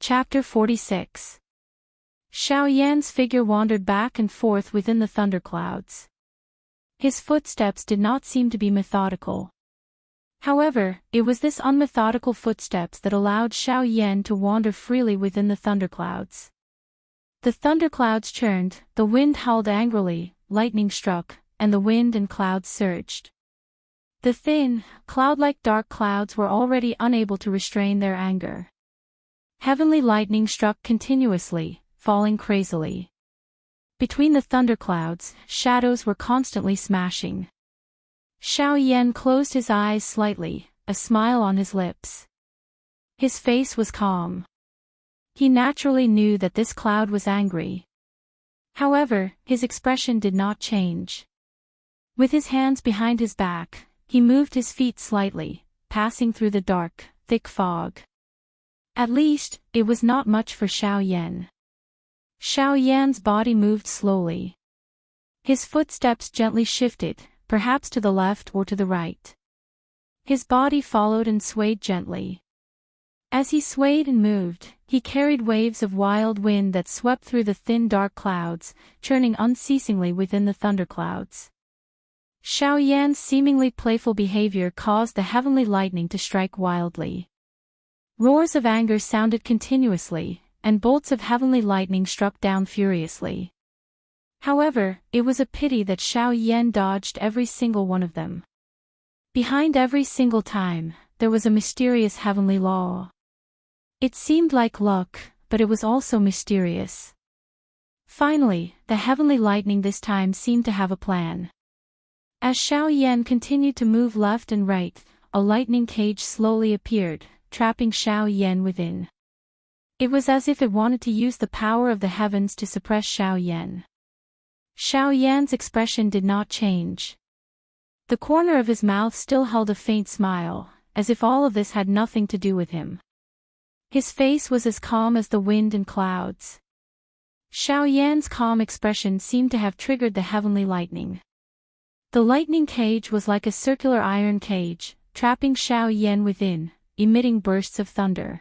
Chapter 46. Xiao Yan's figure wandered back and forth within the thunderclouds. His footsteps did not seem to be methodical. However, it was this unmethodical footsteps that allowed Xiao Yan to wander freely within the thunderclouds. The thunderclouds churned, the wind howled angrily, lightning struck, and the wind and clouds surged. The thin, cloud-like dark clouds were already unable to restrain their anger. Heavenly lightning struck continuously, falling crazily. Between the thunderclouds, shadows were constantly smashing. Xiao Yan closed his eyes slightly, a smile on his lips. His face was calm. He naturally knew that this cloud was angry. However, his expression did not change. With his hands behind his back, he moved his feet slightly, passing through the dark, thick fog. At least, it was not much for Xiao Yan. Xiao Yan's body moved slowly. His footsteps gently shifted, perhaps to the left or to the right. His body followed and swayed gently. As he swayed and moved, he carried waves of wild wind that swept through the thin dark clouds, churning unceasingly within the thunderclouds. Xiao Yan's seemingly playful behavior caused the heavenly lightning to strike wildly. Roars of anger sounded continuously, and bolts of heavenly lightning struck down furiously. However, it was a pity that Xiao Yan dodged every single one of them. Behind every single time, there was a mysterious heavenly law. It seemed like luck, but it was also mysterious. Finally, the heavenly lightning this time seemed to have a plan. As Xiao Yan continued to move left and right, a lightning cage slowly appeared, trapping Xiao Yan within. It was as if it wanted to use the power of the heavens to suppress Xiao Yan. Xiao Yan's expression did not change. The corner of his mouth still held a faint smile, as if all of this had nothing to do with him. His face was as calm as the wind and clouds. Xiao Yan's calm expression seemed to have triggered the heavenly lightning. The lightning cage was like a circular iron cage, trapping Xiao Yan within, emitting bursts of thunder.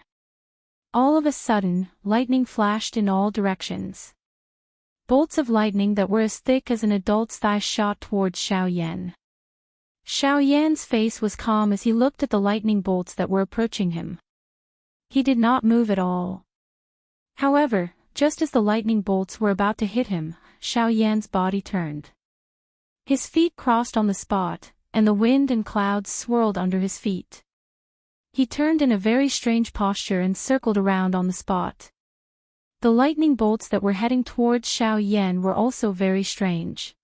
All of a sudden, lightning flashed in all directions. Bolts of lightning that were as thick as an adult's thigh shot towards Xiao Yan. Xiao Yan's face was calm as he looked at the lightning bolts that were approaching him. He did not move at all. However, just as the lightning bolts were about to hit him, Xiao Yan's body turned. His feet crossed on the spot, and the wind and clouds swirled under his feet. He turned in a very strange posture and circled around on the spot. The lightning bolts that were heading towards Xiao Yan were also very strange.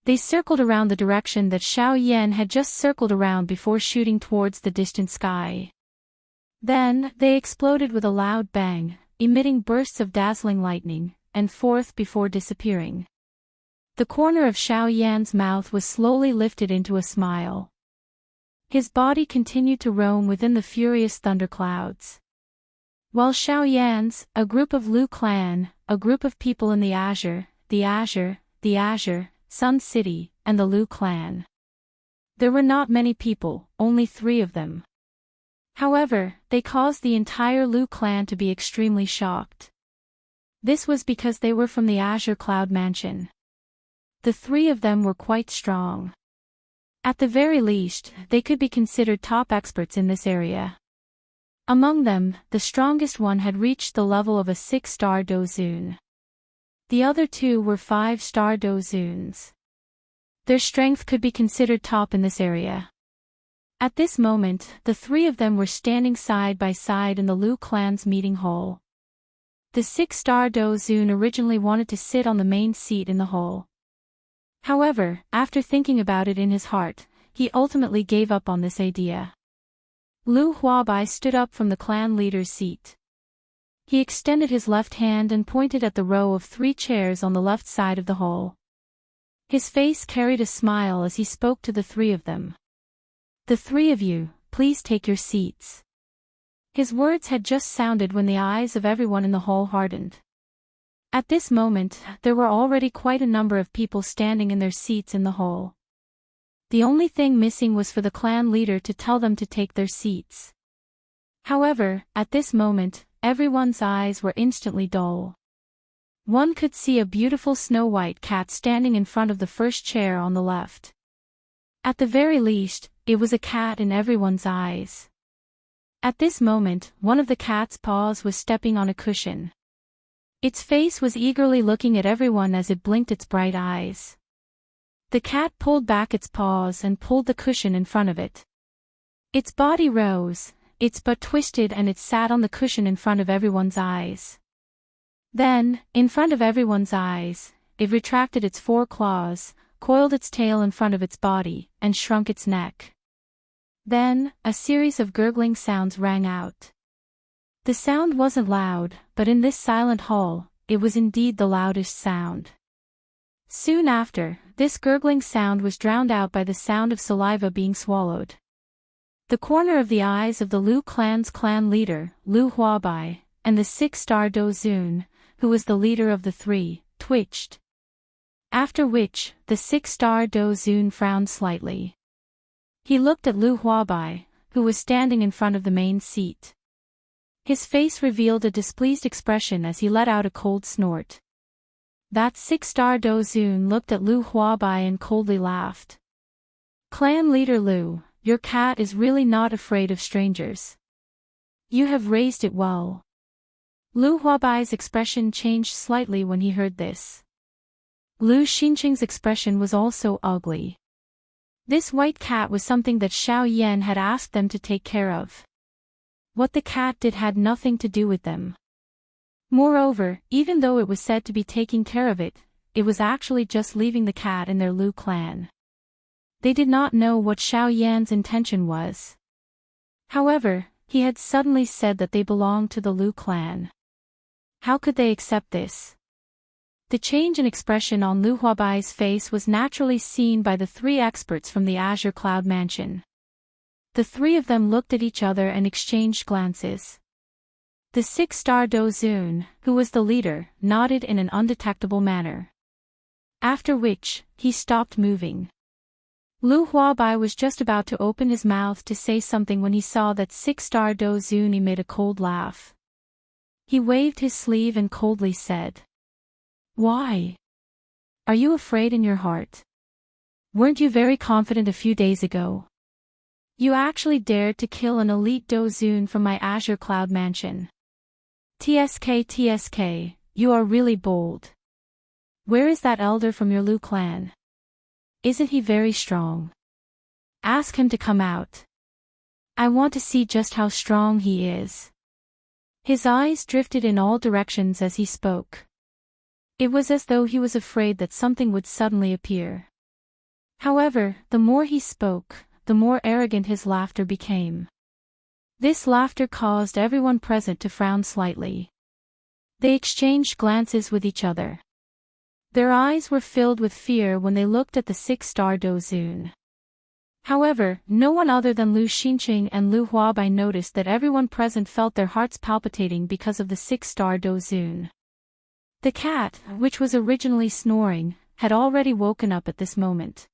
They circled around the direction that Xiao Yan had just circled around before shooting towards the distant sky. Then, they exploded with a loud bang, emitting bursts of dazzling lightning, and forth before disappearing. The corner of Xiao Yan's mouth was slowly lifted into a smile. His body continued to roam within the furious thunderclouds. While Xiao Yan's, a group of Lu clan, a group of people in the Azure, Sun City, and the Lu clan. There were not many people, only 3 of them. However, they caused the entire Lu clan to be extremely shocked. This was because they were from the Azure Cloud Mansion. The 3 of them were quite strong. At the very least, they could be considered top experts in this area. Among them, the strongest one had reached the level of a 6-star Dozun. The other 2 were 5-star Dozuns. Their strength could be considered top in this area. At this moment, the 3 of them were standing side by side in the Lu clan's meeting hall. The 6-star Dozun originally wanted to sit on the main seat in the hall. However, after thinking about it in his heart, he ultimately gave up on this idea. Lu Huabai stood up from the clan leader's seat. He extended his left hand and pointed at the row of 3 chairs on the left side of the hall. His face carried a smile as he spoke to the 3 of them. The 3 of you, please take your seats. His words had just sounded when the eyes of everyone in the hall hardened. At this moment, there were already quite a number of people standing in their seats in the hall. The only thing missing was for the clan leader to tell them to take their seats. However, at this moment, everyone's eyes were instantly dull. One could see a beautiful snow-white cat standing in front of the first chair on the left. At the very least, it was a cat in everyone's eyes. At this moment, one of the cat's paws was stepping on a cushion. Its face was eagerly looking at everyone as it blinked its bright eyes. The cat pulled back its paws and pulled the cushion in front of it. Its body rose, its butt twisted, and it sat on the cushion in front of everyone's eyes. Then, in front of everyone's eyes, it retracted its 4 claws, coiled its tail in front of its body, and shrunk its neck. Then, a series of gurgling sounds rang out. The sound wasn't loud, but in this silent hall, it was indeed the loudest sound. Soon after, this gurgling sound was drowned out by the sound of saliva being swallowed. The corner of the eyes of the Lu clan's clan leader, Lu Huabai, and the 6-star Dozun, who was the leader of the 3, twitched. After which, the 6-star Dozun frowned slightly. He looked at Lu Huabai, who was standing in front of the main seat. His face revealed a displeased expression as he let out a cold snort. That 6-star Dozun looked at Lu Huabai and coldly laughed. "Clan leader Lu, your cat is really not afraid of strangers. You have raised it well." Lu Huabai's expression changed slightly when he heard this. Lu Xinqing's expression was also ugly. This white cat was something that Xiao Yan had asked them to take care of. What the cat did had nothing to do with them. Moreover, even though it was said to be taking care of it, it was actually just leaving the cat in their Lu clan. They did not know what Xiao Yan's intention was. However, he had suddenly said that they belonged to the Lu clan. How could they accept this? The change in expression on Lu Huabai's face was naturally seen by the 3 experts from the Azure Cloud Mansion. The 3 of them looked at each other and exchanged glances. The 6-star Dozun, who was the leader, nodded in an undetectable manner. After which, he stopped moving. Lu Huabai was just about to open his mouth to say something when he saw that 6-star Dozun emit a cold laugh. He waved his sleeve and coldly said, "Why? Are you afraid in your heart? Weren't you very confident a few days ago? You actually dared to kill an elite Dozun from my Azure Cloud Mansion. TSK, you are really bold. Where is that elder from your Lu clan? Isn't he very strong? Ask him to come out. I want to see just how strong he is." His eyes drifted in all directions as he spoke. It was as though he was afraid that something would suddenly appear. However, the more he spoke, the more arrogant his laughter became. This laughter caused everyone present to frown slightly. They exchanged glances with each other. Their eyes were filled with fear when they looked at the 6-star Dozun. However, no one other than Lu Xinqing and Lu Huabai noticed that everyone present felt their hearts palpitating because of the 6-star Dozun. The cat, which was originally snoring, had already woken up at this moment.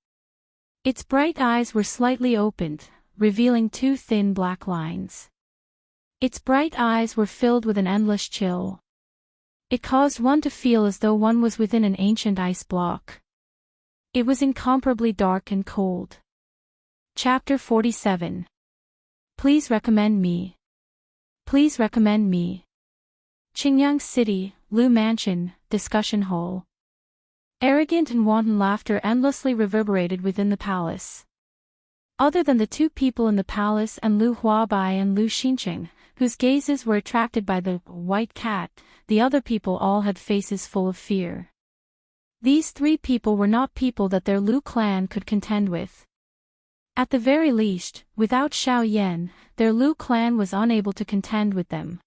Its bright eyes were slightly opened, revealing 2 thin black lines. Its bright eyes were filled with an endless chill. It caused one to feel as though one was within an ancient ice block. It was incomparably dark and cold. Chapter 47. Please recommend me. Please recommend me. Qingyang City, Lu Mansion, Discussion Hall. Arrogant and wanton laughter endlessly reverberated within the palace. Other than the 2 people in the palace and Lu Huabai and Lu Xinqing, whose gazes were attracted by the white cat, the other people all had faces full of fear. These 3 people were not people that their Lu clan could contend with. At the very least, without Xiao Yan, their Lu clan was unable to contend with them.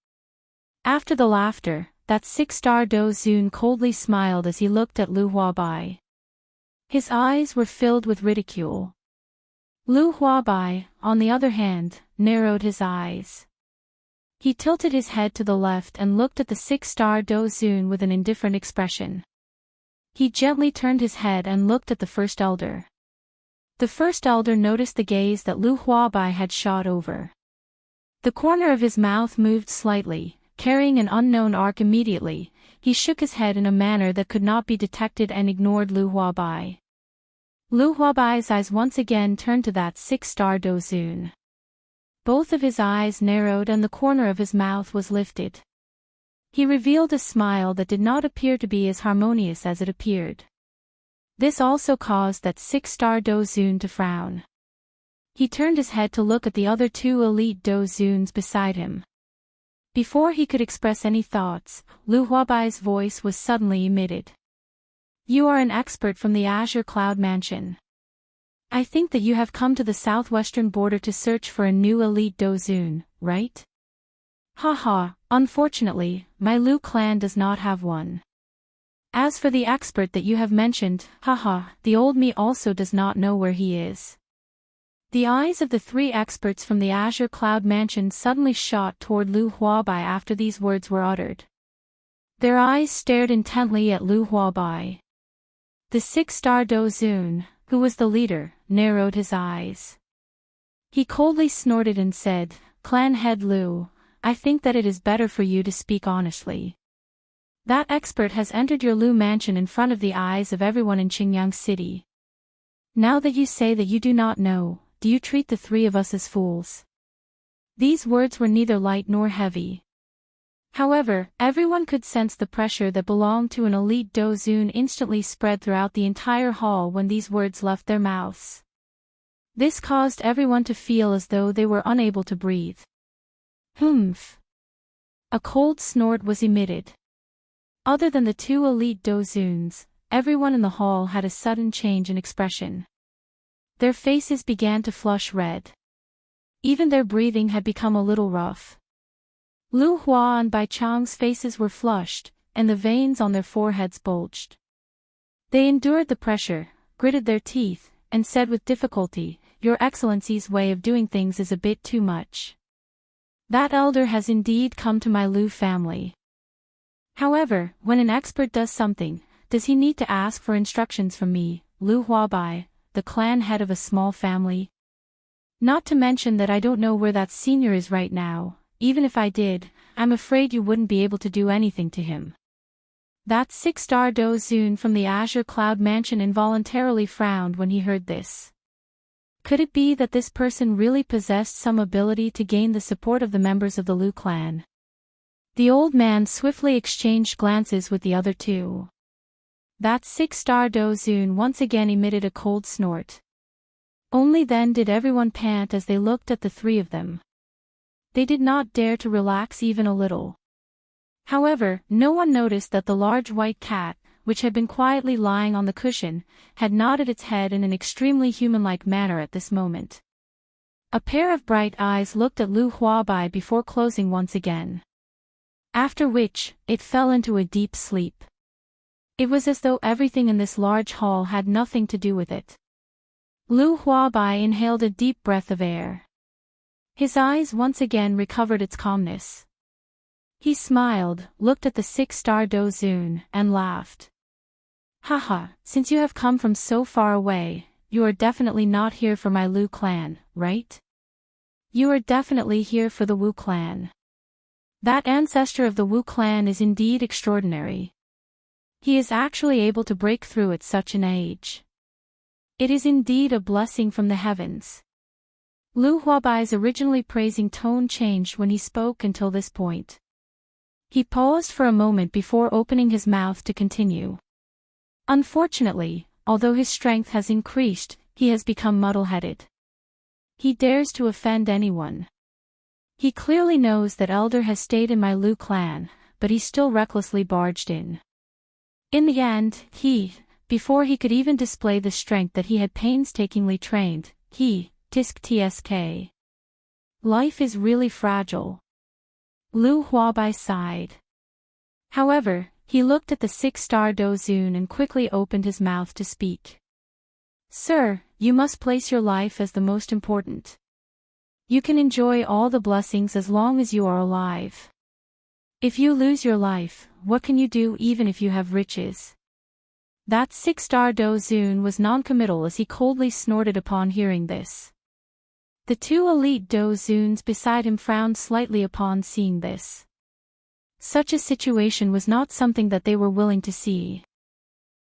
After the laughter, that 6-star Dozun coldly smiled as he looked at Lu Huabai. His eyes were filled with ridicule. Lu Huabai, on the other hand, narrowed his eyes. He tilted his head to the left and looked at the 6-star Dozun with an indifferent expression. He gently turned his head and looked at the first elder. The first elder noticed the gaze that Lu Huabai had shot over. The corner of his mouth moved slightly, carrying an unknown arc immediately. He shook his head in a manner that could not be detected and ignored Lu Huabai. Lu Huabai's eyes once again turned to that 6-star Dozun. Both of his eyes narrowed and the corner of his mouth was lifted. He revealed a smile that did not appear to be as harmonious as it appeared. This also caused that 6-star Dozun to frown. He turned his head to look at the other 2 elite Dozuns beside him. Before he could express any thoughts, Lu Huabai's voice was suddenly emitted. You are an expert from the Azure Cloud Mansion. I think that you have come to the southwestern border to search for a new elite Dozun, right? Haha, unfortunately, my Lu clan does not have one. As for the expert that you have mentioned, haha, the old me also does not know where he is. The eyes of the 3 experts from the Azure Cloud Mansion suddenly shot toward Lu Huabai after these words were uttered. Their eyes stared intently at Lu Huabai. The 6-star Dozun, who was the leader, narrowed his eyes. He coldly snorted and said, Clan head Lu, I think that it is better for you to speak honestly. That expert has entered your Lu mansion in front of the eyes of everyone in Qingyang City. Now that you say that you do not know, do you treat the 3 of us as fools? These words were neither light nor heavy. However, everyone could sense the pressure that belonged to an elite Dozun instantly spread throughout the entire hall when these words left their mouths. This caused everyone to feel as though they were unable to breathe. Humph! A cold snort was emitted. Other than the 2 elite Dozuns, everyone in the hall had a sudden change in expression. Their faces began to flush red. Even their breathing had become a little rough. Lu Hua and Bai Chang's faces were flushed, and the veins on their foreheads bulged. They endured the pressure, gritted their teeth, and said with difficulty, Your Excellency's way of doing things is a bit too much. That elder has indeed come to my Lu family. However, when an expert does something, does he need to ask for instructions from me, Lu Huabai, the clan head of a small family? Not to mention that I don't know where that senior is right now. Even if I did, I'm afraid you wouldn't be able to do anything to him. That 6-star Dozun from the Azure Cloud Mansion involuntarily frowned when he heard this. Could it be that this person really possessed some ability to gain the support of the members of the Lu clan? The old man swiftly exchanged glances with the other 2. That 6-star Dozun once again emitted a cold snort. Only then did everyone pant as they looked at the 3 of them. They did not dare to relax even a little. However, no one noticed that the large white cat, which had been quietly lying on the cushion, had nodded its head in an extremely human-like manner at this moment. A pair of bright eyes looked at Lu Huabai before closing once again. After which, it fell into a deep sleep. It was as though everything in this large hall had nothing to do with it. Lu Huabai inhaled a deep breath of air. His eyes once again recovered its calmness. He smiled, looked at the 6-star Dozun, and laughed. Haha, since you have come from so far away, you are definitely not here for my Lu clan, right? You are definitely here for the Wu clan. That ancestor of the Wu clan is indeed extraordinary. He is actually able to break through at such an age. It is indeed a blessing from the heavens. Lu Huabai's originally praising tone changed when he spoke until this point. He paused for a moment before opening his mouth to continue. Unfortunately, although his strength has increased, he has become muddle-headed. He dares to offend anyone. He clearly knows that Elder has stayed in my Lu clan, but he still recklessly barged in. In the end, before he could even display the strength that he had painstakingly trained, tisk tsk. Life is really fragile. Lu Huabai sighed. However, he looked at the 6-star Dozun and quickly opened his mouth to speak. Sir, you must place your life as the most important. You can enjoy all the blessings as long as you are alive. If you lose your life, what can you do even if you have riches? That 6-star Dozun was noncommittal as he coldly snorted upon hearing this. The 2 elite Dozuns beside him frowned slightly upon seeing this. Such a situation was not something that they were willing to see.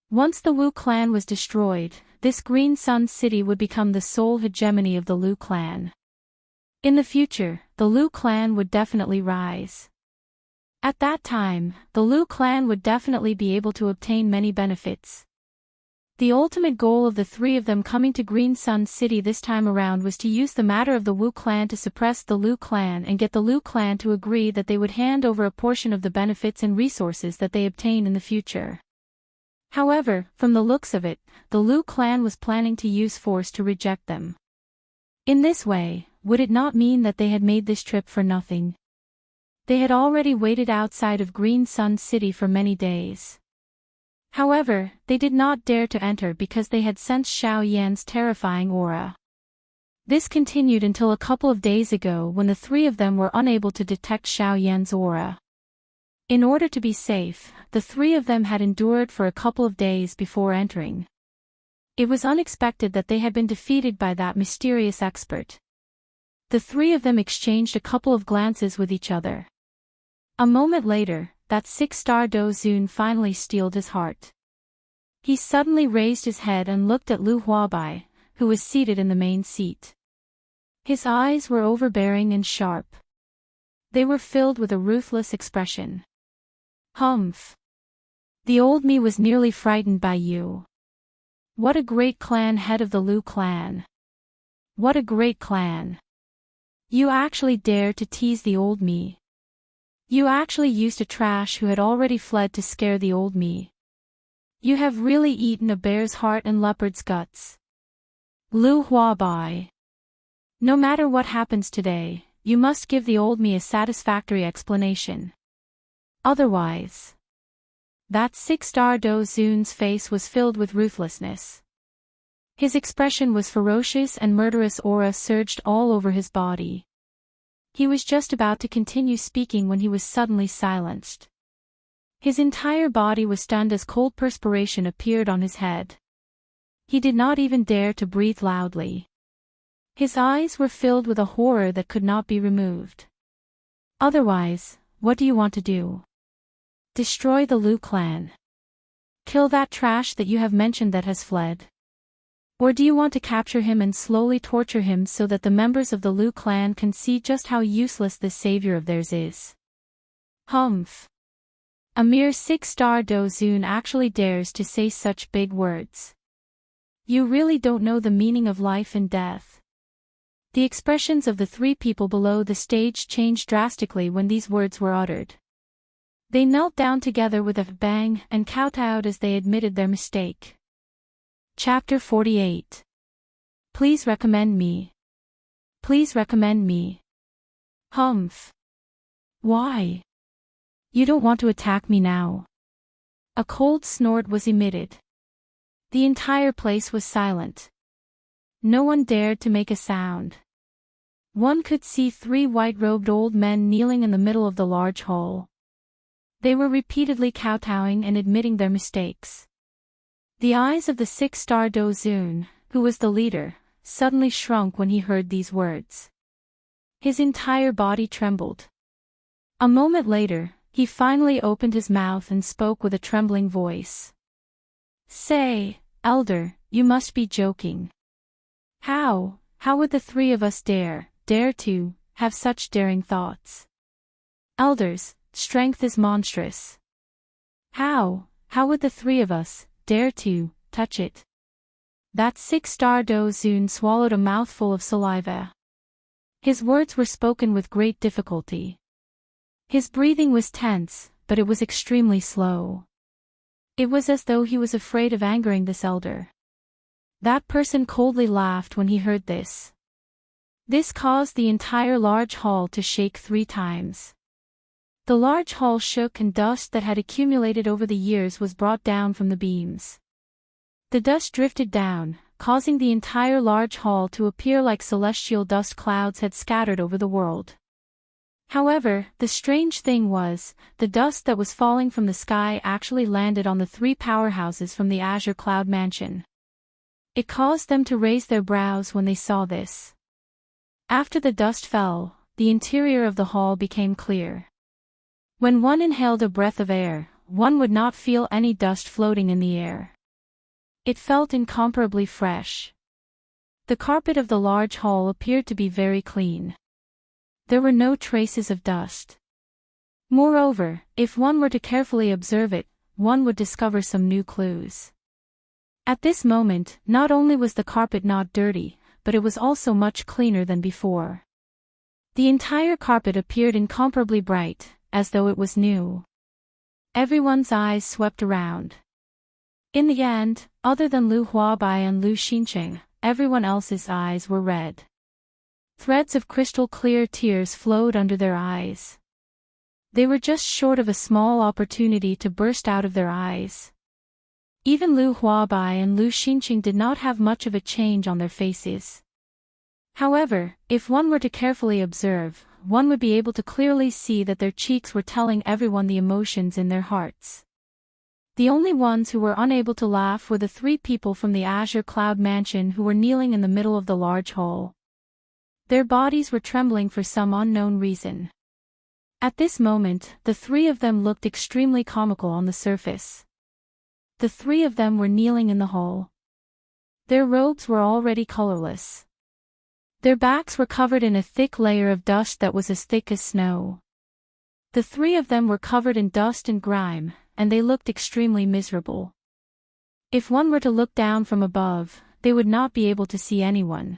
Once the Wu clan was destroyed, this Green Sun City would become the sole hegemony of the Lu clan. In the future, the Lu clan would definitely rise. At that time, the Lu clan would definitely be able to obtain many benefits. The ultimate goal of the three of them coming to Green Sun City this time around was to use the matter of the Wu clan to suppress the Lu clan and get the Lu clan to agree that they would hand over a portion of the benefits and resources that they obtain in the future. However, from the looks of it, the Lu clan was planning to use force to reject them. In this way, would it not mean that they had made this trip for nothing? They had already waited outside of Green Sun City for many days. However, they did not dare to enter because they had sensed Xiao Yan's terrifying aura. This continued until a couple of days ago when the three of them were unable to detect Xiao Yan's aura. In order to be safe, the three of them had endured for a couple of days before entering. It was unexpected that they had been defeated by that mysterious expert. The three of them exchanged a couple of glances with each other. A moment later, that six-star Dozun finally steeled his heart. He suddenly raised his head and looked at Lu Huabai, who was seated in the main seat. His eyes were overbearing and sharp. They were filled with a ruthless expression. Humph. The old me was nearly frightened by you. What a great clan head of the Lu clan. What a great clan. You actually dared to tease the old me. You actually used a trash who had already fled to scare the old me. You have really eaten a bear's heart and leopard's guts. Lu Huabai. No matter what happens today, you must give the old me a satisfactory explanation. Otherwise. That six-star Dozun's face was filled with ruthlessness. His expression was ferocious and murderous aura surged all over his body. He was just about to continue speaking when he was suddenly silenced. His entire body was stunned as cold perspiration appeared on his head. He did not even dare to breathe loudly. His eyes were filled with a horror that could not be removed. Otherwise, what do you want to do? Destroy the Lu clan. Kill that trash that you have mentioned that has fled. Or do you want to capture him and slowly torture him so that the members of the Lu clan can see just how useless this savior of theirs is? Humph. A mere six-star Dozun actually dares to say such big words. You really don't know the meaning of life and death. The expressions of the three people below the stage changed drastically when these words were uttered. They knelt down together with a bang and kowtowed as they admitted their mistake. Chapter 48. Please recommend me. Please recommend me. Humph. Why? You don't want to attack me now. A cold snort was emitted. The entire place was silent. No one dared to make a sound. One could see three white-robed old men kneeling in the middle of the large hall. They were repeatedly kowtowing and admitting their mistakes. The eyes of the six-star Dozun, who was the leader, suddenly shrunk when he heard these words. His entire body trembled. A moment later, he finally opened his mouth and spoke with a trembling voice. Say, Elder, you must be joking. How would the three of us dare to, have such daring thoughts? Elders, strength is monstrous. How would the three of us dare to touch it? That six-star Dozun swallowed a mouthful of saliva. His words were spoken with great difficulty. His breathing was tense, but it was extremely slow. It was as though he was afraid of angering this elder. That person coldly laughed when he heard this. This caused the entire large hall to shake 3 times. The large hall shook and dust that had accumulated over the years was brought down from the beams. The dust drifted down, causing the entire large hall to appear like celestial dust clouds had scattered over the world. However, the strange thing was, the dust that was falling from the sky actually landed on the 3 powerhouses from the Azure Cloud Mansion. It caused them to raise their brows when they saw this. After the dust fell, the interior of the hall became clear. When one inhaled a breath of air, one would not feel any dust floating in the air. It felt incomparably fresh. The carpet of the large hall appeared to be very clean. There were no traces of dust. Moreover, if one were to carefully observe it, one would discover some new clues. At this moment, not only was the carpet not dirty, but it was also much cleaner than before. The entire carpet appeared incomparably bright, as though it was new. Everyone's eyes swept around. In the end, other than Lu Huabai and Lu Xincheng, everyone else's eyes were red. Threads of crystal-clear tears flowed under their eyes. They were just short of a small opportunity to burst out of their eyes. Even Lu Huabai and Lu Xincheng did not have much of a change on their faces. However, if one were to carefully observe, one would be able to clearly see that their cheeks were telling everyone the emotions in their hearts. The only ones who were unable to laugh were the three people from the Azure Cloud Mansion who were kneeling in the middle of the large hall. Their bodies were trembling for some unknown reason. At this moment, the three of them looked extremely comical on the surface. The three of them were kneeling in the hall. Their robes were already colorless. Their backs were covered in a thick layer of dust that was as thick as snow. The three of them were covered in dust and grime, and they looked extremely miserable. If one were to look down from above, they would not be able to see anyone.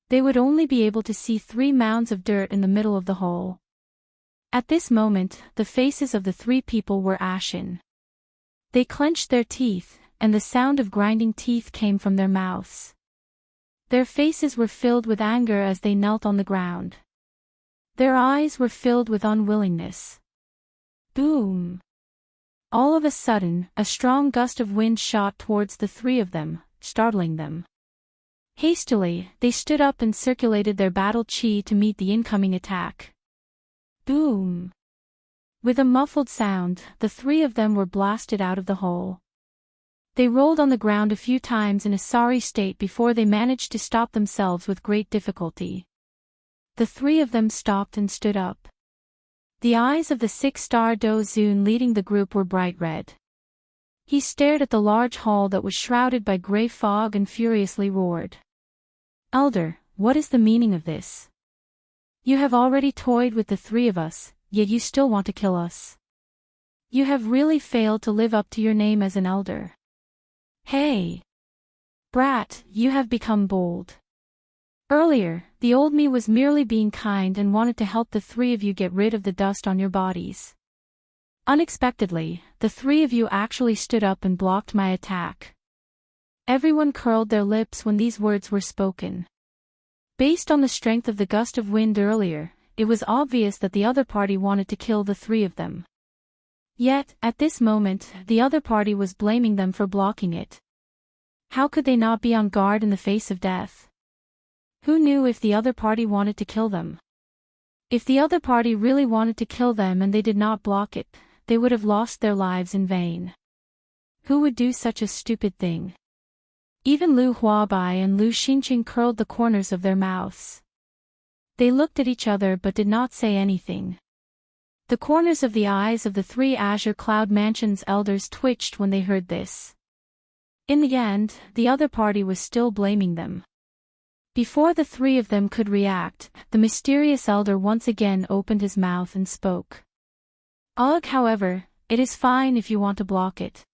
They would only be able to see 3 mounds of dirt in the middle of the hall. At this moment, the faces of the three people were ashen. They clenched their teeth, and the sound of grinding teeth came from their mouths. Their faces were filled with anger as they knelt on the ground. Their eyes were filled with unwillingness. Boom! All of a sudden, a strong gust of wind shot towards the three of them, startling them. Hastily, they stood up and circulated their battle chi to meet the incoming attack. Boom! With a muffled sound, the three of them were blasted out of the hole. They rolled on the ground a few times in a sorry state before they managed to stop themselves with great difficulty. The three of them stopped and stood up. The eyes of the 6-star Do Zun leading the group were bright red. He stared at the large hall that was shrouded by gray fog and furiously roared. "Elder, what is the meaning of this? You have already toyed with the three of us, yet you still want to kill us. You have really failed to live up to your name as an elder. Hey! Brat, you have become bold. Earlier, the old me was merely being kind and wanted to help the three of you get rid of the dust on your bodies. Unexpectedly, the three of you actually stood up and blocked my attack." Everyone curled their lips when these words were spoken. Based on the strength of the gust of wind earlier, it was obvious that the other party wanted to kill the three of them. Yet, at this moment, the other party was blaming them for blocking it. How could they not be on guard in the face of death? Who knew if the other party wanted to kill them? If the other party really wanted to kill them and they did not block it, they would have lost their lives in vain. Who would do such a stupid thing? Even Lu Huabai and Lu Xincheng curled the corners of their mouths. They looked at each other but did not say anything. The corners of the eyes of the 3 Azure Cloud Mansion's elders twitched when they heard this. In the end, the other party was still blaming them. Before the three of them could react, the mysterious elder once again opened his mouth and spoke. "Ugh, however, it is fine if you want to block it.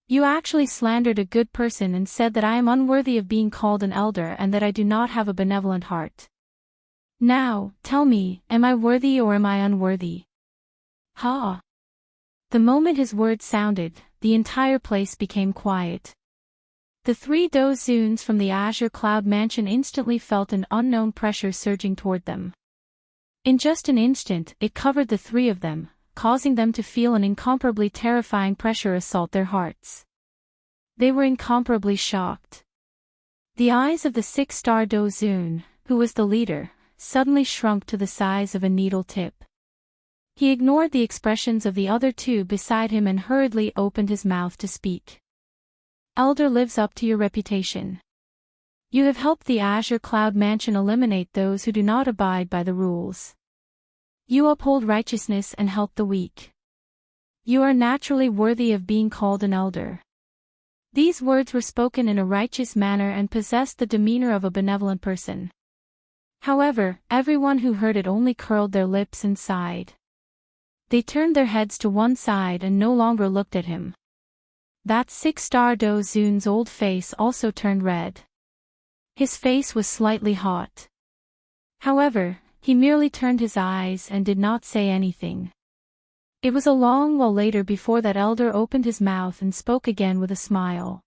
You actually slandered a good person and said that I am unworthy of being called an elder and that I do not have a benevolent heart. Now, tell me, am I worthy or am I unworthy?" Ha! The moment his words sounded, the entire place became quiet. The 3 Do Zuns from the Azure Cloud Mansion instantly felt an unknown pressure surging toward them. In just an instant, it covered the three of them, causing them to feel an incomparably terrifying pressure assault their hearts. They were incomparably shocked. The eyes of the 6-star Do Zun, who was the leader, suddenly shrunk to the size of a needle tip. He ignored the expressions of the other two beside him and hurriedly opened his mouth to speak. "Elder lives up to your reputation. You have helped the Azure Cloud Mansion eliminate those who do not abide by the rules. You uphold righteousness and help the weak. You are naturally worthy of being called an elder. These words were spoken in a righteous manner and possessed the demeanor of a benevolent person. However, everyone who heard it only curled their lips and sighed. They turned their heads to one side and no longer looked at him. That six-star Dozun's old face also turned red. His face was slightly hot. However, he merely turned his eyes and did not say anything. It was a long while later before that elder opened his mouth and spoke again with a smile.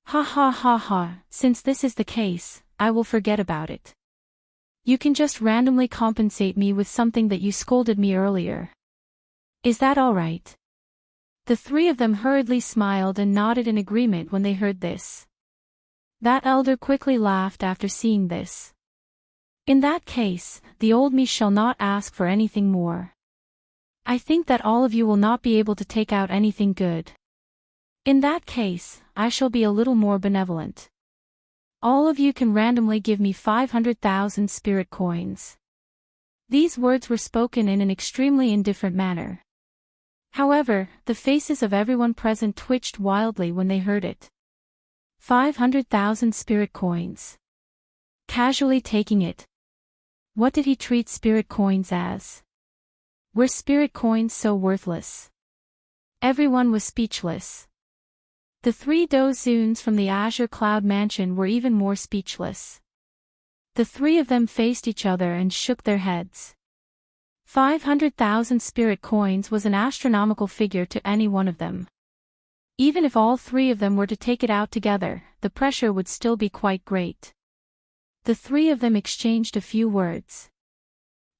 Ha ha ha ha, since this is the case, I will forget about it. You can just randomly compensate me with something that you scolded me earlier. Is that all right? The three of them hurriedly smiled and nodded in agreement when they heard this. That elder quickly laughed after seeing this. In that case, the old me shall not ask for anything more. I think that all of you will not be able to take out anything good. In that case, I shall be a little more benevolent. All of you can randomly give me 500,000 spirit coins. These words were spoken in an extremely indifferent manner. However, the faces of everyone present twitched wildly when they heard it. 500,000 spirit coins. Casually taking it. What did he treat spirit coins as? Were spirit coins so worthless? Everyone was speechless. The three Dozuns from the Azure Cloud Mansion were even more speechless. The three of them faced each other and shook their heads. 500,000 spirit coins was an astronomical figure to any one of them. Even if all three of them were to take it out together, the pressure would still be quite great. The three of them exchanged a few words.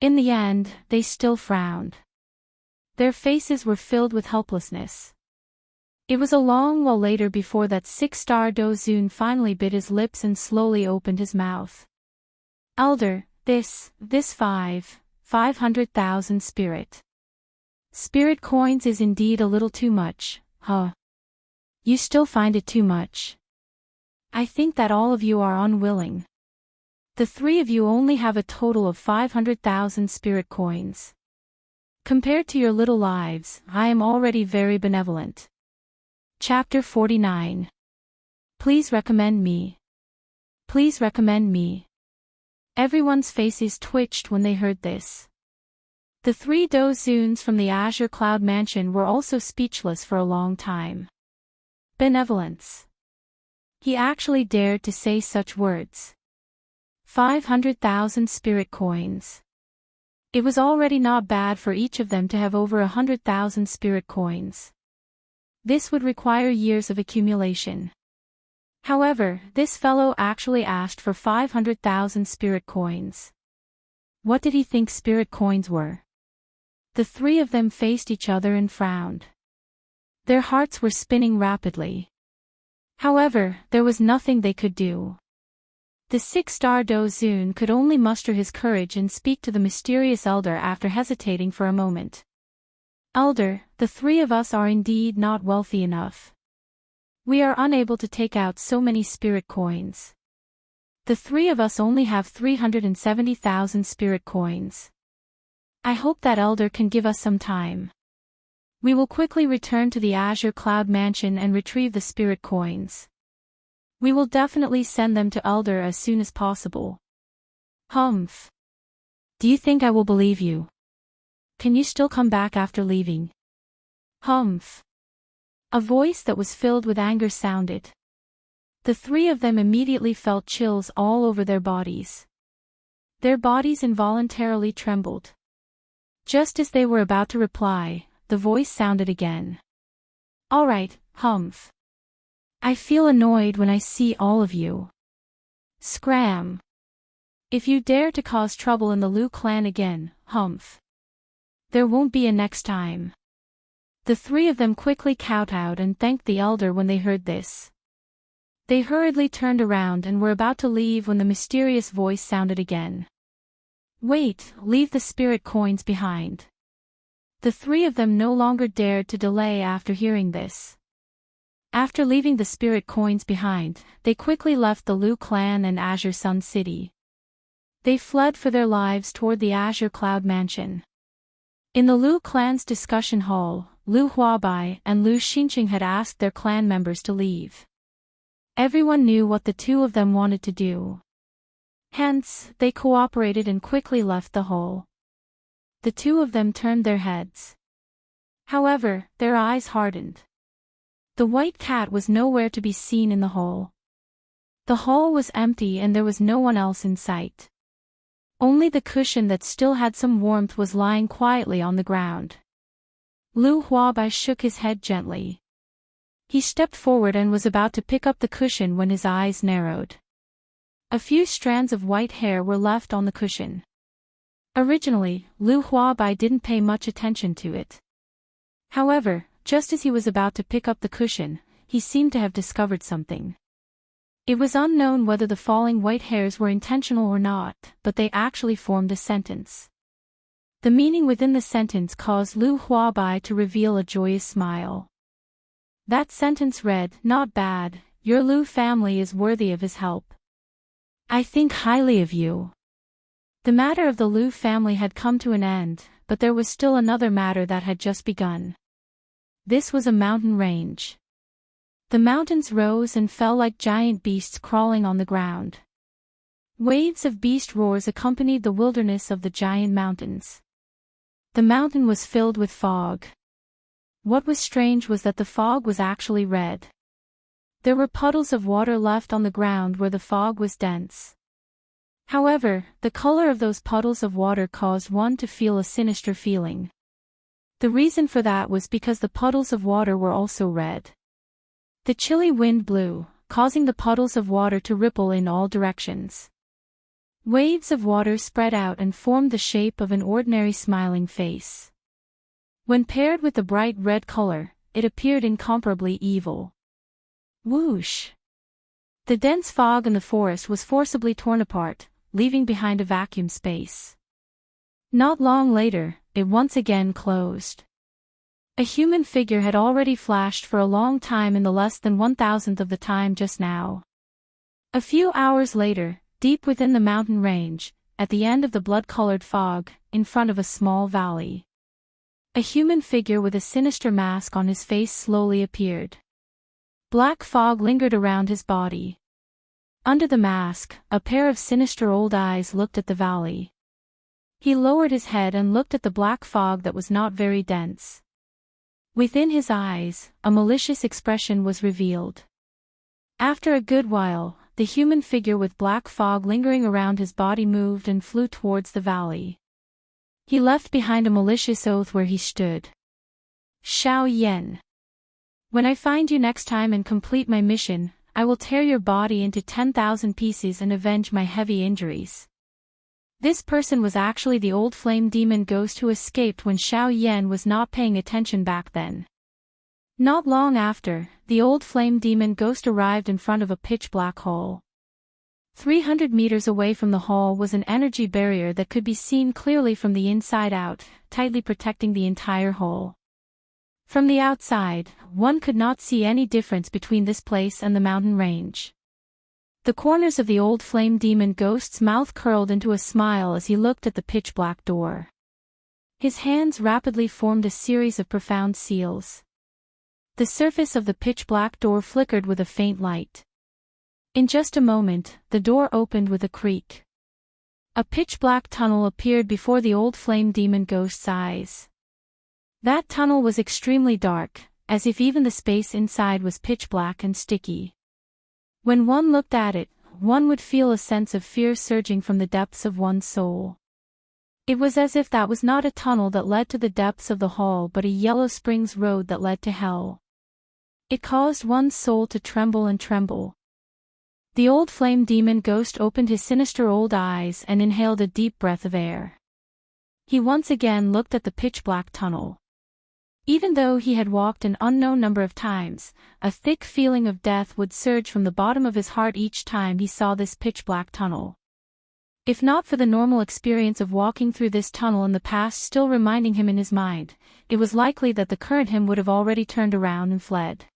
In the end, they still frowned. Their faces were filled with helplessness. It was a long while later before that six-star Dozun finally bit his lips and slowly opened his mouth. Elder, this 500,000 spirit coins is indeed a little too much, huh? You still find it too much? I think that all of you are unwilling. The three of you only have a total of 500,000 spirit coins. Compared to your little lives, I am already very benevolent. Chapter 49. Please recommend me. Please recommend me. Everyone's faces twitched when they heard this. The three Dozuns from the Azure Cloud Mansion were also speechless for a long time. Benevolence. He actually dared to say such words. 500,000 spirit coins. It was already not bad for each of them to have over 100,000 spirit coins. This would require years of accumulation. However, this fellow actually asked for 500,000 spirit coins. What did he think spirit coins were? The three of them faced each other and frowned. Their hearts were spinning rapidly. However, there was nothing they could do. The six-star Dozun could only muster his courage and speak to the mysterious elder after hesitating for a moment. Elder, the three of us are indeed not wealthy enough. We are unable to take out so many spirit coins. The three of us only have 370,000 spirit coins. I hope that elder can give us some time. We will quickly return to the Azure Cloud Mansion and retrieve the spirit coins. We will definitely send them to elder as soon as possible. Humph. Do you think I will believe you? Can you still come back after leaving? Humph. A voice that was filled with anger sounded. The three of them immediately felt chills all over their bodies. Their bodies involuntarily trembled. Just as they were about to reply, the voice sounded again. All right, Humph. I feel annoyed when I see all of you. Scram. If you dare to cause trouble in the Lu clan again, Humph. There won't be a next time. The three of them quickly kowtowed and thanked the elder when they heard this. They hurriedly turned around and were about to leave when the mysterious voice sounded again. Wait, leave the spirit coins behind. The three of them no longer dared to delay after hearing this. After leaving the spirit coins behind, they quickly left the Lu clan and Azure Sun City. They fled for their lives toward the Azure Cloud Mansion. In the Lu clan's discussion hall, Lu Huabai and Lu Xinqing had asked their clan members to leave. Everyone knew what the two of them wanted to do. Hence, they cooperated and quickly left the hall. The two of them turned their heads. However, their eyes hardened. The white cat was nowhere to be seen in the hall. The hall was empty and there was no one else in sight. Only the cushion that still had some warmth was lying quietly on the ground. Lu Huabai shook his head gently. He stepped forward and was about to pick up the cushion when his eyes narrowed. A few strands of white hair were left on the cushion. Originally, Lu Huabai didn't pay much attention to it. However, just as he was about to pick up the cushion, he seemed to have discovered something. It was unknown whether the falling white hairs were intentional or not, but they actually formed a sentence. The meaning within the sentence caused Lu Huabai to reveal a joyous smile. That sentence read, "Not bad, your Lu family is worthy of his help. I think highly of you." The matter of the Lu family had come to an end, but there was still another matter that had just begun. This was a mountain range. The mountains rose and fell like giant beasts crawling on the ground. Waves of beast roars accompanied the wilderness of the giant mountains. The mountain was filled with fog. What was strange was that the fog was actually red. There were puddles of water left on the ground where the fog was dense. However, the color of those puddles of water caused one to feel a sinister feeling. The reason for that was because the puddles of water were also red. The chilly wind blew, causing the puddles of water to ripple in all directions. Waves of water spread out and formed the shape of an ordinary smiling face. When paired with the bright red color, it appeared incomparably evil. Whoosh! The dense fog in the forest was forcibly torn apart, leaving behind a vacuum space. Not long later, it once again closed. A human figure had already flashed for a long time in the less than 1,000th of the time just now. A few hours later, deep within the mountain range, at the end of the blood-colored fog, in front of a small valley, a human figure with a sinister mask on his face slowly appeared. Black fog lingered around his body. Under the mask, a pair of sinister old eyes looked at the valley. He lowered his head and looked at the black fog that was not very dense. Within his eyes, a malicious expression was revealed. After a good while, the human figure with black fog lingering around his body moved and flew towards the valley. He left behind a malicious oath where he stood. "Xiao Yan. When I find you next time and complete my mission, I will tear your body into 10,000 pieces and avenge my heavy injuries." This person was actually the old flame demon ghost who escaped when Xiao Yan was not paying attention back then. Not long after, the old flame demon ghost arrived in front of a pitch-black hall. 300 meters away from the hall was an energy barrier that could be seen clearly from the inside out, tightly protecting the entire hall. From the outside, one could not see any difference between this place and the mountain range. The corners of the old flame demon ghost's mouth curled into a smile as he looked at the pitch-black door. His hands rapidly formed a series of profound seals. The surface of the pitch-black door flickered with a faint light. In just a moment, the door opened with a creak. A pitch-black tunnel appeared before the old flame demon ghost's eyes. That tunnel was extremely dark, as if even the space inside was pitch-black and sticky. When one looked at it, one would feel a sense of fear surging from the depths of one's soul. It was as if that was not a tunnel that led to the depths of the hall but a Yellow Springs road that led to hell. It caused one's soul to tremble and tremble. The old flame demon ghost opened his sinister old eyes and inhaled a deep breath of air. He once again looked at the pitch-black tunnel. Even though he had walked an unknown number of times, a thick feeling of death would surge from the bottom of his heart each time he saw this pitch-black tunnel. If not for the normal experience of walking through this tunnel in the past still reminding him in his mind, it was likely that the current him would have already turned around and fled.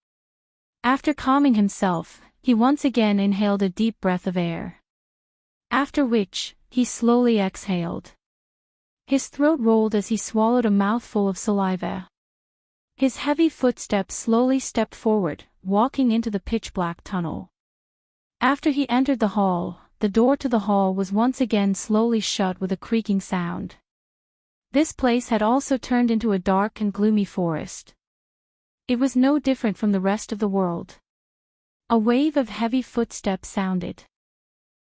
After calming himself, he once again inhaled a deep breath of air. After which, he slowly exhaled. His throat rolled as he swallowed a mouthful of saliva. His heavy footsteps slowly stepped forward, walking into the pitch-black tunnel. After he entered the hall, the door to the hall was once again slowly shut with a creaking sound. This place had also turned into a dark and gloomy forest. It was no different from the rest of the world. A wave of heavy footsteps sounded.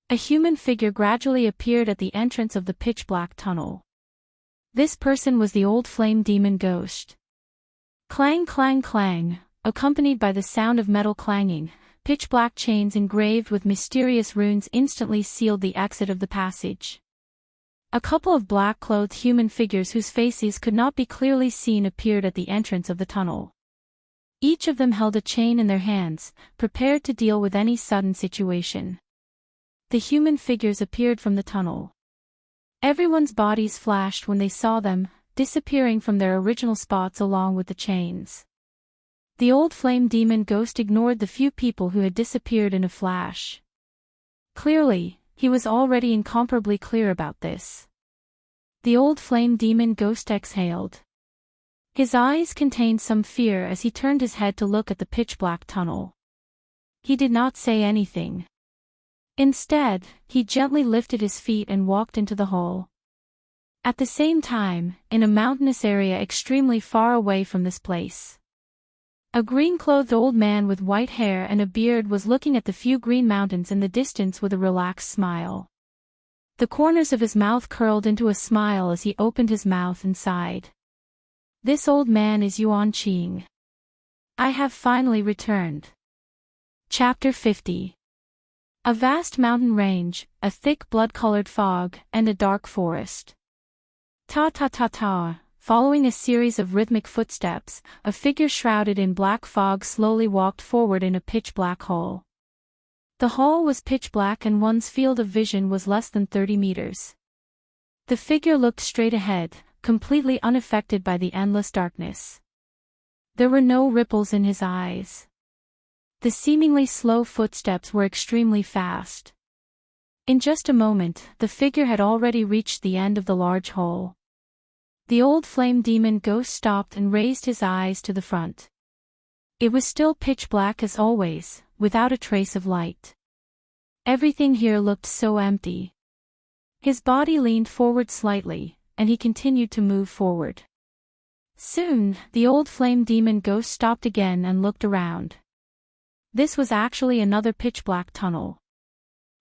A human figure gradually appeared at the entrance of the pitch-black tunnel. This person was the old flame demon ghost. Clang clang clang, accompanied by the sound of metal clanging, pitch-black chains engraved with mysterious runes instantly sealed the exit of the passage. A couple of black-clothed human figures whose faces could not be clearly seen appeared at the entrance of the tunnel. Each of them held a chain in their hands, prepared to deal with any sudden situation. The human figures appeared from the tunnel. Everyone's bodies flashed when they saw them, disappearing from their original spots along with the chains. The old flame demon ghost ignored the few people who had disappeared in a flash. Clearly, he was already incomparably clear about this. The old flame demon ghost exhaled. His eyes contained some fear as he turned his head to look at the pitch-black tunnel. He did not say anything. Instead, he gently lifted his feet and walked into the hall. At the same time, in a mountainous area extremely far away from this place, a green-clothed old man with white hair and a beard was looking at the few green mountains in the distance with a relaxed smile. The corners of his mouth curled into a smile as he opened his mouth and sighed. This old man is Enchanting. I have finally returned. Chapter 50. A vast mountain range, a thick blood-colored fog, and a dark forest. Ta-ta-ta-ta, following a series of rhythmic footsteps, a figure shrouded in black fog slowly walked forward in a pitch-black hall. The hall was pitch-black and one's field of vision was less than 30 meters. The figure looked straight ahead, completely unaffected by the endless darkness. There were no ripples in his eyes. The seemingly slow footsteps were extremely fast. In just a moment, the figure had already reached the end of the large hall. The old flame demon ghost stopped and raised his eyes to the front. It was still pitch black as always, without a trace of light. Everything here looked so empty. His body leaned forward slightly, and he continued to move forward. Soon, the old flame demon ghost stopped again and looked around. This was actually another pitch-black tunnel.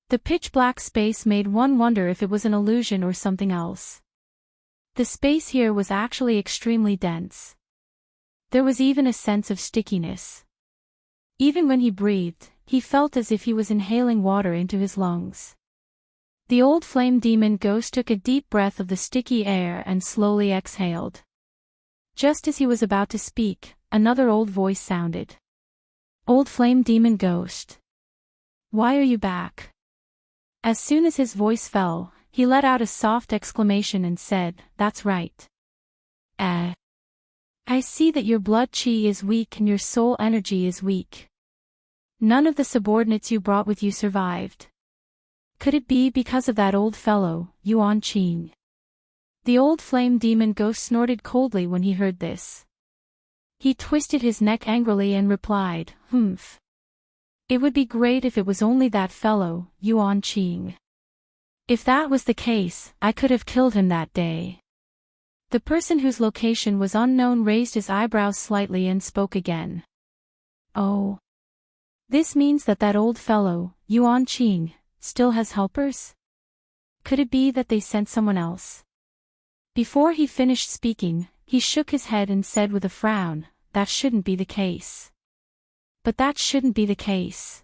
The pitch-black space made one wonder if it was an illusion or something else. The space here was actually extremely dense. There was even a sense of stickiness. Even when he breathed, he felt as if he was inhaling water into his lungs. The old flame demon ghost took a deep breath of the sticky air and slowly exhaled. Just as he was about to speak, another old voice sounded. Old flame demon ghost. Why are you back? As soon as his voice fell, he let out a soft exclamation and said, That's right. I see that your blood chi is weak and your soul energy is weak. None of the subordinates you brought with you survived. Could it be because of that old fellow, Enchanting? The old flame demon ghost snorted coldly when he heard this. He twisted his neck angrily and replied, Humph. It would be great if it was only that fellow, Enchanting. If that was the case, I could have killed him that day. The person whose location was unknown raised his eyebrows slightly and spoke again. Oh. This means that old fellow, Enchanting, still has helpers? Could it be that they sent someone else? Before he finished speaking, he shook his head and said with a frown, That shouldn't be the case. But that shouldn't be the case.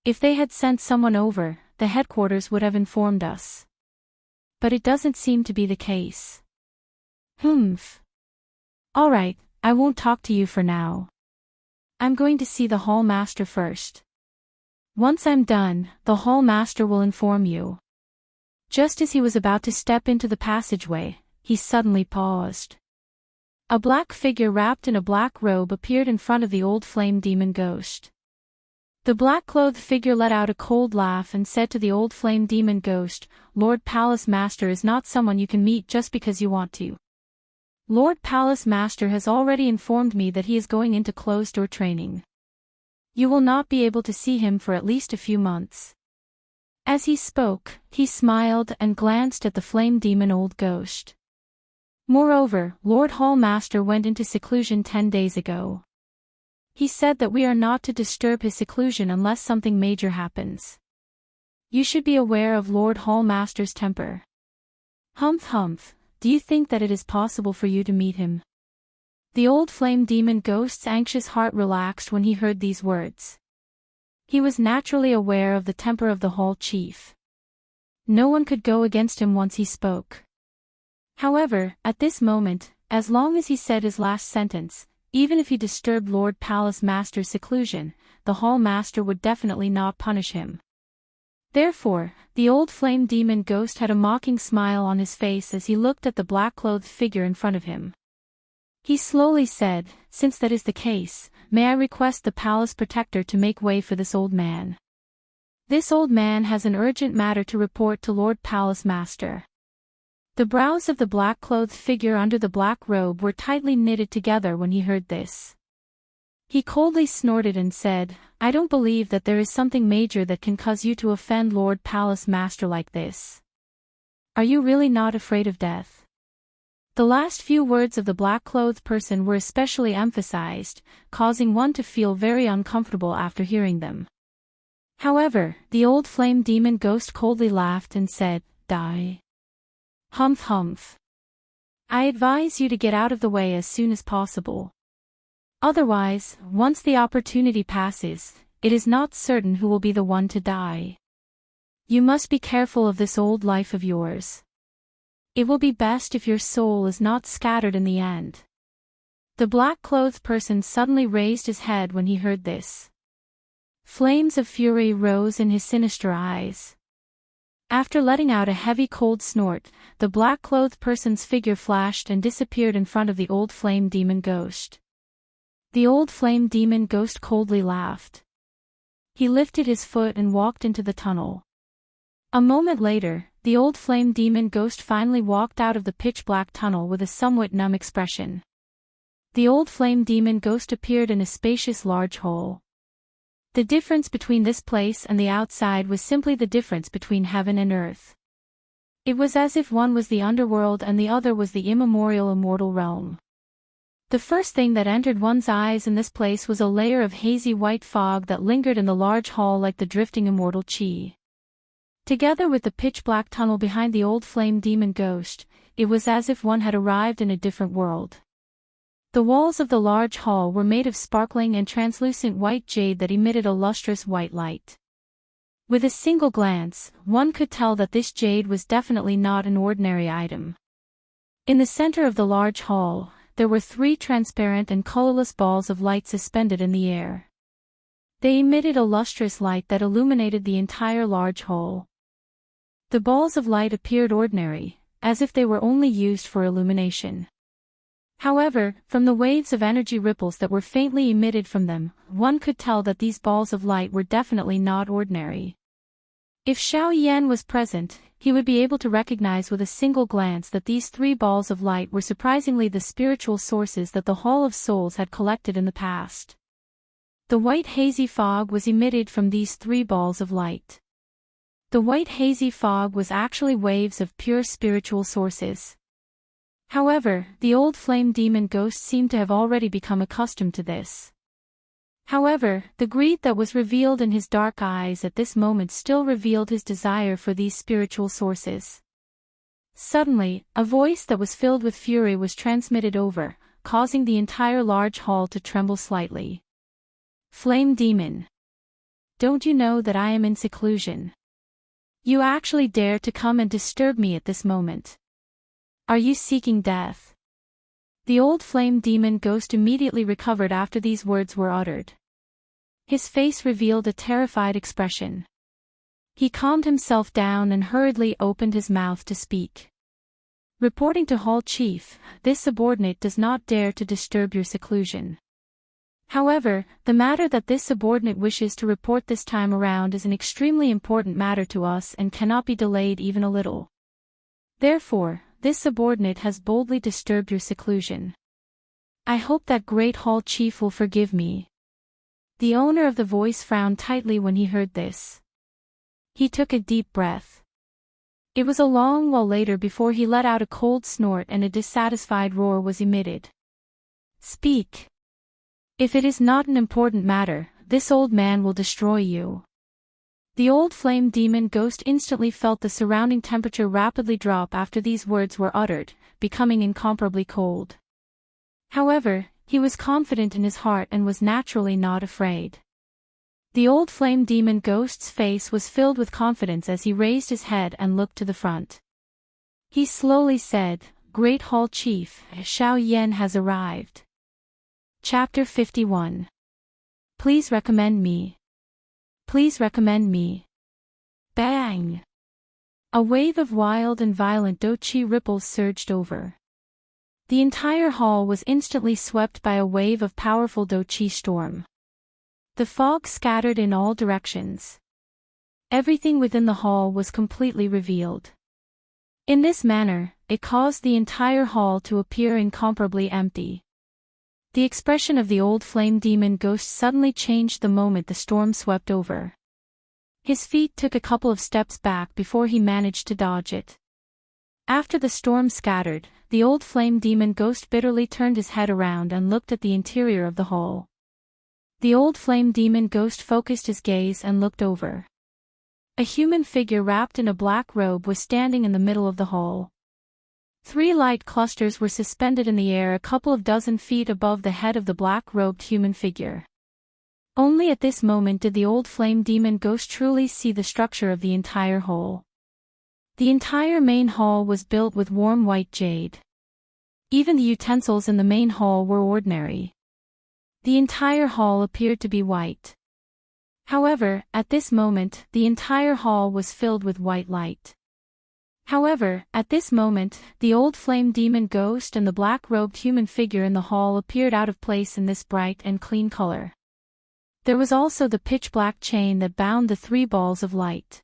If they had sent someone over, the headquarters would have informed us. But it doesn't seem to be the case. Humph. All right, I won't talk to you for now. I'm going to see the hall master first. Once I'm done, the hall master will inform you. Just as he was about to step into the passageway, he suddenly paused. A black figure wrapped in a black robe appeared in front of the old flame demon ghost. The black-clothed figure let out a cold laugh and said to the old flame demon ghost, "Lord Palace Master is not someone you can meet just because you want to. Lord Palace Master has already informed me that he is going into closed-door training. You will not be able to see him for at least a few months." As he spoke, he smiled and glanced at the flame demon old ghost. "Moreover, Lord Hall Master went into seclusion 10 days ago. He said that we are not to disturb his seclusion unless something major happens. You should be aware of Lord Hall Master's temper. Humph humph, do you think that it is possible for you to meet him?" The old flame demon ghost's anxious heart relaxed when he heard these words. He was naturally aware of the temper of the Hall Chief. No one could go against him once he spoke. However, at this moment, as long as he said his last sentence, even if he disturbed Lord Palace Master's seclusion, the Hall Master would definitely not punish him. Therefore, the old flame demon ghost had a mocking smile on his face as he looked at the black-clothed figure in front of him. He slowly said, "Since that is the case, may I request the palace protector to make way for this old man? This old man has an urgent matter to report to Lord Palace Master." The brows of the black-clothed figure under the black robe were tightly knitted together when he heard this. He coldly snorted and said, "I don't believe that there is something major that can cause you to offend Lord Palace Master like this. Are you really not afraid of death?" The last few words of the black-clothed person were especially emphasized, causing one to feel very uncomfortable after hearing them. However, the old flame demon ghost coldly laughed and said, "Die. Humph humph. I advise you to get out of the way as soon as possible. Otherwise, once the opportunity passes, it is not certain who will be the one to die. You must be careful of this old life of yours. It will be best if your soul is not scattered in the end." The black-clothed person suddenly raised his head when he heard this. Flames of fury rose in his sinister eyes. After letting out a heavy cold snort, the black-clothed person's figure flashed and disappeared in front of the old flame demon ghost. The old flame demon ghost coldly laughed. He lifted his foot and walked into the tunnel. A moment later, the old flame demon ghost finally walked out of the pitch-black tunnel with a somewhat numb expression. The old flame demon ghost appeared in a spacious large hole. The difference between this place and the outside was simply the difference between heaven and earth. It was as if one was the underworld and the other was the immemorial immortal realm. The first thing that entered one's eyes in this place was a layer of hazy white fog that lingered in the large hall like the drifting immortal chi. Together with the pitch-black tunnel behind the old flame demon ghost, it was as if one had arrived in a different world. The walls of the large hall were made of sparkling and translucent white jade that emitted a lustrous white light. With a single glance, one could tell that this jade was definitely not an ordinary item. In the center of the large hall, there were 3 transparent and colorless balls of light suspended in the air. They emitted a lustrous light that illuminated the entire large hall. The balls of light appeared ordinary, as if they were only used for illumination. However, from the waves of energy ripples that were faintly emitted from them, one could tell that these balls of light were definitely not ordinary. If Xiao Yan was present, he would be able to recognize with a single glance that these 3 balls of light were surprisingly the spiritual sources that the Hall of Souls had collected in the past. The white hazy fog was emitted from these 3 balls of light. The white hazy fog was actually waves of pure spiritual sources. However, the old flame demon ghost seemed to have already become accustomed to this. However, the greed that was revealed in his dark eyes at this moment still revealed his desire for these spiritual sources. Suddenly, a voice that was filled with fury was transmitted over, causing the entire large hall to tremble slightly. "Flame demon! Don't you know that I am in seclusion? You actually dare to come and disturb me at this moment. Are you seeking death?" The old flame demon ghost immediately recovered after these words were uttered. His face revealed a terrified expression. He calmed himself down and hurriedly opened his mouth to speak. "Reporting to Hall Chief, this subordinate does not dare to disturb your seclusion. However, the matter that this subordinate wishes to report this time around is an extremely important matter to us and cannot be delayed even a little. Therefore, this subordinate has boldly disturbed your seclusion. I hope that Great Hall Chief will forgive me. The owner of the voice frowned tightly when he heard this. He took a deep breath. It was a long while later before he let out a cold snort and a dissatisfied roar was emitted. Speak. If it is not an important matter, this old man will destroy you. The old flame demon ghost instantly felt the surrounding temperature rapidly drop after these words were uttered, becoming incomparably cold. However, he was confident in his heart and was naturally not afraid. The old flame demon ghost's face was filled with confidence as he raised his head and looked to the front. He slowly said, "Great Hall Chief, Xiao Yan has arrived." Chapter 51. Please recommend me. Please recommend me. Bang! A wave of wild and violent doqi ripples surged over. The entire hall was instantly swept by a wave of powerful doqi storm. The fog scattered in all directions. Everything within the hall was completely revealed. In this manner, it caused the entire hall to appear incomparably empty. The expression of the old flame demon ghost suddenly changed the moment the storm swept over. His feet took a couple of steps back before he managed to dodge it. After the storm scattered, the old flame demon ghost bitterly turned his head around and looked at the interior of the hall. The old flame demon ghost focused his gaze and looked over. A human figure wrapped in a black robe was standing in the middle of the hall. 3 light clusters were suspended in the air a couple of dozen feet above the head of the black-robed human figure. Only at this moment did the old flame demon ghost truly see the structure of the entire hall. The entire main hall was built with warm white jade. Even the utensils in the main hall were ordinary. The entire hall appeared to be white. However, at this moment, the entire hall was filled with white light. However, at this moment, the old flame demon ghost and the black-robed human figure in the hall appeared out of place in this bright and clean color. There was also the pitch-black chain that bound the 3 balls of light.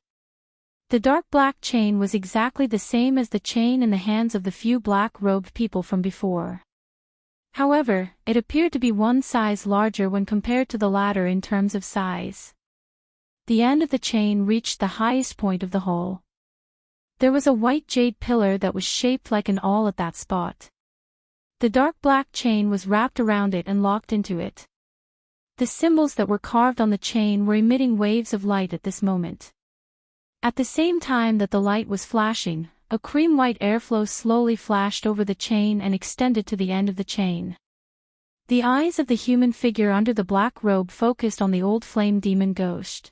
The dark black chain was exactly the same as the chain in the hands of the few black-robed people from before. However, it appeared to be 1 size larger when compared to the latter in terms of size. The end of the chain reached the highest point of the hall. There was a white jade pillar that was shaped like an awl at that spot. The dark black chain was wrapped around it and locked into it. The symbols that were carved on the chain were emitting waves of light at this moment. At the same time that the light was flashing, a cream-white airflow slowly flashed over the chain and extended to the end of the chain. The eyes of the human figure under the black robe focused on the old flame demon ghost.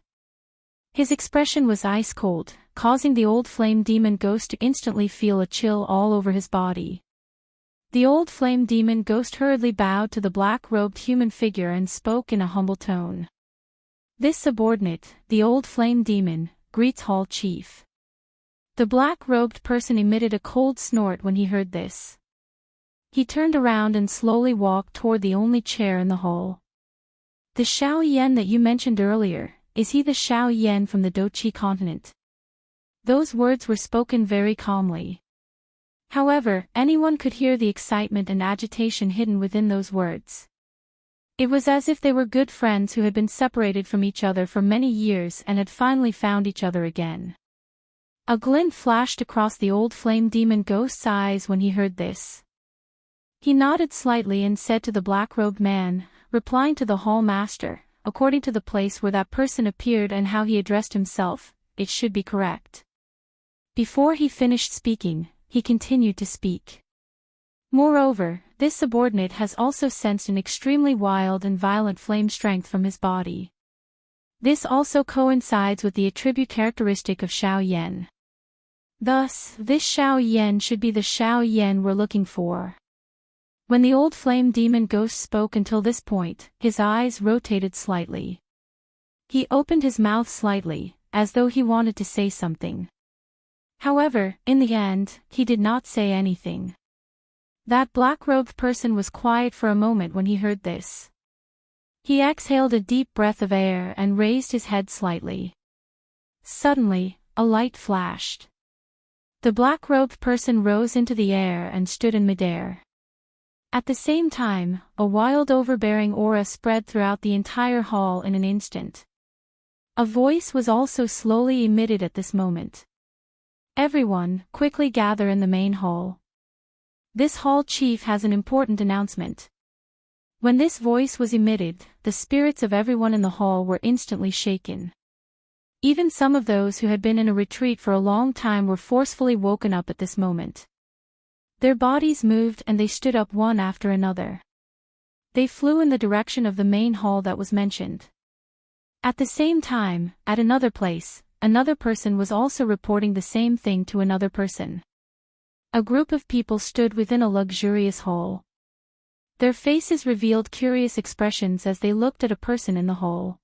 His expression was ice-cold, causing the old flame demon ghost to instantly feel a chill all over his body. The old flame demon ghost hurriedly bowed to the black-robed human figure and spoke in a humble tone. "This subordinate, the old flame demon, greets Hall Chief." The black-robed person emitted a cold snort when he heard this. He turned around and slowly walked toward the only chair in the hall. "The Xiao Yan that you mentioned earlier, is he the Xiao Yan from the Doqi continent?" Those words were spoken very calmly. However, anyone could hear the excitement and agitation hidden within those words. It was as if they were good friends who had been separated from each other for many years and had finally found each other again. A glint flashed across the old flame demon ghost's eyes when he heard this. He nodded slightly and said to the black-robed man, replying to the hall master, according to the place where that person appeared and how he addressed himself, it should be correct. Before he finished speaking, he continued to speak. Moreover, this subordinate has also sensed an extremely wild and violent flame strength from his body. This also coincides with the attribute characteristic of Xiao Yan. Thus, this Xiao Yan should be the Xiao Yan we're looking for. When the old flame demon ghost spoke until this point, his eyes rotated slightly. He opened his mouth slightly, as though he wanted to say something. However, in the end, he did not say anything. That black-robed person was quiet for a moment when he heard this. He exhaled a deep breath of air and raised his head slightly. Suddenly, a light flashed. The black-robed person rose into the air and stood in midair. At the same time, a wild overbearing aura spread throughout the entire hall in an instant. A voice was also slowly emitted at this moment. Everyone, quickly gather in the main hall. This hall chief has an important announcement. When this voice was emitted, the spirits of everyone in the hall were instantly shaken. Even some of those who had been in a retreat for a long time were forcefully woken up at this moment. Their bodies moved and they stood up one after another. They flew in the direction of the main hall that was mentioned. At the same time, at another place, another person was also reporting the same thing to another person. A group of people stood within a luxurious hall. Their faces revealed curious expressions as they looked at a person in the hall.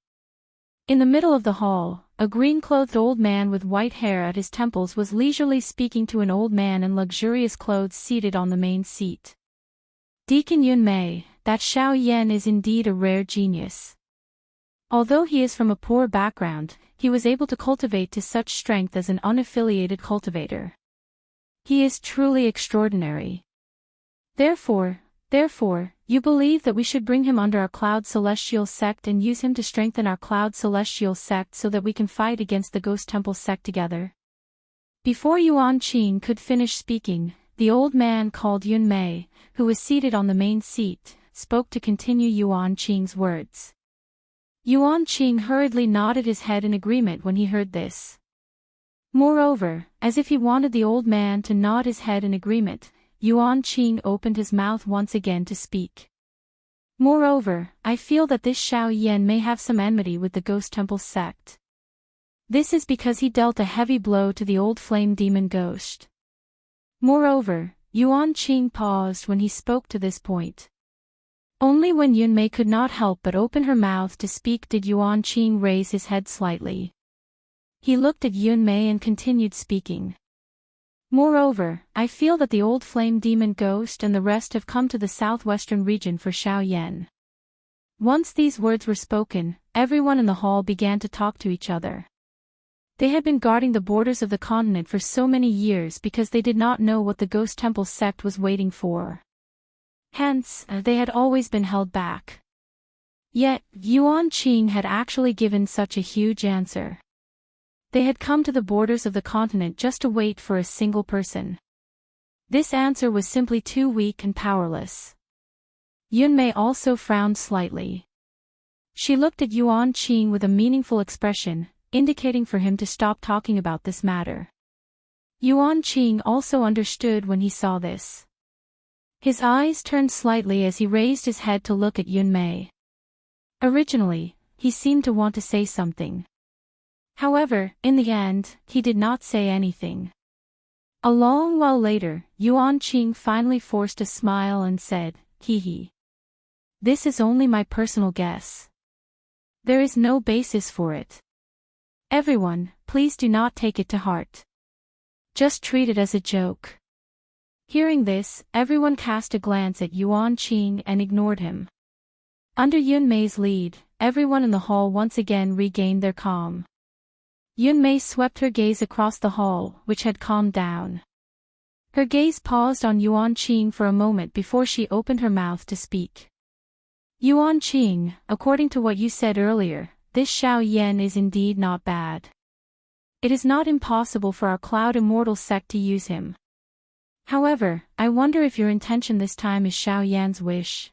In the middle of the hall, a green-clothed old man with white hair at his temples was leisurely speaking to an old man in luxurious clothes seated on the main seat. Deacon Yun Mei, that Xiao Yan is indeed a rare genius. Although he is from a poor background, he was able to cultivate to such strength as an unaffiliated cultivator. He is truly extraordinary. Therefore, you believe that we should bring him under our Cloud Celestial sect and use him to strengthen our Cloud Celestial sect so that we can fight against the Ghost Temple sect together? Before Yuan Qing could finish speaking, the old man called Yun Mei, who was seated on the main seat, spoke to continue Yuan Qing's words. Yuan Qing hurriedly nodded his head in agreement when he heard this. Moreover, as if he wanted the old man to nod his head in agreement, Yuan Qing opened his mouth once again to speak. Moreover, I feel that this Xiao Yan may have some enmity with the Ghost Temple sect. This is because he dealt a heavy blow to the old flame demon ghost. Moreover, Yuan Qing paused when he spoke to this point. Only when Yun Mei could not help but open her mouth to speak did Yuan Qing raise his head slightly. He looked at Yun Mei and continued speaking. Moreover, I feel that the old flame demon ghost and the rest have come to the southwestern region for Xiao Yan. Once these words were spoken, everyone in the hall began to talk to each other. They had been guarding the borders of the continent for so many years because they did not know what the Ghost Temple sect was waiting for. Hence, they had always been held back. Yet, Yuan Qing had actually given such a huge answer. They had come to the borders of the continent just to wait for a single person. This answer was simply too weak and powerless. Yun Mei also frowned slightly. She looked at Yuan Qing with a meaningful expression, indicating for him to stop talking about this matter. Yuan Qing also understood when he saw this. His eyes turned slightly as he raised his head to look at Yun Mei. Originally, he seemed to want to say something. However, in the end, he did not say anything. A long while later, Yuan Qing finally forced a smile and said, "Hee. This is only my personal guess. There is no basis for it. Everyone, please do not take it to heart. Just treat it as a joke." Hearing this, everyone cast a glance at Yuan Qing and ignored him. Under Yun Mei's lead, everyone in the hall once again regained their calm. Yun Mei swept her gaze across the hall, which had calmed down. Her gaze paused on Yuan Qing for a moment before she opened her mouth to speak. Yuan Qing, according to what you said earlier, this Xiao Yan is indeed not bad. It is not impossible for our Cloud Immortal sect to use him. However, I wonder if your intention this time is Xiao Yan's wish.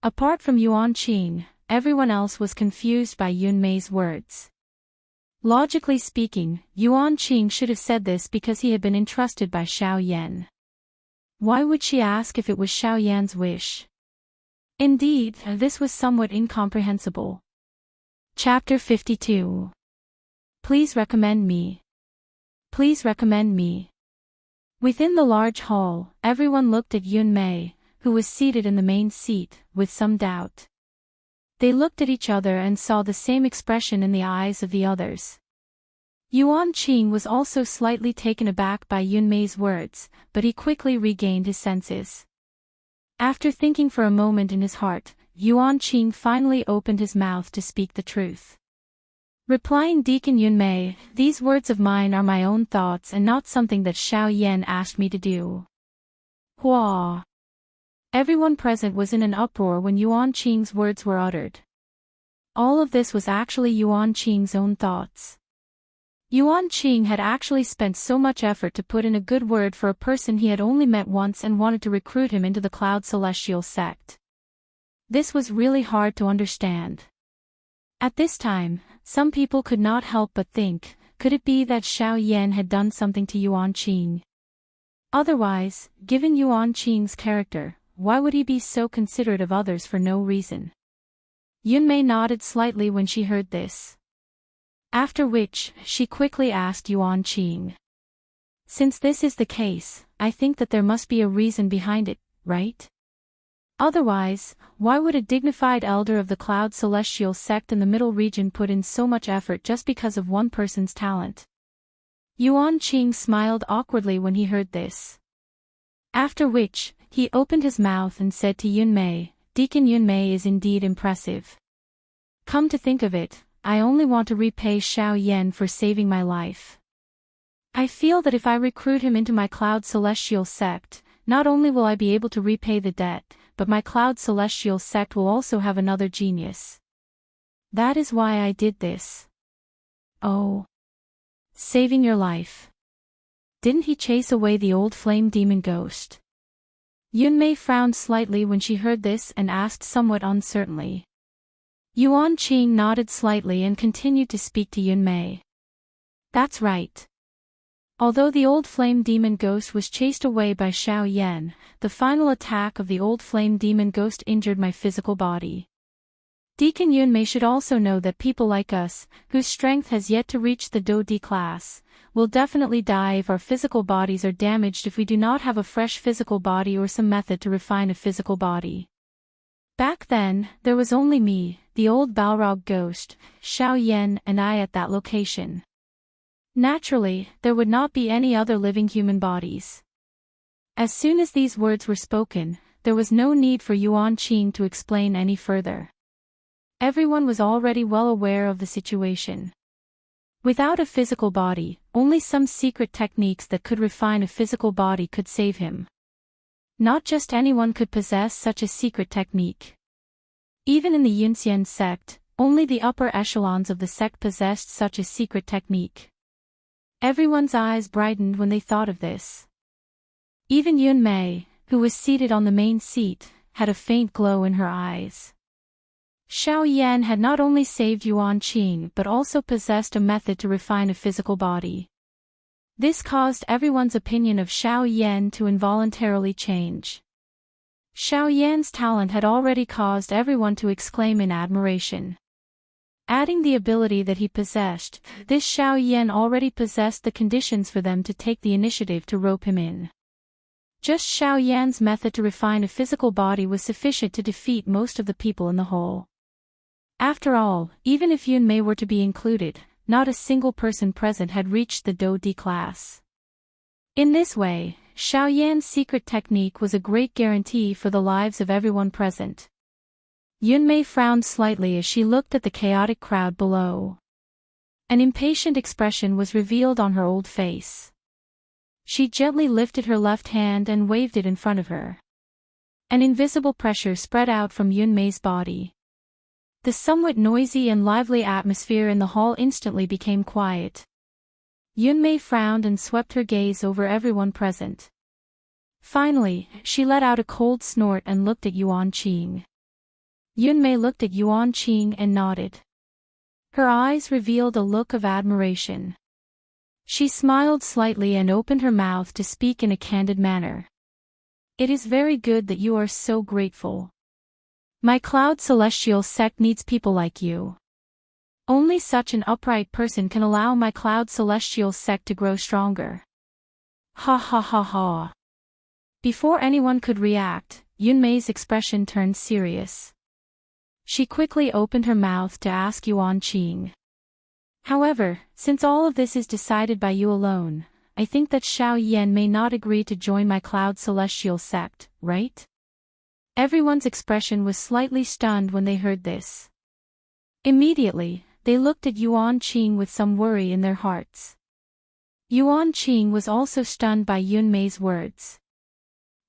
Apart from Yuan Qing, everyone else was confused by Yun Mei's words. Logically speaking, Yuan Qing should have said this because he had been entrusted by Xiao Yan. Why would she ask if it was Xiao Yan's wish? Indeed, this was somewhat incomprehensible. Chapter 52. Please recommend me. Please recommend me. Within the large hall, everyone looked at Yun Mei, who was seated in the main seat, with some doubt. They looked at each other and saw the same expression in the eyes of the others. Yuan Qing was also slightly taken aback by Yun Mei's words, but he quickly regained his senses. After thinking for a moment in his heart, Yuan Qing finally opened his mouth to speak the truth. Replying Deacon Yunmei, these words of mine are my own thoughts and not something that Xiao Yan asked me to do. Hua! Everyone present was in an uproar when Yuan Qing's words were uttered. All of this was actually Yuan Qing's own thoughts. Yuan Qing had actually spent so much effort to put in a good word for a person he had only met once and wanted to recruit him into the Cloud Celestial sect. This was really hard to understand. At this time, some people could not help but think, could it be that Xiao Yan had done something to Yuan Qing? Otherwise, given Yuan Qing's character, why would he be so considerate of others for no reason? Yunmei nodded slightly when she heard this. After which, she quickly asked Yuan Qing. Since this is the case, I think that there must be a reason behind it, right? Otherwise, why would a dignified elder of the Cloud Celestial sect in the Middle Region put in so much effort just because of one person's talent? Yuan Qing smiled awkwardly when he heard this. After which, he opened his mouth and said to Yunmei, Deacon Yunmei is indeed impressive. Come to think of it, I only want to repay Xiao Yan for saving my life. I feel that if I recruit him into my Cloud Celestial sect, not only will I be able to repay the debt, but my Cloud Celestial sect will also have another genius. That is why I did this. Oh. Saving your life. Didn't he chase away the old flame demon ghost? Yunmei frowned slightly when she heard this and asked somewhat uncertainly. Yuan Qing nodded slightly and continued to speak to Yunmei. That's right. Although the old flame demon ghost was chased away by Xiao Yan, the final attack of the old flame demon ghost injured my physical body. Deacon Yunmei should also know that people like us, whose strength has yet to reach the Do D class, will definitely die if our physical bodies are damaged if we do not have a fresh physical body or some method to refine a physical body. Back then, there was only me, the old Balrog ghost, Xiao Yan and I at that location. Naturally, there would not be any other living human bodies. As soon as these words were spoken, there was no need for Yuan Qing to explain any further. Everyone was already well aware of the situation. Without a physical body, only some secret techniques that could refine a physical body could save him. Not just anyone could possess such a secret technique. Even in the Yunxian sect, only the upper echelons of the sect possessed such a secret technique. Everyone's eyes brightened when they thought of this. Even Yunmei, who was seated on the main seat, had a faint glow in her eyes. Xiao Yan had not only saved Yuan Qing but also possessed a method to refine a physical body. This caused everyone's opinion of Xiao Yan to involuntarily change. Xiao Yan's talent had already caused everyone to exclaim in admiration. Adding the ability that he possessed, this Xiao Yan already possessed the conditions for them to take the initiative to rope him in. Just Xiao Yan's method to refine a physical body was sufficient to defeat most of the people in the whole. After all, even if Yunmei were to be included, not a single person present had reached the Do D class. In this way, Xiao Yan's secret technique was a great guarantee for the lives of everyone present. Yunmei frowned slightly as she looked at the chaotic crowd below. An impatient expression was revealed on her old face. She gently lifted her left hand and waved it in front of her. An invisible pressure spread out from Yunmei's body. The somewhat noisy and lively atmosphere in the hall instantly became quiet. Yunmei frowned and swept her gaze over everyone present. Finally, she let out a cold snort and looked at Yuan Qing. Yunmei looked at Yuan Qing and nodded. Her eyes revealed a look of admiration. She smiled slightly and opened her mouth to speak in a candid manner. It is very good that you are so grateful. My Cloud Celestial sect needs people like you. Only such an upright person can allow my Cloud Celestial sect to grow stronger. Ha ha ha ha. Before anyone could react, Yunmei's expression turned serious. She quickly opened her mouth to ask Yuan Qing. However, since all of this is decided by you alone, I think that Xiao Yan may not agree to join my Cloud Celestial sect, right? Everyone's expression was slightly stunned when they heard this. Immediately, they looked at Yuan Qing with some worry in their hearts. Yuan Qing was also stunned by Yun Mei's words.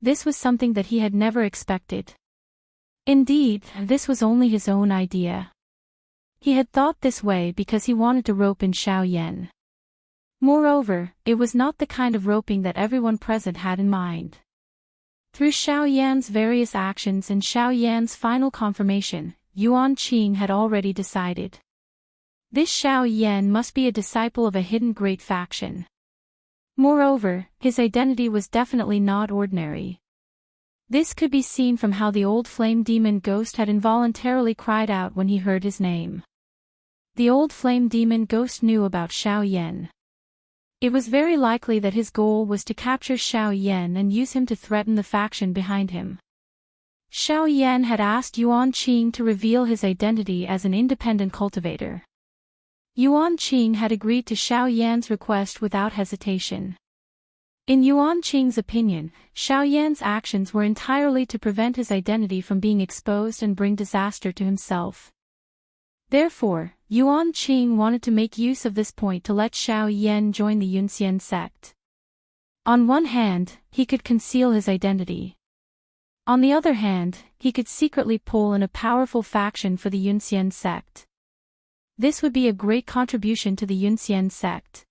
This was something that he had never expected. Indeed, this was only his own idea. He had thought this way because he wanted to rope in Xiao Yan. Moreover, it was not the kind of roping that everyone present had in mind. Through Xiao Yan's various actions and Xiao Yan's final confirmation, Yuan Qing had already decided. This Xiao Yan must be a disciple of a hidden great faction. Moreover, his identity was definitely not ordinary. This could be seen from how the old flame demon ghost had involuntarily cried out when he heard his name. The old flame demon ghost knew about Xiao Yan. It was very likely that his goal was to capture Xiao Yan and use him to threaten the faction behind him. Xiao Yan had asked Yuan Qing to reveal his identity as an independent cultivator. Yuan Qing had agreed to Xiao Yan's request without hesitation. In Yuan Qing's opinion, Xiao Yan's actions were entirely to prevent his identity from being exposed and bring disaster to himself. Therefore, Yuan Qing wanted to make use of this point to let Xiao Yan join the Yunxian sect. On one hand, he could conceal his identity. On the other hand, he could secretly pull in a powerful faction for the Yunxian sect. This would be a great contribution to the Yunxian sect.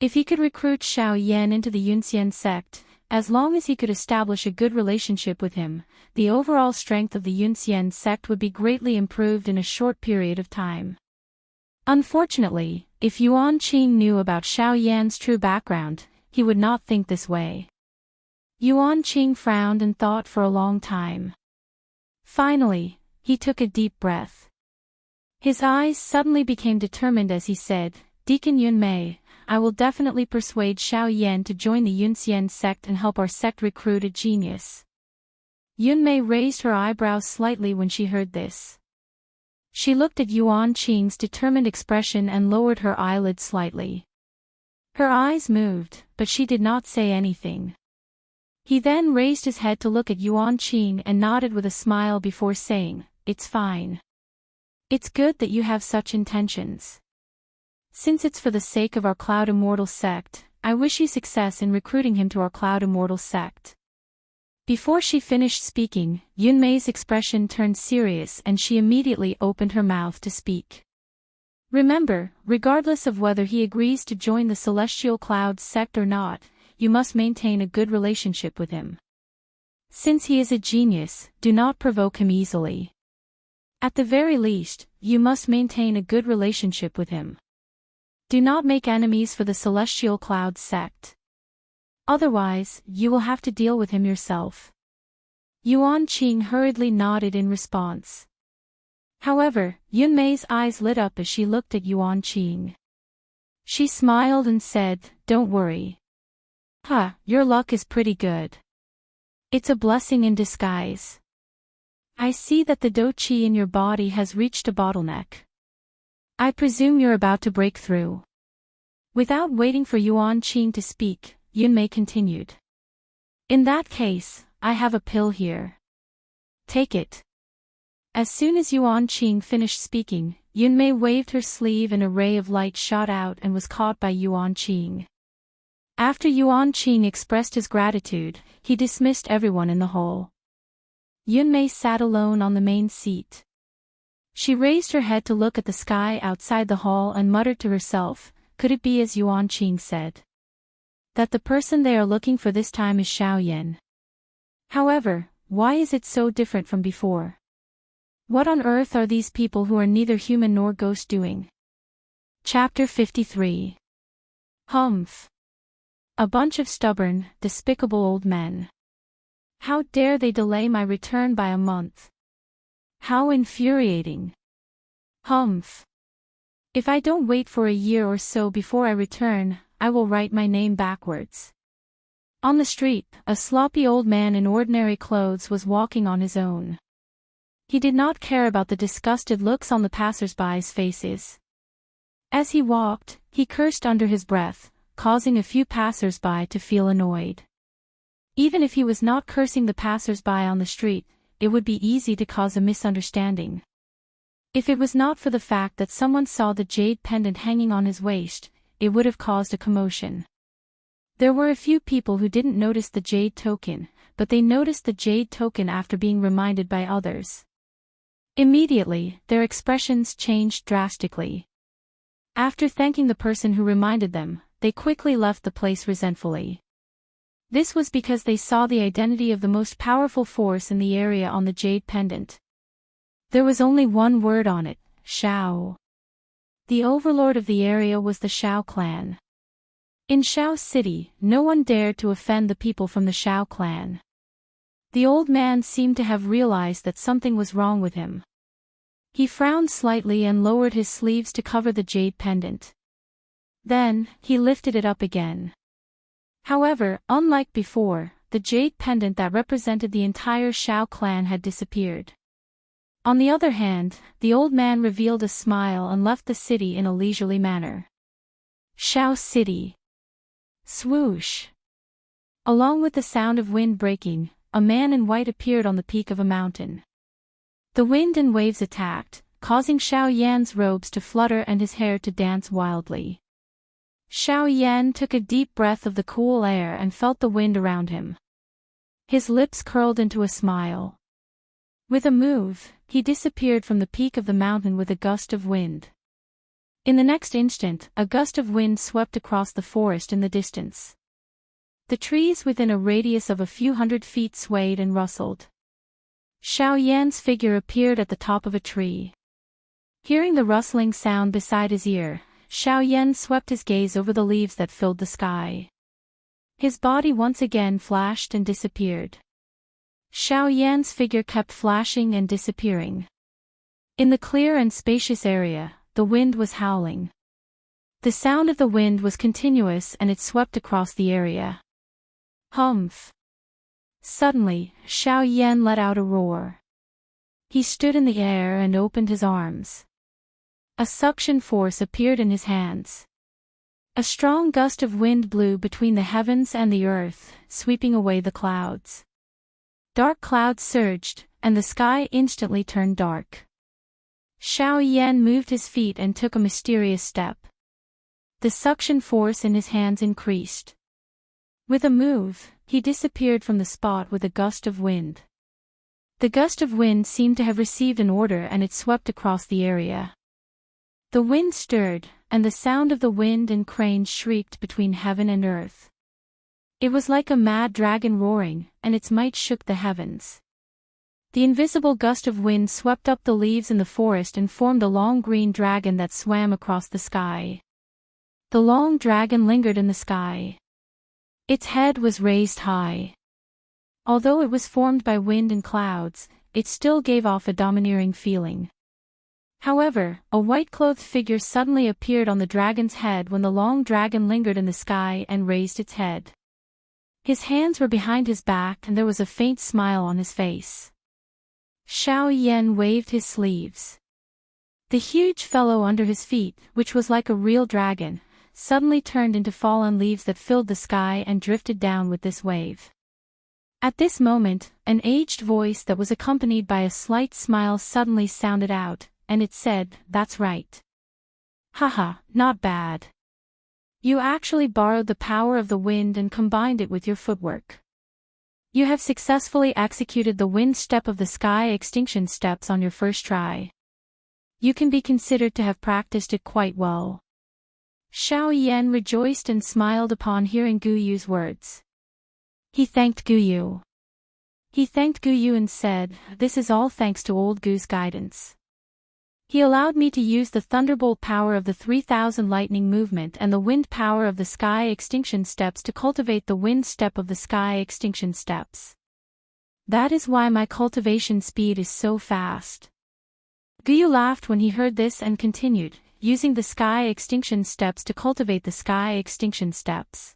If he could recruit Xiao Yan into the Yunxian sect, as long as he could establish a good relationship with him, the overall strength of the Yunxian sect would be greatly improved in a short period of time. Unfortunately, if Yuan Qing knew about Xiao Yan's true background, he would not think this way. Yuan Qing frowned and thought for a long time. Finally, he took a deep breath. His eyes suddenly became determined as he said, "Deacon Yun Mei, I will definitely persuade Xiao Yan to join the Yunxian sect and help our sect recruit a genius." Yun Mei raised her eyebrows slightly when she heard this. She looked at Yuan Qing's determined expression and lowered her eyelids slightly. Her eyes moved, but she did not say anything. He then raised his head to look at Yuan Qing and nodded with a smile before saying, "It's fine. It's good that you have such intentions. Since it's for the sake of our Cloud Immortal sect, I wish you success in recruiting him to our Cloud Immortal sect." Before she finished speaking, Yun Mei's expression turned serious and she immediately opened her mouth to speak. "Remember, regardless of whether he agrees to join the Celestial Clouds sect or not, you must maintain a good relationship with him. Since he is a genius, do not provoke him easily. At the very least, you must maintain a good relationship with him. Do not make enemies for the Celestial Clouds sect. Otherwise, you will have to deal with him yourself." Yuan Qing hurriedly nodded in response. However, Yun Mei's eyes lit up as she looked at Yuan Qing. She smiled and said, "Don't worry. Your luck is pretty good. It's a blessing in disguise. I see that the Do Qi in your body has reached a bottleneck. I presume you're about to break through." Without waiting for Yuan Qing to speak, Yun Mei continued. "In that case, I have a pill here. Take it." As soon as Yuan Qing finished speaking, Yun Mei waved her sleeve and a ray of light shot out and was caught by Yuan Qing. After Yuan Qing expressed his gratitude, he dismissed everyone in the hall. Yun Mei sat alone on the main seat. She raised her head to look at the sky outside the hall and muttered to herself, could it be as Yuan Qing said? That the person they are looking for this time is Xiao Yan. However, why is it so different from before? What on earth are these people who are neither human nor ghost doing? Chapter 53. Humph. A bunch of stubborn, despicable old men. How dare they delay my return by a month? How infuriating. Humph. If I don't wait for a year or so before I return, I will write my name backwards. On the street, a sloppy old man in ordinary clothes was walking on his own. He did not care about the disgusted looks on the passers-by's faces. As he walked, he cursed under his breath, causing a few passers-by to feel annoyed. Even if he was not cursing the passers-by on the street, it would be easy to cause a misunderstanding. If it was not for the fact that someone saw the jade pendant hanging on his waist, it would have caused a commotion. There were a few people who didn't notice the jade token, but they noticed the jade token after being reminded by others. Immediately, their expressions changed drastically. After thanking the person who reminded them, they quickly left the place resentfully. This was because they saw the identity of the most powerful force in the area on the jade pendant. There was only one word on it, Shao. The overlord of the area was the Shao clan. In Shao City, no one dared to offend the people from the Shao clan. The old man seemed to have realized that something was wrong with him. He frowned slightly and lowered his sleeves to cover the jade pendant. Then, he lifted it up again. However, unlike before, the jade pendant that represented the entire Shao clan had disappeared. On the other hand, the old man revealed a smile and left the city in a leisurely manner. Shao City. Swoosh. Along with the sound of wind breaking, a man in white appeared on the peak of a mountain. The wind and waves attacked, causing Xiao Yan's robes to flutter and his hair to dance wildly. Xiao Yan took a deep breath of the cool air and felt the wind around him. His lips curled into a smile. With a move, he disappeared from the peak of the mountain with a gust of wind. In the next instant, a gust of wind swept across the forest in the distance. The trees within a radius of a few hundred feet swayed and rustled. Xiao Yan's figure appeared at the top of a tree. Hearing the rustling sound beside his ear, Xiao Yan swept his gaze over the leaves that filled the sky. His body once again flashed and disappeared. Xiao Yan's figure kept flashing and disappearing. In the clear and spacious area, the wind was howling. The sound of the wind was continuous and it swept across the area. Humph! Suddenly, Xiao Yan let out a roar. He stood in the air and opened his arms. A suction force appeared in his hands. A strong gust of wind blew between the heavens and the earth, sweeping away the clouds. Dark clouds surged, and the sky instantly turned dark. Xiao Yan moved his feet and took a mysterious step. The suction force in his hands increased. With a move, he disappeared from the spot with a gust of wind. The gust of wind seemed to have received an order and it swept across the area. The wind stirred, and the sound of the wind and cranes shrieked between heaven and earth. It was like a mad dragon roaring, and its might shook the heavens. The invisible gust of wind swept up the leaves in the forest and formed a long green dragon that swam across the sky. The long dragon lingered in the sky. Its head was raised high. Although it was formed by wind and clouds, it still gave off a domineering feeling. However, a white-clothed figure suddenly appeared on the dragon's head when the long dragon lingered in the sky and raised its head. His hands were behind his back and there was a faint smile on his face. Xiao Yan waved his sleeves. The huge fellow under his feet, which was like a real dragon, suddenly turned into fallen leaves that filled the sky and drifted down with this wave. At this moment, an aged voice that was accompanied by a slight smile suddenly sounded out, and it said, "That's right. Haha, not bad. You actually borrowed the power of the wind and combined it with your footwork. You have successfully executed the wind step of the sky extinction steps on your first try. You can be considered to have practiced it quite well." Xiao Yan rejoiced and smiled upon hearing Gu Yu's words. He thanked Gu Yu. And said, "This is all thanks to old Gu's guidance. He allowed me to use the thunderbolt power of the 3000 lightning movement and the wind power of the sky extinction steps to cultivate the wind step of the sky extinction steps. That is why my cultivation speed is so fast." Gu Yu laughed when he heard this and continued, using the sky extinction steps to cultivate the sky extinction steps.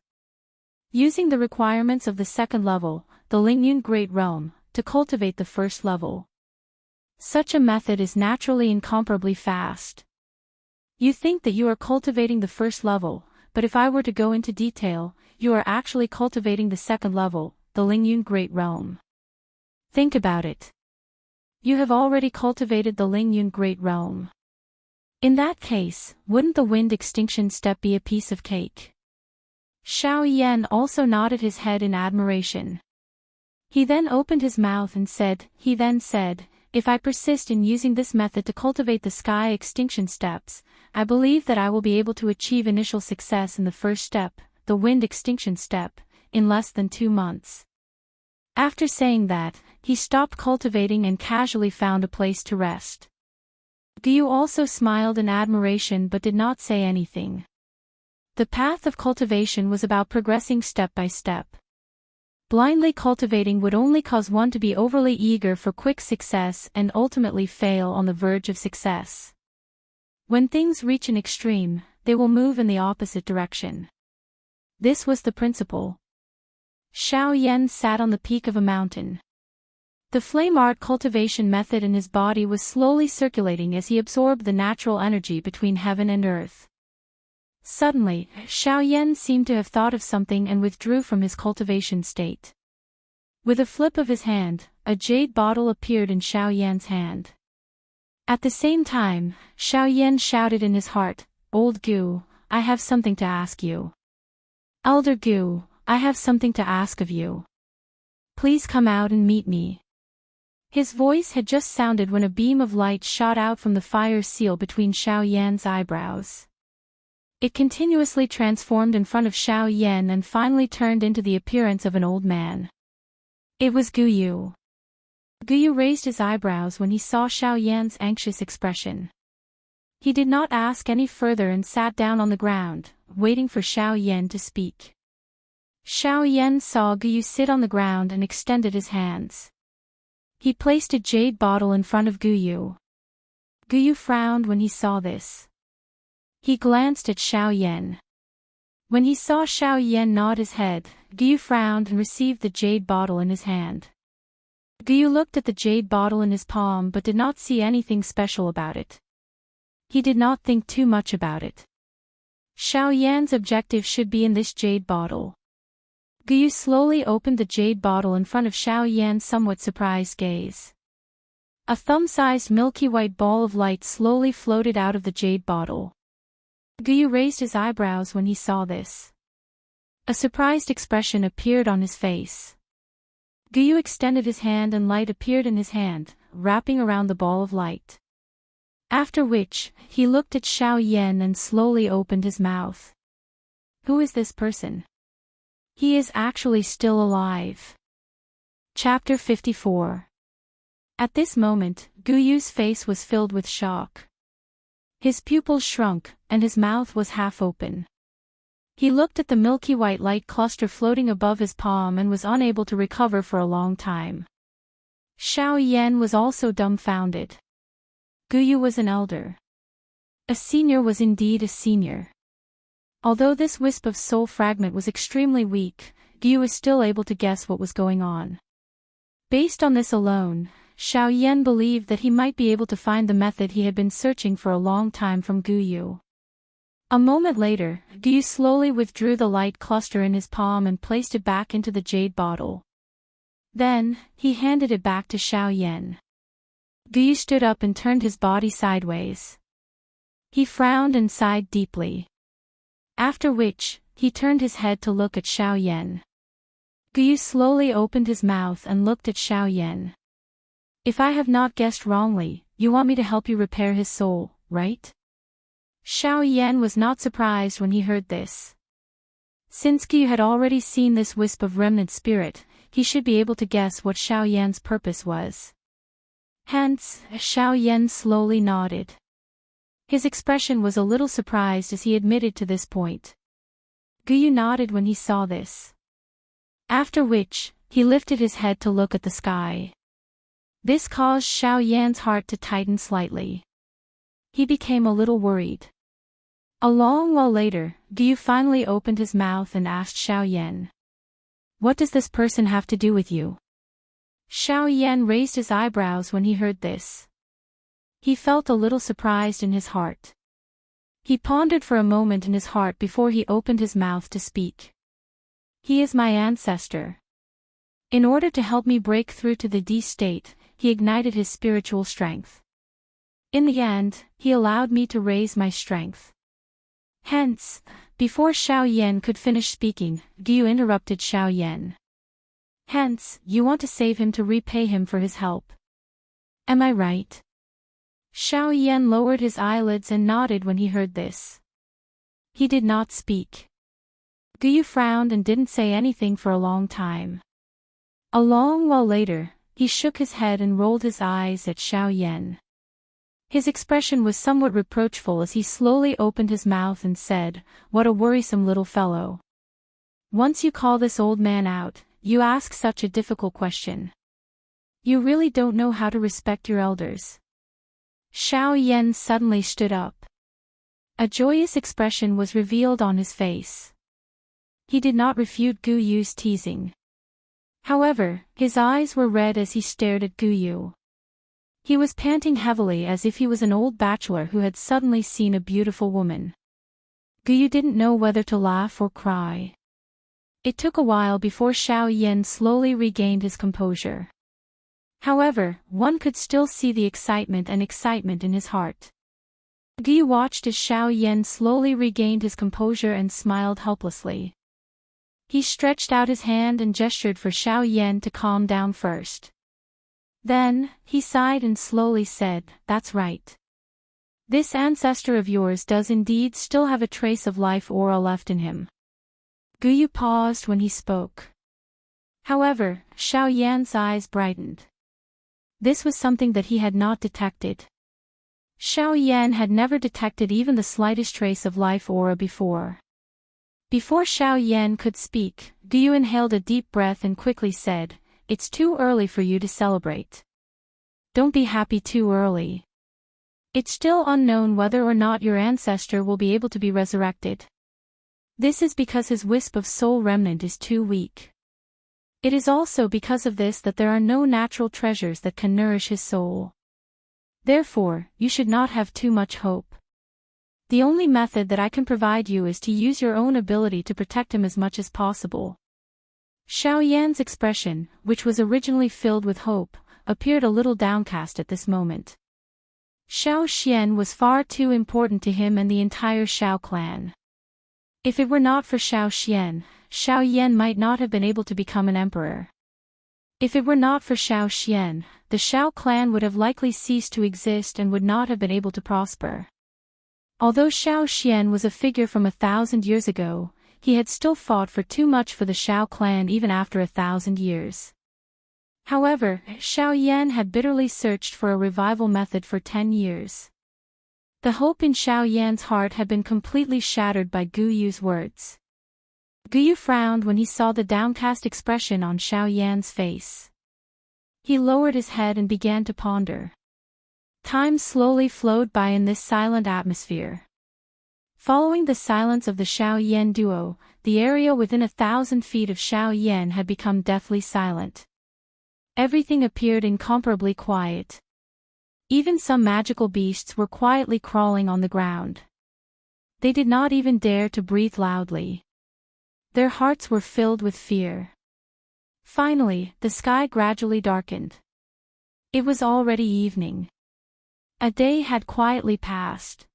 Using the requirements of the second level, the Lingyun Great Realm, to cultivate the first level. Such a method is naturally incomparably fast. You think that you are cultivating the first level, but if I were to go into detail, you are actually cultivating the second level, the Lingyun Great Realm. Think about it. You have already cultivated the Lingyun Great Realm. In that case, wouldn't the wind extinction step be a piece of cake? Xiao Yan also nodded his head in admiration. He then opened his mouth and said, if I persist in using this method to cultivate the sky extinction steps, I believe that I will be able to achieve initial success in the first step, the wind extinction step, in less than 2 months. After saying that, he stopped cultivating and casually found a place to rest. Guyu also smiled in admiration but did not say anything. The path of cultivation was about progressing step by step. Blindly cultivating would only cause one to be overly eager for quick success and ultimately fail on the verge of success. When things reach an extreme, they will move in the opposite direction. This was the principle. Xiao Yan sat on the peak of a mountain. The flame art cultivation method in his body was slowly circulating as he absorbed the natural energy between heaven and earth. Suddenly, Xiao Yan seemed to have thought of something and withdrew from his cultivation state. With a flip of his hand, a jade bottle appeared in Xiao Yan's hand. At the same time, Xiao Yan shouted in his heart, "Old Gu, I have something to ask you. Elder Gu, I have something to ask of you. Please come out and meet me." His voice had just sounded when a beam of light shot out from the fire seal between Xiao Yan's eyebrows. It continuously transformed in front of Xiao Yan and finally turned into the appearance of an old man. It was Guyu. Guyu raised his eyebrows when he saw Xiao Yan's anxious expression. He did not ask any further and sat down on the ground, waiting for Xiao Yan to speak. Xiao Yan saw Guyu sit on the ground and extended his hands. He placed a jade bottle in front of Guyu. Guyu frowned when he saw this. He glanced at Xiao Yan. When he saw Xiao Yan nod his head, Guyu frowned and received the jade bottle in his hand. Guyu looked at the jade bottle in his palm but did not see anything special about it. He did not think too much about it. Xiao Yan's objective should be in this jade bottle. Guyu slowly opened the jade bottle in front of Xiao Yan's somewhat surprised gaze. A thumb-sized milky white ball of light slowly floated out of the jade bottle. Guyu raised his eyebrows when he saw this. A surprised expression appeared on his face. Guyu extended his hand and light appeared in his hand, wrapping around the ball of light. After which, he looked at Xiao Yan and slowly opened his mouth. Who is this person? He is actually still alive. Chapter 54. At this moment, Guyu's face was filled with shock. His pupils shrunk, and his mouth was half open. He looked at the milky white light cluster floating above his palm and was unable to recover for a long time. Xiao Yan was also dumbfounded. Guyu was an elder. A senior was indeed a senior. Although this wisp of soul fragment was extremely weak, Guyu was still able to guess what was going on. Based on this alone, Xiao Yan believed that he might be able to find the method he had been searching for a long time from Guyu. A moment later, Guyu slowly withdrew the light cluster in his palm and placed it back into the jade bottle. Then, he handed it back to Xiao Yan. Guyu stood up and turned his body sideways. He frowned and sighed deeply. After which, he turned his head to look at Xiao Yan. Guyu slowly opened his mouth and looked at Xiao Yan. If I have not guessed wrongly, you want me to help you repair his soul, right? Xiao Yan was not surprised when he heard this. Since Guyu had already seen this wisp of remnant spirit, he should be able to guess what Xiao Yan's purpose was. Hence, Xiao Yan slowly nodded. His expression was a little surprised as he admitted to this point. Guyu nodded when he saw this. After which, he lifted his head to look at the sky. This caused Xiao Yan's heart to tighten slightly. He became a little worried. A long while later, Guyu finally opened his mouth and asked Xiao Yan. What does this person have to do with you? Xiao Yan raised his eyebrows when he heard this. He felt a little surprised in his heart. He pondered for a moment in his heart before he opened his mouth to speak. He is my ancestor. In order to help me break through to the D state, he ignited his spiritual strength. In the end, he allowed me to raise my strength. Hence, before Xiao Yan could finish speaking, Guyu interrupted Xiao Yan. Hence, you want to save him to repay him for his help. Am I right? Xiao Yan lowered his eyelids and nodded when he heard this. He did not speak. Guyu frowned and didn't say anything for a long time. A long while later, he shook his head and rolled his eyes at Xiao Yan. His expression was somewhat reproachful as he slowly opened his mouth and said, "What a worrisome little fellow. Once you call this old man out, you ask such a difficult question. You really don't know how to respect your elders." Xiao Yan suddenly stood up. A joyous expression was revealed on his face. He did not refute Guyu's teasing. However, his eyes were red as he stared at Guyu. He was panting heavily as if he was an old bachelor who had suddenly seen a beautiful woman. Guyu didn't know whether to laugh or cry. It took a while before Xiao Yan slowly regained his composure. However, one could still see the excitement in his heart. Guyu watched as Xiao Yan slowly regained his composure and smiled helplessly. He stretched out his hand and gestured for Xiao Yan to calm down first. Then, he sighed and slowly said, "That's right. This ancestor of yours does indeed still have a trace of life aura left in him." Guyu paused when he spoke. However, Xiao Yan's eyes brightened. This was something that he had not detected. Xiao Yan had never detected even the slightest trace of life aura before. Before Xiao Yan could speak, Guyu inhaled a deep breath and quickly said, "It's too early for you to celebrate. Don't be happy too early. It's still unknown whether or not your ancestor will be able to be resurrected. This is because his wisp of soul remnant is too weak. It is also because of this that there are no natural treasures that can nourish his soul. Therefore, you should not have too much hope. The only method that I can provide you is to use your own ability to protect him as much as possible." Xiao Yan's expression, which was originally filled with hope, appeared a little downcast at this moment. Xiao Xian was far too important to him and the entire Xiao clan. If it were not for Xiao Xian, Xiao Yan might not have been able to become an emperor. If it were not for Xiao Xian, the Xiao clan would have likely ceased to exist and would not have been able to prosper. Although Xiao Xian was a figure from 1,000 years ago, he had still fought for too much for the Xiao clan even after 1,000 years. However, Xiao Yan had bitterly searched for a revival method for 10 years. The hope in Xiao Yan's heart had been completely shattered by Guyu's words. Guyu frowned when he saw the downcast expression on Xiao Yan's face. He lowered his head and began to ponder. Time slowly flowed by in this silent atmosphere. Following the silence of the Xiao Yan duo, the area within 1,000 feet of Xiao Yan had become deathly silent. Everything appeared incomparably quiet. Even some magical beasts were quietly crawling on the ground. They did not even dare to breathe loudly. Their hearts were filled with fear. Finally, the sky gradually darkened. It was already evening. A day had quietly passed.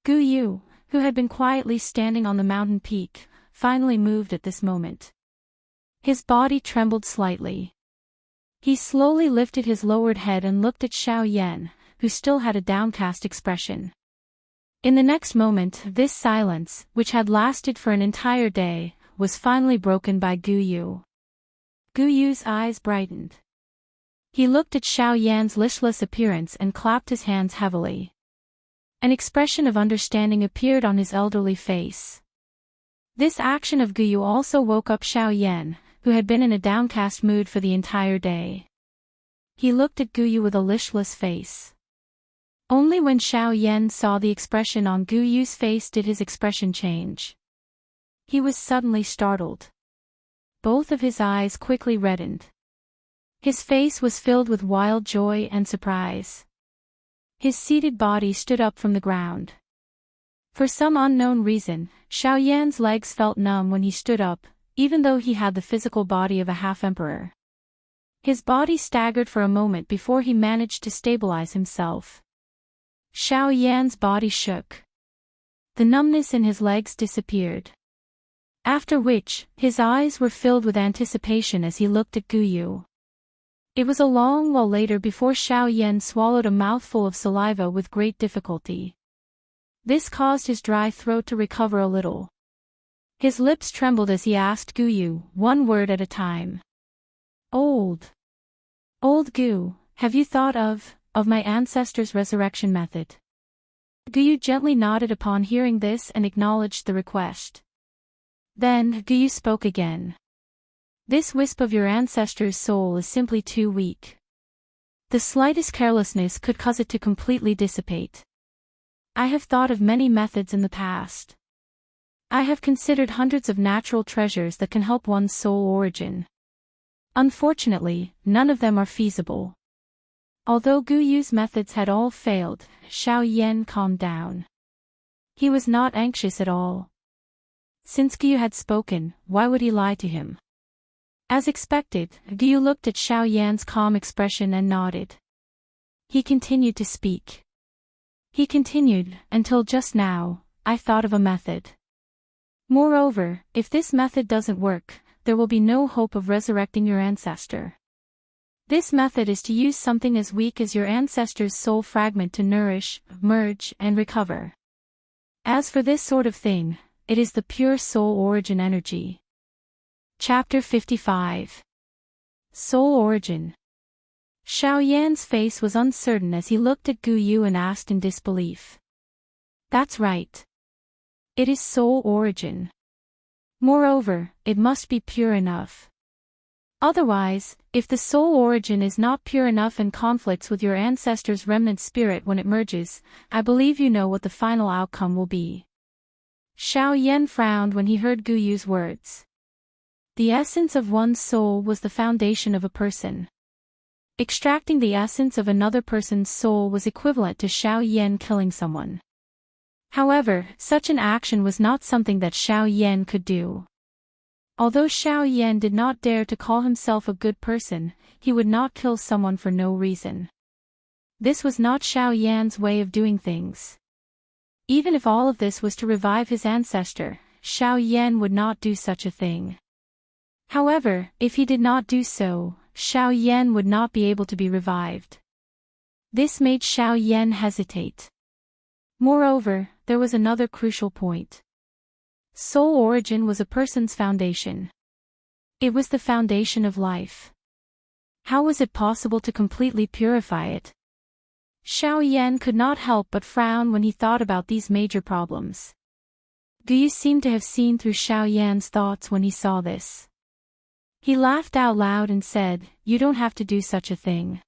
Guyu, who had been quietly standing on the mountain peak, finally moved at this moment. His body trembled slightly. He slowly lifted his lowered head and looked at Xiao Yan, who still had a downcast expression. In the next moment, this silence, which had lasted for an entire day, was finally broken by Guyu. Guyu's eyes brightened. He looked at Xiao Yan's listless appearance and clapped his hands heavily. An expression of understanding appeared on his elderly face. This action of Guyu also woke up Xiao Yan, who had been in a downcast mood for the entire day. He looked at Guyu with a listless face. Only when Xiao Yan saw the expression on Guyu's face did his expression change. He was suddenly startled. Both of his eyes quickly reddened. His face was filled with wild joy and surprise. His seated body stood up from the ground. For some unknown reason, Xiao Yan's legs felt numb when he stood up, even though he had the physical body of a half-emperor. His body staggered for a moment before he managed to stabilize himself. Xiao Yan's body shook. The numbness in his legs disappeared. After which, his eyes were filled with anticipation as he looked at Guyu. It was a long while later before Xiao Yan swallowed a mouthful of saliva with great difficulty. This caused his dry throat to recover a little. His lips trembled as he asked Guyu, one word at a time. Old Gu, have you thought of my ancestors' resurrection method? Guyu gently nodded upon hearing this and acknowledged the request. Then, Guyu spoke again. This wisp of your ancestor's soul is simply too weak. The slightest carelessness could cause it to completely dissipate. I have thought of many methods in the past. I have considered hundreds of natural treasures that can help one's soul origin. Unfortunately, none of them are feasible. Although Guyu's methods had all failed, Xiao Yan calmed down. He was not anxious at all. Since Guyu had spoken, why would he lie to him? As expected, Guyu looked at Xiao Yan's calm expression and nodded. He continued to speak. He continued, until just now, I thought of a method. Moreover, if this method doesn't work, there will be no hope of resurrecting your ancestor. This method is to use something as weak as your ancestor's soul fragment to nourish, merge, and recover. As for this sort of thing, it is the pure soul origin energy. Chapter 55. Soul Origin. Xiao Yan's face was uncertain as he looked at Guyu and asked in disbelief. That's right. It is soul origin. Moreover, it must be pure enough. Otherwise, if the soul origin is not pure enough and conflicts with your ancestor's remnant spirit when it merges, I believe you know what the final outcome will be. Xiao Yan frowned when he heard Guyu's words. The essence of one's soul was the foundation of a person. Extracting the essence of another person's soul was equivalent to Xiao Yan killing someone. However, such an action was not something that Xiao Yan could do. Although Xiao Yan did not dare to call himself a good person, he would not kill someone for no reason. This was not Xiao Yan's way of doing things. Even if all of this was to revive his ancestor, Xiao Yan would not do such a thing. However, if he did not do so, Xiao Yan would not be able to be revived. This made Xiao Yan hesitate. Moreover, there was another crucial point. Soul origin was a person's foundation. It was the foundation of life. How was it possible to completely purify it? Xiao Yan could not help but frown when he thought about these major problems. Guyu seemed to have seen through Xiao Yan's thoughts when he saw this. He laughed out loud and said, "You don't have to do such a thing.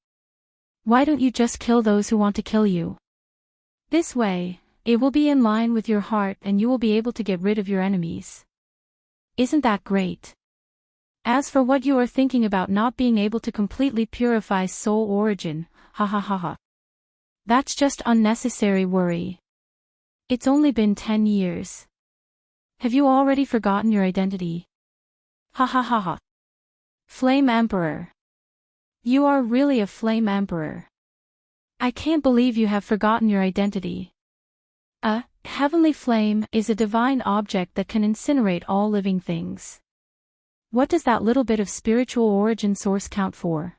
Why don't you just kill those who want to kill you? This way, it will be in line with your heart and you will be able to get rid of your enemies. Isn't that great? As for what you are thinking about not being able to completely purify soul origin, ha ha ha ha. That's just unnecessary worry. It's only been 10 years. Have you already forgotten your identity? Ha ha ha ha. Flame Emperor. You are really a Flame Emperor. I can't believe you have forgotten your identity. A heavenly flame is a divine object that can incinerate all living things. What does that little bit of spiritual origin source count for?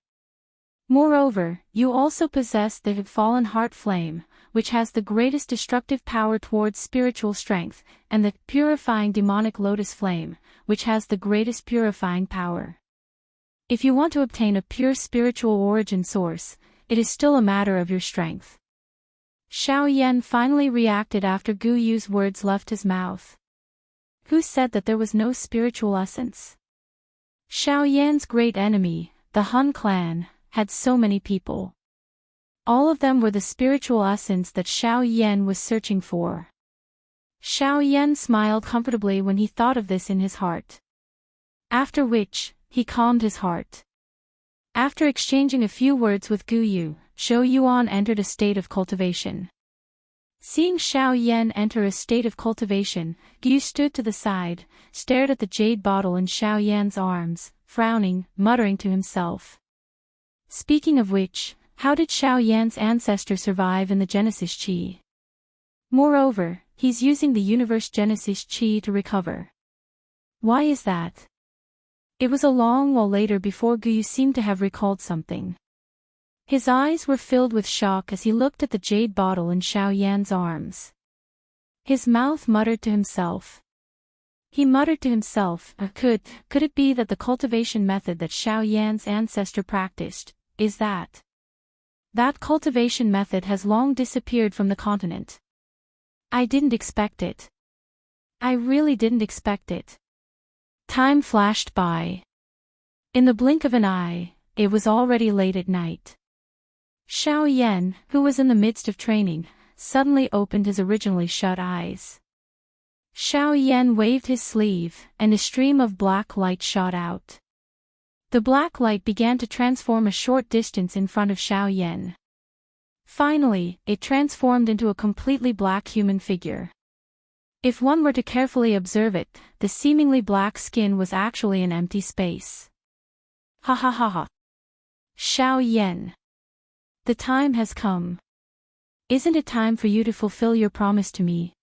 Moreover, you also possess the fallen heart flame, which has the greatest destructive power towards spiritual strength, and the purifying demonic lotus flame, which has the greatest purifying power. If you want to obtain a pure spiritual origin source, it is still a matter of your strength. Xiao Yan finally reacted after Guyu's words left his mouth. Who said that there was no spiritual essence? Xiao Yan's great enemy, the Hun clan, had so many people. All of them were the spiritual essence that Xiao Yan was searching for. Xiao Yan smiled comfortably when he thought of this in his heart. After which, he calmed his heart. After exchanging a few words with Guyu, Zhou Yuan entered a state of cultivation. Seeing Xiao Yan enter a state of cultivation, Guyu stood to the side, stared at the jade bottle in Xiao Yan's arms, frowning, muttering to himself. Speaking of which, how did Xiao Yan's ancestor survive in the Genesis Chi? Moreover, he's using the Universe Genesis Chi to recover. Why is that? It was a long while later before Guyu seemed to have recalled something. His eyes were filled with shock as he looked at the jade bottle in Xiao Yan's arms. His mouth muttered to himself. He muttered to himself, could it be that the cultivation method that Xiao Yan's ancestor practiced, is that? That cultivation method has long disappeared from the continent. I didn't expect it. I really didn't expect it. Time flashed by. In the blink of an eye, it was already late at night. Xiao Yan, who was in the midst of training, suddenly opened his originally shut eyes. Xiao Yan waved his sleeve, and a stream of black light shot out. The black light began to transform a short distance in front of Xiao Yan. Finally, it transformed into a completely black human figure. If one were to carefully observe it, the seemingly black skin was actually an empty space. Ha ha ha ha. Xiao Yan. The time has come. Isn't it time for you to fulfill your promise to me?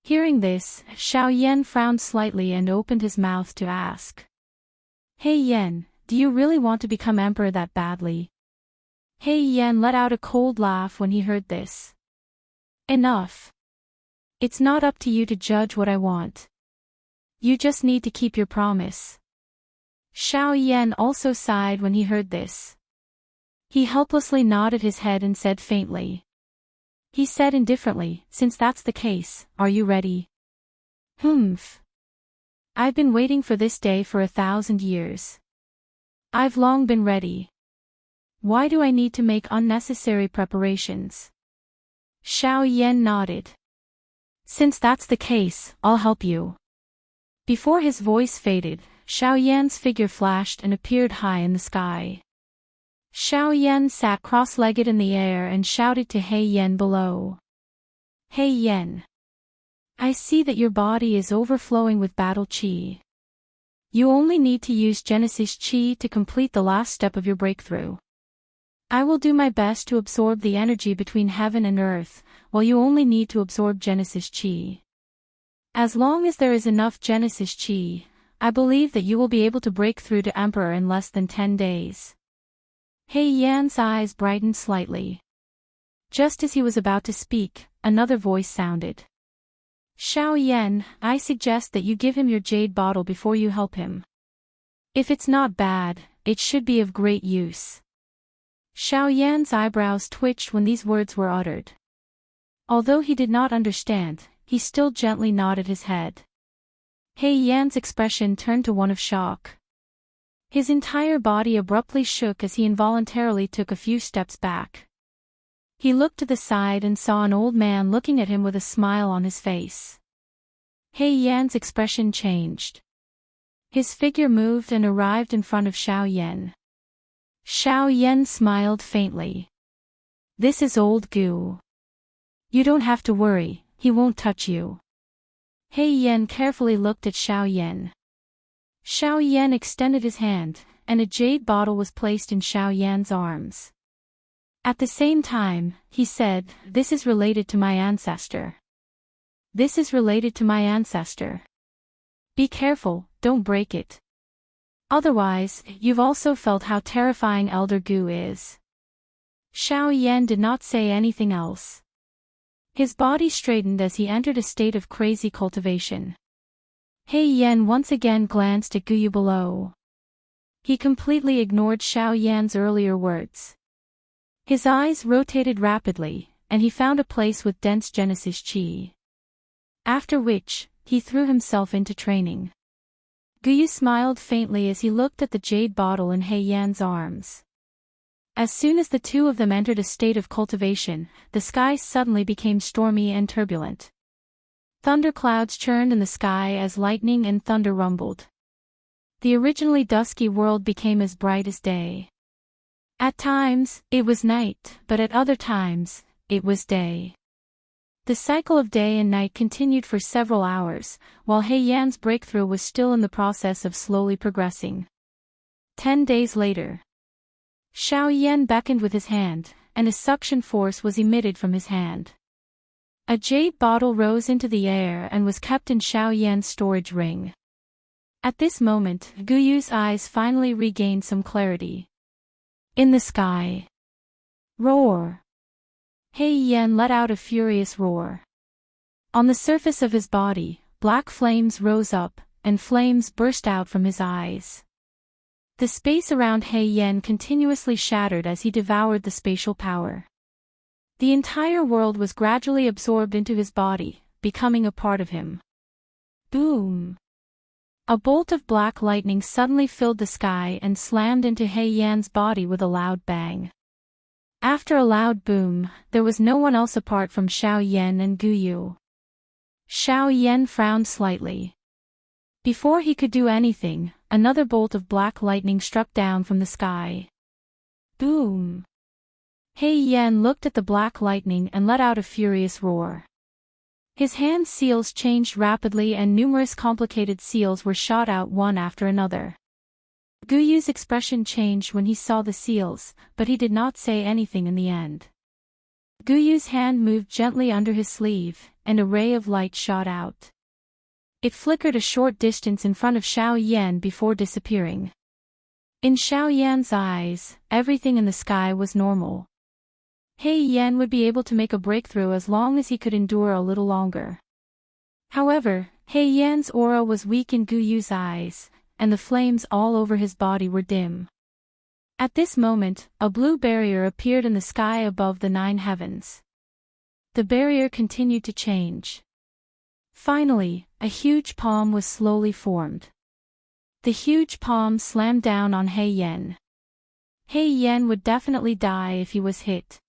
Hearing this, Xiao Yan frowned slightly and opened his mouth to ask. Hey Yan, do you really want to become emperor that badly? Hey Yan let out a cold laugh when he heard this. Enough. It's not up to you to judge what I want. You just need to keep your promise. Xiao Yan also sighed when he heard this. He helplessly nodded his head and said faintly. He said indifferently, since that's the case, are you ready? Humph. I've been waiting for this day for 1,000 years. I've long been ready. Why do I need to make unnecessary preparations? Xiao Yan nodded. Since that's the case, I'll help you. Before his voice faded, Xiao Yan's figure flashed and appeared high in the sky. Xiao Yan sat cross-legged in the air and shouted to He Yan below. Hey Yan. I see that your body is overflowing with battle chi. You only need to use Genesis Chi to complete the last step of your breakthrough. I will do my best to absorb the energy between heaven and earth, while you only need to absorb Genesis Chi. As long as there is enough Genesis Chi, I believe that you will be able to break through to Emperor in less than 10 days. He Yan's eyes brightened slightly. Just as he was about to speak, another voice sounded. Xiao Yan, I suggest that you give him your jade bottle before you help him. If it's not bad, it should be of great use. Xiao Yan's eyebrows twitched when these words were uttered. Although he did not understand, he still gently nodded his head. He Yan's expression turned to one of shock. His entire body abruptly shook as he involuntarily took a few steps back. He looked to the side and saw an old man looking at him with a smile on his face. He Yan's expression changed. His figure moved and arrived in front of Xiao Yan. Xiao Yan smiled faintly. This is old Gu. You don't have to worry, he won't touch you. He Yan carefully looked at Xiao Yan. Xiao Yan extended his hand, and a jade bottle was placed in Xiao Yan's arms. At the same time, he said, This is related to my ancestor. This is related to my ancestor. Be careful, don't break it. Otherwise, you've also felt how terrifying Elder Gu is. Xiao Yan did not say anything else. His body straightened as he entered a state of crazy cultivation. He Yan once again glanced at Guyu below. He completely ignored Xiao Yan's earlier words. His eyes rotated rapidly, and he found a place with dense Genesis Chi. After which, he threw himself into training. Guyu smiled faintly as he looked at the jade bottle in He Yan's arms. As soon as the two of them entered a state of cultivation, the sky suddenly became stormy and turbulent. Thunderclouds churned in the sky as lightning and thunder rumbled. The originally dusky world became as bright as day. At times, it was night, but at other times, it was day. The cycle of day and night continued for several hours, while He Yan's breakthrough was still in the process of slowly progressing. 10 days later. Xiao Yan beckoned with his hand, and a suction force was emitted from his hand. A jade bottle rose into the air and was kept in Xiao Yan's storage ring. At this moment, Guyu's eyes finally regained some clarity. In the sky. Roar! He Yan let out a furious roar. On the surface of his body, black flames rose up, and flames burst out from his eyes. The space around He Yan continuously shattered as he devoured the spatial power. The entire world was gradually absorbed into his body, becoming a part of him. Boom! A bolt of black lightning suddenly filled the sky and slammed into He Yan's body with a loud bang. After a loud boom, there was no one else apart from Xiao Yan and Guyu. Xiao Yan frowned slightly. Before he could do anything, another bolt of black lightning struck down from the sky. Boom! He Yan looked at the black lightning and let out a furious roar. His hand seals changed rapidly and numerous complicated seals were shot out one after another. Guyu's expression changed when he saw the seals, but he did not say anything in the end. Guyu's hand moved gently under his sleeve, and a ray of light shot out. It flickered a short distance in front of Xiao Yan before disappearing. In Xiao Yan's eyes, everything in the sky was normal. He Yan would be able to make a breakthrough as long as he could endure a little longer. However, He Yan's aura was weak in Guyu's eyes, and the flames all over his body were dim. At this moment, a blue barrier appeared in the sky above the 9 heavens. The barrier continued to change. Finally, a huge palm was slowly formed. The huge palm slammed down on He Yan. He Yan would definitely die if he was hit.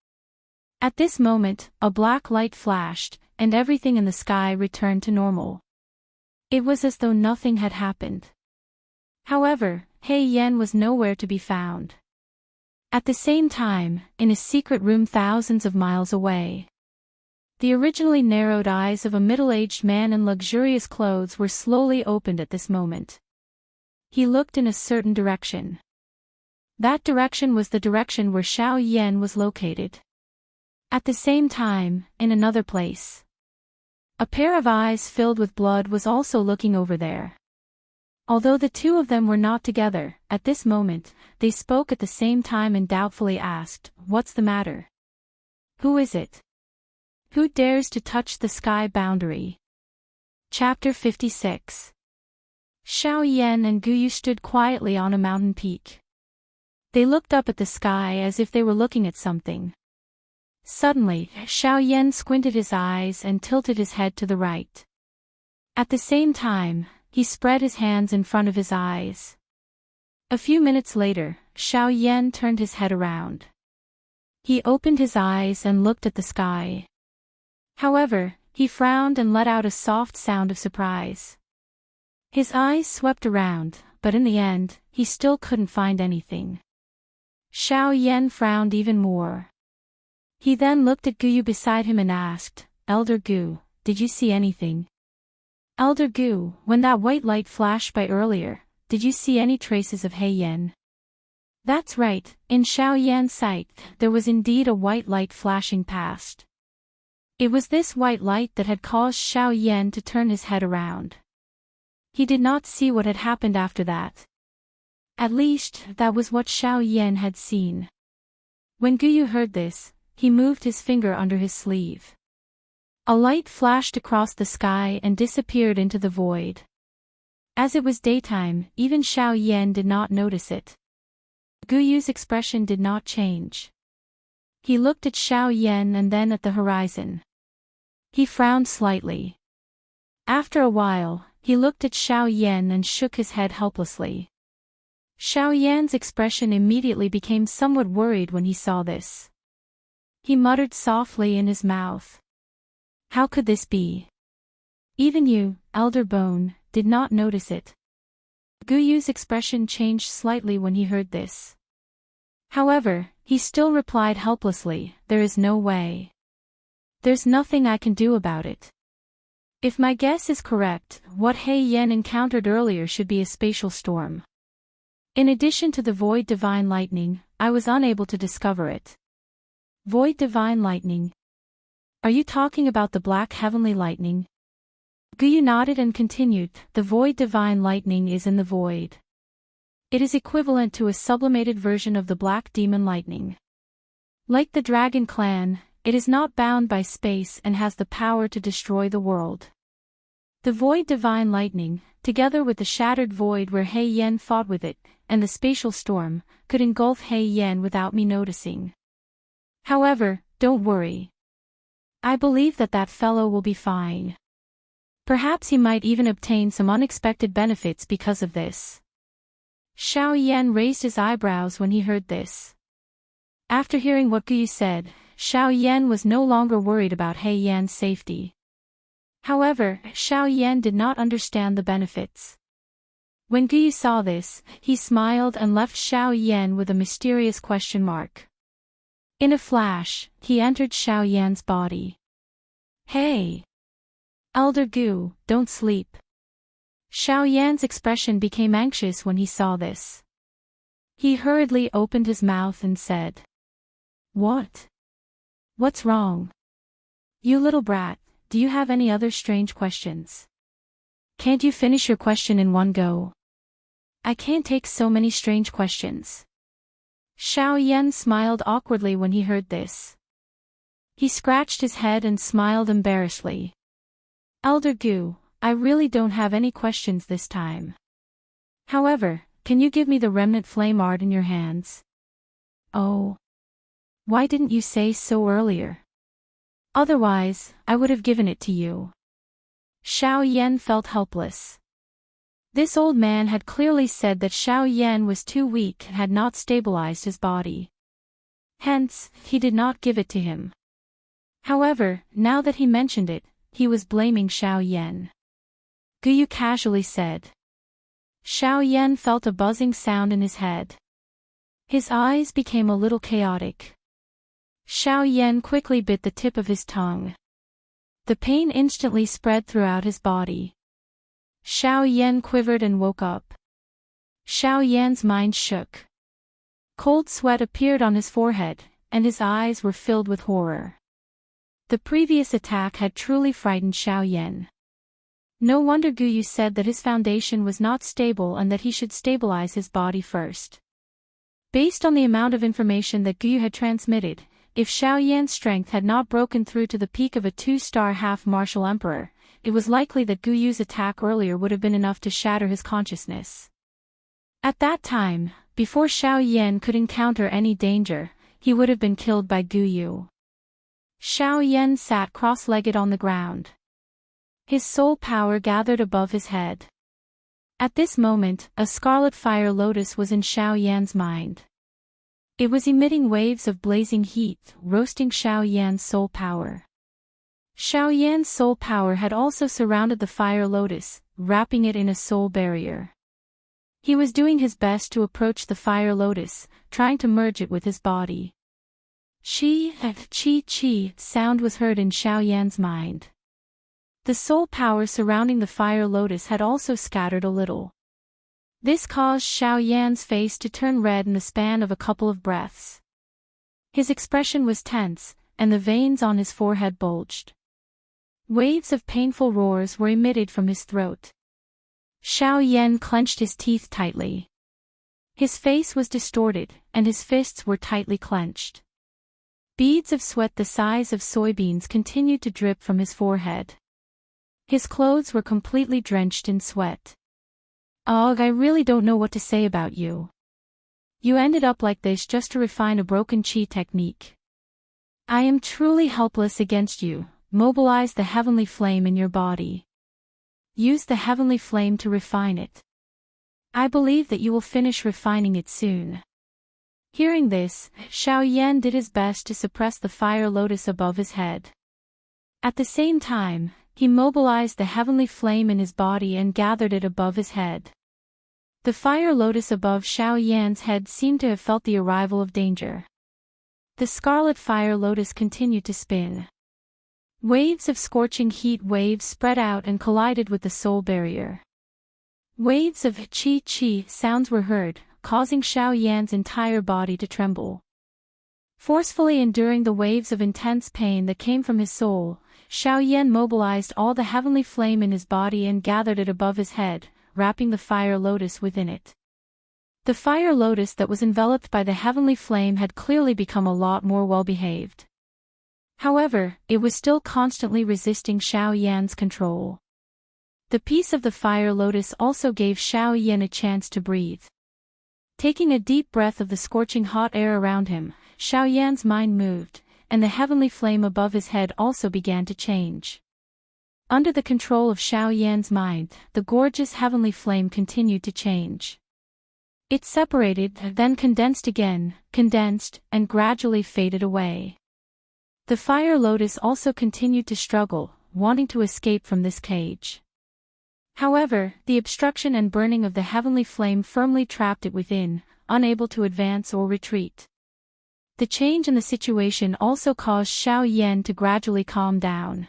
At this moment, a black light flashed, and everything in the sky returned to normal. It was as though nothing had happened. However, He Yan was nowhere to be found. At the same time, in a secret room thousands of miles away, the originally narrowed eyes of a middle-aged man in luxurious clothes were slowly opened at this moment. He looked in a certain direction. That direction was the direction where Xiao Yan was located. At the same time, in another place, a pair of eyes filled with blood was also looking over there. Although the two of them were not together, at this moment, they spoke at the same time and doubtfully asked, "What's the matter? Who is it? Who dares to touch the sky boundary?" Chapter 56. Xiao Yan and Guyu stood quietly on a mountain peak. They looked up at the sky as if they were looking at something. Suddenly, Xiao Yan squinted his eyes and tilted his head to the right. At the same time, he spread his hands in front of his eyes. A few minutes later, Xiao Yan turned his head around. He opened his eyes and looked at the sky. However, he frowned and let out a soft sound of surprise. His eyes swept around, but in the end, he still couldn't find anything. Xiao Yan frowned even more. He then looked at Guyu beside him and asked, "Elder Gu, did you see anything?" "Elder Gu, when that white light flashed by earlier, did you see any traces of He Yan?" That's right, in Xiao Yan's sight, there was indeed a white light flashing past. It was this white light that had caused Xiao Yan to turn his head around. He did not see what had happened after that. At least, that was what Xiao Yan had seen. When Guyu heard this, he moved his finger under his sleeve. A light flashed across the sky and disappeared into the void. As it was daytime, even Xiao Yan did not notice it. Guyu's expression did not change. He looked at Xiao Yan and then at the horizon. He frowned slightly. After a while, he looked at Xiao Yan and shook his head helplessly. Xiao Yan's expression immediately became somewhat worried when he saw this. He muttered softly in his mouth. "How could this be? Even you, Elder Bone, did not notice it." Guyu's expression changed slightly when he heard this. However, he still replied helplessly, "There is no way. There's nothing I can do about it. If my guess is correct, what He Yan encountered earlier should be a spatial storm. In addition to the void divine lightning, I was unable to discover it. Void divine lightning. Are you talking about the black heavenly lightning? Guyu nodded and continued, the void divine lightning is in the void. It is equivalent to a sublimated version of the black demon lightning. Like the dragon clan, it is not bound by space and has the power to destroy the world. The void divine lightning, together with the shattered void where Hei Yen fought with it, and the spatial storm, could engulf Hei Yen without me noticing. However, don't worry. I believe that fellow will be fine. Perhaps he might even obtain some unexpected benefits because of this. Xiao Yan raised his eyebrows when he heard this. After hearing what Guyu said, Xiao Yan was no longer worried about Hei Yan's safety. However, Xiao Yan did not understand the benefits. When Guyu saw this, he smiled and left Xiao Yan with a mysterious question mark. In a flash, he entered Xiao Yan's body. Hey! Elder Gu, don't sleep. Xiao Yan's expression became anxious when he saw this. He hurriedly opened his mouth and said, What? What's wrong? You little brat, do you have any other strange questions? Can't you finish your question in one go? I can't take so many strange questions. Xiao Yan smiled awkwardly when he heard this. He scratched his head and smiled embarrassedly. Elder Gu, I really don't have any questions this time. However, can you give me the remnant flame art in your hands? Oh. Why didn't you say so earlier? Otherwise, I would have given it to you. Xiao Yan felt helpless. This old man had clearly said that Xiao Yan was too weak and had not stabilized his body. Hence, he did not give it to him. However, now that he mentioned it, he was blaming Xiao Yan. Guyu casually said. Xiao Yan felt a buzzing sound in his head. His eyes became a little chaotic. Xiao Yan quickly bit the tip of his tongue. The pain instantly spread throughout his body. Xiao Yan quivered and woke up. Xiao Yan's mind shook. Cold sweat appeared on his forehead, and his eyes were filled with horror. The previous attack had truly frightened Xiao Yan. No wonder Guyu said that his foundation was not stable and that he should stabilize his body first. Based on the amount of information that Guyu had transmitted, if Xiao Yan's strength had not broken through to the peak of a 2-star half-martial emperor, it was likely that Guyu's attack earlier would have been enough to shatter his consciousness. At that time, before Xiao Yan could encounter any danger, he would have been killed by Guyu. Xiao Yan sat cross-legged on the ground. His soul power gathered above his head. At this moment, a scarlet fire lotus was in Xiao Yan's mind. It was emitting waves of blazing heat, roasting Xiao Yan's soul power. Xiao Yan's soul power had also surrounded the fire lotus, wrapping it in a soul barrier. He was doing his best to approach the fire lotus, trying to merge it with his body. Chi sound was heard in Xiao Yan's mind. The soul power surrounding the fire lotus had also scattered a little. This caused Xiao Yan's face to turn red in the span of a couple of breaths. His expression was tense, and the veins on his forehead bulged. Waves of painful roars were emitted from his throat. Xiao Yan clenched his teeth tightly. His face was distorted, and his fists were tightly clenched. Beads of sweat the size of soybeans continued to drip from his forehead. His clothes were completely drenched in sweat. Ugh, I really don't know what to say about you. You ended up like this just to refine a broken chi technique. I am truly helpless against you. Mobilize the heavenly flame in your body. Use the heavenly flame to refine it. I believe that you will finish refining it soon. Hearing this, Xiao Yan did his best to suppress the fire lotus above his head. At the same time, he mobilized the heavenly flame in his body and gathered it above his head. The fire lotus above Xiao Yan's head seemed to have felt the arrival of danger. The scarlet fire lotus continued to spin. Waves of scorching heat waves spread out and collided with the soul barrier. Waves of chi sounds were heard, causing Xiao Yan's entire body to tremble. Forcefully enduring the waves of intense pain that came from his soul, Xiao Yan mobilized all the heavenly flame in his body and gathered it above his head, wrapping the fire lotus within it. The fire lotus that was enveloped by the heavenly flame had clearly become a lot more well-behaved. However, it was still constantly resisting Xiao Yan's control. The peace of the fire lotus also gave Xiao Yan a chance to breathe. Taking a deep breath of the scorching hot air around him, Xiao Yan's mind moved, and the heavenly flame above his head also began to change. Under the control of Xiao Yan's mind, the gorgeous heavenly flame continued to change. It separated, then condensed again, and gradually faded away. The fire lotus also continued to struggle, wanting to escape from this cage. However, the obstruction and burning of the heavenly flame firmly trapped it within, unable to advance or retreat. The change in the situation also caused Xiao Yan to gradually calm down.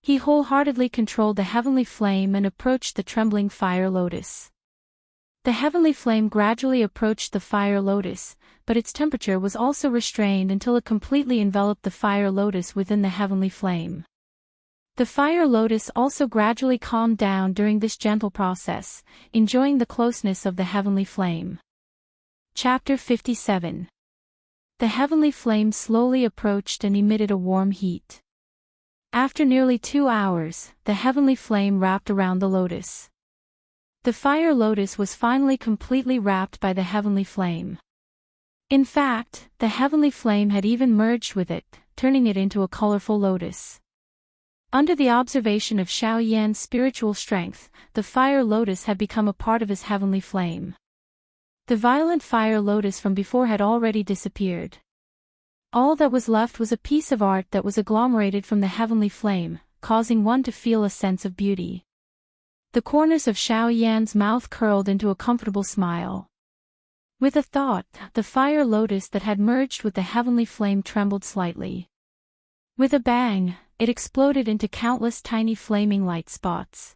He wholeheartedly controlled the heavenly flame and approached the trembling fire lotus. The heavenly flame gradually approached the fire lotus, but its temperature was also restrained until it completely enveloped the fire lotus within the heavenly flame. The fire lotus also gradually calmed down during this gentle process, enjoying the closeness of the heavenly flame. Chapter 57. The heavenly flame slowly approached and emitted a warm heat. After nearly 2 hours, the heavenly flame wrapped around the lotus. The fire lotus was finally completely wrapped by the heavenly flame. In fact, the heavenly flame had even merged with it, turning it into a colorful lotus. Under the observation of Xiao Yan's spiritual strength, the fire lotus had become a part of his heavenly flame. The violent fire lotus from before had already disappeared. All that was left was a piece of art that was agglomerated from the heavenly flame, causing one to feel a sense of beauty. The corners of Xiao Yan's mouth curled into a comfortable smile. With a thought, the fire lotus that had merged with the heavenly flame trembled slightly. With a bang, it exploded into countless tiny flaming light spots.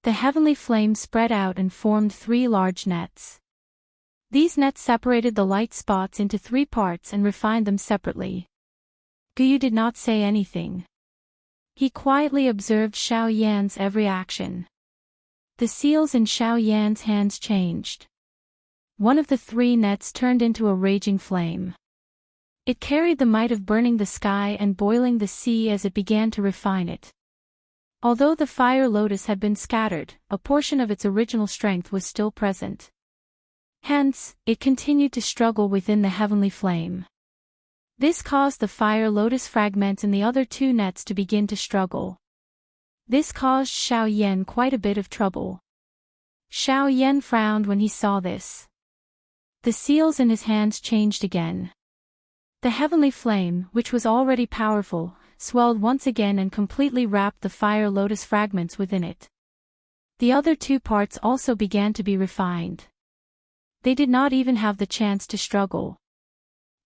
The heavenly flame spread out and formed 3 large nets. These nets separated the light spots into 3 parts and refined them separately. Guyu did not say anything. He quietly observed Xiao Yan's every action. The seals in Xiao Yan's hands changed. One of the 3 nets turned into a raging flame. It carried the might of burning the sky and boiling the sea as it began to refine it. Although the fire lotus had been scattered, a portion of its original strength was still present. Hence, it continued to struggle within the heavenly flame. This caused the fire lotus fragments in the other 2 nets to begin to struggle. This caused Xiao Yan quite a bit of trouble. Xiao Yan frowned when he saw this. The seals in his hands changed again. The heavenly flame, which was already powerful, swelled once again and completely wrapped the fire lotus fragments within it. The other 2 parts also began to be refined. They did not even have the chance to struggle.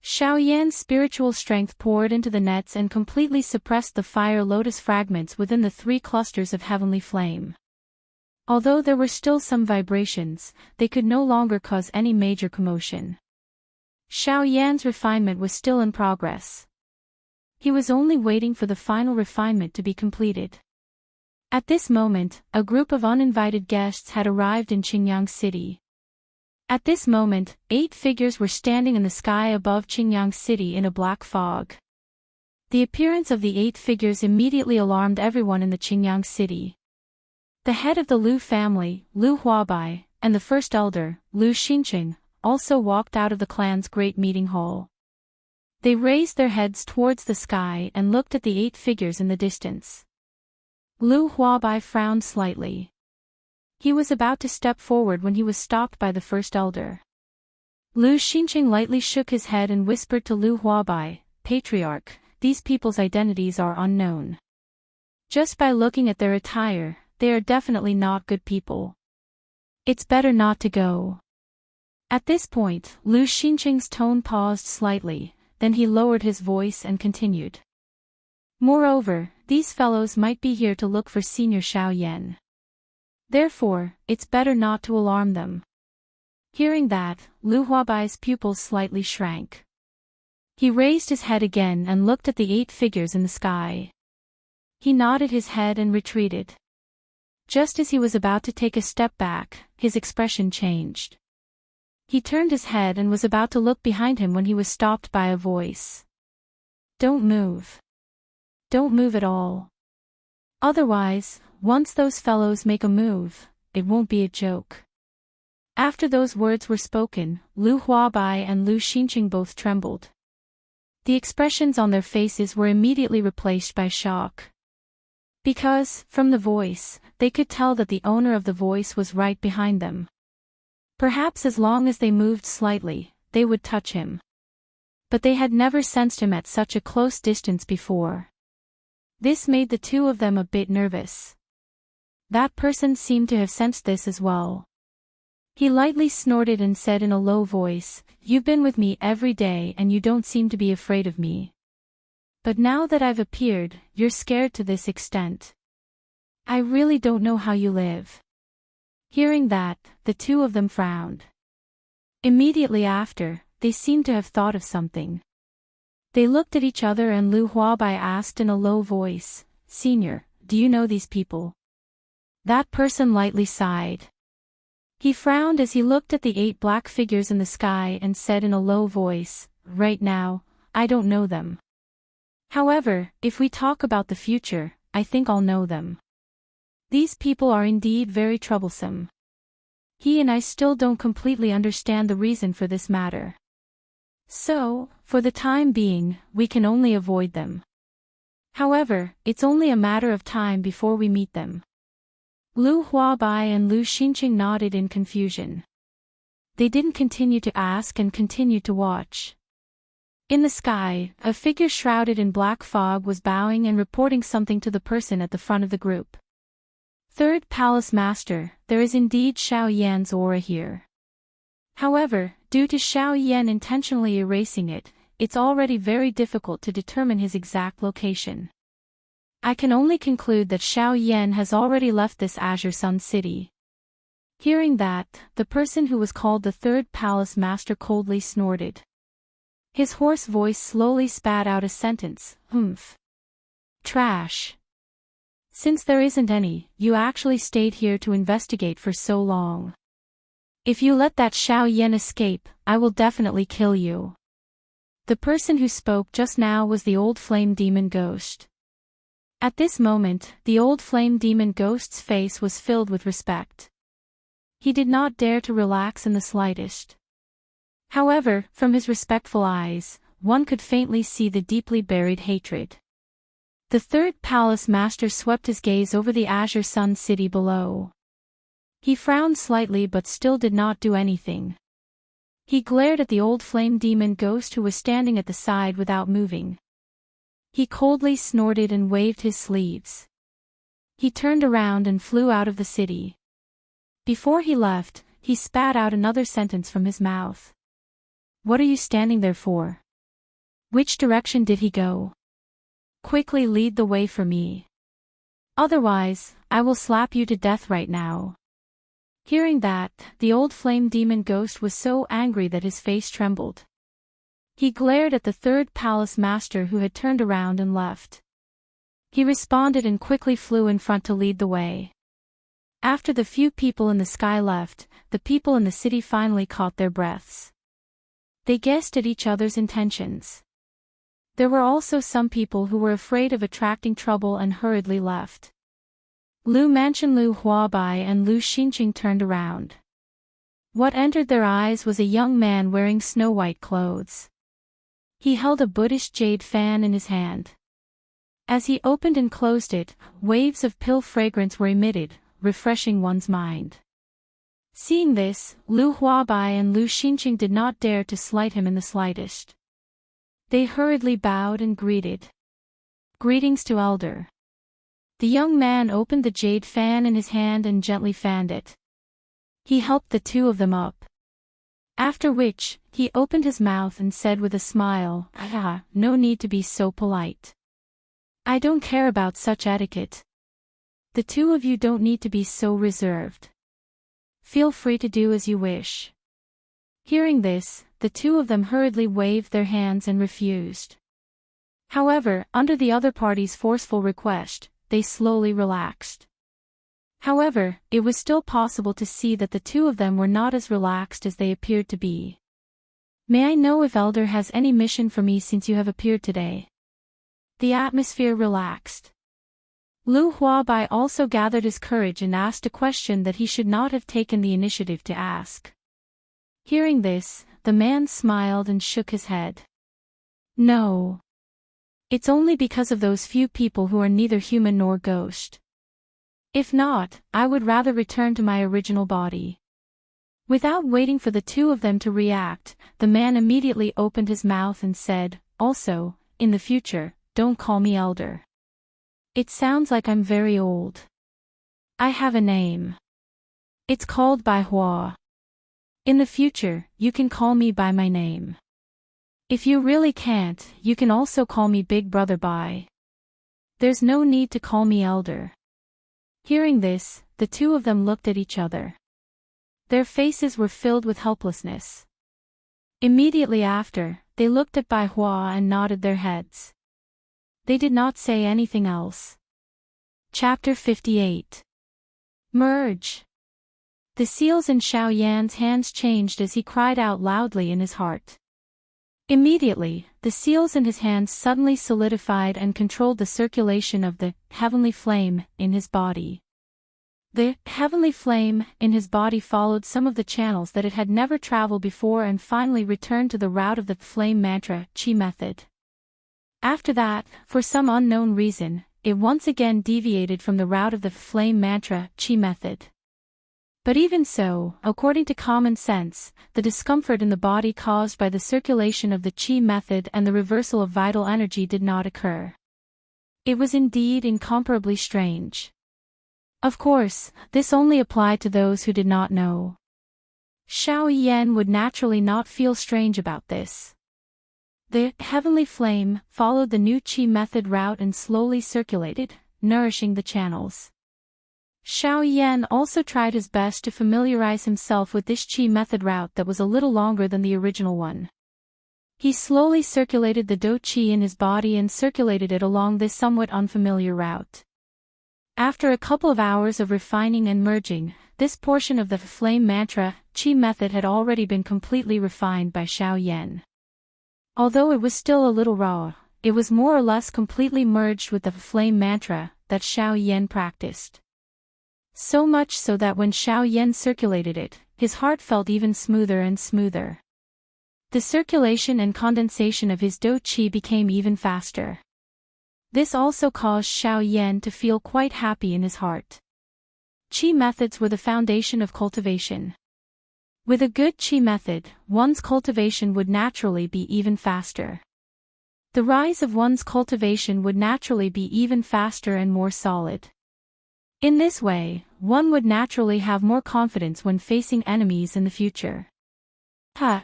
Xiao Yan's spiritual strength poured into the nets and completely suppressed the fire lotus fragments within the 3 clusters of heavenly flame. Although there were still some vibrations, they could no longer cause any major commotion. Xiao Yan's refinement was still in progress. He was only waiting for the final refinement to be completed. At this moment, a group of uninvited guests had arrived in Qingyang City. At this moment, 8 figures were standing in the sky above Qingyang City in a black fog. The appearance of the 8 figures immediately alarmed everyone in the Qingyang City. The head of the Lu family, Lu Huabai, and the first elder, Lu Xinqing, also walked out of the clan's great meeting hall. They raised their heads towards the sky and looked at the 8 figures in the distance. Lu Huabai frowned slightly. He was about to step forward when he was stopped by the first elder. Lu Xinqing lightly shook his head and whispered to Lu Huabai, "Patriarch, these people's identities are unknown. Just by looking at their attire, they are definitely not good people. It's better not to go." At this point, Lu Xinqing's tone paused slightly, then he lowered his voice and continued. "Moreover, these fellows might be here to look for Senior Xiao Yan. Therefore, it's better not to alarm them. Hearing that, Lu Huabai's pupils slightly shrank. He raised his head again and looked at the 8 figures in the sky. He nodded his head and retreated. Just as he was about to take a step back, his expression changed. He turned his head and was about to look behind him when he was stopped by a voice. "Don't move. Don't move at all. Otherwise, once those fellows make a move, it won't be a joke." After those words were spoken, Lu Huabai and Lu Xinqing both trembled. The expressions on their faces were immediately replaced by shock. Because, from the voice, they could tell that the owner of the voice was right behind them. Perhaps as long as they moved slightly, they would touch him. But they had never sensed him at such a close distance before. This made the 2 of them a bit nervous. That person seemed to have sensed this as well. He lightly snorted and said in a low voice, "You've been with me every day and you don't seem to be afraid of me. But now that I've appeared, you're scared to this extent. I really don't know how you live." Hearing that, the 2 of them frowned. Immediately after, they seemed to have thought of something. They looked at each other and Lu Huabai asked in a low voice, "Senior, do you know these people?" That person lightly sighed. He frowned as he looked at the 8 black figures in the sky and said in a low voice, "Right now, I don't know them. However, if we talk about the future, I think I'll know them. These people are indeed very troublesome. He and I still don't completely understand the reason for this matter. So, for the time being, we can only avoid them. However, it's only a matter of time before we meet them." Lu Huabai and Lu Xinqing nodded in confusion. They didn't continue to ask and continued to watch. In the sky, a figure shrouded in black fog was bowing and reporting something to the person at the front of the group. "Third Palace Master, there is indeed Xiao Yan's aura here. However, due to Xiao Yan intentionally erasing it, it's already very difficult to determine his exact location. I can only conclude that Xiao Yan has already left this Azure Sun City." Hearing that, the person who was called the Third Palace Master coldly snorted. His hoarse voice slowly spat out a sentence, "Humph. Trash. Since there isn't any, you actually stayed here to investigate for so long. If you let that Xiao Yan escape, I will definitely kill you." The person who spoke just now was the old flame demon ghost. At this moment, the old flame demon ghost's face was filled with respect. He did not dare to relax in the slightest. However, from his respectful eyes, one could faintly see the deeply buried hatred. The Third Palace Master swept his gaze over the Azure Sun City below. He frowned slightly but still did not do anything. He glared at the old flame demon ghost who was standing at the side without moving. He coldly snorted and waved his sleeves. He turned around and flew out of the city. Before he left, he spat out another sentence from his mouth. "What are you standing there for? Which direction did he go? Quickly lead the way for me. Otherwise, I will slap you to death right now." Hearing that, the old flame demon ghost was so angry that his face trembled. He glared at the Third Palace Master who had turned around and left. He responded and quickly flew in front to lead the way. After the few people in the sky left, the people in the city finally caught their breaths. They guessed at each other's intentions. There were also some people who were afraid of attracting trouble and hurriedly left. Lu Mansion, Lu Huabai and Lu Xinqing turned around. What entered their eyes was a young man wearing snow-white clothes. He held a Buddhist jade fan in his hand. As he opened and closed it, waves of pill fragrance were emitted, refreshing one's mind. Seeing this, Lu Huabai and Lu Xinqing did not dare to slight him in the slightest. They hurriedly bowed and greeted. "Greetings to Elder." The young man opened the jade fan in his hand and gently fanned it. He helped the 2 of them up. After which, he opened his mouth and said with a smile, "Ah, no need to be so polite. I don't care about such etiquette. The 2 of you don't need to be so reserved. Feel free to do as you wish." Hearing this, the two of them hurriedly waved their hands and refused. However, under the other party's forceful request, they slowly relaxed. However, it was still possible to see that the two of them were not as relaxed as they appeared to be. May I know if Elder has any mission for me since you have appeared today? The atmosphere relaxed. Lu Huabai also gathered his courage and asked a question that he should not have taken the initiative to ask. Hearing this, the man smiled and shook his head. No. It's only because of those few people who are neither human nor ghost. If not, I would rather return to my original body. Without waiting for the two of them to react, the man immediately opened his mouth and said, also, in the future, don't call me Elder. It sounds like I'm very old. I have a name. It's called Bai Hua. In the future, you can call me by my name. If you really can't, you can also call me Big Brother Bai. There's no need to call me Elder. Hearing this, the two of them looked at each other. Their faces were filled with helplessness. Immediately after, they looked at Bai Hua and nodded their heads. They did not say anything else. Chapter 58. Merge. The seals in Xiao Yan's hands changed as he cried out loudly in his heart. Immediately, the seals in his hands suddenly solidified and controlled the circulation of the heavenly flame in his body. The heavenly flame in his body followed some of the channels that it had never traveled before and finally returned to the route of the flame mantra Qi method. After that, for some unknown reason, it once again deviated from the route of the flame mantra Qi method. But even so, according to common sense, the discomfort in the body caused by the circulation of the Qi method and the reversal of vital energy did not occur. It was indeed incomparably strange. Of course, this only applied to those who did not know. Xiao Yan would naturally not feel strange about this. The heavenly flame followed the new Qi method route and slowly circulated, nourishing the channels. Xiao Yan also tried his best to familiarize himself with this Qi method route that was a little longer than the original one. He slowly circulated the Do Qi in his body and circulated it along this somewhat unfamiliar route. After a couple of hours of refining and merging, this portion of the flame mantra Qi method had already been completely refined by Xiao Yan. Although it was still a little raw, it was more or less completely merged with the flame mantra that Xiao Yan practiced. So much so that when Xiao Yan circulated it, his heart felt even smoother and smoother. The circulation and condensation of his Do Qi became even faster. This also caused Xiao Yan to feel quite happy in his heart. Qi methods were the foundation of cultivation. With a good Qi method, one's cultivation would naturally be even faster. The rise of one's cultivation would naturally be even faster and more solid. In this way, one would naturally have more confidence when facing enemies in the future.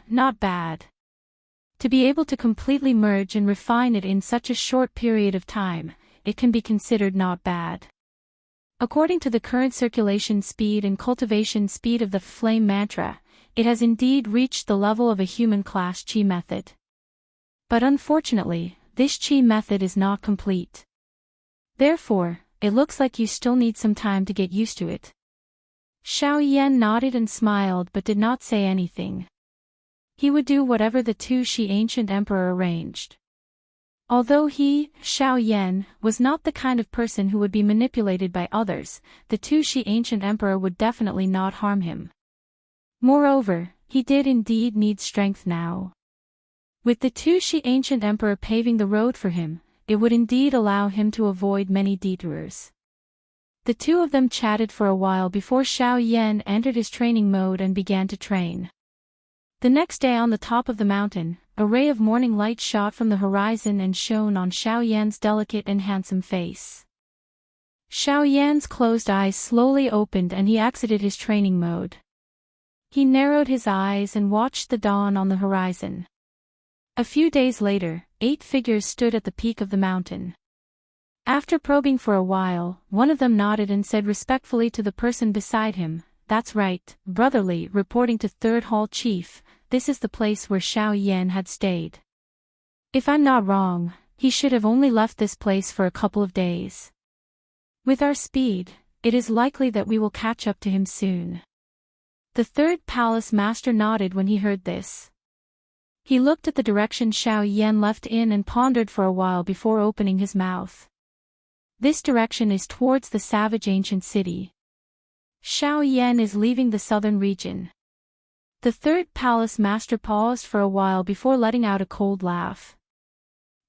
Not bad. To be able to completely merge and refine it in such a short period of time, it can be considered not bad. According to the current circulation speed and cultivation speed of the flame mantra, it has indeed reached the level of a human class Qi method. But unfortunately, this Qi method is not complete. Therefore, it looks like you still need some time to get used to it. Xiao Yan nodded and smiled but did not say anything. He would do whatever the Tu Shi ancient emperor arranged. Although he, Xiao Yan, was not the kind of person who would be manipulated by others, the Tu Shi ancient emperor would definitely not harm him. Moreover, he did indeed need strength now. With the Tu Shi ancient emperor paving the road for him, it would indeed allow him to avoid many detours. The two of them chatted for a while before Xiao Yan entered his training mode and began to train. The next day on the top of the mountain, a ray of morning light shot from the horizon and shone on Xiao Yan's delicate and handsome face. Xiao Yan's closed eyes slowly opened and he exited his training mode. He narrowed his eyes and watched the dawn on the horizon. A few days later, 8 figures stood at the peak of the mountain. After probing for a while, one of them nodded and said respectfully to the person beside him, "That's right, brotherly," reporting to Third Hall Chief. this is the place where Xiao Yan had stayed. If I'm not wrong, he should have only left this place for a couple of days. With our speed, it is likely that we will catch up to him soon. The third palace master nodded when he heard this. He looked at the direction Xiao Yan left in and pondered for a while before opening his mouth. This direction is towards the savage ancient city. Xiao Yan is leaving the southern region. The third palace master paused for a while before letting out a cold laugh.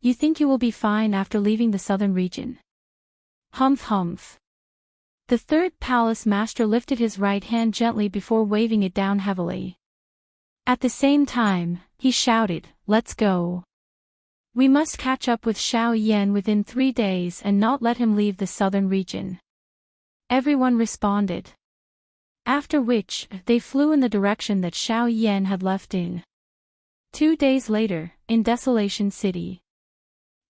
You think you will be fine after leaving the southern region? Humph humph. The third palace master lifted his right hand gently before waving it down heavily. At the same time, he shouted, "Let's go. We must catch up with Xiao Yan within 3 days and not let him leave the southern region." Everyone responded. After which, they flew in the direction that Xiao Yan had left in. 2 days later, in Desolation City.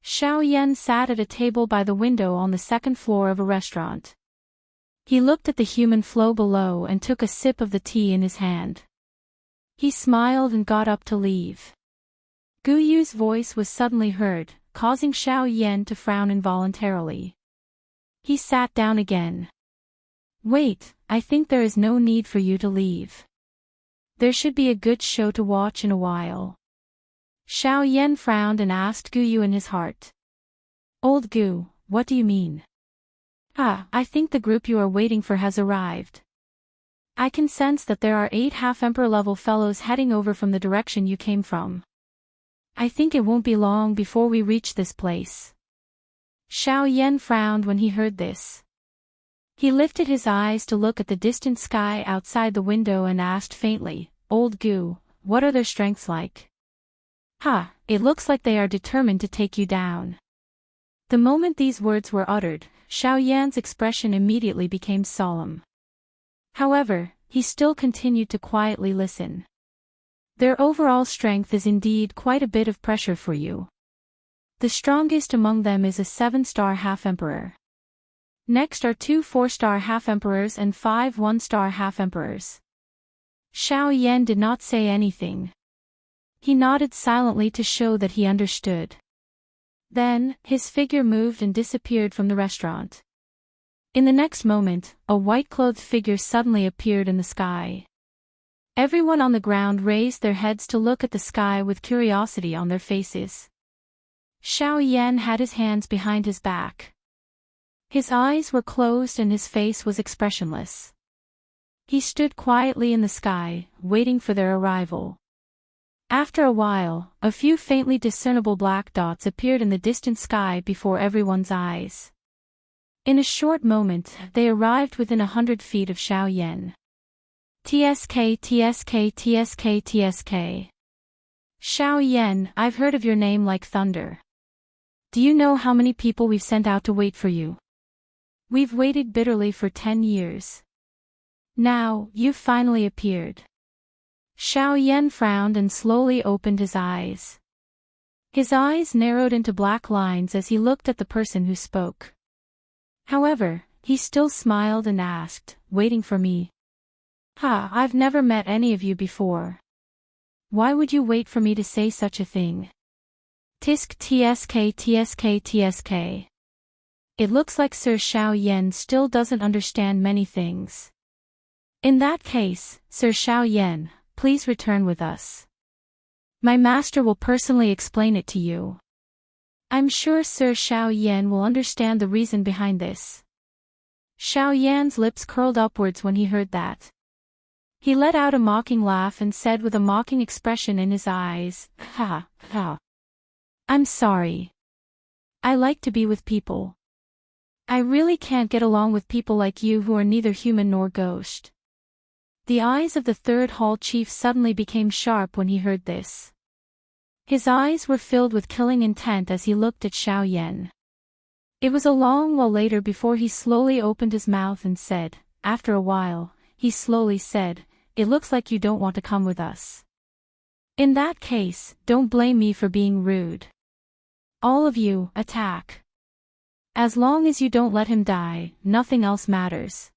Xiao Yan sat at a table by the window on the second floor of a restaurant. He looked at the human flow below and took a sip of the tea in his hand. He smiled and got up to leave. Gu Yu's voice was suddenly heard, causing Xiao Yan to frown involuntarily. He sat down again. "Wait, I think there is no need for you to leave. There should be a good show to watch in a while." Xiao Yan frowned and asked Gu Yu in his heart. "Old Gu, what do you mean?" I think the group you are waiting for has arrived. I can sense that there are 8 half-emperor level fellows heading over from the direction you came from. I think it won't be long before we reach this place." Xiao Yan frowned when he heard this. He lifted his eyes to look at the distant sky outside the window and asked faintly, "Old Gu, what are their strengths like?" It looks like they are determined to take you down." The moment these words were uttered, Xiao Yan's expression immediately became solemn. However, he still continued to quietly listen. "Their overall strength is indeed quite a bit of pressure for you. The strongest among them is a 7-star half-emperor. Next are 2 4-star half-emperors and 5 1-star half-emperors." Xiao Yan did not say anything. He nodded silently to show that he understood. Then, his figure moved and disappeared from the restaurant. In the next moment, a white-clothed figure suddenly appeared in the sky. Everyone on the ground raised their heads to look at the sky with curiosity on their faces. Xiao Yan had his hands behind his back. His eyes were closed and his face was expressionless. He stood quietly in the sky, waiting for their arrival. After a while, a few faintly discernible black dots appeared in the distant sky before everyone's eyes. In a short moment, they arrived within 100 feet of Xiao Yan. "TSK, TSK, TSK, TSK. Xiao Yan, I've heard of your name like thunder. Do you know how many people we've sent out to wait for you? We've waited bitterly for 10 years. Now, you've finally appeared." Xiao Yan frowned and slowly opened his eyes. His eyes narrowed into black lines as he looked at the person who spoke. However, he still smiled and asked, "Waiting for me? I've never met any of you before. Why would you wait for me to say such a thing?" "Tisk TSK TSK TSK. It looks like Sir Xiao Yan still doesn't understand many things. In that case, Sir Xiao Yan, please return with us. My master will personally explain it to you. I'm sure Sir Xiao Yan will understand the reason behind this." Xiao Yan's lips curled upwards when he heard that. He let out a mocking laugh and said with a mocking expression in his eyes, "Ha, ha. I'm sorry. I like to be with people. I really can't get along with people like you who are neither human nor ghost." The eyes of the third hall chief suddenly became sharp when he heard this. His eyes were filled with killing intent as he looked at Xiao Yan. It was a long while later before he slowly opened his mouth and said, after a while, he slowly said, "It looks like you don't want to come with us. In that case, don't blame me for being rude. All of you, attack. As long as you don't let him die, nothing else matters."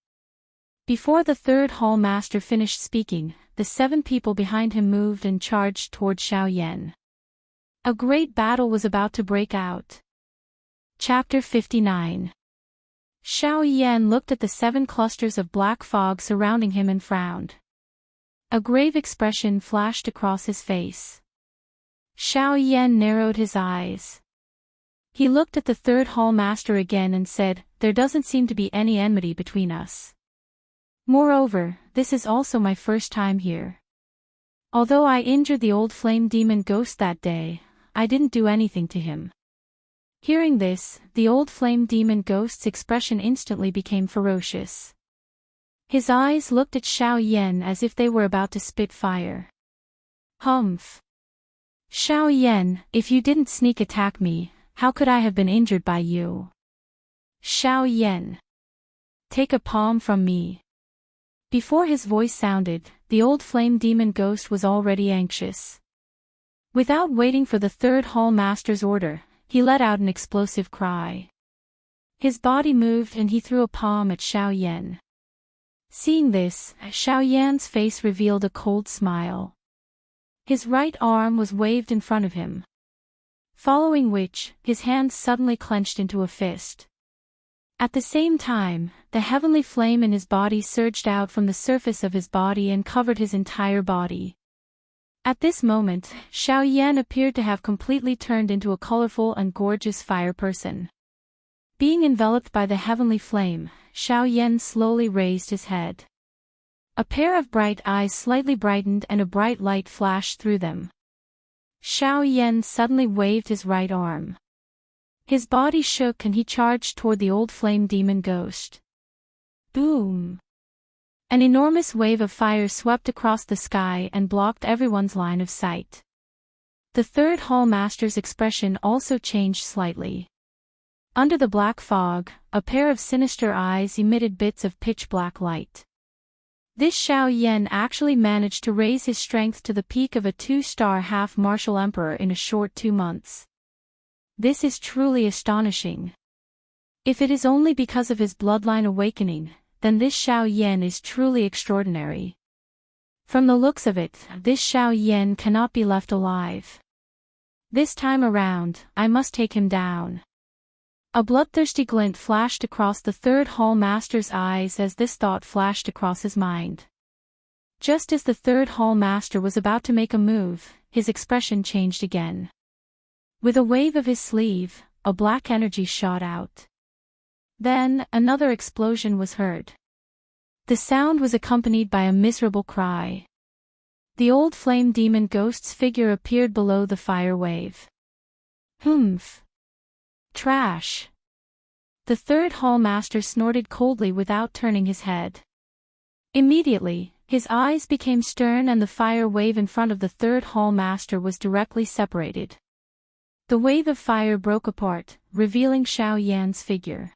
Before the third hall master finished speaking, the 7 people behind him moved and charged toward Xiaoyan. A great battle was about to break out. Chapter 59. Xiaoyan looked at the 7 clusters of black fog surrounding him and frowned. A grave expression flashed across his face. Xiaoyan narrowed his eyes. He looked at the 3rd Hall Master again and said, "There doesn't seem to be any enmity between us. Moreover, this is also my first time here. Although I injured the old flame demon ghost that day, I didn't do anything to him." Hearing this, the old flame demon ghost's expression instantly became ferocious. His eyes looked at Xiaoyan as if they were about to spit fire. "Humph. Xiaoyan, if you didn't sneak attack me, how could I have been injured by you? Xiaoyan. Take a palm from me." Before his voice sounded, the old flame demon ghost was already anxious. Without waiting for the 3rd Hall Master's order, he let out an explosive cry. His body moved and he threw a palm at Xiaoyan. Seeing this, Xiaoyan's face revealed a cold smile. His right arm was waved in front of him. Following which, his hands suddenly clenched into a fist. At the same time, the heavenly flame in his body surged out from the surface of his body and covered his entire body. At this moment, Xiaoyan appeared to have completely turned into a colorful and gorgeous fire person. Being enveloped by the heavenly flame, Xiaoyan slowly raised his head. A pair of bright eyes slightly brightened and a bright light flashed through them. Xiaoyan suddenly waved his right arm. His body shook and he charged toward the old flame demon ghost. Boom! An enormous wave of fire swept across the sky and blocked everyone's line of sight. The 3rd Hall Master's expression also changed slightly. Under the black fog, a pair of sinister eyes emitted bits of pitch-black light. This Xiaoyan actually managed to raise his strength to the peak of a 2-star half-martial emperor in a short 2 months. This is truly astonishing. If it is only because of his bloodline awakening, then this Xiaoyan is truly extraordinary. From the looks of it, this Xiaoyan cannot be left alive. This time around, I must take him down. A bloodthirsty glint flashed across the 3rd Hall Master's eyes as this thought flashed across his mind. Just as the 3rd Hall Master was about to make a move, his expression changed again. With a wave of his sleeve, a black energy shot out. Then, another explosion was heard. The sound was accompanied by a miserable cry. The old flame demon ghost's figure appeared below the fire wave. Humph! Trash! The 3rd Hall Master snorted coldly without turning his head. Immediately, his eyes became stern and the fire wave in front of the 3rd Hall Master was directly separated. The wave of fire broke apart, revealing Xiaoyan's figure.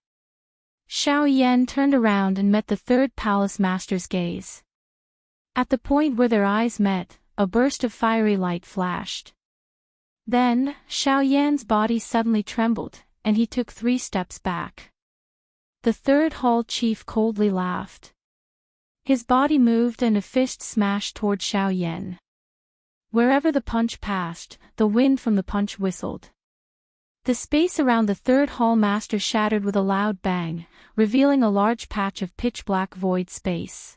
Xiaoyan turned around and met the 3rd Palace Master's gaze. At the point where their eyes met, a burst of fiery light flashed. Then, Xiaoyan's body suddenly trembled, and he took 3 steps back. The 3rd Hall Chief coldly laughed. His body moved and a fist smashed toward Xiaoyan. Wherever the punch passed, the wind from the punch whistled. The space around the 3rd Hall Master shattered with a loud bang, revealing a large patch of pitch-black void space.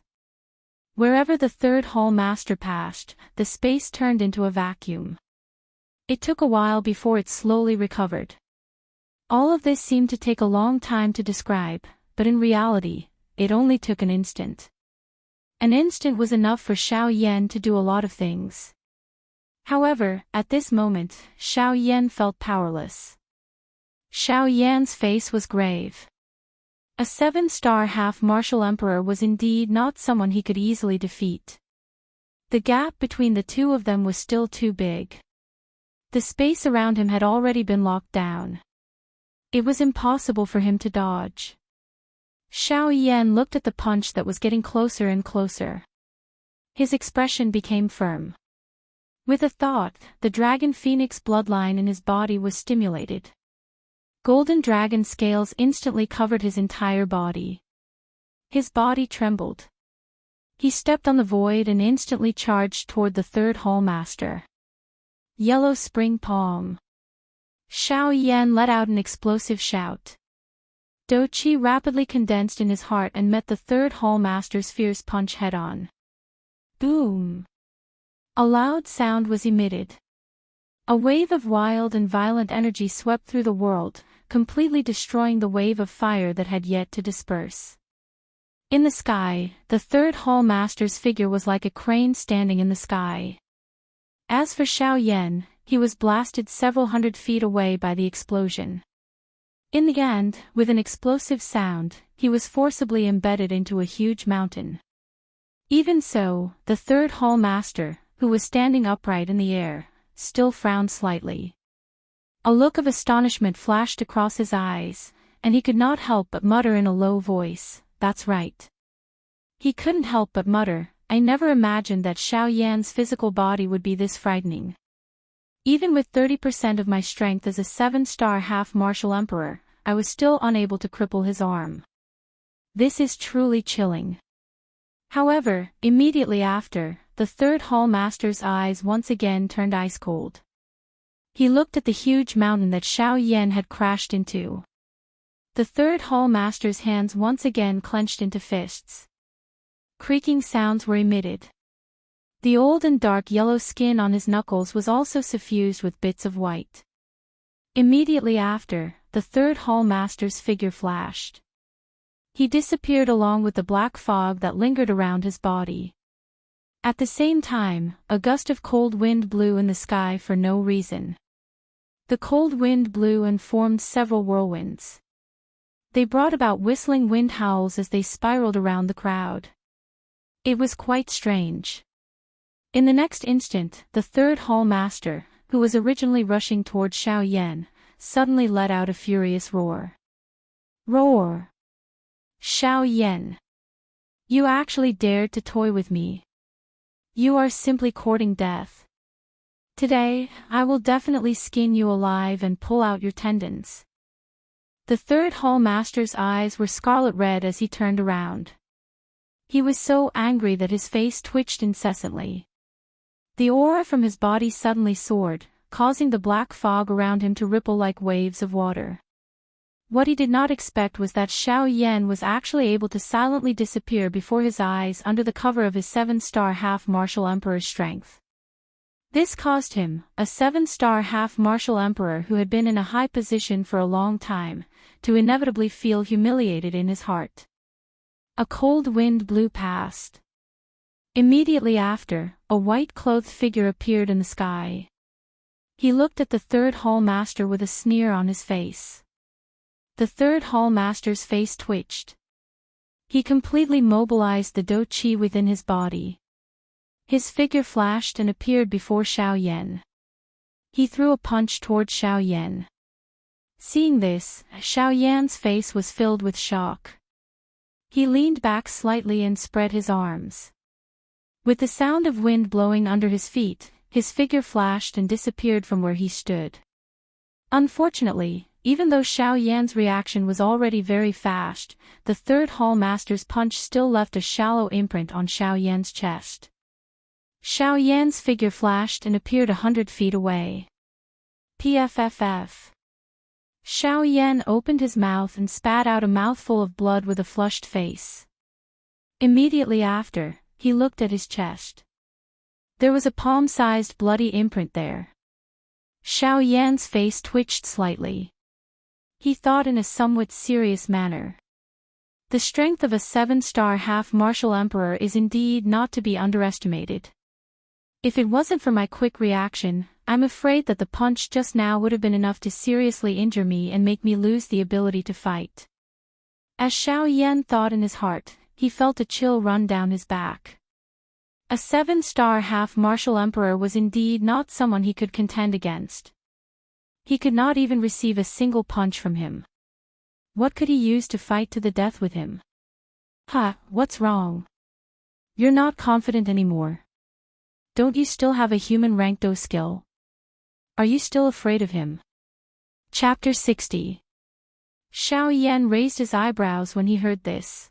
Wherever the 3rd Hall Master passed, the space turned into a vacuum. It took a while before it slowly recovered. All of this seemed to take a long time to describe, but in reality, it only took an instant. An instant was enough for Xiaoyan to do a lot of things. However, at this moment, Xiaoyan felt powerless. Xiaoyan's face was grave. A 7-star half-martial emperor was indeed not someone he could easily defeat. The gap between the two of them was still too big. The space around him had already been locked down. It was impossible for him to dodge. Xiaoyan looked at the punch that was getting closer and closer. His expression became firm. With a thought, the dragon phoenix bloodline in his body was stimulated. Golden dragon scales instantly covered his entire body. His body trembled. He stepped on the void and instantly charged toward the third Hall Master. Yellow Spring Palm. Xiao Yan let out an explosive shout. Qi rapidly condensed in his heart and met the third Hall Master's fierce punch head-on. Boom! A loud sound was emitted. A wave of wild and violent energy swept through the world, completely destroying the wave of fire that had yet to disperse. In the sky, the third Hall Master's figure was like a crane standing in the sky. As for Xiao Yan, he was blasted several hundred feet away by the explosion. In the end, with an explosive sound, he was forcibly embedded into a huge mountain. Even so, the third Hall Master, who was standing upright in the air, still frowned slightly. A look of astonishment flashed across his eyes, and he could not help but mutter in a low voice, "That's right." He couldn't help but mutter, "I never imagined that Xiao Yan's physical body would be this frightening. Even with 30% of my strength as a 7-star half-martial emperor, I was still unable to cripple his arm. This is truly chilling." However, immediately after, the third Hall Master's eyes once again turned ice-cold. He looked at the huge mountain that Xiao Yan had crashed into. The third Hall Master's hands once again clenched into fists. Creaking sounds were emitted. The old and dark yellow skin on his knuckles was also suffused with bits of white. Immediately after, the third Hall Master's figure flashed. He disappeared along with the black fog that lingered around his body. At the same time, a gust of cold wind blew in the sky for no reason. The cold wind blew and formed several whirlwinds. They brought about whistling wind howls as they spiraled around the crowd. It was quite strange. In the next instant, the third Hall Master, who was originally rushing toward Xiao Yan, suddenly let out a furious roar. Roar! Xiao Yan! You actually dared to toy with me. You are simply courting death. Today, I will definitely skin you alive and pull out your tendons. The third Hall Master's eyes were scarlet red as he turned around. He was so angry that his face twitched incessantly. The aura from his body suddenly soared, causing the black fog around him to ripple like waves of water. What he did not expect was that Xiao Yan was actually able to silently disappear before his eyes under the cover of his 7-star half-martial emperor's strength. This caused him, a 7-star half-martial emperor who had been in a high position for a long time, to inevitably feel humiliated in his heart. A cold wind blew past. Immediately after, a white-clothed figure appeared in the sky. He looked at the third Hall Master with a sneer on his face. The third Hall Master's face twitched. He completely mobilized the Qi within his body. His figure flashed and appeared before Xiao Yan. He threw a punch toward Xiao Yan. Seeing this, Xiao Yan's face was filled with shock. He leaned back slightly and spread his arms. With the sound of wind blowing under his feet, his figure flashed and disappeared from where he stood. Unfortunately, even though Xiao Yan's reaction was already very fast, the third Hall Master's punch still left a shallow imprint on Xiao Yan's chest. Xiao Yan's figure flashed and appeared 100 feet away. PFFF. Xiao Yan opened his mouth and spat out a mouthful of blood with a flushed face. Immediately after, he looked at his chest. There was a palm-sized bloody imprint there. Xiao Yan's face twitched slightly. He thought in a somewhat serious manner. The strength of a 7-star half-martial emperor is indeed not to be underestimated. If it wasn't for my quick reaction, I'm afraid that the punch just now would have been enough to seriously injure me and make me lose the ability to fight. As Xiao Yan thought in his heart, he felt a chill run down his back. A 7-star half-martial emperor was indeed not someone he could contend against. He could not even receive a single punch from him. What could he use to fight to the death with him? What's wrong? You're not confident anymore. Don't you still have a human rank Do skill? Are you still afraid of him? Chapter 60. Xiao Yan raised his eyebrows when he heard this.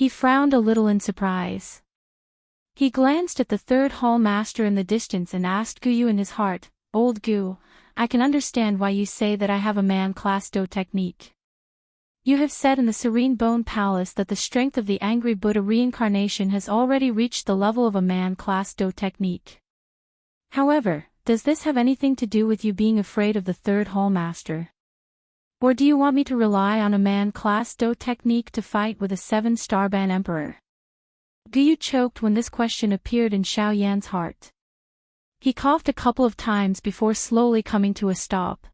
He frowned a little in surprise. He glanced at the third hall master in the distance and asked Guyu in his heart, "Old Gu, I can understand why you say that I have a man-class Do technique. You have said in the Serene Bone Palace that the strength of the Angry Buddha reincarnation has already reached the level of a man-class Do technique. However, does this have anything to do with you being afraid of the third hall master? Or do you want me to rely on a man-class Do technique to fight with a 7-star-ban emperor?" Guyu choked when this question appeared in Xiao Yan's heart. He coughed a couple of times before slowly coming to a stop.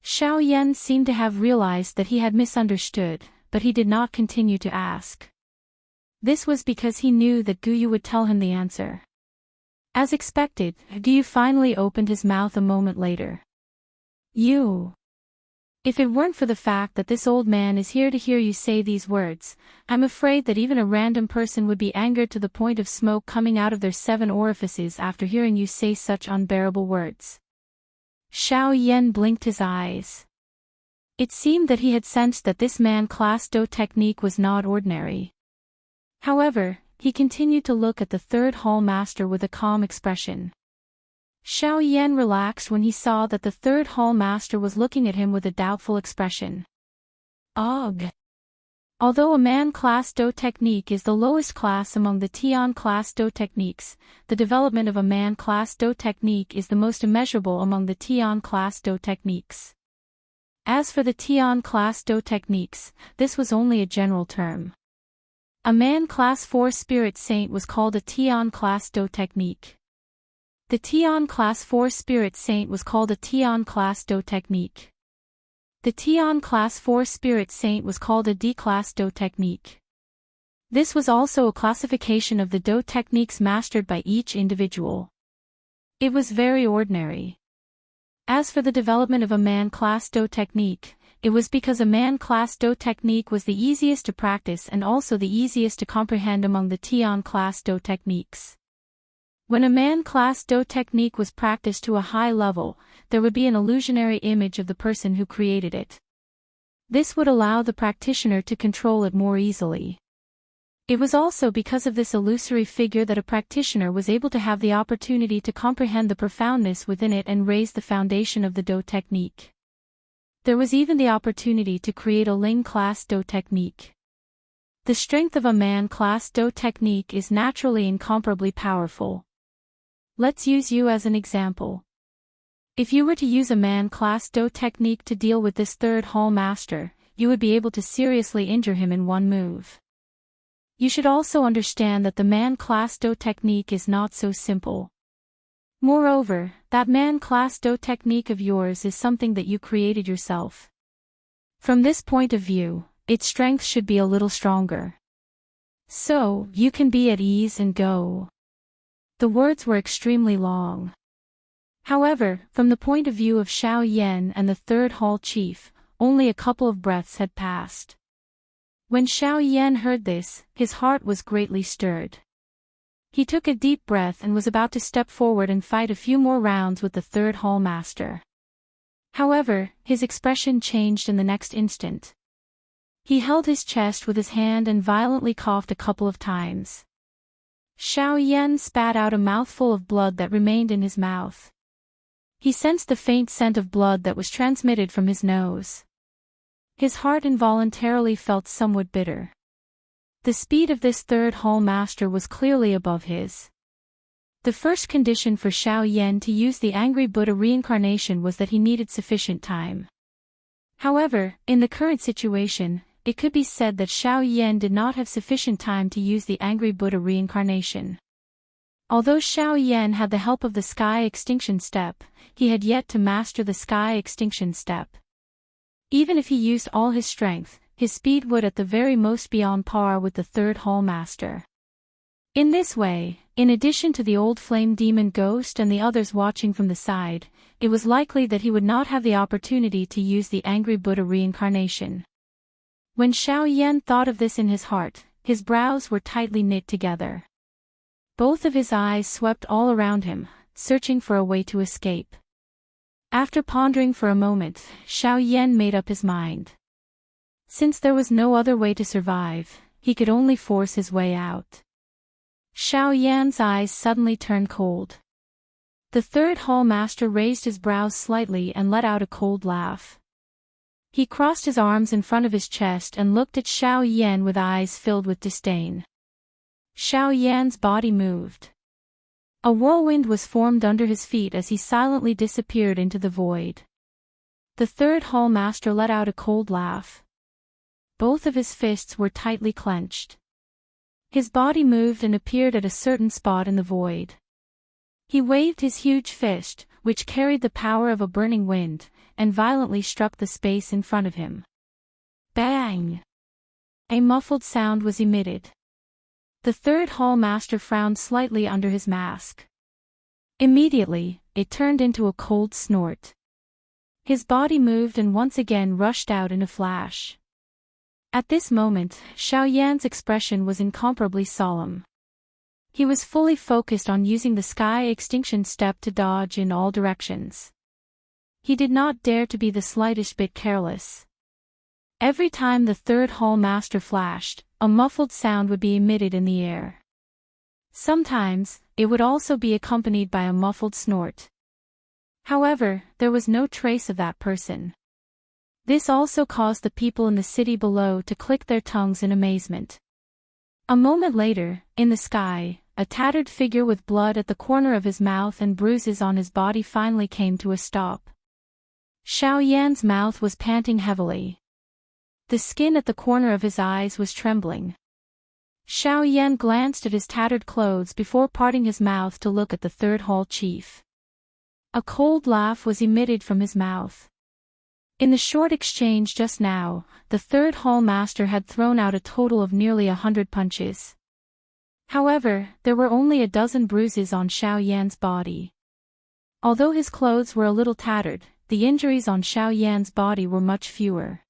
Xiao Yan seemed to have realized that he had misunderstood, but he did not continue to ask. This was because he knew that Guyu would tell him the answer. As expected, Guyu finally opened his mouth a moment later. "You. If it weren't for the fact that this old man is here to hear you say these words, I'm afraid that even a random person would be angered to the point of smoke coming out of their 7 orifices after hearing you say such unbearable words." Xiao Yan blinked his eyes. It seemed that he had sensed that this man-class Do technique was not ordinary. However, he continued to look at the third hall master with a calm expression. Xiao Yan relaxed when he saw that the third hall master was looking at him with a doubtful expression. Ugh. Although a man-class Do technique is the lowest class among the Tian-class Do techniques, the development of a man-class Do technique is the most immeasurable among the Tian-class Do techniques. As for the Tian-class Do techniques, this was only a general term. A man-class 4 spirit saint was called a Tian-class Do technique. The Tian-class 4 spirit saint was called a Tian-class Do technique. The Tian-class 4 spirit saint was called a D-class Do technique. This was also a classification of the Do techniques mastered by each individual. It was very ordinary. As for the development of a man-class Do technique, it was because a man-class Do technique was the easiest to practice and also the easiest to comprehend among the Tian-class Do techniques. When a man-class Do technique was practiced to a high level, there would be an illusionary image of the person who created it. This would allow the practitioner to control it more easily. It was also because of this illusory figure that a practitioner was able to have the opportunity to comprehend the profoundness within it and raise the foundation of the Do technique. There was even the opportunity to create a Ling-class Do technique. The strength of a man-class Do technique is naturally incomparably powerful. Let's use you as an example. If you were to use a man-class Do technique to deal with this third hall master, you would be able to seriously injure him in one move. You should also understand that the man-class Do technique is not so simple. Moreover, that man-class Do technique of yours is something that you created yourself. From this point of view, its strength should be a little stronger. So, you can be at ease and go. The words were extremely long. However, from the point of view of Xiao Yan and the third hall chief, only a couple of breaths had passed. When Xiao Yan heard this, his heart was greatly stirred. He took a deep breath and was about to step forward and fight a few more rounds with the third hall master. However, his expression changed in the next instant. He held his chest with his hand and violently coughed a couple of times. Xiao Yan spat out a mouthful of blood that remained in his mouth. He sensed the faint scent of blood that was transmitted from his nose. His heart involuntarily felt somewhat bitter. The speed of this third hall master was clearly above his. The first condition for Xiao Yan to use the Angry Buddha reincarnation was that he needed sufficient time. However, in the current situation, it could be said that Xiao Yan did not have sufficient time to use the Angry Buddha reincarnation. Although Xiao Yan had the help of the Sky Extinction Step, he had yet to master the Sky Extinction Step. Even if he used all his strength, his speed would at the very most be on par with the third hall master. In this way, in addition to the old flame demon ghost and the others watching from the side, it was likely that he would not have the opportunity to use the Angry Buddha reincarnation. When Xiao Yan thought of this in his heart, his brows were tightly knit together. Both of his eyes swept all around him, searching for a way to escape. After pondering for a moment, Xiao Yan made up his mind. Since there was no other way to survive, he could only force his way out. Xiao Yan's eyes suddenly turned cold. The third hall master raised his brows slightly and let out a cold laugh. He crossed his arms in front of his chest and looked at Xiao Yan with eyes filled with disdain. Xiao Yan's body moved. A whirlwind was formed under his feet as he silently disappeared into the void. The third hall master let out a cold laugh. Both of his fists were tightly clenched. His body moved and appeared at a certain spot in the void. He waved his huge fist, which carried the power of a burning wind, and violently struck the space in front of him. Bang! A muffled sound was emitted. The third hall master frowned slightly under his mask. Immediately, it turned into a cold snort. His body moved and once again rushed out in a flash. At this moment, Xiao Yan's expression was incomparably solemn. He was fully focused on using the sky extinction step to dodge in all directions. He did not dare to be the slightest bit careless. Every time the third hall master flashed, a muffled sound would be emitted in the air. Sometimes, it would also be accompanied by a muffled snort. However, there was no trace of that person. This also caused the people in the city below to click their tongues in amazement. A moment later, in the sky, a tattered figure with blood at the corner of his mouth and bruises on his body finally came to a stop. Xiao Yan's mouth was panting heavily. The skin at the corner of his eyes was trembling. Xiao Yan glanced at his tattered clothes before parting his mouth to look at the third hall chief. A cold laugh was emitted from his mouth. In the short exchange just now, the third hall master had thrown out a total of nearly 100 punches. However, there were only a dozen bruises on Xiao Yan's body. Although his clothes were a little tattered, the injuries on Xiao Yan's body were much fewer.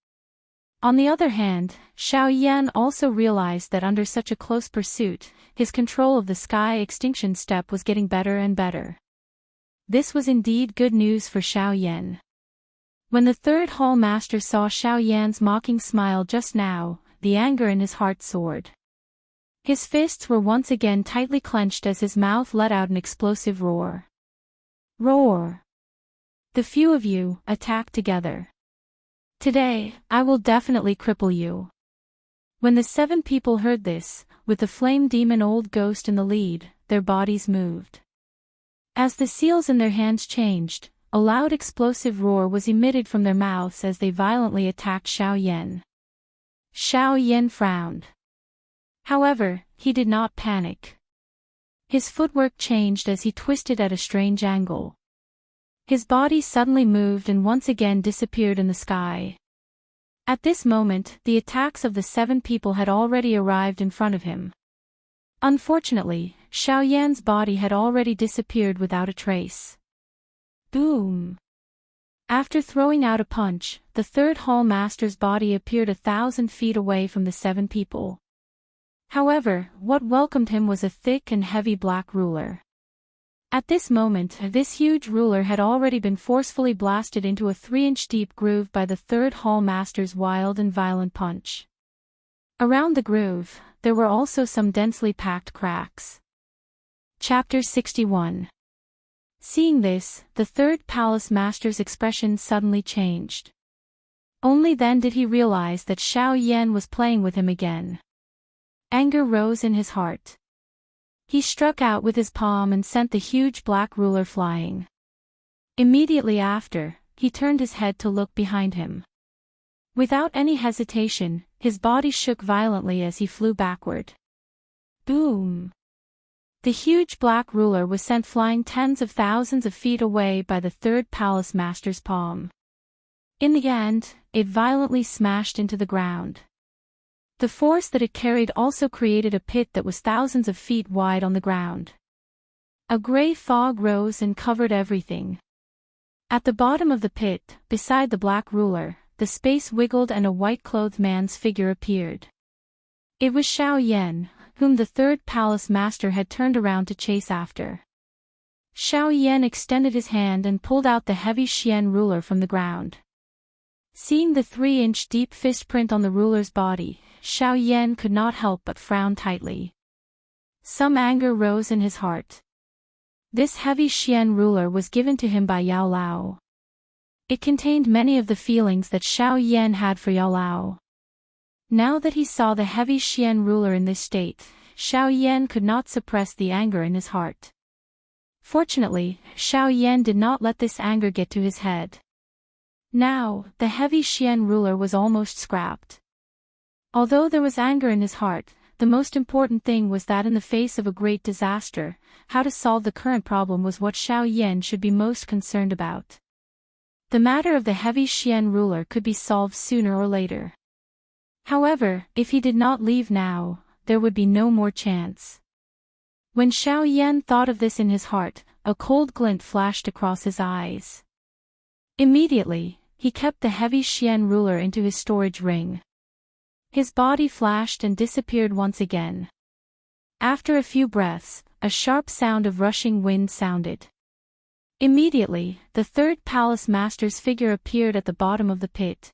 On the other hand, Xiao Yan also realized that under such a close pursuit, his control of the sky extinction step was getting better and better. This was indeed good news for Xiao Yan. When the third hall master saw Xiao Yan's mocking smile just now, the anger in his heart soared. His fists were once again tightly clenched as his mouth let out an explosive roar. Roar! The few of you, attack together. Today, I will definitely cripple you. When the 7 people heard this, with the flame demon old ghost in the lead, their bodies moved. As the seals in their hands changed, a loud explosive roar was emitted from their mouths as they violently attacked Xiao Yan. Xiao Yan frowned. However, he did not panic. His footwork changed as he twisted at a strange angle. His body suddenly moved and once again disappeared in the sky. At this moment, the attacks of the 7 people had already arrived in front of him. Unfortunately, Xiao Yan's body had already disappeared without a trace. Boom! After throwing out a punch, the third hall master's body appeared 1,000 feet away from the 7 people. However, what welcomed him was a thick and heavy black ruler. At this moment, this huge ruler had already been forcefully blasted into a 3-inch deep groove by the third hall master's wild and violent punch. Around the groove, there were also some densely packed cracks. Chapter 61. Seeing this, the third palace master's expression suddenly changed. Only then did he realize that Xiao Yan was playing with him again. Anger rose in his heart. He struck out with his palm and sent the huge black ruler flying. Immediately after, he turned his head to look behind him. Without any hesitation, his body shook violently as he flew backward. Boom! The huge black ruler was sent flying tens of thousands of feet away by the third palace master's palm. In the end, it violently smashed into the ground. The force that it carried also created a pit that was thousands of feet wide on the ground. A gray fog rose and covered everything. At the bottom of the pit, beside the black ruler, the space wiggled and a white-clothed man's figure appeared. It was Xiao Yan, whom the third palace master had turned around to chase after. Xiao Yan extended his hand and pulled out the heavy Xian ruler from the ground. Seeing the 3-inch deep fist print on the ruler's body, Xiao Yan could not help but frown tightly. Some anger rose in his heart. This heavy Xian ruler was given to him by Yao Lao. It contained many of the feelings that Xiao Yan had for Yao Lao. Now that he saw the heavy Xian ruler in this state, Xiao Yan could not suppress the anger in his heart. Fortunately, Xiao Yan did not let this anger get to his head. Now, the heavy Xian ruler was almost scrapped. Although there was anger in his heart, the most important thing was that in the face of a great disaster, how to solve the current problem was what Xiao Yan should be most concerned about. The matter of the heavy Xian ruler could be solved sooner or later. However, if he did not leave now, there would be no more chance. When Xiao Yan thought of this in his heart, a cold glint flashed across his eyes. Immediately, he kept the heavy Xian ruler into his storage ring. His body flashed and disappeared once again. After a few breaths, a sharp sound of rushing wind sounded. Immediately, the third palace master's figure appeared at the bottom of the pit.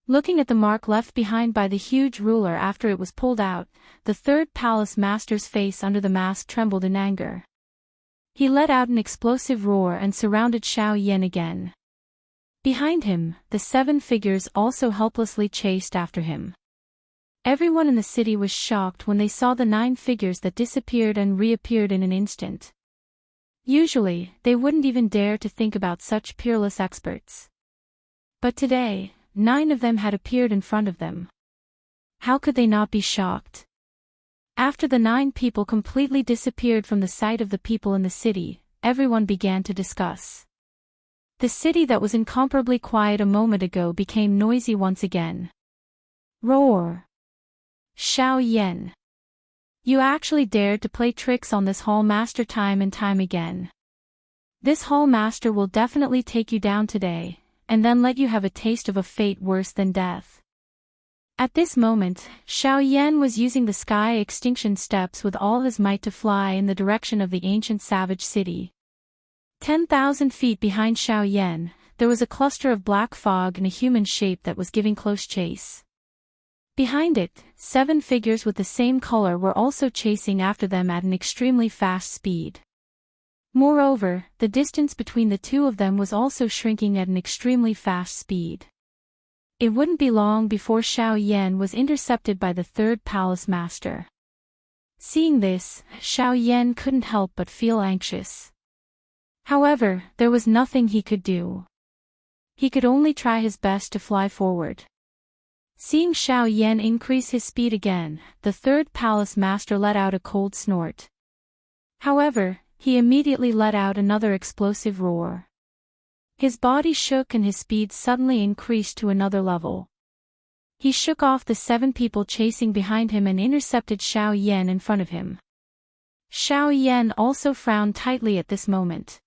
Looking at the mark left behind by the huge ruler after it was pulled out, the third palace master's face under the mask trembled in anger. He let out an explosive roar and surrounded Xiao Yan again. Behind him, the 7 figures also helplessly chased after him. Everyone in the city was shocked when they saw the 9 figures that disappeared and reappeared in an instant. Usually, they wouldn't even dare to think about such peerless experts. But today, 9 of them had appeared in front of them. How could they not be shocked? After the 9 people completely disappeared from the sight of the people in the city, everyone began to discuss. The city that was incomparably quiet a moment ago became noisy once again. Roar! Xiao Yan! You actually dared to play tricks on this hall master time and time again. This hall master will definitely take you down today, and then let you have a taste of a fate worse than death. At this moment, Xiao Yan was using the sky extinction steps with all his might to fly in the direction of the ancient savage city. 10,000 feet behind Xiao Yan, there was a cluster of black fog in a human shape that was giving close chase. Behind it, 7 figures with the same color were also chasing after them at an extremely fast speed. Moreover, the distance between the 2 of them was also shrinking at an extremely fast speed. It wouldn't be long before Xiao Yan was intercepted by the 3rd palace master. Seeing this, Xiao Yan couldn't help but feel anxious. However, there was nothing he could do. He could only try his best to fly forward. Seeing Xiao Yan increase his speed again, the 3rd palace master let out a cold snort. However, he immediately let out another explosive roar. His body shook and his speed suddenly increased to another level. He shook off the 7 people chasing behind him and intercepted Xiao Yan in front of him. Xiao Yan also frowned tightly at this moment.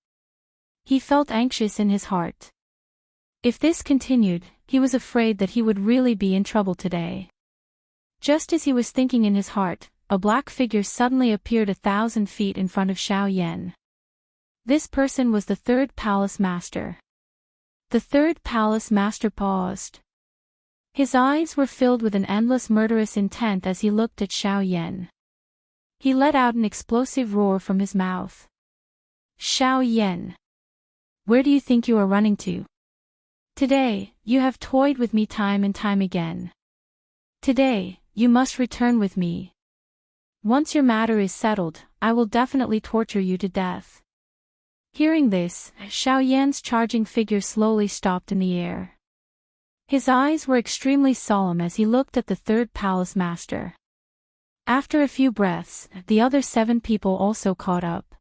He felt anxious in his heart. If this continued, he was afraid that he would really be in trouble today. Just as he was thinking in his heart, a black figure suddenly appeared 1,000 feet in front of Xiao Yan. This person was the 3rd palace master. The 3rd palace master paused. His eyes were filled with an endless murderous intent as he looked at Xiao Yan. He let out an explosive roar from his mouth. Xiao Yan! Where do you think you are running to? Today, you have toyed with me time and time again. Today, you must return with me. Once your matter is settled, I will definitely torture you to death. Hearing this, Xiao Yan's charging figure slowly stopped in the air. His eyes were extremely solemn as he looked at the 3rd palace master. After a few breaths, the other 7 people also caught up.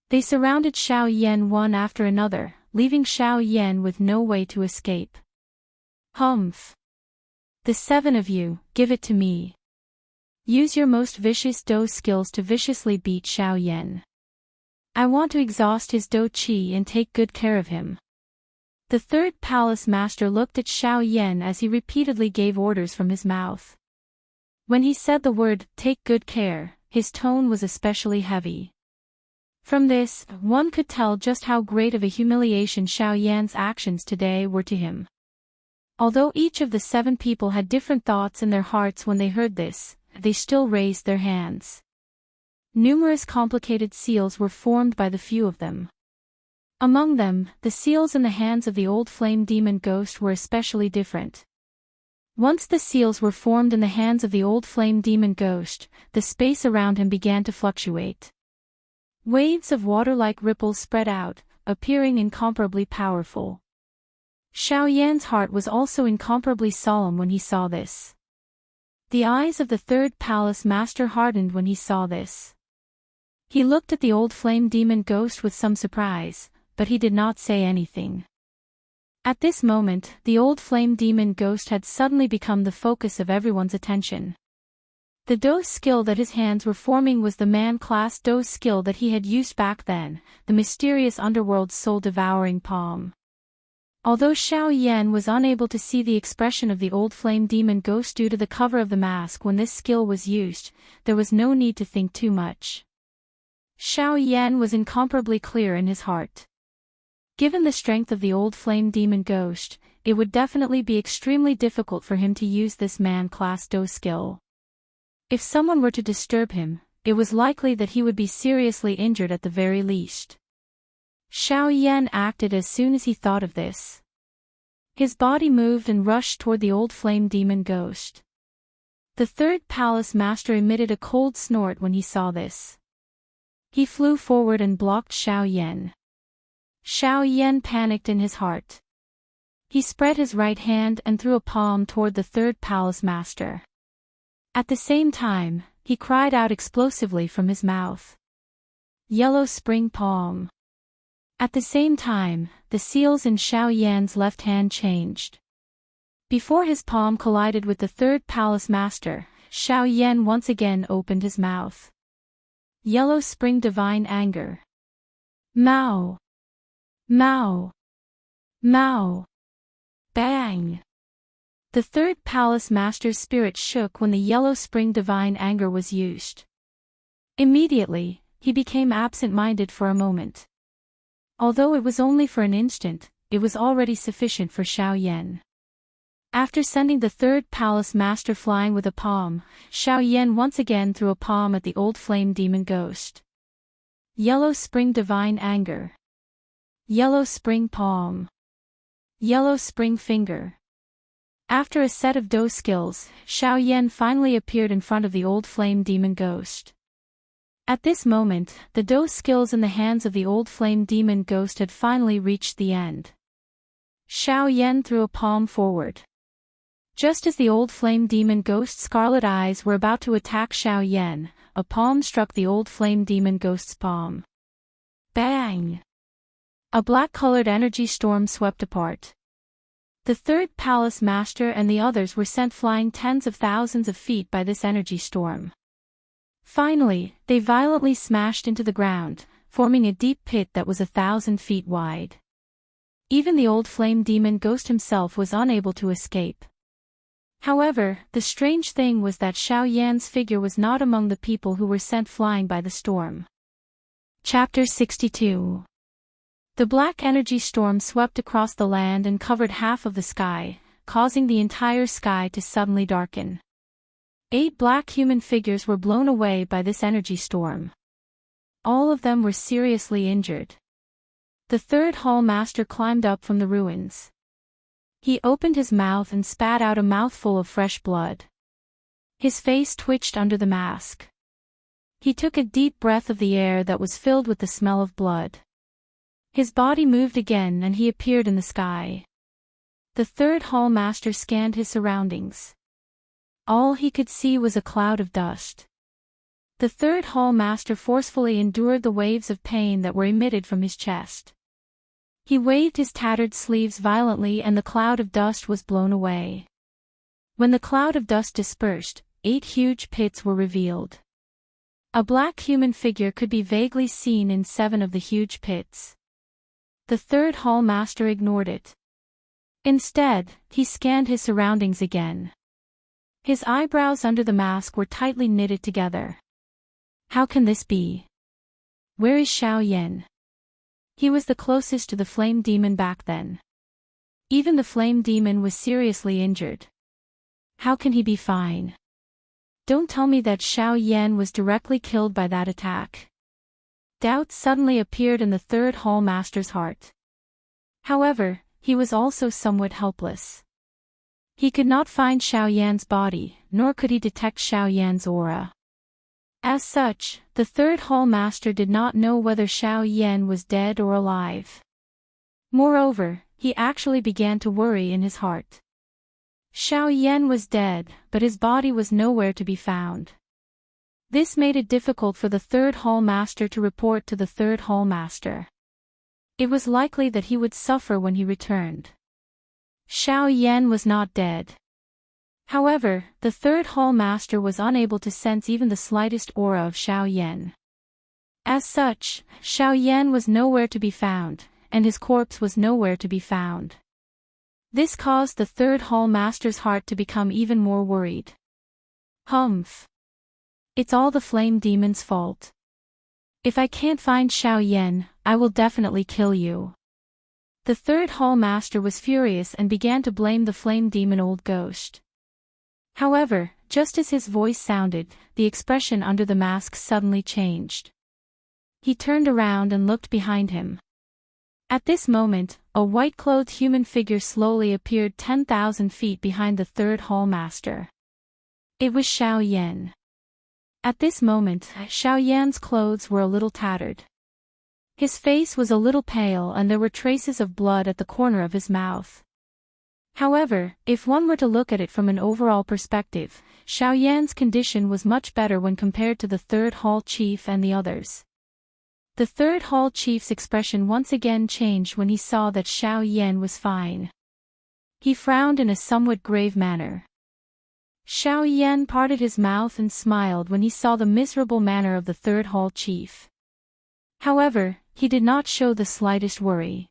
They surrounded Xiao Yan one after another, leaving Xiao Yan with no way to escape. Humph! The 7 of you, give it to me. Use your most vicious Do skills to viciously beat Xiao Yan. I want to exhaust his Do Qi and take good care of him. The 3rd palace master looked at Xiao Yan as he repeatedly gave orders from his mouth. When he said the word, take good care, his tone was especially heavy. From this, one could tell just how great of a humiliation Xiao Yan's actions today were to him. Although each of the 7 people had different thoughts in their hearts when they heard this, they still raised their hands. Numerous complicated seals were formed by the few of them. Among them, the seals in the hands of the old flame demon ghost were especially different. Once the seals were formed in the hands of the old flame demon ghost, the space around him began to fluctuate. Waves of water-like ripples spread out, appearing incomparably powerful. Xiao Yan's heart was also incomparably solemn when he saw this. The eyes of the 3rd palace master hardened when he saw this. He looked at the old flame demon ghost with some surprise, but he did not say anything. At this moment, the old flame demon ghost had suddenly become the focus of everyone's attention. The dose skill that his hands were forming was the man-class dose skill that he had used back then, the mysterious underworld's soul-devouring palm. Although Xiao Yan was unable to see the expression of the old flame demon ghost due to the cover of the mask when this skill was used, there was no need to think too much. Xiao Yan was incomparably clear in his heart. Given the strength of the old flame demon ghost, it would definitely be extremely difficult for him to use this man-class dose skill. If someone were to disturb him, it was likely that he would be seriously injured at the very least. Xiao Yan acted as soon as he thought of this. His body moved and rushed toward the old flame demon ghost. The 3rd palace master emitted a cold snort when he saw this. He flew forward and blocked Xiao Yan. Xiao Yan panicked in his heart. He spread his right hand and threw a palm toward the 3rd palace master. At the same time, he cried out explosively from his mouth. Yellow spring palm. At the same time, the seals in Xiao Yan's left hand changed. Before his palm collided with the 3rd palace master, Xiao Yan once again opened his mouth. Yellow spring divine anger. Mao. Mao. Mao. Bang. The 3rd palace master's spirit shook when the yellow spring divine anger was used. Immediately, he became absent-minded for a moment. Although it was only for an instant, it was already sufficient for Xiao Yan. After sending the 3rd palace master flying with a palm, Xiao Yan once again threw a palm at the old flame demon ghost. Yellow spring divine anger. Yellow spring palm. Yellow spring finger. After a set of dose skills, Xiao Yan finally appeared in front of the old flame demon ghost. At this moment, the dose skills in the hands of the old flame demon ghost had finally reached the end. Xiao Yan threw a palm forward. Just as the old flame demon ghost's scarlet eyes were about to attack Xiao Yan, a palm struck the old flame demon ghost's palm. Bang! A black-colored energy storm swept apart. The 3rd palace master and the others were sent flying tens of thousands of feet by this energy storm. Finally, they violently smashed into the ground, forming a deep pit that was 1,000 feet wide. Even the old flame demon ghost himself was unable to escape. However, the strange thing was that Xiao Yan's figure was not among the people who were sent flying by the storm. Chapter 62. The black energy storm swept across the land and covered half of the sky, causing the entire sky to suddenly darken. 8 black human figures were blown away by this energy storm. All of them were seriously injured. The 3rd hall master climbed up from the ruins. He opened his mouth and spat out a mouthful of fresh blood. His face twitched under the mask. He took a deep breath of the air that was filled with the smell of blood. His body moved again and he appeared in the sky. The 3rd hall master scanned his surroundings. All he could see was a cloud of dust. The 3rd hall master forcefully endured the waves of pain that were emitted from his chest. He waved his tattered sleeves violently and the cloud of dust was blown away. When the cloud of dust dispersed, 8 huge pits were revealed. A black human figure could be vaguely seen in 7 of the huge pits. The 3rd hall master ignored it. Instead, he scanned his surroundings again. His eyebrows under the mask were tightly knitted together. How can this be? Where is Xiao Yan? He was the closest to the flame demon back then. Even the flame demon was seriously injured. How can he be fine? Don't tell me that Xiao Yan was directly killed by that attack. Doubt suddenly appeared in the third hall master's heart. However, he was also somewhat helpless. He could not find Xiao Yan's body, nor could he detect Xiao Yan's aura. As such, the third hall master did not know whether Xiao Yan was dead or alive. Moreover, he actually began to worry in his heart. Xiao Yan was dead, but his body was nowhere to be found. This made it difficult for the third hall master to report to the third hall master. It was likely that he would suffer when he returned. Xiao Yan was not dead. However, the third hall master was unable to sense even the slightest aura of Xiao Yan. As such, Xiao Yan was nowhere to be found, and his corpse was nowhere to be found. This caused the third hall master's heart to become even more worried. Humph. It's all the flame demon's fault. If I can't find Xiao Yan, I will definitely kill you. The third hall master was furious and began to blame the flame demon old ghost. However, just as his voice sounded, the expression under the mask suddenly changed. He turned around and looked behind him. At this moment, a white-clothed human figure slowly appeared 10,000 feet behind the third hall master. It was Xiao Yan. At this moment, Xiao Yan's clothes were a little tattered. His face was a little pale and there were traces of blood at the corner of his mouth. However, if one were to look at it from an overall perspective, Xiao Yan's condition was much better when compared to the third hall chief and the others. The third hall chief's expression once again changed when he saw that Xiao Yan was fine. He frowned in a somewhat grave manner. Xiao Yan parted his mouth and smiled when he saw the miserable manner of the third hall chief. However, he did not show the slightest worry.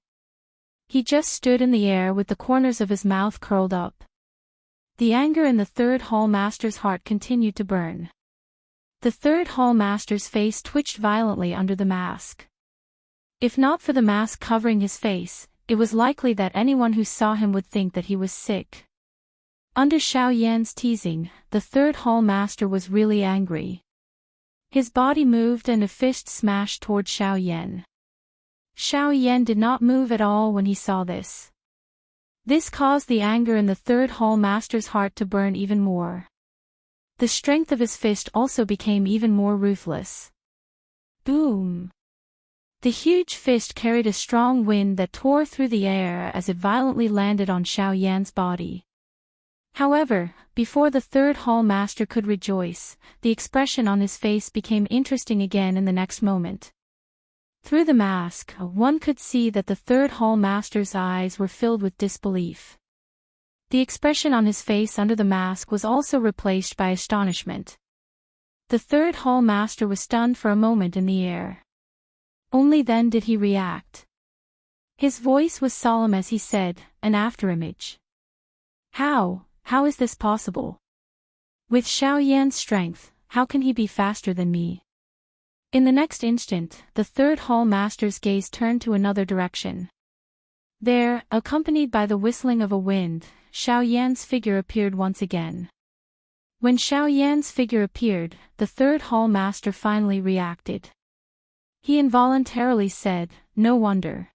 He just stood in the air with the corners of his mouth curled up. The anger in the third hall master's heart continued to burn. The third hall master's face twitched violently under the mask. If not for the mask covering his face, it was likely that anyone who saw him would think that he was sick. Under Xiao Yan's teasing, the third hall master was really angry. His body moved and a fist smashed toward Xiao Yan. Xiao Yan did not move at all when he saw this. This caused the anger in the third hall master's heart to burn even more. The strength of his fist also became even more ruthless. Boom! The huge fist carried a strong wind that tore through the air as it violently landed on Xiao Yan's body. However, before the third hall master could rejoice, the expression on his face became interesting again in the next moment. Through the mask, one could see that the third hall master's eyes were filled with disbelief. The expression on his face under the mask was also replaced by astonishment. The third hall master was stunned for a moment in the air. Only then did he react. His voice was solemn as he said, an afterimage. How is this possible? With Xiao Yan's strength, how can he be faster than me? In the next instant, the third hall master's gaze turned to another direction. There, accompanied by the whistling of a wind, Xiao Yan's figure appeared once again. When Xiao Yan's figure appeared, the third hall master finally reacted. He involuntarily said, "No wonder.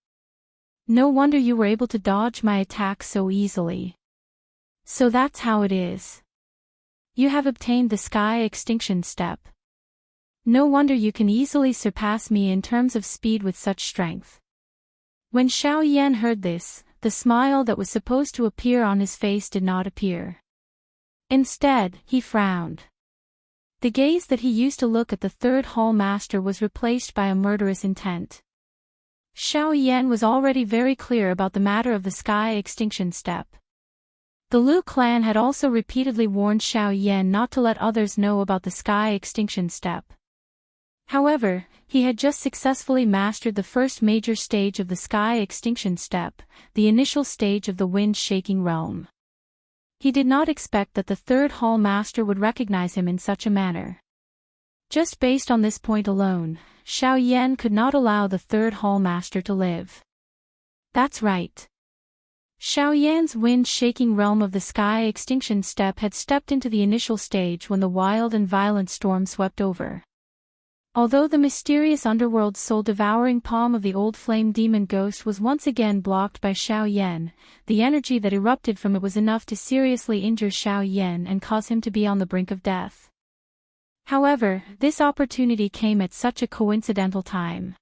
No wonder you were able to dodge my attack so easily. So that's how it is. You have obtained the sky extinction step. No wonder you can easily surpass me in terms of speed with such strength." When Xiao Yan heard this, the smile that was supposed to appear on his face did not appear. Instead, he frowned. The gaze that he used to look at the third hall master was replaced by a murderous intent. Xiao Yan was already very clear about the matter of the sky extinction step. The Lu clan had also repeatedly warned Xiao Yan not to let others know about the sky extinction step. However, he had just successfully mastered the first major stage of the sky extinction step, the initial stage of the wind-shaking realm. He did not expect that the third hall master would recognize him in such a manner. Just based on this point alone, Xiao Yan could not allow the third hall master to live. That's right. Xiao Yan's wind-shaking realm of the sky extinction step had stepped into the initial stage when the wild and violent storm swept over. Although the mysterious underworld soul-devouring palm of the old flame demon ghost was once again blocked by Xiao Yan, the energy that erupted from it was enough to seriously injure Xiao Yan and cause him to be on the brink of death. However, this opportunity came at such a coincidental time.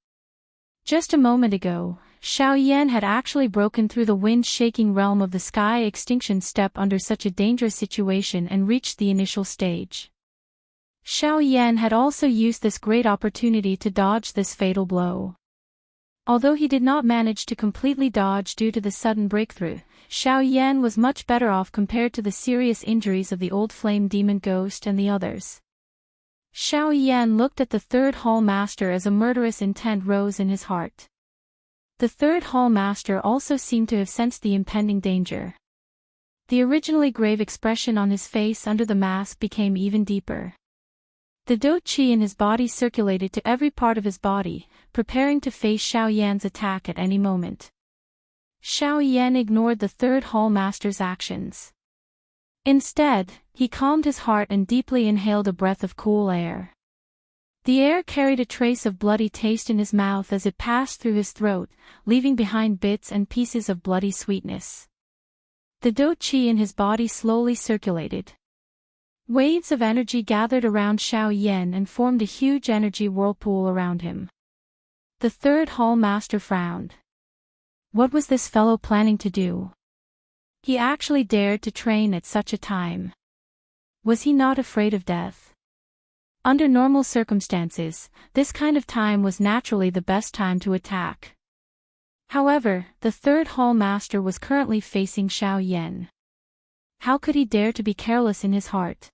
Just a moment ago, Xiao Yan had actually broken through the wind-shaking realm of the sky extinction step under such a dangerous situation and reached the initial stage. Xiao Yan had also used this great opportunity to dodge this fatal blow. Although he did not manage to completely dodge due to the sudden breakthrough, Xiao Yan was much better off compared to the serious injuries of the old flame demon ghost and the others. Xiao Yan looked at the third hall master as a murderous intent rose in his heart. The third hall master also seemed to have sensed the impending danger. The originally grave expression on his face under the mask became even deeper. The dou qi in his body circulated to every part of his body, preparing to face Xiao Yan's attack at any moment. Xiao Yan ignored the third hall master's actions. Instead, he calmed his heart and deeply inhaled a breath of cool air. The air carried a trace of bloody taste in his mouth as it passed through his throat, leaving behind bits and pieces of bloody sweetness. The dou qi in his body slowly circulated. Waves of energy gathered around Xiao Yan and formed a huge energy whirlpool around him. The third hall master frowned. What was this fellow planning to do? He actually dared to train at such a time. Was he not afraid of death? Under normal circumstances, this kind of time was naturally the best time to attack. However, the third hall master was currently facing Xiao Yan. How could he dare to be careless in his heart?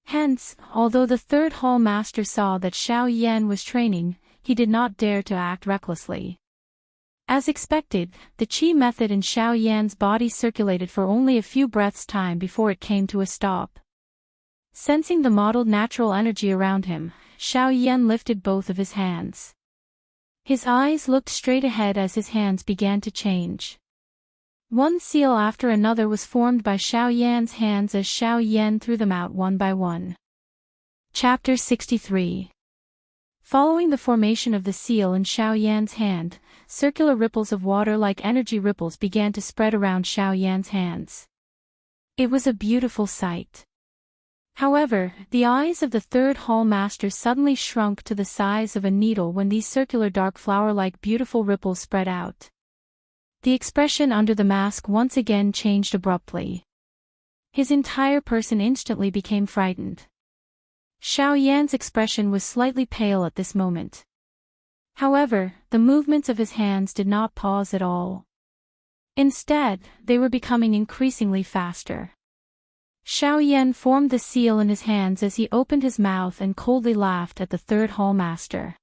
Hence, although the third hall master saw that Xiao Yan was training, he did not dare to act recklessly. As expected, the qi method in Xiao Yan's body circulated for only a few breaths' time before it came to a stop. Sensing the mottled natural energy around him, Xiao Yan lifted both of his hands. His eyes looked straight ahead as his hands began to change. One seal after another was formed by Xiao Yan's hands as Xiao Yan threw them out one by one. Chapter 63. Following the formation of the seal in Xiao Yan's hand, circular ripples of water like energy ripples began to spread around Xiao Yan's hands. It was a beautiful sight. However, the eyes of the third hall master suddenly shrunk to the size of a needle when these circular dark flower-like beautiful ripples spread out. The expression under the mask once again changed abruptly. His entire person instantly became frightened. Xiao Yan's expression was slightly pale at this moment. However, the movements of his hands did not pause at all. Instead, they were becoming increasingly faster. Xiao Yan formed the seal in his hands as he opened his mouth and coldly laughed at the third hall master.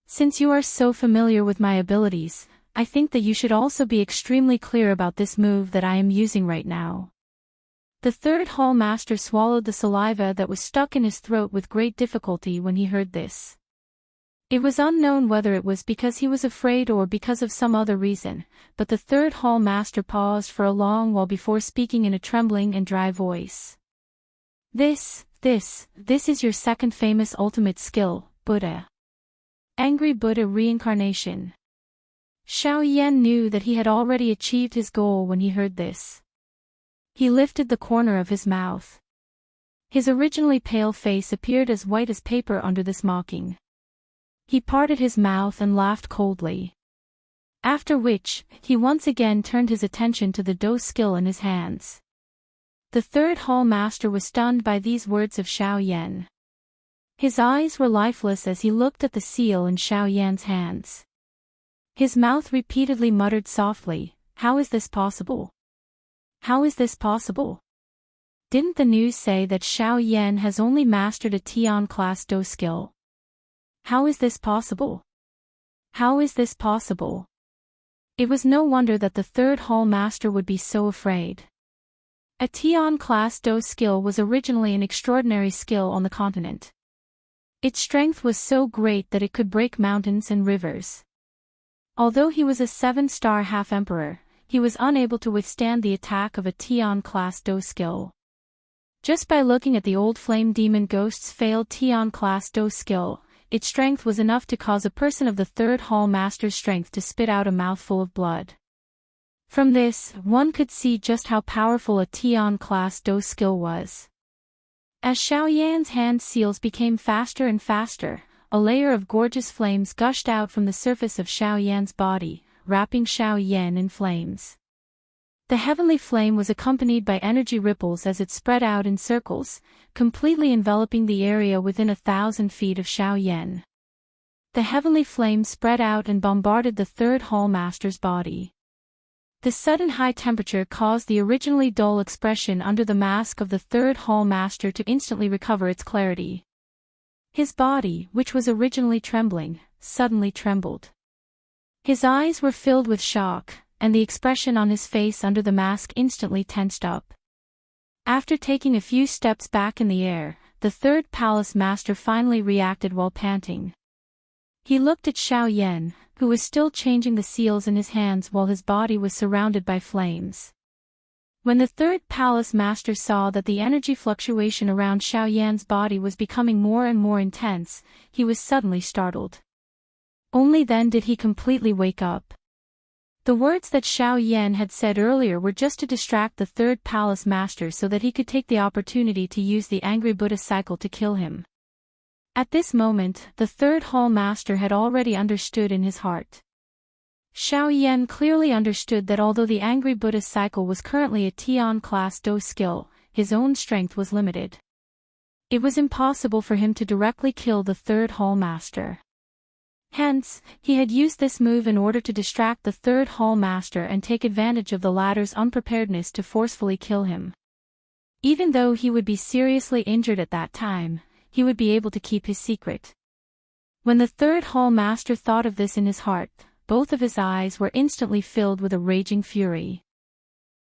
Since you are so familiar with my abilities, I think that you should also be extremely clear about this move that I am using right now. The third hall master swallowed the saliva that was stuck in his throat with great difficulty when he heard this. It was unknown whether it was because he was afraid or because of some other reason, but the third hall master paused for a long while before speaking in a trembling and dry voice. This is your second famous ultimate skill, Buddha. Angry Buddha reincarnation. Xiao Yan knew that he had already achieved his goal when he heard this. He lifted the corner of his mouth. His originally pale face appeared as white as paper under this mocking. He parted his mouth and laughed coldly. After which, he once again turned his attention to the dou skill in his hands. The third hall master was stunned by these words of Xiao Yan. His eyes were lifeless as he looked at the seal in Xiao Yan's hands. His mouth repeatedly muttered softly, "How is this possible? How is this possible? Didn't the news say that Xiao Yan has only mastered a Tian class dou skill? How is this possible? How is this possible?" It was no wonder that the third hall master would be so afraid. A Tian class dou skill was originally an extraordinary skill on the continent. Its strength was so great that it could break mountains and rivers. Although he was a 7-star half-emperor, he was unable to withstand the attack of a Tian-class Do skill. Just by looking at the old flame demon ghost's failed Tian-class Do skill, its strength was enough to cause a person of the third hall master's strength to spit out a mouthful of blood. From this, one could see just how powerful a Tian-class Do skill was. As Xiaoyan's hand seals became faster and faster, a layer of gorgeous flames gushed out from the surface of Xiaoyan's body, wrapping Xiaoyan in flames. The heavenly flame was accompanied by energy ripples as it spread out in circles, completely enveloping the area within 1,000 feet of Xiaoyan. The heavenly flame spread out and bombarded the third hall master's body. The sudden high temperature caused the originally dull expression under the mask of the third hall master to instantly recover its clarity. His body, which was originally trembling, suddenly trembled. His eyes were filled with shock, and the expression on his face under the mask instantly tensed up. After taking a few steps back in the air, the third palace master finally reacted while panting. He looked at Xiaoyan, who was still changing the seals in his hands while his body was surrounded by flames. When the third palace master saw that the energy fluctuation around Xiaoyan's body was becoming more and more intense, he was suddenly startled. Only then did he completely wake up. The words that Xiaoyan had said earlier were just to distract the third palace master so that he could take the opportunity to use the angry Buddha cycle to kill him. At this moment, the third hall master had already understood in his heart. Xiaoyan clearly understood that although the angry Buddha cycle was currently a Tian-class Do skill, his own strength was limited. It was impossible for him to directly kill the third hall master. Hence, he had used this move in order to distract the third hall master and take advantage of the latter's unpreparedness to forcefully kill him. Even though he would be seriously injured at that time, he would be able to keep his secret. When the third hall master thought of this in his heart, both of his eyes were instantly filled with a raging fury.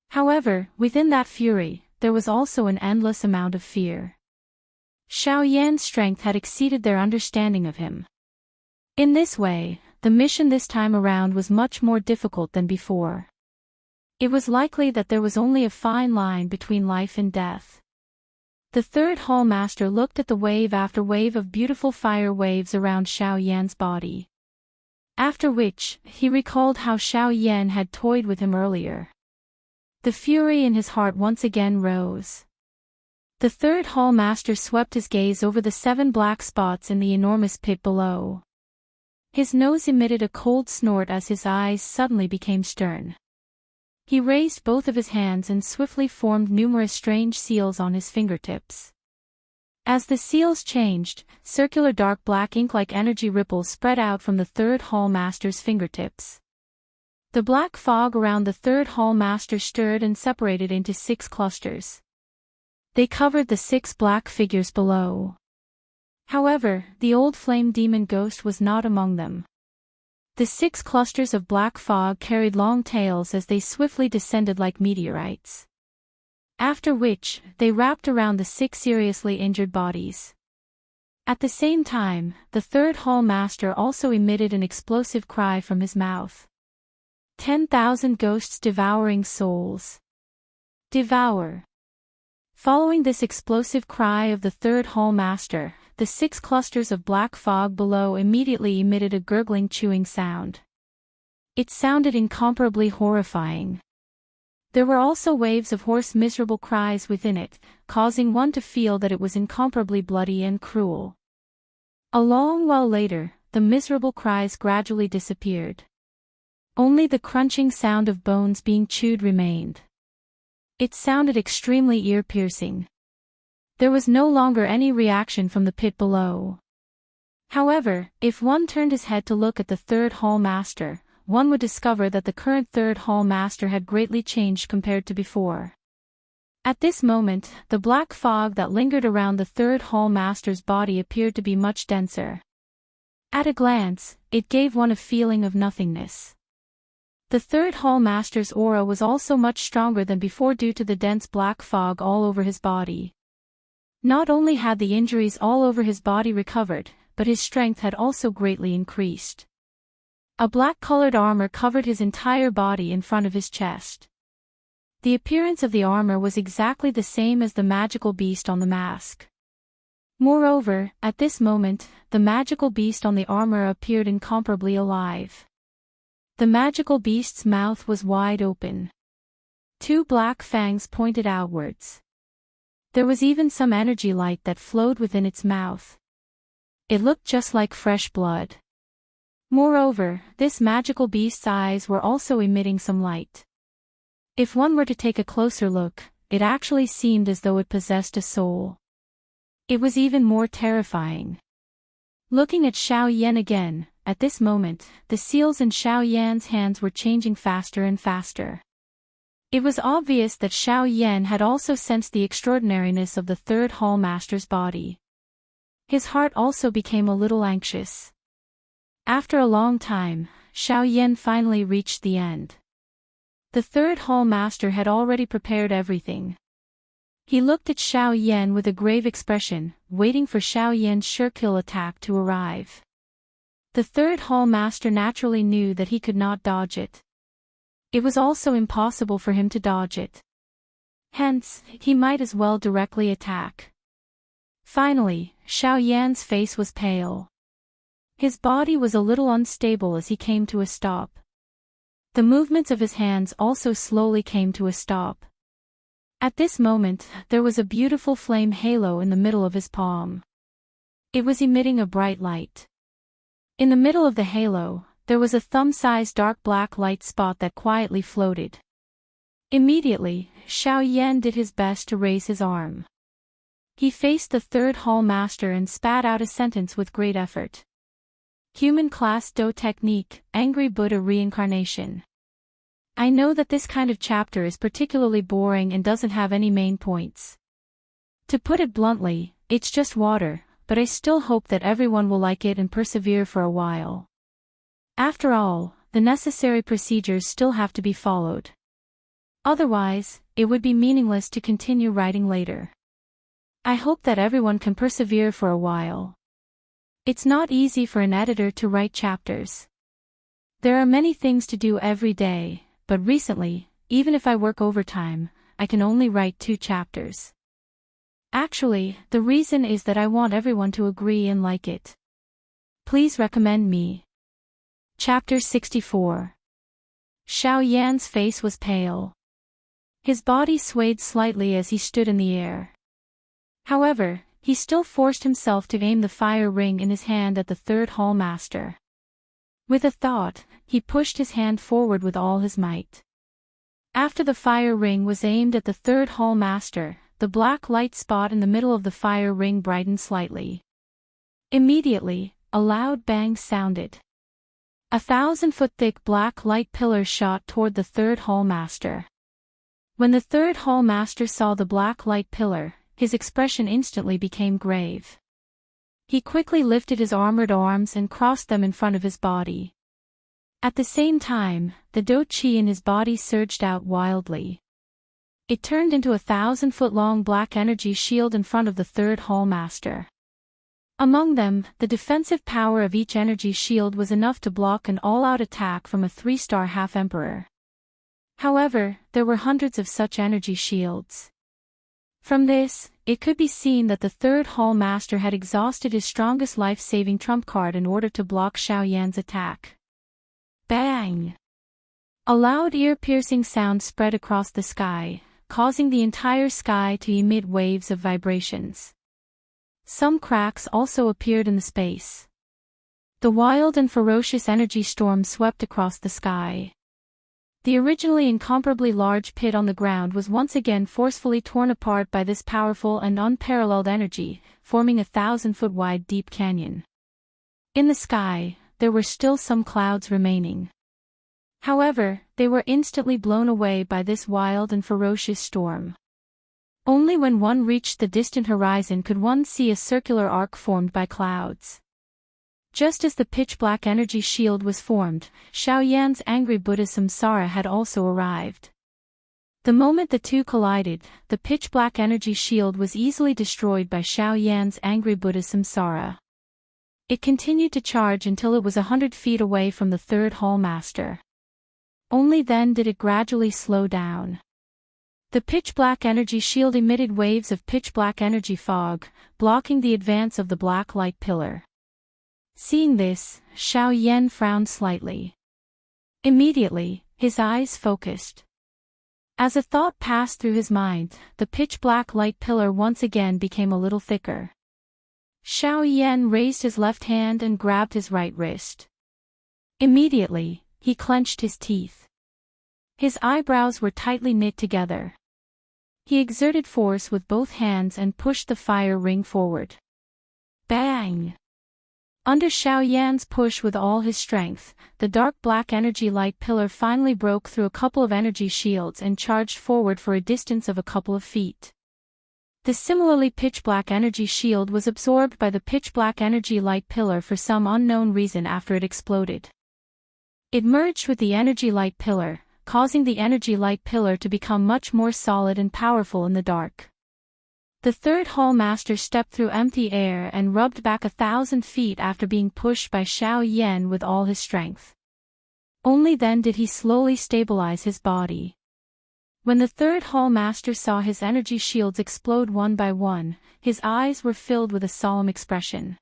However, within that fury, there was also an endless amount of fear. Xiaoyan's strength had exceeded their understanding of him. In this way, the mission this time around was much more difficult than before. It was likely that there was only a fine line between life and death. The third hall master looked at the wave after wave of beautiful fire waves around Xiaoyan's body. After which, he recalled how Xiaoyan had toyed with him earlier. The fury in his heart once again rose. The third hall master swept his gaze over the 7 black spots in the enormous pit below. His nose emitted a cold snort as his eyes suddenly became stern. He raised both of his hands and swiftly formed numerous strange seals on his fingertips. As the seals changed, circular dark black ink-like energy ripples spread out from the third hall master's fingertips. The black fog around the third hall master stirred and separated into 6 clusters. They covered the 6 black figures below. However, the old flame demon ghost was not among them. The 6 clusters of black fog carried long tails as they swiftly descended like meteorites. After which, they wrapped around the 6 seriously injured bodies. At the same time, the third hall master also emitted an explosive cry from his mouth. 10,000 ghosts devouring souls. Devour. Following this explosive cry of the third hall master, the 6 clusters of black fog below immediately emitted a gurgling chewing sound. It sounded incomparably horrifying. There were also waves of hoarse miserable cries within it, causing one to feel that it was incomparably bloody and cruel. A long while later, the miserable cries gradually disappeared. Only the crunching sound of bones being chewed remained. It sounded extremely ear-piercing. There was no longer any reaction from the pit below. However, if one turned his head to look at the third hall master, one would discover that the current third hall master had greatly changed compared to before. At this moment, the black fog that lingered around the third hall master's body appeared to be much denser. At a glance, it gave one a feeling of nothingness. The third hall master's aura was also much stronger than before due to the dense black fog all over his body. Not only had the injuries all over his body recovered, but his strength had also greatly increased. A black-colored armor covered his entire body in front of his chest. The appearance of the armor was exactly the same as the magical beast on the mask. Moreover, at this moment, the magical beast on the armor appeared incomparably alive. The magical beast's mouth was wide open. Two black fangs pointed outwards. There was even some energy light that flowed within its mouth. It looked just like fresh blood. Moreover, this magical beast's eyes were also emitting some light. If one were to take a closer look, it actually seemed as though it possessed a soul. It was even more terrifying. Looking at Xiao Yan again, at this moment, the seals in Xiao Yan's hands were changing faster and faster. It was obvious that Xiao Yan had also sensed the extraordinariness of the third Hall Master's body. His heart also became a little anxious. After a long time, Xiao Yan finally reached the end. The third Hall Master had already prepared everything. He looked at Xiao Yan with a grave expression, waiting for Xiao Yan's sure-kill attack to arrive. The third Hall Master naturally knew that he could not dodge it. It was also impossible for him to dodge it. Hence, he might as well directly attack. Finally, Xiao Yan's face was pale. His body was a little unstable as he came to a stop. The movements of his hands also slowly came to a stop. At this moment, there was a beautiful flame halo in the middle of his palm. It was emitting a bright light. In the middle of the halo, there was a thumb-sized dark black light spot that quietly floated. Immediately, Xiao Yan did his best to raise his arm. He faced the third Hall Master and spat out a sentence with great effort. Human Class Do Technique, Angry Buddha Reincarnation. I know that this kind of chapter is particularly boring and doesn't have any main points. To put it bluntly, it's just water, but I still hope that everyone will like it and persevere for a while. After all, the necessary procedures still have to be followed. Otherwise, it would be meaningless to continue writing later. I hope that everyone can persevere for a while. It's not easy for an editor to write chapters. There are many things to do every day, but recently, even if I work overtime, I can only write 2 chapters. Actually, the reason is that I want everyone to agree and like it. Please recommend me. Chapter 64. Xiao Yan's face was pale. His body swayed slightly as he stood in the air. However, he still forced himself to aim the fire ring in his hand at the third Hall Master. With a thought, he pushed his hand forward with all his might. After the fire ring was aimed at the third Hall Master, the black light spot in the middle of the fire ring brightened slightly. Immediately, a loud bang sounded. 1,000-foot-thick black light pillar shot toward the third Hall Master. When the third Hall Master saw the black light pillar, his expression instantly became grave. He quickly lifted his armored arms and crossed them in front of his body. At the same time, the Do Chi in his body surged out wildly. It turned into a 1,000-foot-long black energy shield in front of the third Hall Master. Among them, the defensive power of each energy shield was enough to block an all-out attack from a 3-star half-emperor. However, there were hundreds of such energy shields. From this, it could be seen that the third Hall Master had exhausted his strongest life-saving trump card in order to block Xiao Yan's attack. Bang! A loud ear-piercing sound spread across the sky, causing the entire sky to emit waves of vibrations. Some cracks also appeared in the space. The wild and ferocious energy storm swept across the sky. The originally incomparably large pit on the ground was once again forcefully torn apart by this powerful and unparalleled energy, forming a 1,000-foot-wide deep canyon. In the sky, there were still some clouds remaining. However, they were instantly blown away by this wild and ferocious storm. Only when one reached the distant horizon could one see a circular arc formed by clouds. Just as the pitch-black energy shield was formed, Xiao Yan's angry Buddha Samsara had also arrived. The moment the two collided, the pitch-black energy shield was easily destroyed by Xiao Yan's angry Buddha Samsara. It continued to charge until it was 100 feet away from the third Hall Master. Only then did it gradually slow down. The pitch-black energy shield emitted waves of pitch-black energy fog, blocking the advance of the black light pillar. Seeing this, Xiao Yan frowned slightly. Immediately, his eyes focused. As a thought passed through his mind, the pitch-black light pillar once again became a little thicker. Xiao Yan raised his left hand and grabbed his right wrist. Immediately, he clenched his teeth. His eyebrows were tightly knit together. He exerted force with both hands and pushed the fire ring forward. Bang! Under Xiao Yan's push with all his strength, the dark black energy light pillar finally broke through a couple of energy shields and charged forward for a distance of a couple of feet. The similarly pitch-black energy shield was absorbed by the pitch-black energy light pillar for some unknown reason after it exploded. It merged with the energy light pillar, causing the energy light pillar to become much more solid and powerful in the dark. The third Hall Master stepped through empty air and rubbed back 1,000 feet after being pushed by Xiao Yan with all his strength. Only then did he slowly stabilize his body. When the third Hall Master saw his energy shields explode one by one, his eyes were filled with a solemn expression.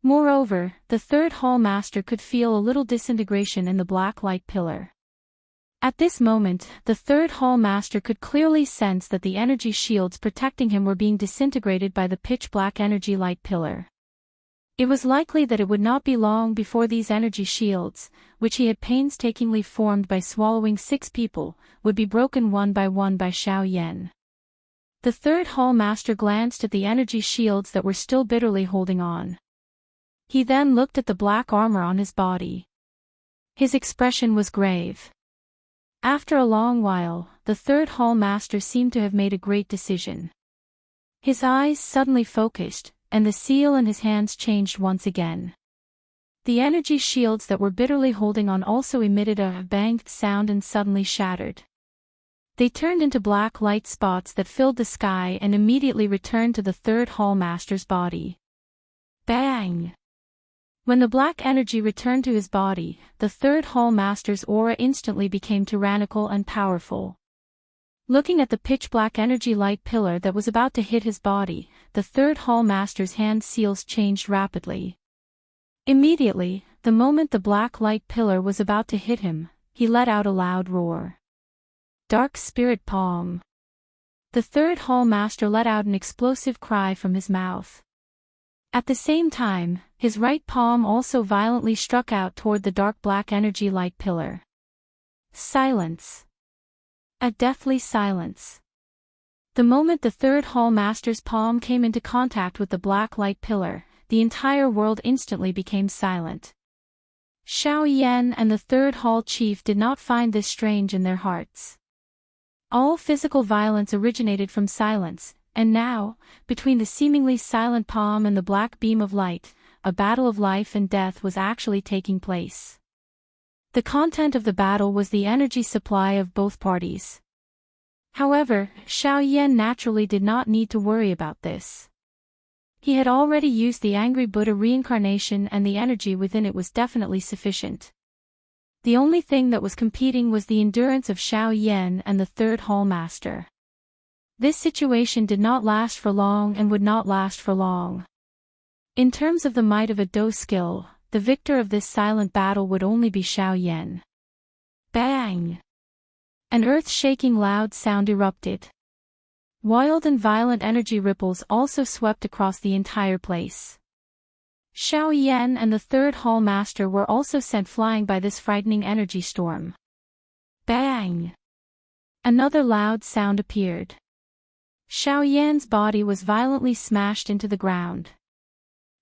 Moreover, the third Hall Master could feel a little disintegration in the black light pillar. At this moment, the third Hall Master could clearly sense that the energy shields protecting him were being disintegrated by the pitch-black energy light pillar. It was likely that it would not be long before these energy shields, which he had painstakingly formed by swallowing 6 people, would be broken one by Xiao Yan. The third Hall Master glanced at the energy shields that were still bitterly holding on. He then looked at the black armor on his body. His expression was grave. After a long while, the third Hall Master seemed to have made a great decision. His eyes suddenly focused, and the seal in his hands changed once again. The energy shields that were bitterly holding on also emitted a banged sound and suddenly shattered. They turned into black light spots that filled the sky and immediately returned to the third Hall Master's body. Bang! When the black energy returned to his body, the third Hall Master's aura instantly became tyrannical and powerful. Looking at the pitch-black energy light pillar that was about to hit his body, the third Hall Master's hand seals changed rapidly. Immediately, the moment the black light pillar was about to hit him, he let out a loud roar. Dark Spirit Palm. The third Hall Master let out an explosive cry from his mouth. At the same time, his right palm also violently struck out toward the dark black energy light pillar. Silence. A deathly silence. The moment the third Hall Master's palm came into contact with the black light pillar, the entire world instantly became silent. Xiao Yan and the third Hall Chief did not find this strange in their hearts. All physical violence originated from silence, and now, between the seemingly silent palm and the black beam of light, a battle of life and death was actually taking place. The content of the battle was the energy supply of both parties. However, Xiao Yan naturally did not need to worry about this. He had already used the Angry Buddha reincarnation and the energy within it was definitely sufficient. The only thing that was competing was the endurance of Xiao Yan and the third Hall Master. This situation did not last for long and would not last for long. In terms of the might of a Do skill, the victor of this silent battle would only be Xiao Yan. Bang! An earth-shaking loud sound erupted. Wild and violent energy ripples also swept across the entire place. Xiao Yan and the third Hall Master were also sent flying by this frightening energy storm. Bang! Another loud sound appeared. Xiao Yan's body was violently smashed into the ground.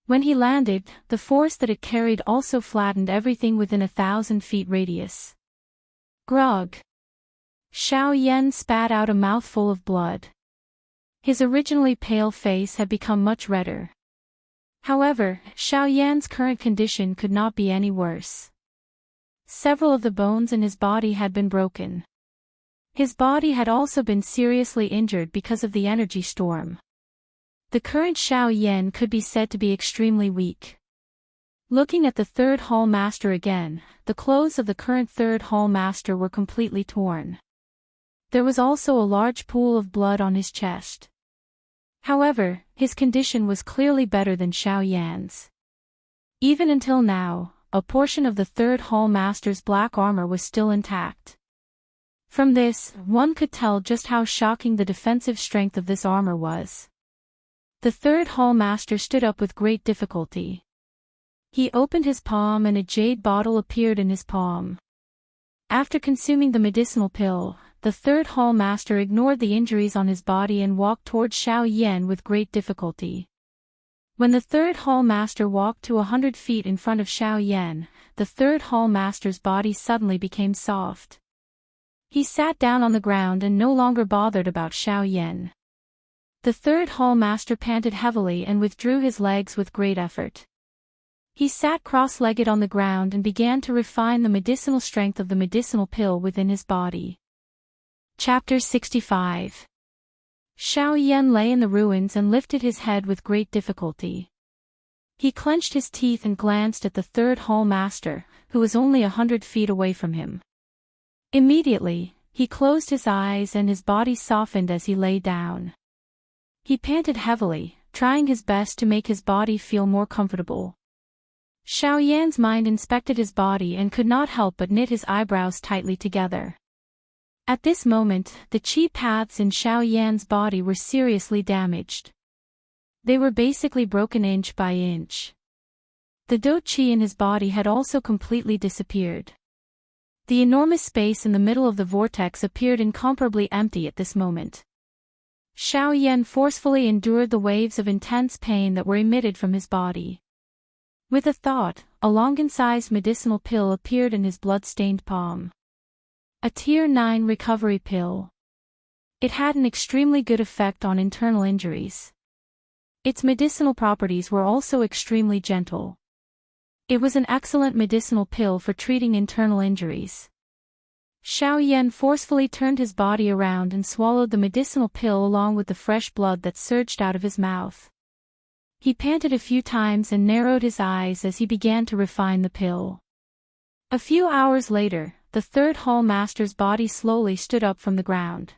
When he landed, the force that it carried also flattened everything within 1,000 feet radius. Grog! Xiao Yan spat out a mouthful of blood. His originally pale face had become much redder. However, Xiao Yan's current condition could not be any worse. Several of the bones in his body had been broken. His body had also been seriously injured because of the energy storm. The current Xiao Yan could be said to be extremely weak. Looking at the third hall master again, the clothes of the current third hall master were completely torn. There was also a large pool of blood on his chest. However, his condition was clearly better than Xiao Yan's. Even until now, a portion of the third hall master's black armor was still intact. From this, one could tell just how shocking the defensive strength of this armor was. The third hall master stood up with great difficulty. He opened his palm and a jade bottle appeared in his palm. After consuming the medicinal pill, the third hall master ignored the injuries on his body and walked towards Xiao Yan with great difficulty. When the third hall master walked to 100 feet in front of Xiao Yan, the third hall master's body suddenly became soft. He sat down on the ground and no longer bothered about Xiao Yan. The third hall master panted heavily and withdrew his legs with great effort. He sat cross-legged on the ground and began to refine the medicinal strength of the medicinal pill within his body. Chapter 65. Xiao Yan lay in the ruins and lifted his head with great difficulty. He clenched his teeth and glanced at the third hall master, who was only 100 feet away from him. Immediately, he closed his eyes and his body softened as he lay down. He panted heavily, trying his best to make his body feel more comfortable. Xiao Yan's mind inspected his body and could not help but knit his eyebrows tightly together. At this moment, the chi paths in Xiao Yan's body were seriously damaged. They were basically broken inch by inch. The dou qi in his body had also completely disappeared. The enormous space in the middle of the vortex appeared incomparably empty at this moment. Xiao Yan forcefully endured the waves of intense pain that were emitted from his body. With a thought, a Longan-sized medicinal pill appeared in his blood-stained palm. A Tier 9 recovery pill. It had an extremely good effect on internal injuries. Its medicinal properties were also extremely gentle. It was an excellent medicinal pill for treating internal injuries. Xiao Yan forcefully turned his body around and swallowed the medicinal pill along with the fresh blood that surged out of his mouth. He panted a few times and narrowed his eyes as he began to refine the pill. A few hours later, the third hall master's body slowly stood up from the ground.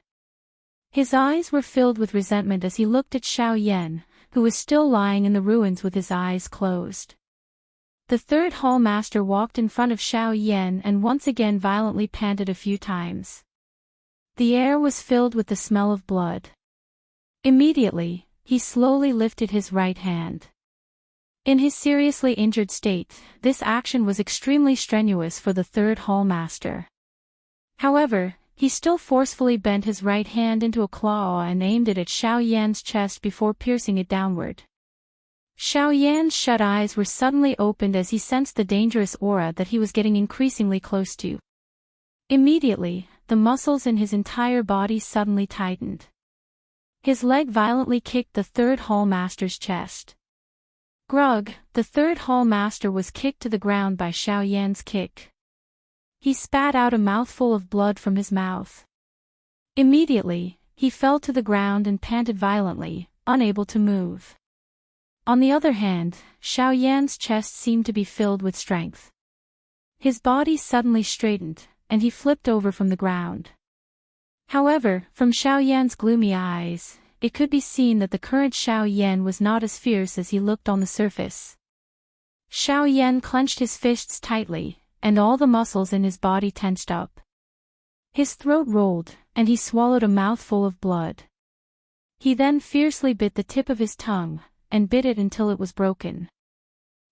His eyes were filled with resentment as he looked at Xiao Yan, who was still lying in the ruins with his eyes closed. The third hall master walked in front of Xiao Yan and once again violently panted a few times. The air was filled with the smell of blood. Immediately, he slowly lifted his right hand. In his seriously injured state, this action was extremely strenuous for the third hall master. However, he still forcefully bent his right hand into a claw and aimed it at Xiao Yan's chest before piercing it downward. Xiao Yan's shut eyes were suddenly opened as he sensed the dangerous aura that he was getting increasingly close to. Immediately, the muscles in his entire body suddenly tightened. His leg violently kicked the third hall master's chest. Grug, the third hall master was kicked to the ground by Xiao Yan's kick. He spat out a mouthful of blood from his mouth. Immediately, he fell to the ground and panted violently, unable to move. On the other hand, Xiao Yan's chest seemed to be filled with strength. His body suddenly straightened, and he flipped over from the ground. However, from Xiao Yan's gloomy eyes, it could be seen that the current Xiao Yan was not as fierce as he looked on the surface. Xiao Yan clenched his fists tightly, and all the muscles in his body tensed up. His throat rolled, and he swallowed a mouthful of blood. He then fiercely bit the tip of his tongue, and bit it until it was broken.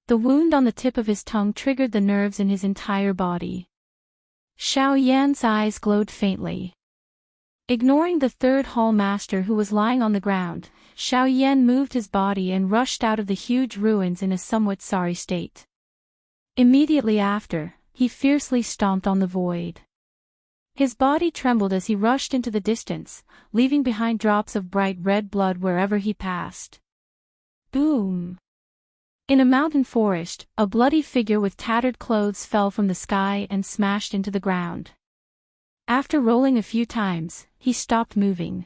The wound on the tip of his tongue triggered the nerves in his entire body. Xiao Yan's eyes glowed faintly. Ignoring the third hall master who was lying on the ground, Xiao Yan moved his body and rushed out of the huge ruins in a somewhat sorry state. Immediately after, he fiercely stomped on the void. His body trembled as he rushed into the distance, leaving behind drops of bright red blood wherever he passed. Boom! In a mountain forest, a bloody figure with tattered clothes fell from the sky and smashed into the ground. After rolling a few times, he stopped moving.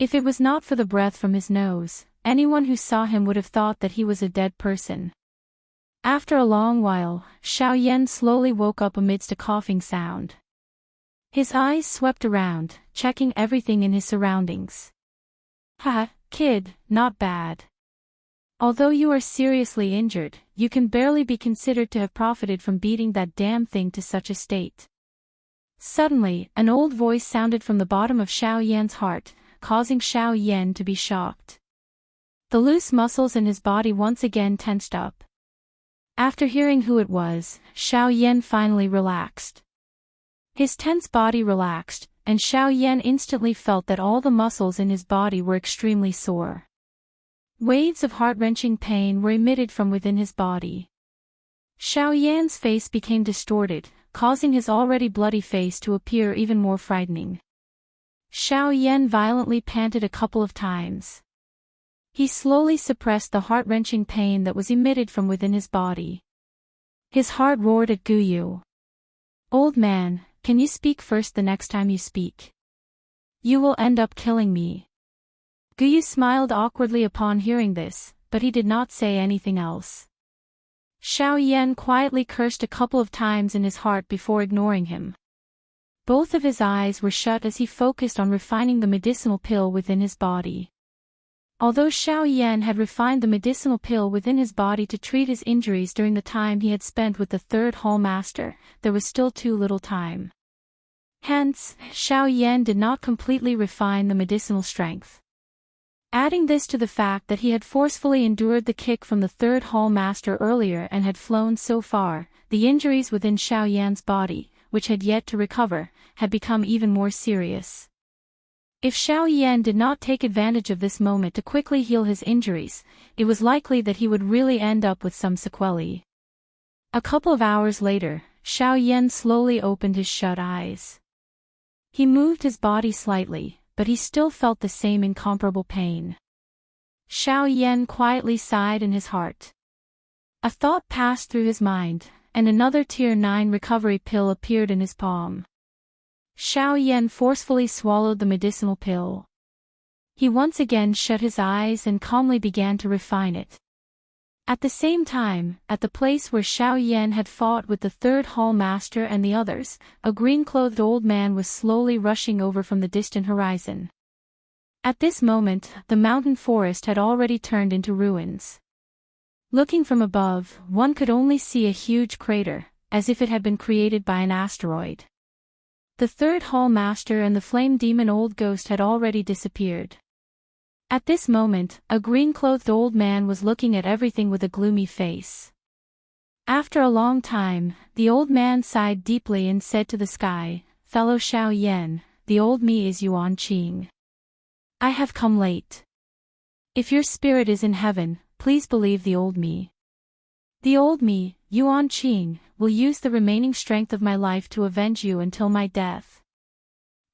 If it was not for the breath from his nose, anyone who saw him would have thought that he was a dead person. After a long while, Xiaoyan slowly woke up amidst a coughing sound. His eyes swept around, checking everything in his surroundings. "Ha, kid, not bad. Although you are seriously injured, you can barely be considered to have profited from beating that damn thing to such a state." Suddenly, an old voice sounded from the bottom of Xiaoyan's heart, causing Xiaoyan to be shocked. The loose muscles in his body once again tensed up. After hearing who it was, Xiaoyan finally relaxed. His tense body relaxed, and Xiaoyan instantly felt that all the muscles in his body were extremely sore. Waves of heart-wrenching pain were emitted from within his body. Xiaoyan's face became distorted, causing his already bloody face to appear even more frightening. Xiaoyan violently panted a couple of times. He slowly suppressed the heart-wrenching pain that was emitted from within his body. His heart roared at Guyu. "Old man, can you speak first the next time you speak? You will end up killing me." Guyu smiled awkwardly upon hearing this, but he did not say anything else. Xiaoyan quietly cursed a couple of times in his heart before ignoring him. Both of his eyes were shut as he focused on refining the medicinal pill within his body. Although Xiaoyan had refined the medicinal pill within his body to treat his injuries during the time he had spent with the third Hall Master, there was still too little time. Hence, Xiaoyan did not completely refine the medicinal strength. Adding this to the fact that he had forcefully endured the kick from the third Hall Master earlier and had flown so far, the injuries within Xiaoyan's body, which had yet to recover, had become even more serious. If Xiaoyan did not take advantage of this moment to quickly heal his injuries, it was likely that he would really end up with some sequelae. A couple of hours later, Xiaoyan slowly opened his shut eyes. He moved his body slightly, but he still felt the same incomparable pain. Xiaoyan quietly sighed in his heart. A thought passed through his mind, and another Tier 9 recovery pill appeared in his palm. Xiaoyan forcefully swallowed the medicinal pill. He once again shut his eyes and calmly began to refine it. At the same time, at the place where Xiaoyan had fought with the third Hall Master and the others, a green-clothed old man was slowly rushing over from the distant horizon. At this moment, the mountain forest had already turned into ruins. Looking from above, one could only see a huge crater, as if it had been created by an asteroid. The third Hall Master and the flame demon old ghost had already disappeared. At this moment, a green-clothed old man was looking at everything with a gloomy face. After a long time, the old man sighed deeply and said to the sky, "Fellow Xiaoyan, the old me is Yuan Qing. I have come late. If your spirit is in heaven, please believe the old me. The old me, Yuan Qing, will use the remaining strength of my life to avenge you until my death.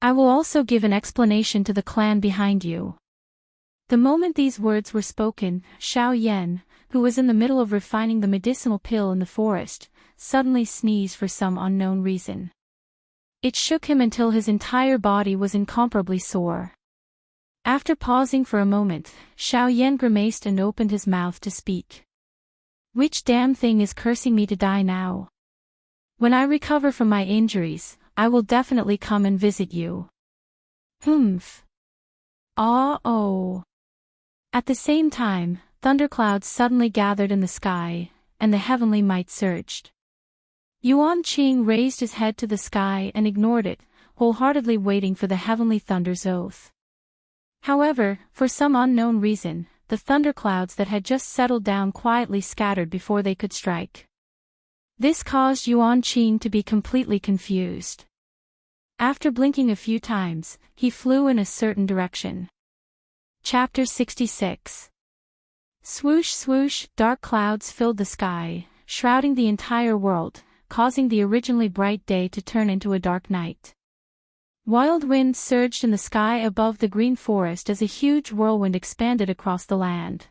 I will also give an explanation to the clan behind you." The moment these words were spoken, Xiaoyan, who was in the middle of refining the medicinal pill in the forest, suddenly sneezed for some unknown reason. It shook him until his entire body was incomparably sore. After pausing for a moment, Xiaoyan grimaced and opened his mouth to speak. "Which damn thing is cursing me to die now? When I recover from my injuries, I will definitely come and visit you." Humph. Oh. At the same time, thunderclouds suddenly gathered in the sky, and the heavenly might surged. Yuan Qing raised his head to the sky and ignored it, wholeheartedly waiting for the heavenly thunder's oath. However, for some unknown reason, the thunderclouds that had just settled down quietly scattered before they could strike. This caused Yuan Qing to be completely confused. After blinking a few times, he flew in a certain direction. Chapter 66. Swoosh swoosh, dark clouds filled the sky, shrouding the entire world, causing the originally bright day to turn into a dark night. Wild winds surged in the sky above the green forest as a huge whirlwind expanded across the land.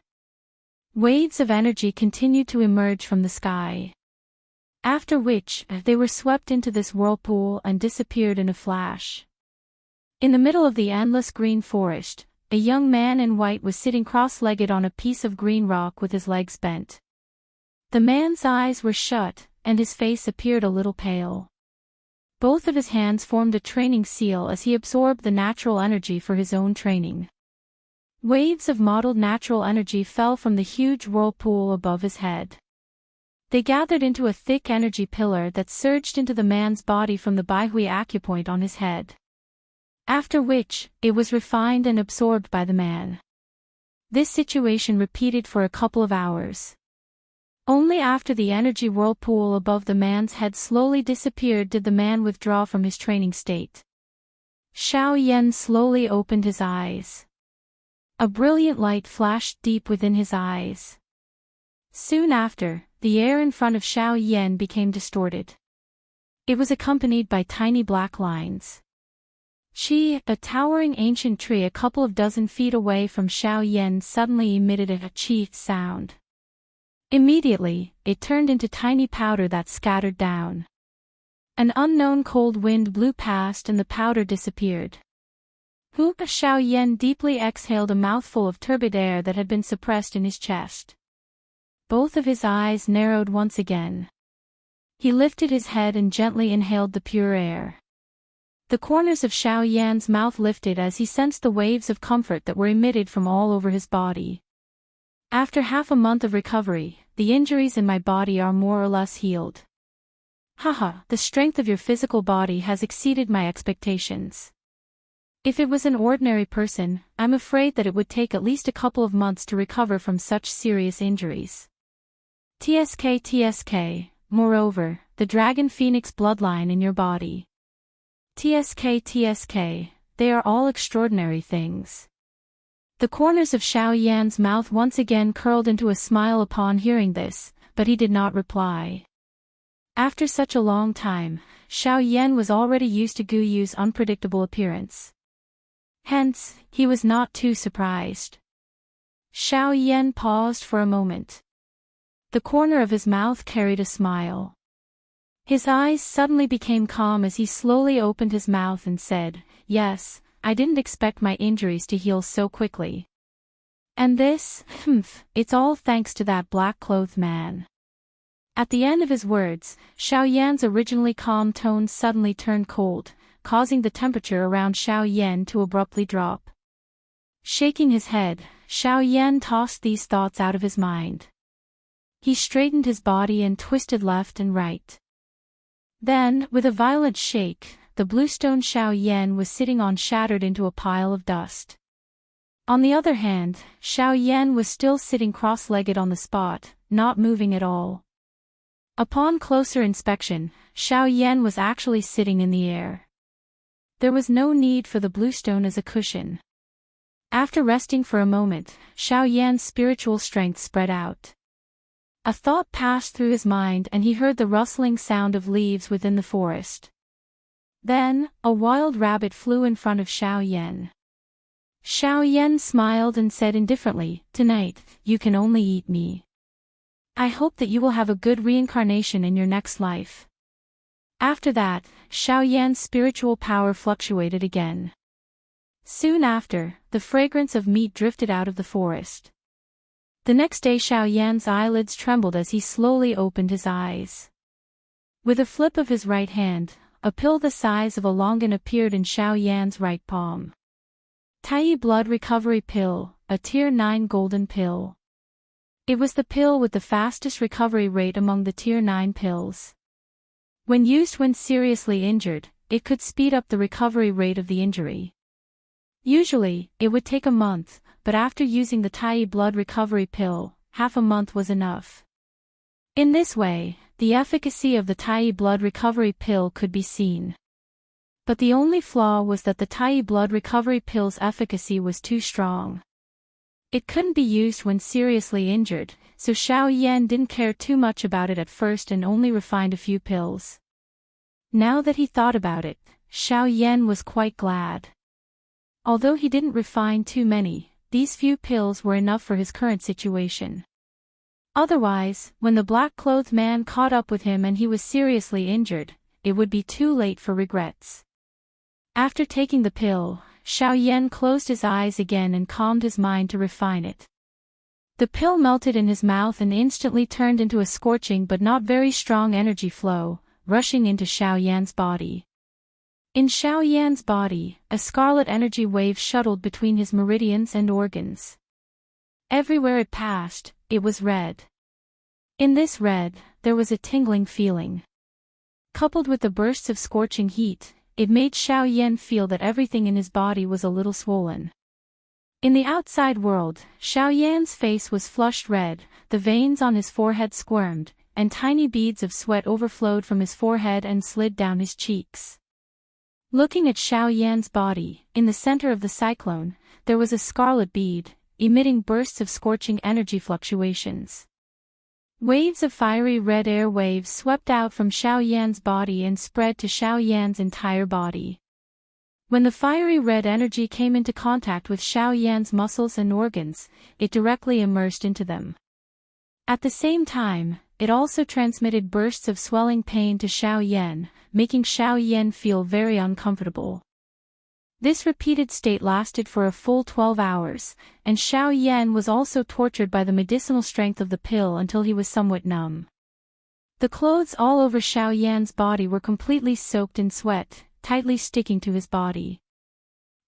Waves of energy continued to emerge from the sky. After which, they were swept into this whirlpool and disappeared in a flash. In the middle of the endless green forest, a young man in white was sitting cross-legged on a piece of green rock with his legs bent. The man's eyes were shut, and his face appeared a little pale. Both of his hands formed a training seal as he absorbed the natural energy for his own training. Waves of mottled natural energy fell from the huge whirlpool above his head. They gathered into a thick energy pillar that surged into the man's body from the Baihui acupoint on his head. After which, it was refined and absorbed by the man. This situation repeated for a couple of hours. Only after the energy whirlpool above the man's head slowly disappeared did the man withdraw from his training state. Xiao Yan slowly opened his eyes. A brilliant light flashed deep within his eyes. Soon after, the air in front of Xiao Yan became distorted. It was accompanied by tiny black lines. A towering ancient tree a couple of dozen feet away from Xiao Yan suddenly emitted a "chi" sound. Immediately, it turned into tiny powder that scattered down. An unknown cold wind blew past and the powder disappeared. Xiao Yan deeply exhaled a mouthful of turbid air that had been suppressed in his chest. Both of his eyes narrowed once again. He lifted his head and gently inhaled the pure air. The corners of Xiao Yan's mouth lifted as he sensed the waves of comfort that were emitted from all over his body. After half a month of recovery, the injuries in my body are more or less healed. The strength of your physical body has exceeded my expectations. If it was an ordinary person, I'm afraid that it would take at least a couple of months to recover from such serious injuries. TSK, moreover, the Dragon Phoenix bloodline in your body. TSK, they are all extraordinary things. The corners of Xiao Yan's mouth once again curled into a smile upon hearing this, but he did not reply. After such a long time, Xiao Yan was already used to Gu Yu's unpredictable appearance. Hence, he was not too surprised. Xiao Yan paused for a moment. The corner of his mouth carried a smile. His eyes suddenly became calm as he slowly opened his mouth and said, "Yes, I didn't expect my injuries to heal so quickly. And this, it's all thanks to that black-clothed man." At the end of his words, Xiao Yan's originally calm tone suddenly turned cold, causing the temperature around Xiao Yan to abruptly drop. Shaking his head, Xiao Yan tossed these thoughts out of his mind. He straightened his body and twisted left and right. Then, with a violent shake, the bluestone Xiao Yan was sitting on shattered into a pile of dust. On the other hand, Xiao Yan was still sitting cross-legged on the spot, not moving at all. Upon closer inspection, Xiao Yan was actually sitting in the air. There was no need for the bluestone as a cushion. After resting for a moment, Xiao Yan's spiritual strength spread out. A thought passed through his mind and he heard the rustling sound of leaves within the forest. Then, a wild rabbit flew in front of Xiao Yan. Xiao Yan smiled and said indifferently, "Tonight, you can only eat me. I hope that you will have a good reincarnation in your next life." After that, Xiao Yan's spiritual power fluctuated again. Soon after, the fragrance of meat drifted out of the forest. The next day Xiao Yan's eyelids trembled as he slowly opened his eyes. With a flip of his right hand, a pill the size of a longan appeared in Xiao Yan's right palm. Tai Blood Recovery Pill, a Tier 9 golden pill. It was the pill with the fastest recovery rate among the Tier 9 pills. When used when seriously injured, it could speed up the recovery rate of the injury. Usually, it would take a month, but after using the Tai Blood Recovery Pill, half a month was enough. In this way, the efficacy of the Tai Blood Recovery Pill could be seen. But the only flaw was that the Tai Blood Recovery Pill's efficacy was too strong. It couldn't be used when seriously injured, so Xiao Yan didn't care too much about it at first and only refined a few pills. Now that he thought about it, Xiao Yan was quite glad. Although he didn't refine too many, these few pills were enough for his current situation. Otherwise, when the black-clothed man caught up with him and he was seriously injured, it would be too late for regrets. After taking the pill, Xiao Yan closed his eyes again and calmed his mind to refine it. The pill melted in his mouth and instantly turned into a scorching but not very strong energy flow, rushing into Xiao Yan's body. In Xiao Yan's body, a scarlet energy wave shuttled between his meridians and organs. Everywhere it passed, it was red. In this red, there was a tingling feeling. Coupled with the bursts of scorching heat, it made Xiao Yan feel that everything in his body was a little swollen. In the outside world, Xiao Yan's face was flushed red, the veins on his forehead squirmed, and tiny beads of sweat overflowed from his forehead and slid down his cheeks. Looking at Xiao Yan's body, in the center of the cyclone, there was a scarlet bead, emitting bursts of scorching energy fluctuations. Waves of fiery red air waves swept out from Xiao Yan's body and spread to Xiao Yan's entire body. When the fiery red energy came into contact with Xiao Yan's muscles and organs, it directly immersed into them. At the same time, it also transmitted bursts of swelling pain to Xiao Yan, making Xiao Yan feel very uncomfortable. This repeated state lasted for a full 12 hours, and Xiao Yan was also tortured by the medicinal strength of the pill until he was somewhat numb. The clothes all over Xiao Yan's body were completely soaked in sweat, tightly sticking to his body.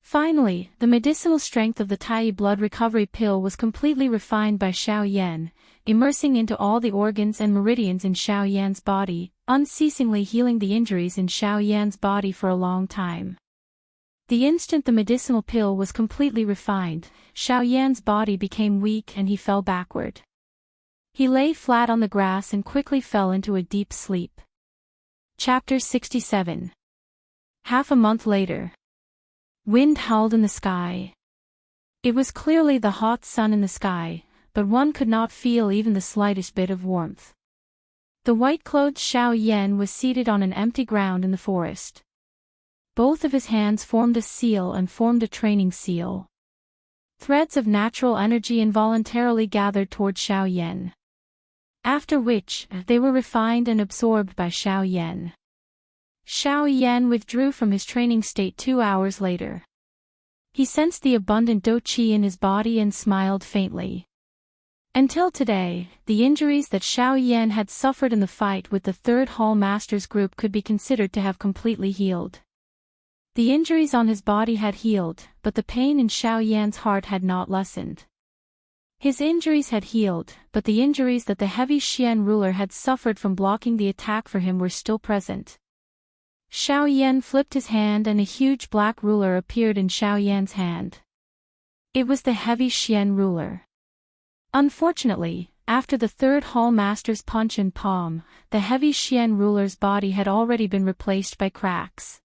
Finally, the medicinal strength of the Tai blood recovery pill was completely refined by Xiao Yan, immersing into all the organs and meridians in Xiao Yan's body, unceasingly healing the injuries in Xiao Yan's body for a long time. The instant the medicinal pill was completely refined, Xiao Yan's body became weak and he fell backward. He lay flat on the grass and quickly fell into a deep sleep. Chapter 67. Half a month later. Wind howled in the sky. It was clearly the hot sun in the sky, but one could not feel even the slightest bit of warmth. The white-clothed Xiao Yan was seated on an empty ground in the forest. Both of his hands formed a seal and formed a training seal. Threads of natural energy involuntarily gathered toward Xiao Yan. After which, they were refined and absorbed by Xiao Yan. Xiao Yan withdrew from his training state 2 hours later. He sensed the abundant dou qi in his body and smiled faintly. Until today, the injuries that Xiao Yan had suffered in the fight with the Third Hall Masters group could be considered to have completely healed. The injuries on his body had healed, but the pain in Xiao Yan's heart had not lessened. His injuries had healed, but the injuries that the heavy Xian ruler had suffered from blocking the attack for him were still present. Xiao Yan flipped his hand and a huge black ruler appeared in Xiao Yan's hand. It was the heavy Xian ruler. Unfortunately, after the Third Hall Master's punch and palm, the heavy Xian ruler's body had already been replaced by cracks.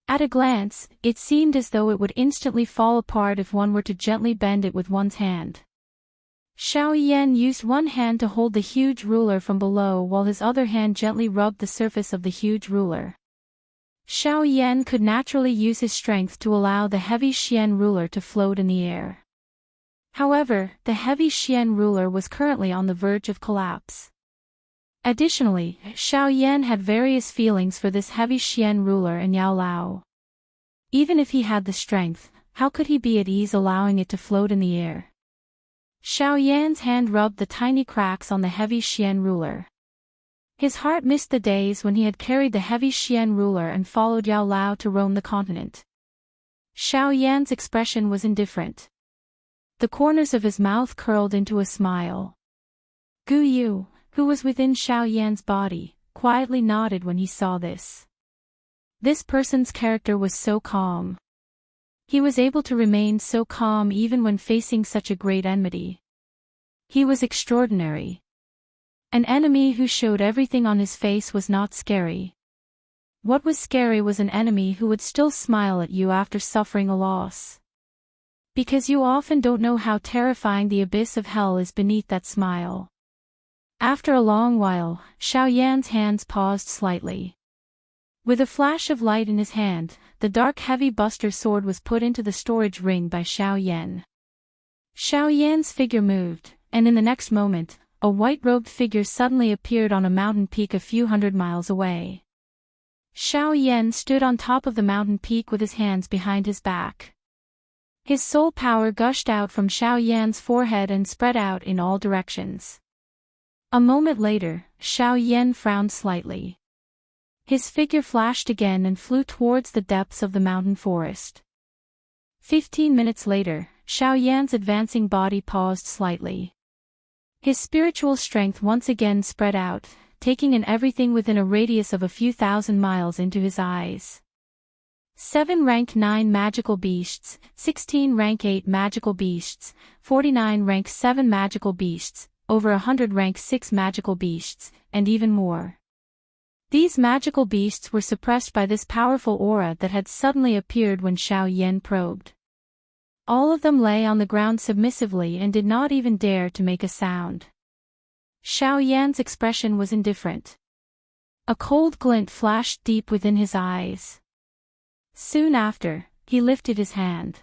At a glance, it seemed as though it would instantly fall apart if one were to gently bend it with one's hand. Xiao Yan used one hand to hold the huge ruler from below while his other hand gently rubbed the surface of the huge ruler. Xiao Yan could naturally use his strength to allow the heavy Xian ruler to float in the air. However, the heavy Xian ruler was currently on the verge of collapse. Additionally, Xiao Yan had various feelings for this heavy Xian ruler and Yao Lao. Even if he had the strength, how could he be at ease allowing it to float in the air? Xiao Yan's hand rubbed the tiny cracks on the heavy Xian ruler. His heart missed the days when he had carried the heavy Xian ruler and followed Yao Lao to roam the continent. Xiao Yan's expression was indifferent. The corners of his mouth curled into a smile. Gu Yu, who was within Xiao Yan's body, quietly nodded when he saw this. This person's character was so calm. He was able to remain so calm even when facing such a great enmity. He was extraordinary. An enemy who showed everything on his face was not scary. What was scary was an enemy who would still smile at you after suffering a loss. Because you often don't know how terrifying the abyss of hell is beneath that smile. After a long while, Xiao Yan's hands paused slightly. With a flash of light in his hand, the dark heavy buster sword was put into the storage ring by Xiao Yan. Xiao Yan's figure moved, and in the next moment, a white-robed figure suddenly appeared on a mountain peak a few hundred miles away. Xiao Yan stood on top of the mountain peak with his hands behind his back. His soul power gushed out from Xiao Yan's forehead and spread out in all directions. A moment later, Xiao Yan frowned slightly. His figure flashed again and flew towards the depths of the mountain forest. 15 minutes later, Xiao Yan's advancing body paused slightly. His spiritual strength once again spread out, taking in everything within a radius of a few thousand miles into his eyes. 7 rank 9 magical beasts, 16 rank 8 magical beasts, 49 rank 7 magical beasts, over 100 rank 6 magical beasts, and even more. These magical beasts were suppressed by this powerful aura that had suddenly appeared when Xiao Yan probed. All of them lay on the ground submissively and did not even dare to make a sound. Xiao Yan's expression was indifferent. A cold glint flashed deep within his eyes. Soon after, he lifted his hand.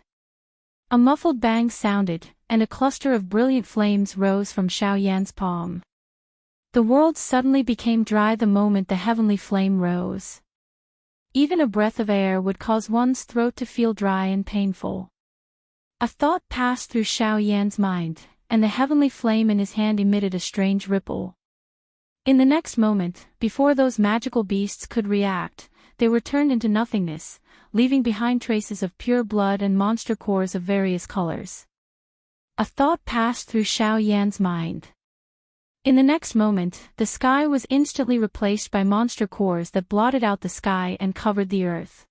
A muffled bang sounded, and a cluster of brilliant flames rose from Xiao Yan's palm. The world suddenly became dry the moment the heavenly flame rose. Even a breath of air would cause one's throat to feel dry and painful. A thought passed through Xiao Yan's mind, and the heavenly flame in his hand emitted a strange ripple. In the next moment, before those magical beasts could react, they were turned into nothingness, leaving behind traces of pure blood and monster cores of various colors. A thought passed through Xiao Yan's mind. In the next moment, the sky was instantly replaced by monster cores that blotted out the sky and covered the earth.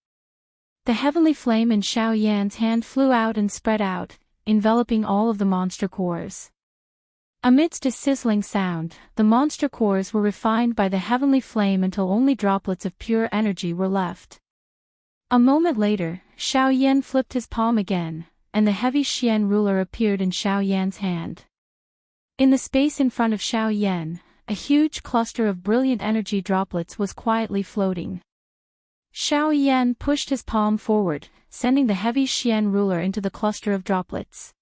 The heavenly flame in Xiao Yan's hand flew out and spread out, enveloping all of the monster cores. Amidst a sizzling sound, the monster cores were refined by the heavenly flame until only droplets of pure energy were left. A moment later, Xiao Yan flipped his palm again, and the heavy Xian ruler appeared in Xiao Yan's hand. In the space in front of Xiao Yan, a huge cluster of brilliant energy droplets was quietly floating. Xiao Yan pushed his palm forward, sending the heavy Xian ruler into the cluster of droplets.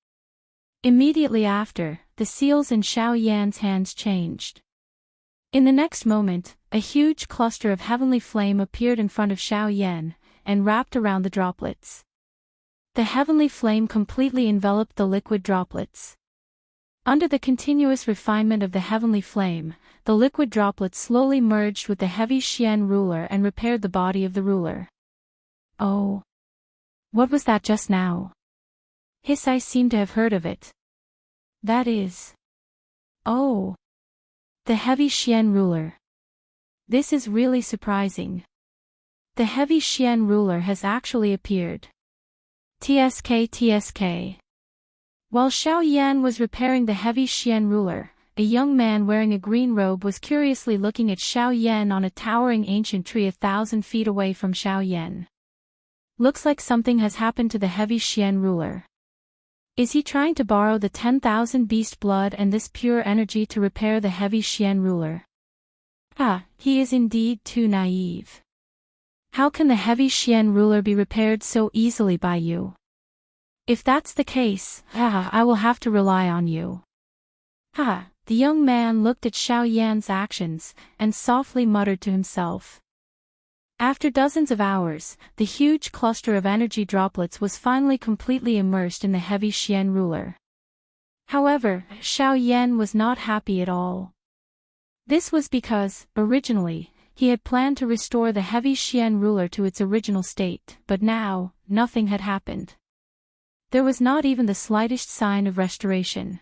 Immediately after, the seals in Xiao Yan's hands changed. In the next moment, a huge cluster of heavenly flame appeared in front of Xiao Yan, and wrapped around the droplets. The heavenly flame completely enveloped the liquid droplets. Under the continuous refinement of the heavenly flame, the liquid droplets slowly merged with the heavy Xian ruler and repaired the body of the ruler. Oh! What was that just now? I seem to have heard of it. That is... Oh! The heavy Xian ruler. This is really surprising. The heavy Xian ruler has actually appeared. TSK. While Xiao Yan was repairing the heavy Xian ruler, a young man wearing a green robe was curiously looking at Xiao Yan on a towering ancient tree 1,000 feet away from Xiao Yan. Looks like something has happened to the heavy Xian ruler. Is he trying to borrow the 10,000 beast blood and this pure energy to repair the heavy Xian ruler? He is indeed too naive. How can the heavy Xian ruler be repaired so easily by you? If that's the case, I will have to rely on you. The young man looked at Xiao Yan's actions, and softly muttered to himself. After dozens of hours, the huge cluster of energy droplets was finally completely immersed in the heavy Xian ruler. However, Xiao Yan was not happy at all. This was because, originally, he had planned to restore the heavy Xian ruler to its original state, but now, nothing had happened. There was not even the slightest sign of restoration.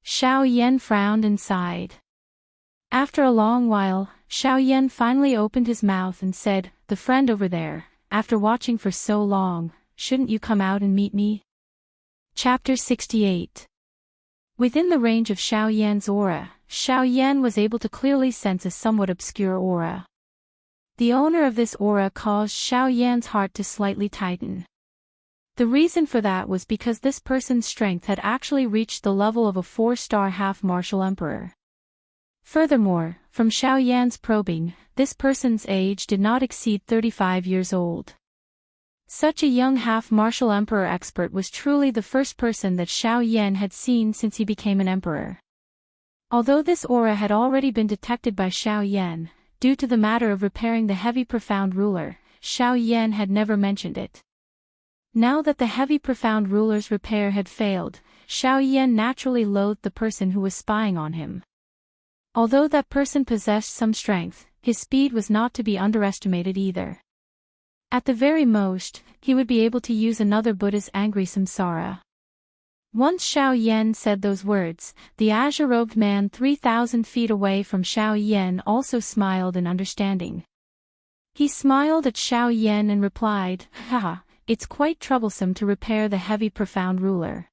Xiao Yan frowned and sighed. After a long while, Xiao Yan finally opened his mouth and said, "The friend over there, after watching for so long, shouldn't you come out and meet me?" Chapter 68. Within the range of Xiao Yan's aura, Xiao Yan was able to clearly sense a somewhat obscure aura. The owner of this aura caused Xiao Yan's heart to slightly tighten. The reason for that was because this person's strength had actually reached the level of a 4-star half-martial emperor. Furthermore, from Xiao Yan's probing, this person's age did not exceed 35 years old. Such a young half-martial emperor expert was truly the first person that Xiao Yan had seen since he became an emperor. Although this aura had already been detected by Xiao Yan, due to the matter of repairing the heavy profound ruler, Xiao Yan had never mentioned it. Now that the heavy profound ruler's repair had failed, Xiao Yan naturally loathed the person who was spying on him. Although that person possessed some strength, his speed was not to be underestimated either. At the very most, he would be able to use another Buddha's angry samsara. Once Xiao Yan said those words, the azure-robed man 3,000 feet away from Xiao Yan also smiled in understanding. He smiled at Xiao Yan and replied, "Haha, it's quite troublesome to repair the heavy profound ruler."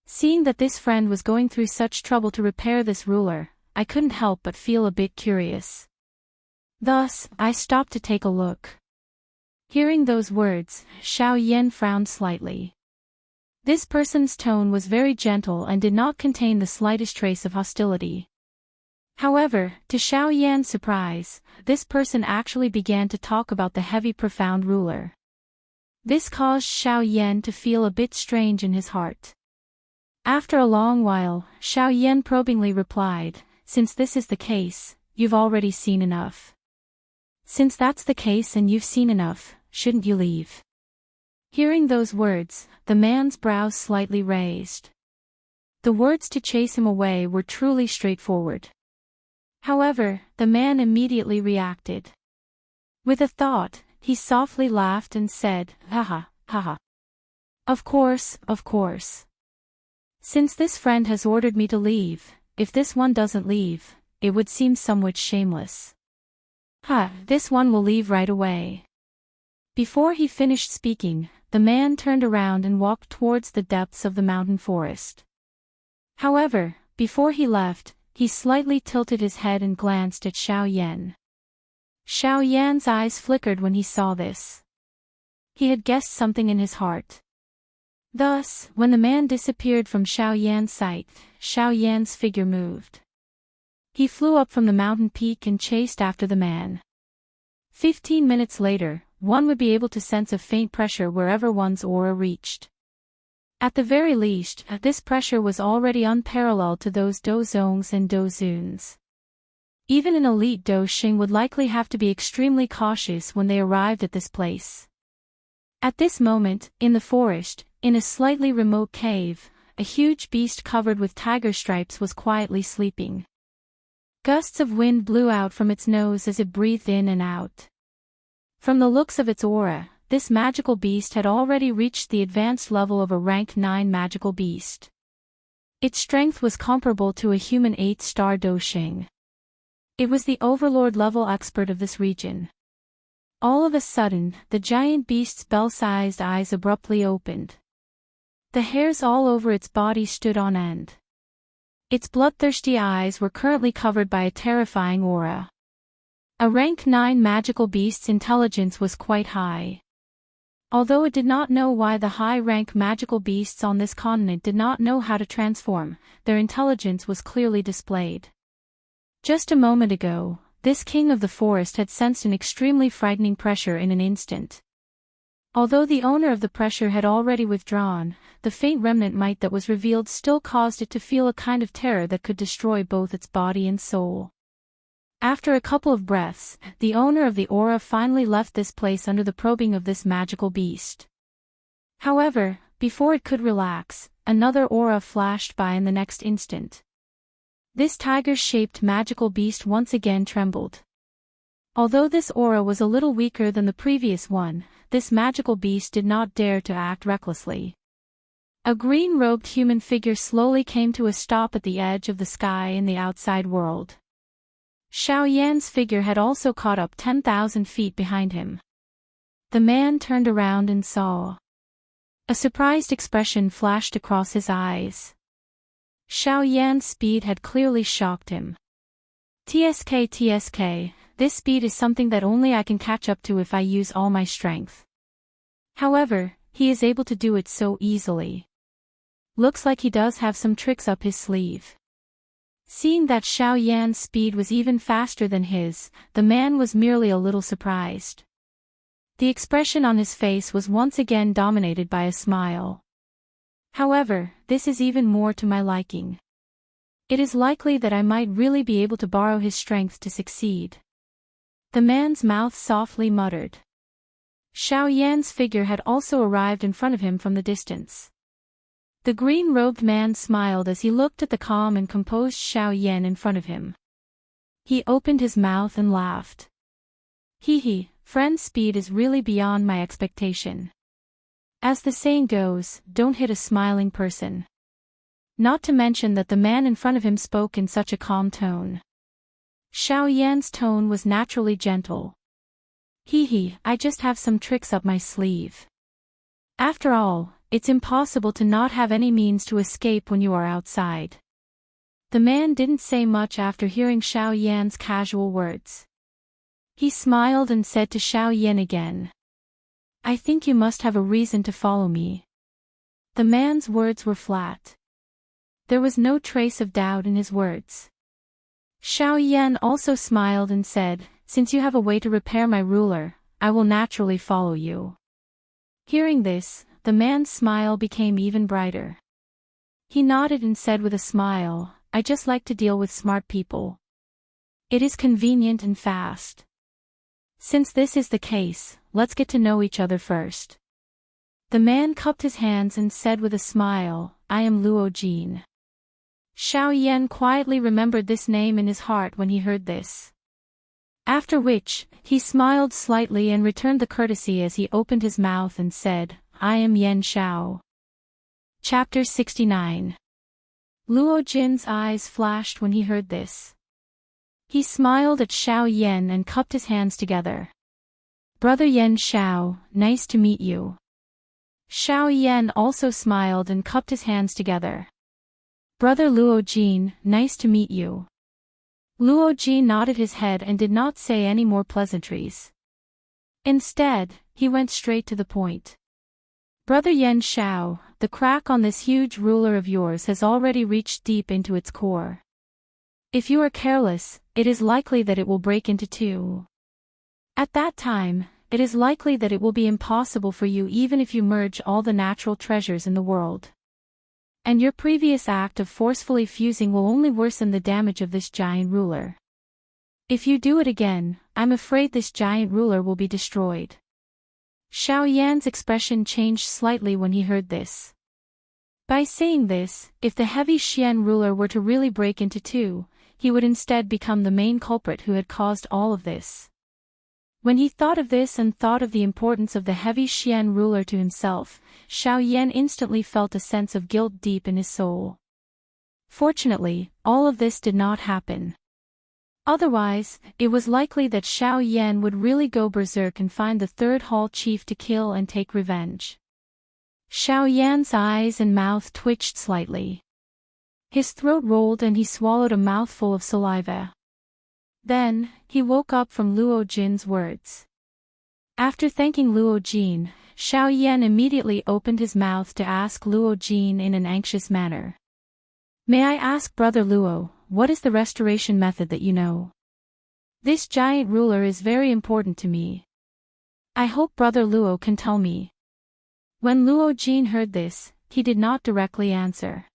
Seeing that this friend was going through such trouble to repair this ruler, I couldn't help but feel a bit curious. Thus, I stopped to take a look. Hearing those words, Xiao Yan frowned slightly. This person's tone was very gentle and did not contain the slightest trace of hostility. However, to Xiao Yan's surprise, this person actually began to talk about the heavy profound ruler. This caused Xiao Yan to feel a bit strange in his heart. After a long while, Xiao Yan probingly replied, "Since this is the case, you've already seen enough. Since that's the case and you've seen enough, shouldn't you leave?" Hearing those words, the man's brows slightly raised. The words to chase him away were truly straightforward. However, the man immediately reacted. With a thought, he softly laughed and said, "Haha, haha. Of course, of course. Since this friend has ordered me to leave, if this one doesn't leave, it would seem somewhat shameless. This one will leave right away." Before he finished speaking, the man turned around and walked towards the depths of the mountain forest. However, before he left, he slightly tilted his head and glanced at Xiao Yan. Xiao Yan's eyes flickered when he saw this. He had guessed something in his heart. Thus, when the man disappeared from Xiao Yan's sight, Xiao Yan's figure moved. He flew up from the mountain peak and chased after the man. 15 minutes later, one would be able to sense a faint pressure wherever one's aura reached. At the very least, this pressure was already unparalleled to those dozongs and dozuns. Even an elite doshing would likely have to be extremely cautious when they arrived at this place. At this moment, in the forest, in a slightly remote cave, a huge beast covered with tiger stripes was quietly sleeping. Gusts of wind blew out from its nose as it breathed in and out. From the looks of its aura, this magical beast had already reached the advanced level of a rank 9 magical beast. Its strength was comparable to a human 8-star doshing. It was the overlord level expert of this region. All of a sudden, the giant beast's bell-sized eyes abruptly opened. The hairs all over its body stood on end. Its bloodthirsty eyes were currently covered by a terrifying aura. A rank 9 magical beast's intelligence was quite high. Although it did not know why the high-rank magical beasts on this continent did not know how to transform, their intelligence was clearly displayed. Just a moment ago, this king of the forest had sensed an extremely frightening pressure in an instant. Although the owner of the pressure had already withdrawn, the faint remnant might that was revealed still caused it to feel a kind of terror that could destroy both its body and soul. After a couple of breaths, the owner of the aura finally left this place under the probing of this magical beast. However, before it could relax, another aura flashed by in the next instant. This tiger-shaped magical beast once again trembled. Although this aura was a little weaker than the previous one, this magical beast did not dare to act recklessly. A green-robed human figure slowly came to a stop at the edge of the sky in the outside world. Xiao Yan's figure had also caught up 10,000 feet behind him. The man turned around and saw. A surprised expression flashed across his eyes. Xiao Yan's speed had clearly shocked him. TSK, this speed is something that only I can catch up to if I use all my strength. However, he is able to do it so easily. Looks like he does have some tricks up his sleeve. Seeing that Xiao Yan's speed was even faster than his, the man was merely a little surprised. The expression on his face was once again dominated by a smile. However, this is even more to my liking. It is likely that I might really be able to borrow his strength to succeed. The man's mouth softly muttered. Xiao Yan's figure had also arrived in front of him from the distance. The green-robed man smiled as he looked at the calm and composed Xiao Yan in front of him. He opened his mouth and laughed. Hee, friend's speed is really beyond my expectation. As the saying goes, don't hit a smiling person. Not to mention that the man in front of him spoke in such a calm tone. Xiao Yan's tone was naturally gentle. Hee, I just have some tricks up my sleeve. After all, it's impossible to not have any means to escape when you are outside. The man didn't say much after hearing Xiao Yan's casual words. He smiled and said to Xiao Yan again. I think you must have a reason to follow me. The man's words were flat. There was no trace of doubt in his words. Xiao Yan also smiled and said, since you have a way to repair my ruler, I will naturally follow you. Hearing this, the man's smile became even brighter. He nodded and said with a smile, I just like to deal with smart people. It is convenient and fast. Since this is the case, let's get to know each other first. The man cupped his hands and said with a smile, I am Luo Jin. Xiao Yan quietly remembered this name in his heart when he heard this. After which, he smiled slightly and returned the courtesy as he opened his mouth and said, I am Yan Xiao. Chapter 69. Luo Jin's eyes flashed when he heard this. He smiled at Xiao Yan and cupped his hands together. Brother Yan Xiao, nice to meet you. Xiao Yan also smiled and cupped his hands together. Brother Luo Jin, nice to meet you. Luo Jin nodded his head and did not say any more pleasantries. Instead, he went straight to the point. Brother Yan Xiao, the crack on this huge ruler of yours has already reached deep into its core. If you are careless, it is likely that it will break into two. At that time, it is likely that it will be impossible for you even if you merge all the natural treasures in the world. And your previous act of forcefully fusing will only worsen the damage of this giant ruler. If you do it again, I'm afraid this giant ruler will be destroyed. Xiao Yan's expression changed slightly when he heard this. By saying this, if the heavy Xian ruler were to really break into two, he would instead become the main culprit who had caused all of this. When he thought of this and thought of the importance of the heavy Xian ruler to himself, Xiao Yan instantly felt a sense of guilt deep in his soul. Fortunately, all of this did not happen. Otherwise, it was likely that Xiao Yan would really go berserk and find the third hall chief to kill and take revenge. Xiao Yan's eyes and mouth twitched slightly. His throat rolled and he swallowed a mouthful of saliva. Then, he woke up from Luo Jin's words. After thanking Luo Jin, Xiao Yan immediately opened his mouth to ask Luo Jin in an anxious manner. May I ask Brother Luo, what is the restoration method that you know? This giant ruler is very important to me. I hope Brother Luo can tell me. When Luo Jin heard this, he did not directly answer.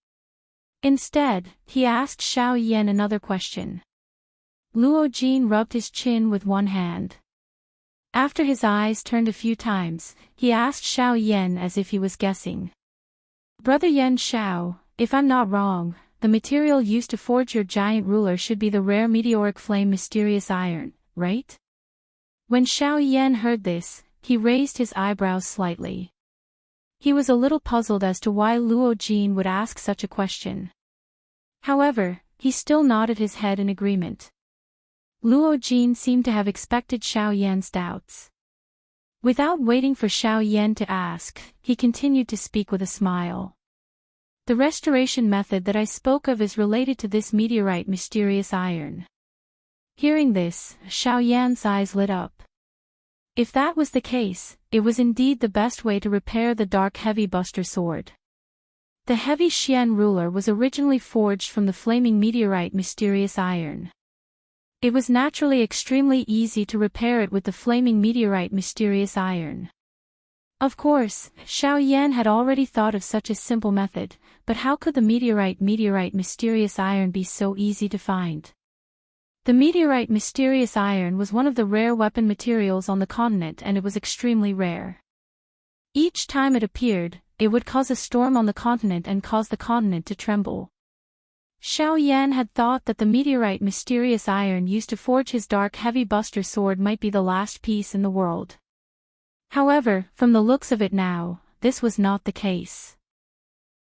Instead, he asked Xiao Yan another question. Luo Jin rubbed his chin with one hand. After his eyes turned a few times, he asked Xiao Yan as if he was guessing. Brother Yan Xiao, if I'm not wrong, the material used to forge your giant ruler should be the rare meteoric flame mysterious iron, right? When Xiao Yan heard this, he raised his eyebrows slightly. He was a little puzzled as to why Luo Jin would ask such a question. However, he still nodded his head in agreement. Luo Jin seemed to have expected Xiao Yan's doubts. Without waiting for Xiao Yan to ask, he continued to speak with a smile. The restoration method that I spoke of is related to this meteorite mysterious iron. Hearing this, Xiao Yan's eyes lit up. If that was the case, it was indeed the best way to repair the dark heavy buster sword. The heavy Xian ruler was originally forged from the flaming meteorite mysterious iron. It was naturally extremely easy to repair it with the flaming meteorite mysterious iron. Of course, Xiao Yan had already thought of such a simple method, but how could the meteorite mysterious iron be so easy to find? The meteorite mysterious iron was one of the rare weapon materials on the continent, and it was extremely rare. Each time it appeared, it would cause a storm on the continent and cause the continent to tremble. Xiao Yan had thought that the meteorite mysterious iron used to forge his dark heavy buster sword might be the last piece in the world. However, from the looks of it now, this was not the case.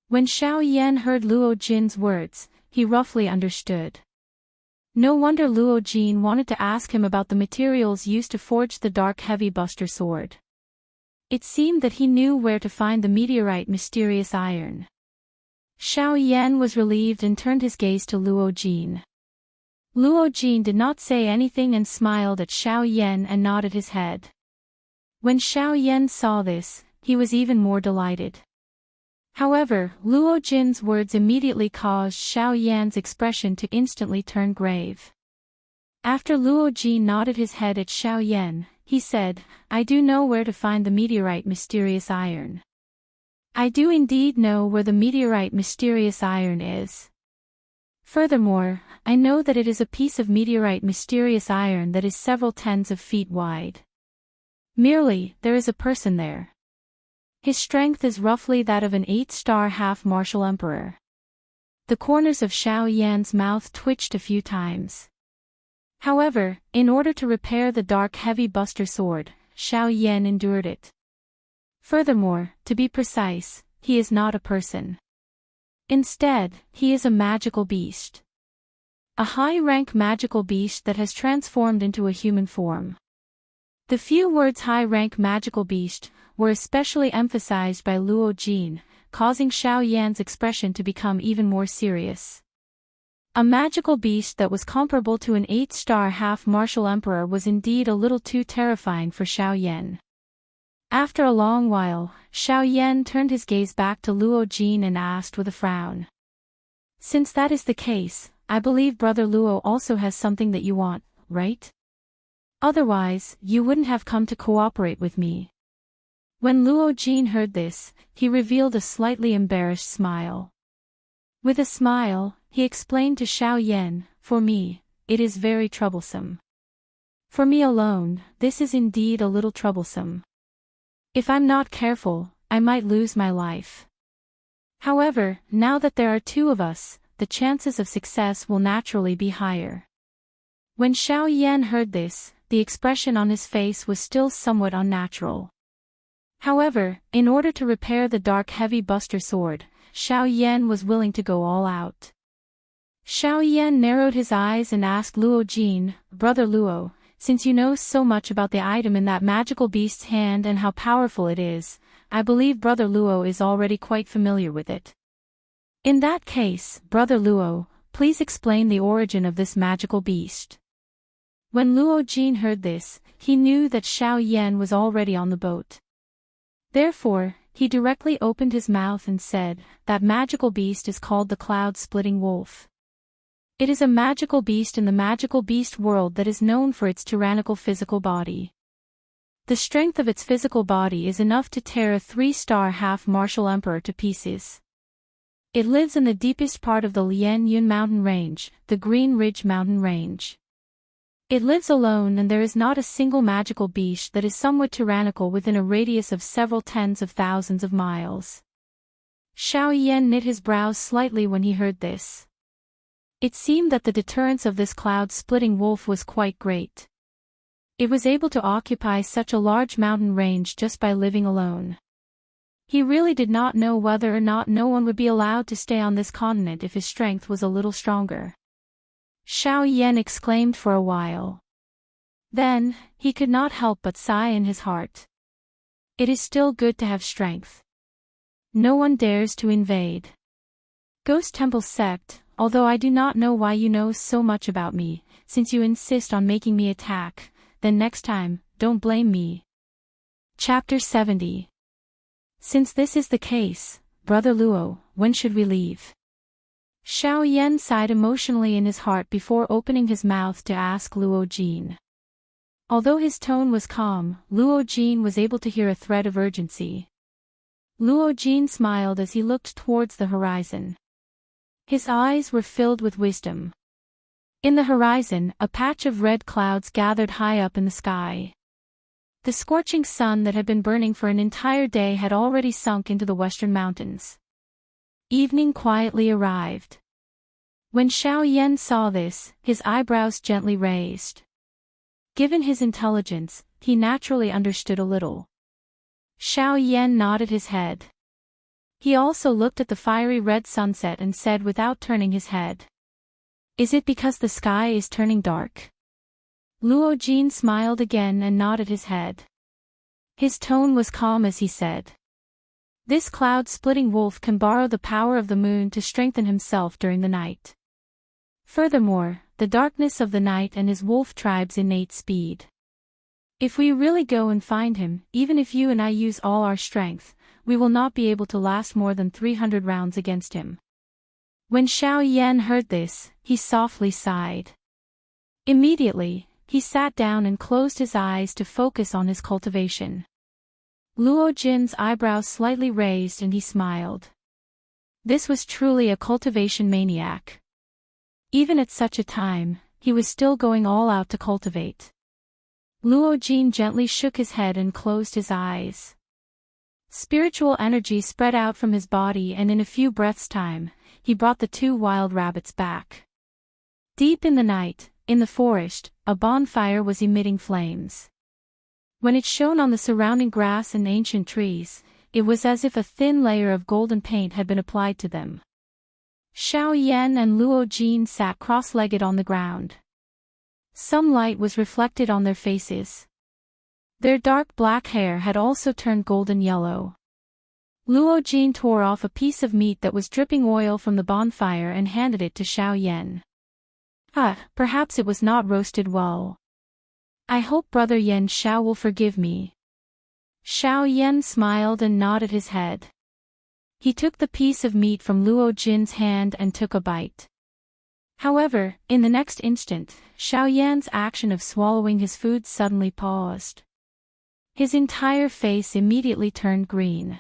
When Xiao Yan heard Luo Jin's words, he roughly understood. No wonder Luo Jin wanted to ask him about the materials used to forge the dark heavy buster sword. It seemed that he knew where to find the meteorite mysterious iron. Xiao Yan was relieved and turned his gaze to Luo Jin. Luo Jin did not say anything and smiled at Xiao Yan and nodded his head. When Xiao Yan saw this, he was even more delighted. However, Luo Jin's words immediately caused Xiao Yan's expression to instantly turn grave. After Luo Jin nodded his head at Xiao Yan, he said, "I do know where to find the meteorite mysterious iron. I do indeed know where the meteorite mysterious iron is. Furthermore, I know that it is a piece of meteorite mysterious iron that is several tens of feet wide. Merely, there is a person there. His strength is roughly that of an 8-star half-martial emperor." The corners of Xiao Yan's mouth twitched a few times. However, in order to repair the dark heavy buster sword, Xiao Yan endured it. Furthermore, to be precise, he is not a person. Instead, he is a magical beast. A high-rank magical beast that has transformed into a human form. The few words high-rank magical beast were especially emphasized by Luo Jin, causing Xiao Yan's expression to become even more serious. A magical beast that was comparable to an 8-star half-martial emperor was indeed a little too terrifying for Xiao Yan. After a long while, Xiao Yan turned his gaze back to Luo Jin and asked with a frown. "Since that is the case, I believe Brother Luo also has something that you want, right? Otherwise, you wouldn't have come to cooperate with me." When Luo Jin heard this, he revealed a slightly embarrassed smile. With a smile, he explained to Xiao Yan, "For me, it is very troublesome. For me alone, this is indeed a little troublesome. If I'm not careful, I might lose my life. However, now that there are two of us, the chances of success will naturally be higher." When Xiao Yan heard this, the expression on his face was still somewhat unnatural. However, in order to repair the dark heavy buster sword, Xiao Yan was willing to go all out. Xiao Yan narrowed his eyes and asked Luo Jin, "Brother Luo, since you know so much about the item in that magical beast's hand and how powerful it is, I believe Brother Luo is already quite familiar with it. In that case, Brother Luo, please explain the origin of this magical beast." When Luo Jin heard this, he knew that Xiao Yan was already on the boat. Therefore, he directly opened his mouth and said, "That magical beast is called the Cloud-Splitting Wolf. It is a magical beast in the magical beast world that is known for its tyrannical physical body. The strength of its physical body is enough to tear a 3-star half-martial emperor to pieces. It lives in the deepest part of the Lian Yun mountain range, the Green Ridge mountain range. It lives alone, and there is not a single magical beast that is somewhat tyrannical within a radius of several tens of thousands of miles." Xiao Yan knit his brows slightly when he heard this. It seemed that the deterrence of this cloud-splitting wolf was quite great. It was able to occupy such a large mountain range just by living alone. He really did not know whether or not no one would be allowed to stay on this continent if his strength was a little stronger. Xiao Yan exclaimed for a while. Then, he could not help but sigh in his heart. It is still good to have strength. No one dares to invade Ghost Temple Sect, although I do not know why you know so much about me, since you insist on making me attack, then next time, don't blame me. Chapter 70. Since this is the case, Brother Luo, when should we leave? Xiao Yan sighed emotionally in his heart before opening his mouth to ask Luo Jin. Although his tone was calm, Luo Jin was able to hear a thread of urgency. Luo Jin smiled as he looked towards the horizon. His eyes were filled with wisdom. In the horizon, a patch of red clouds gathered high up in the sky. The scorching sun that had been burning for an entire day had already sunk into the western mountains. Evening quietly arrived. When Xiao saw this, his eyebrows gently raised. Given his intelligence, he naturally understood a little. Xiao nodded his head. He also looked at the fiery red sunset and said without turning his head. Is it because the sky is turning dark? Luo Jin smiled again and nodded his head. His tone was calm as he said. This cloud-splitting wolf can borrow the power of the moon to strengthen himself during the night. Furthermore, the darkness of the night and his wolf tribe's innate speed. If we really go and find him, even if you and I use all our strength, we will not be able to last more than 300 rounds against him. When Xiao heard this, he softly sighed. Immediately, he sat down and closed his eyes to focus on his cultivation. Luo Jin's eyebrows slightly raised and he smiled. This was truly a cultivation maniac. Even at such a time, he was still going all out to cultivate. Luo Jin gently shook his head and closed his eyes. Spiritual energy spread out from his body and in a few breaths' time, he brought the 2 wild rabbits back. Deep in the night, in the forest, a bonfire was emitting flames. When it shone on the surrounding grass and ancient trees, it was as if a thin layer of golden paint had been applied to them. Xiao and Luo Jin sat cross-legged on the ground. Some light was reflected on their faces. Their dark black hair had also turned golden yellow. Luo Jin tore off a piece of meat that was dripping oil from the bonfire and handed it to Xiao. Perhaps it was not roasted well. I hope Brother Xiao will forgive me. Xiao smiled and nodded his head. He took the piece of meat from Luo Jin's hand and took a bite. However, in the next instant, Xiao action of swallowing his food suddenly paused. His entire face immediately turned green.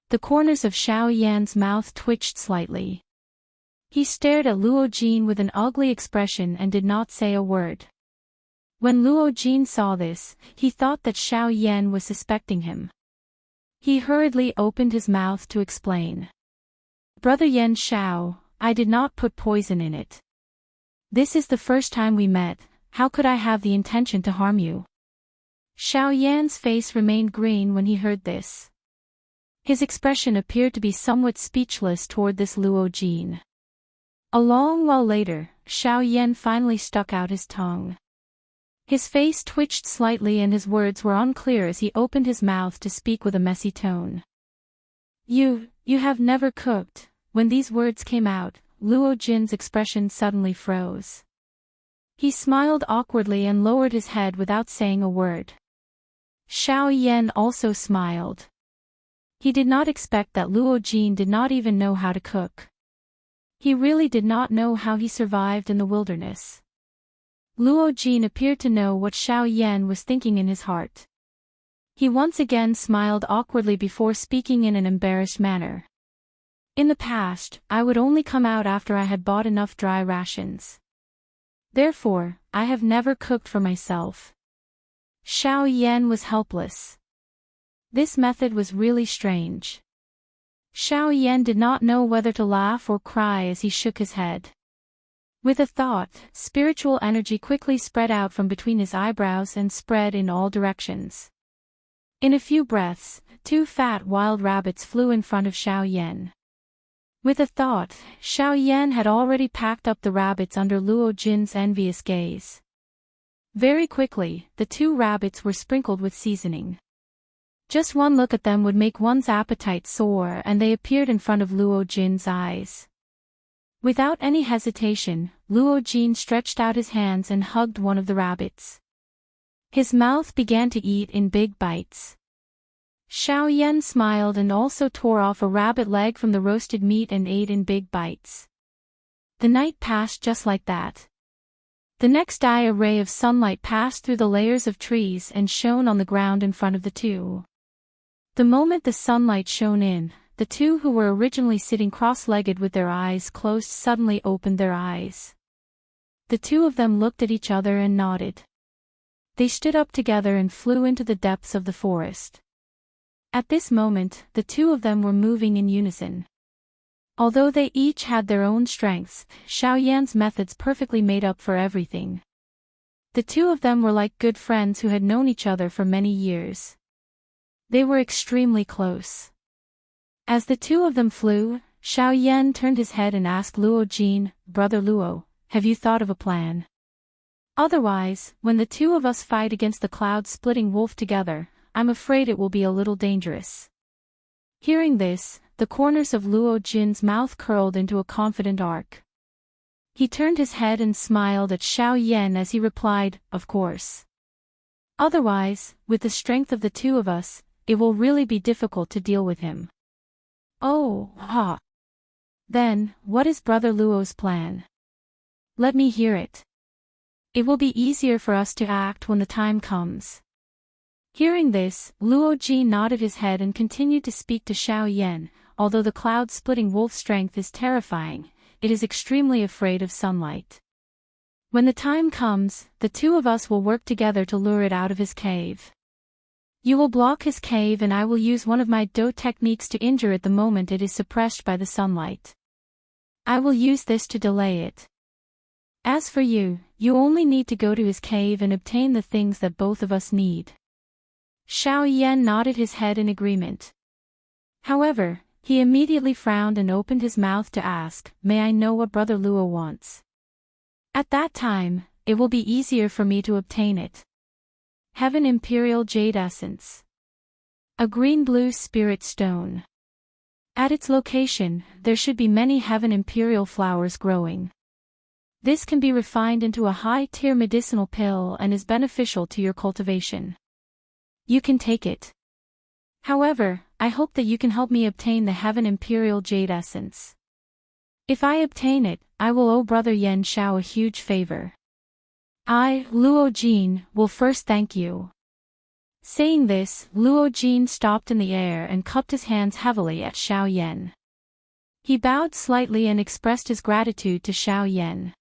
The corners of Xiao mouth twitched slightly. He stared at Luo Jin with an ugly expression and did not say a word. When Luo Jin saw this, he thought that Xiao was suspecting him. He hurriedly opened his mouth to explain. Brother Xiao, I did not put poison in it. This is the first time we met, how could I have the intention to harm you? Xiao face remained green when he heard this. His expression appeared to be somewhat speechless toward this Luo Jin. A long while later, Xiao finally stuck out his tongue. His face twitched slightly and his words were unclear as he opened his mouth to speak with a messy tone. You have never cooked. When these words came out, Luo Jin's expression suddenly froze. He smiled awkwardly and lowered his head without saying a word. Xiao also smiled. He did not expect that Luo Jin did not even know how to cook. He really did not know how he survived in the wilderness. Luo Jin appeared to know what Xiao was thinking in his heart. He once again smiled awkwardly before speaking in an embarrassed manner. In the past, I would only come out after I had bought enough dry rations. Therefore, I have never cooked for myself. Xiao was helpless. This method was really strange. Xiao did not know whether to laugh or cry as he shook his head. With a thought, spiritual energy quickly spread out from between his eyebrows and spread in all directions. In a few breaths, 2 fat wild rabbits flew in front of Xiao. With a thought, Xiao had already packed up the rabbits under Luo Jin's envious gaze. Very quickly, the 2 rabbits were sprinkled with seasoning. Just one look at them would make one's appetite soar and they appeared in front of Luo Jin's eyes. Without any hesitation, Luo Jin stretched out his hands and hugged one of the rabbits. His mouth began to eat in big bites. Xiao smiled and also tore off a rabbit leg from the roasted meat and ate in big bites. The night passed just like that. The next day a ray of sunlight passed through the layers of trees and shone on the ground in front of the 2. The moment the sunlight shone in, the 2 who were originally sitting cross-legged with their eyes closed suddenly opened their eyes. The two of them looked at each other and nodded. They stood up together and flew into the depths of the forest. At this moment, the two of them were moving in unison. Although they each had their own strengths, Xiaoyan's methods perfectly made up for everything. The two of them were like good friends who had known each other for many years. They were extremely close. As the two of them flew, Xiaoyan turned his head and asked Luo Jin, "Brother Luo, have you thought of a plan? Otherwise, when the two of us fight against the cloud-splitting wolf together, I'm afraid it will be a little dangerous." Hearing this, the corners of Luo Jin's mouth curled into a confident arc. He turned his head and smiled at Xiaoyan as he replied, "Of course. Otherwise, with the strength of the two of us, it will really be difficult to deal with him." "Oh, ha. Then, what is Brother Luo's plan? Let me hear it. It will be easier for us to act when the time comes." Hearing this, Luo Jin nodded his head and continued to speak to Xiaoyan. "Although the cloud-splitting wolf's strength is terrifying, it is extremely afraid of sunlight. When the time comes, the two of us will work together to lure it out of his cave. You will block his cave and I will use one of my Do techniques to injure it the moment it is suppressed by the sunlight. I will use this to delay it. As for you, you only need to go to his cave and obtain the things that both of us need." Xiaoyan nodded his head in agreement. However, he immediately frowned and opened his mouth to ask, "May I know what Brother Luo wants? At that time, it will be easier for me to obtain it." "Heaven Imperial Jade Essence. A green-blue spirit stone. At its location, there should be many Heaven Imperial flowers growing. This can be refined into a high-tier medicinal pill and is beneficial to your cultivation. You can take it. However, I hope that you can help me obtain the Heaven Imperial Jade Essence. If I obtain it, I will owe Brother Yan Xiao a huge favor. I, Luo Jin, will first thank you." Saying this, Luo Jin stopped in the air and cupped his hands heavily at Xiaoyan. He bowed slightly and expressed his gratitude to Xiaoyan.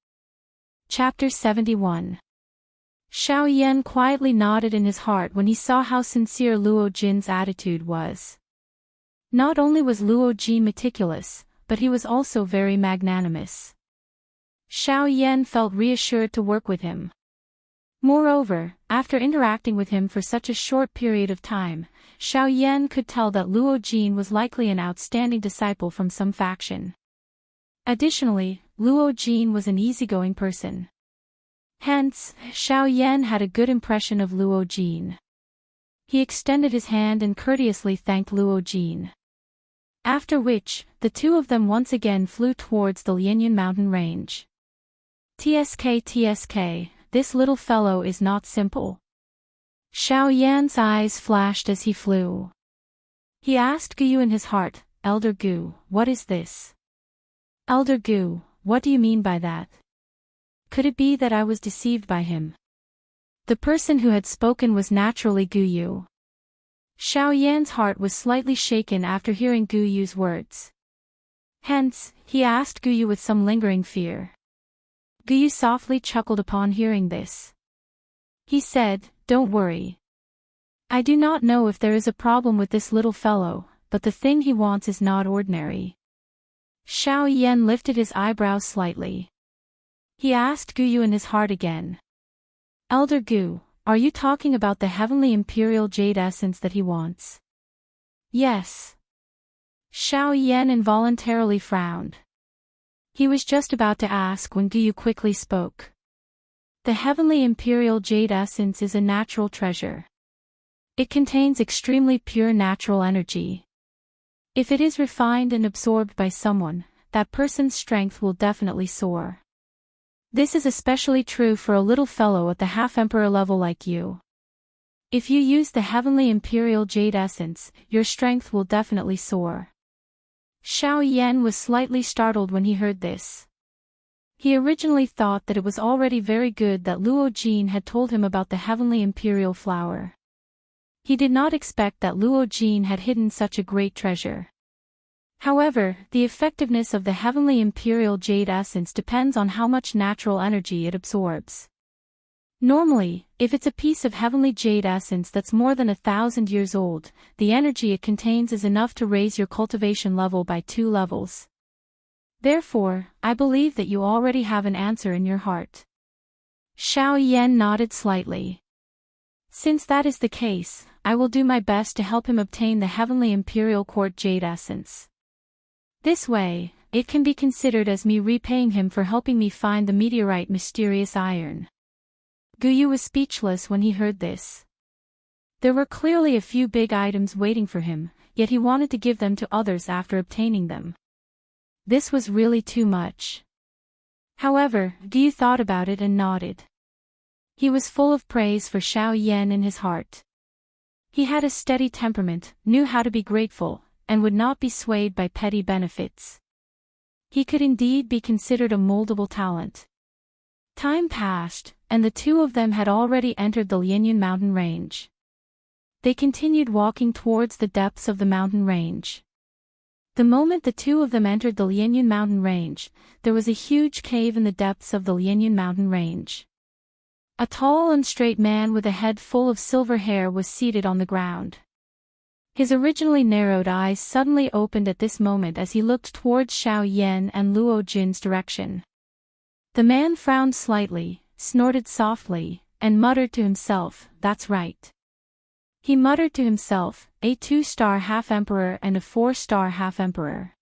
Chapter 71. Xiaoyan quietly nodded in his heart when he saw how sincere Luo Jin's attitude was. Not only was Luo Jin meticulous, but he was also very magnanimous. Xiaoyan felt reassured to work with him. Moreover, after interacting with him for such a short period of time, Xiaoyan could tell that Luo Jin was likely an outstanding disciple from some faction. Additionally, Luo Jin was an easygoing person. Hence, Xiaoyan had a good impression of Luo Jin. He extended his hand and courteously thanked Luo Jin. After which, the two of them once again flew towards the Lianyun mountain range. TSK, this little fellow is not simple. Xiaoyan's eyes flashed as he flew. He asked Guyu in his heart, "Elder Gu, what is this? Elder Gu, what do you mean by that? Could it be that I was deceived by him?" The person who had spoken was naturally Guyu. Xiaoyan's heart was slightly shaken after hearing Guyu's words. Hence, he asked Guyu with some lingering fear. Guyu softly chuckled upon hearing this. He said, "Don't worry. I do not know if there is a problem with this little fellow, but the thing he wants is not ordinary." Xiaoyan lifted his eyebrows slightly. He asked Guyu in his heart again. "Elder Gu, are you talking about the Heavenly Imperial Jade Essence that he wants?" "Yes." Xiaoyan involuntarily frowned. He was just about to ask when Guyu quickly spoke. The Heavenly Imperial Jade Essence is a natural treasure. It contains extremely pure natural energy. If it is refined and absorbed by someone, that person's strength will definitely soar. This is especially true for a little fellow at the half-emperor level like you. If you use the Heavenly Imperial Jade Essence, your strength will definitely soar. Xiaoyan was slightly startled when he heard this. He originally thought that it was already very good that Luo Jin had told him about the Heavenly Imperial Flower. He did not expect that Luo Jin had hidden such a great treasure. However, the effectiveness of the Heavenly Imperial Jade Essence depends on how much natural energy it absorbs. Normally, if it's a piece of Heavenly Jade Essence that's more than 1,000 years old, the energy it contains is enough to raise your cultivation level by 2 levels. Therefore, I believe that you already have an answer in your heart. Xiao Yan nodded slightly. Since that is the case, I will do my best to help him obtain the Heavenly Imperial Court Jade Essence. This way, it can be considered as me repaying him for helping me find the meteorite mysterious iron. Guyu was speechless when he heard this. There were clearly a few big items waiting for him, yet he wanted to give them to others after obtaining them. This was really too much. However, Guyu thought about it and nodded. He was full of praise for Xiao Yan in his heart. He had a steady temperament, knew how to be grateful, and would not be swayed by petty benefits. He could indeed be considered a moldable talent. Time passed, and the two of them had already entered the Lianyun mountain range. They continued walking towards the depths of the mountain range. The moment the two of them entered the Lianyun mountain range, there was a huge cave in the depths of the Lianyun mountain range. A tall and straight man with a head full of silver hair was seated on the ground. His originally narrowed eyes suddenly opened at this moment as he looked towards Xiao Yan and Luo Jin's direction. The man frowned slightly, snorted softly, and muttered to himself, "That's right." He muttered to himself, "A 2-star half-emperor and a 4-star half-emperor.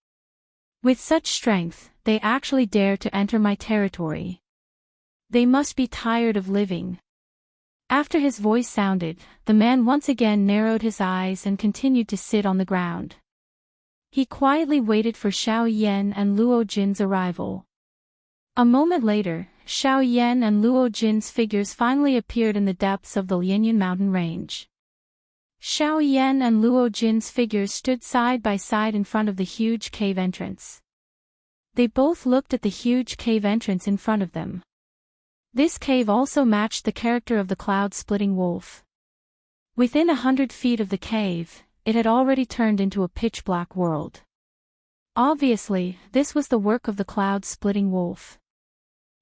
With such strength, they actually dare to enter my territory. They must be tired of living." After his voice sounded, the man once again narrowed his eyes and continued to sit on the ground. He quietly waited for Xiao Yan and Luo Jin's arrival. A moment later, Xiao Yan and Luo Jin's figures finally appeared in the depths of the Lianyun mountain range. Xiao Yan and Luo Jin's figures stood side by side in front of the huge cave entrance. They both looked at the huge cave entrance in front of them. This cave also matched the character of the cloud-splitting wolf. Within 100 feet of the cave, it had already turned into a pitch-black world. Obviously, this was the work of the cloud-splitting wolf.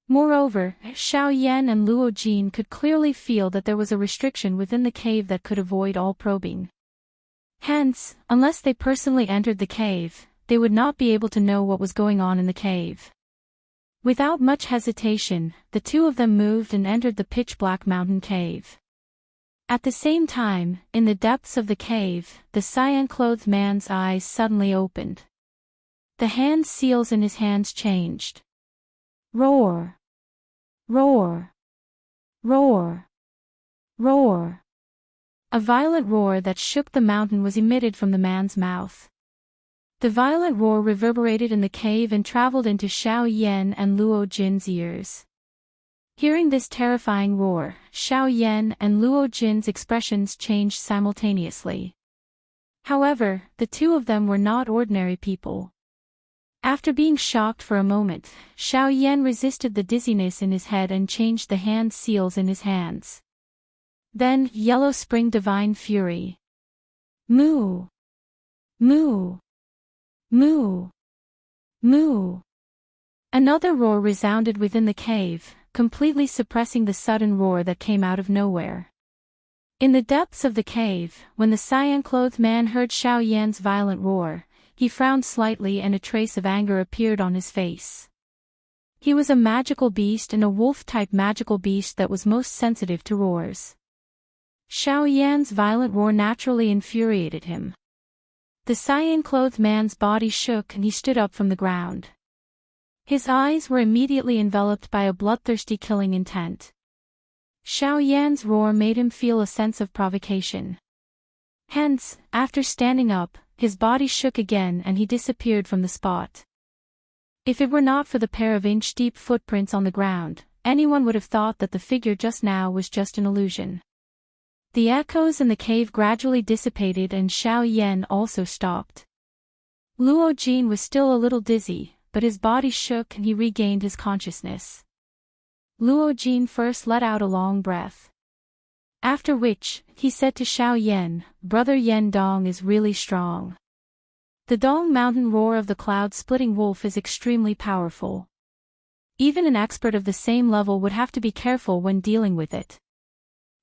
Moreover, Xiao Yan and Luo Jin could clearly feel that there was a restriction within the cave that could avoid all probing. Hence, unless they personally entered the cave, they would not be able to know what was going on in the cave. Without much hesitation, the two of them moved and entered the pitch-black mountain cave. At the same time, in the depths of the cave, the cyan-clothed man's eyes suddenly opened. The hand seals in his hands changed. Roar! Roar! Roar! Roar! A violent roar that shook the mountain was emitted from the man's mouth. The violent roar reverberated in the cave and traveled into Xiao Yan and Luo Jin's ears. Hearing this terrifying roar, Xiao Yan and Luo Jin's expressions changed simultaneously. However, the two of them were not ordinary people. After being shocked for a moment, Xiao Yan resisted the dizziness in his head and changed the hand seals in his hands. Then, Yellow Spring Divine Fury. Moo! Moo! Moo! Moo! Another roar resounded within the cave, completely suppressing the sudden roar that came out of nowhere. In the depths of the cave, when the cyan-clothed man heard Xiao Yan's violent roar, he frowned slightly and a trace of anger appeared on his face. He was a magical beast and a wolf-type magical beast that was most sensitive to roars. Xiao Yan's violent roar naturally infuriated him. The cyan-clothed man's body shook and he stood up from the ground. His eyes were immediately enveloped by a bloodthirsty killing intent. Xiao Yan's roar made him feel a sense of provocation. Hence, after standing up, his body shook again and he disappeared from the spot. If it were not for the pair of inch-deep footprints on the ground, anyone would have thought that the figure just now was just an illusion. The echoes in the cave gradually dissipated and Xiao Yan also stopped. Luo Jin was still a little dizzy, but his body shook and he regained his consciousness. Luo Jin first let out a long breath. After which, he said to Xiao Yan, "Brother Yan Dong is really strong." The Dong Mountain roar of the cloud-splitting wolf is extremely powerful. Even an expert of the same level would have to be careful when dealing with it.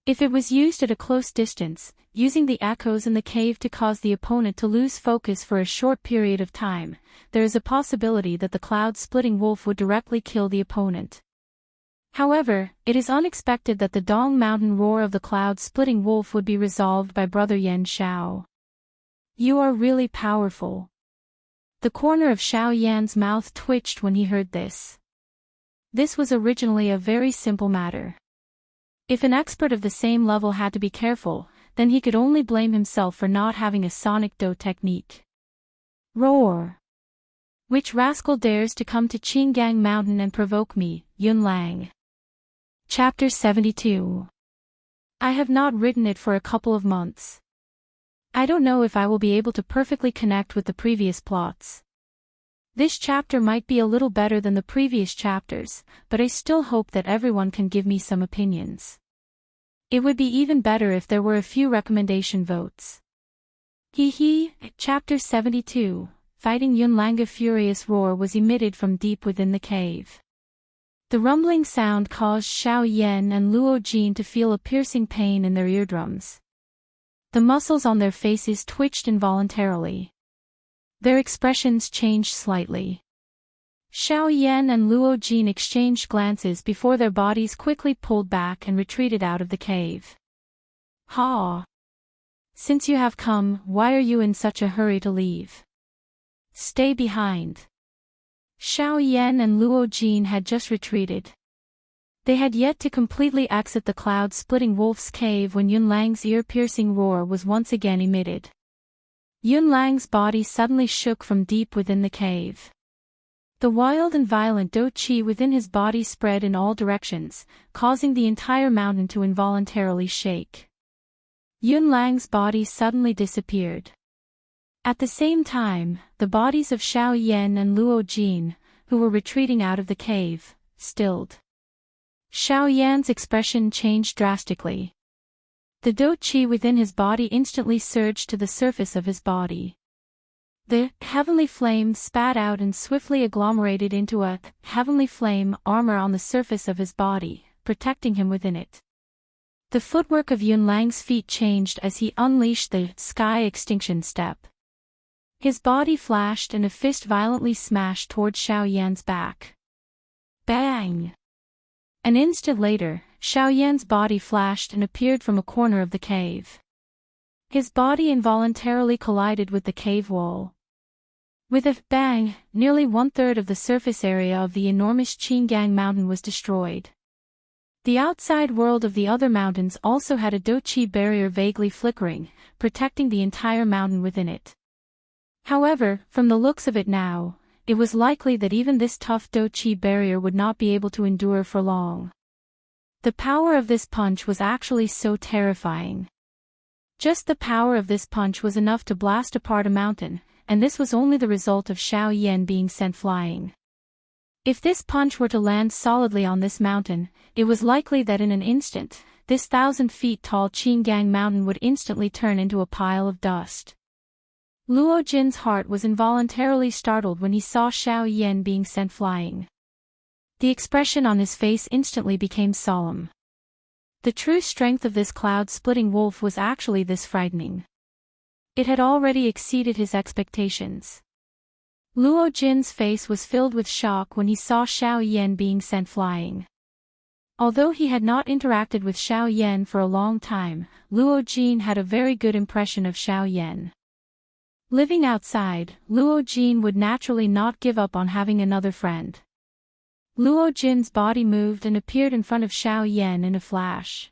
If it was used at a close distance, using the echoes in the cave to cause the opponent to lose focus for a short period of time, there is a possibility that the cloud-splitting wolf would directly kill the opponent. However, it is unexpected that the Dong Mountain roar of the cloud-splitting wolf would be resolved by Brother Yan Xiao. You are really powerful. The corner of Xiao Yan's mouth twitched when he heard this. This was originally a very simple matter. If an expert of the same level had to be careful, then he could only blame himself for not having a sonic do technique. Roar! Which rascal dares to come to Qinggang Mountain and provoke me, Yun Lang? Chapter 72. I have not written it for a couple of months. I don't know if I will be able to perfectly connect with the previous plots. This chapter might be a little better than the previous chapters, but I still hope that everyone can give me some opinions. It would be even better if there were a few recommendation votes. Chapter 72, Fighting Yunlanga. Furious roar was emitted from deep within the cave. The rumbling sound caused Xiao Yan and Luo Jin to feel a piercing pain in their eardrums. The muscles on their faces twitched involuntarily. Their expressions changed slightly. Xiao Yan and Luo Jin exchanged glances before their bodies quickly pulled back and retreated out of the cave. Ha! Since you have come, why are you in such a hurry to leave? Stay behind. Xiao Yan and Luo Jin had just retreated. They had yet to completely exit the cloud-splitting wolf's cave when Yunlang's ear-piercing roar was once again emitted. Yunlang's body suddenly shook from deep within the cave. The wild and violent do qi within his body spread in all directions, causing the entire mountain to involuntarily shake. Yunlang's body suddenly disappeared. At the same time, the bodies of Xiao Yan and Luo Jin, who were retreating out of the cave, stilled. Xiao Yan's expression changed drastically. The do qi within his body instantly surged to the surface of his body. The heavenly flame spat out and swiftly agglomerated into a heavenly flame armor on the surface of his body, protecting him within it. The footwork of Yunlang's feet changed as he unleashed the sky extinction step. His body flashed and a fist violently smashed toward Xiao Yan's back. Bang! An instant later, Xiao Yan's body flashed and appeared from a corner of the cave. His body involuntarily collided with the cave wall. With a bang, nearly one-third of the surface area of the enormous Qinggang Mountain was destroyed. The outside world of the other mountains also had a do qi barrier vaguely flickering, protecting the entire mountain within it. However, from the looks of it now, it was likely that even this tough do qi barrier would not be able to endure for long. The power of this punch was actually so terrifying. Just the power of this punch was enough to blast apart a mountain, and this was only the result of Xiao Yan being sent flying. If this punch were to land solidly on this mountain, it was likely that in an instant, this 1,000 feet tall Qinggang Mountain would instantly turn into a pile of dust. Luo Jin's heart was involuntarily startled when he saw Xiao Yan being sent flying. The expression on his face instantly became solemn. The true strength of this cloud-splitting wolf was actually this frightening. It had already exceeded his expectations. Luo Jin's face was filled with shock when he saw Xiao Yan being sent flying. Although he had not interacted with Xiao Yan for a long time, Luo Jin had a very good impression of Xiao Yan. Living outside, Luo Jin would naturally not give up on having another friend. Luo Jin's body moved and appeared in front of Xiao Yan in a flash.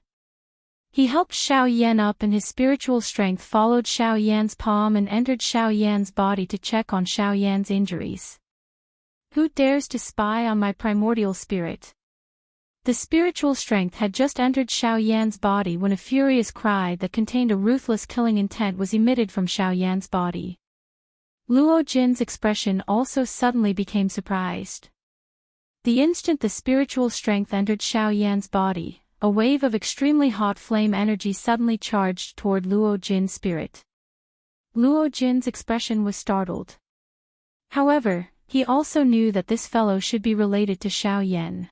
He helped Xiao Yan up and his spiritual strength followed Xiao Yan's palm and entered Xiao Yan's body to check on Xiao Yan's injuries. Who dares to spy on my primordial spirit? The spiritual strength had just entered Xiao Yan's body when a furious cry that contained a ruthless killing intent was emitted from Xiao Yan's body. Luo Jin's expression also suddenly became surprised. The instant the spiritual strength entered Xiao Yan's body, a wave of extremely hot flame energy suddenly charged toward Luo Jin's spirit. Luo Jin's expression was startled. However, he also knew that this fellow should be related to Xiao Yan.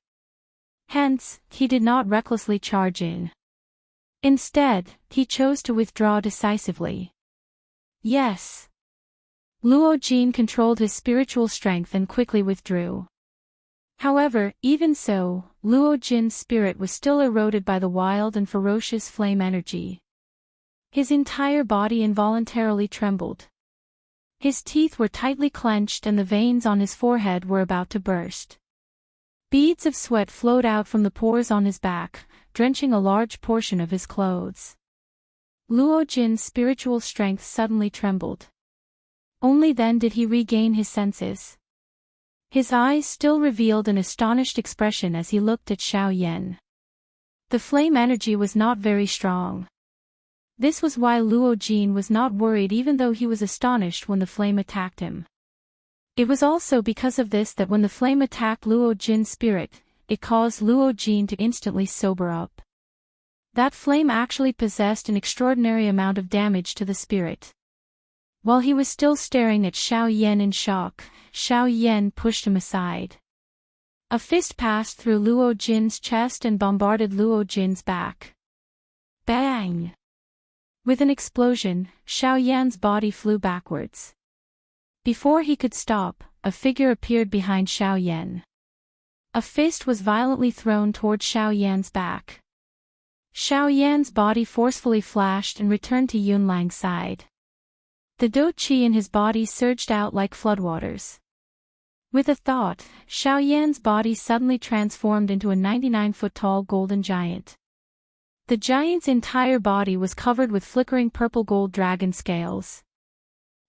Hence, he did not recklessly charge in. Instead, he chose to withdraw decisively. Yes. Luo Jin controlled his spiritual strength and quickly withdrew. However, even so, Luo Jin's spirit was still eroded by the wild and ferocious flame energy. His entire body involuntarily trembled. His teeth were tightly clenched and the veins on his forehead were about to burst. Beads of sweat flowed out from the pores on his back, drenching a large portion of his clothes. Luo Jin's spiritual strength suddenly trembled. Only then did he regain his senses. His eyes still revealed an astonished expression as he looked at Xiao Yan. The flame energy was not very strong. This was why Luo Jin was not worried even though he was astonished when the flame attacked him. It was also because of this that when the flame attacked Luo Jin's spirit, it caused Luo Jin to instantly sober up. That flame actually possessed an extraordinary amount of damage to the spirit. While he was still staring at Xiao Yan in shock, Xiao Yan pushed him aside. A fist passed through Luo Jin's chest and bombarded Luo Jin's back. Bang! With an explosion, Xiao Yan's body flew backwards. Before he could stop, a figure appeared behind Xiao Yan. A fist was violently thrown toward Xiao Yan's back. Xiao Yan's body forcefully flashed and returned to Yunlang's side. The dou qi in his body surged out like floodwaters. With a thought, Xiao Yan's body suddenly transformed into a 99-foot-tall golden giant. The giant's entire body was covered with flickering purple-gold dragon scales.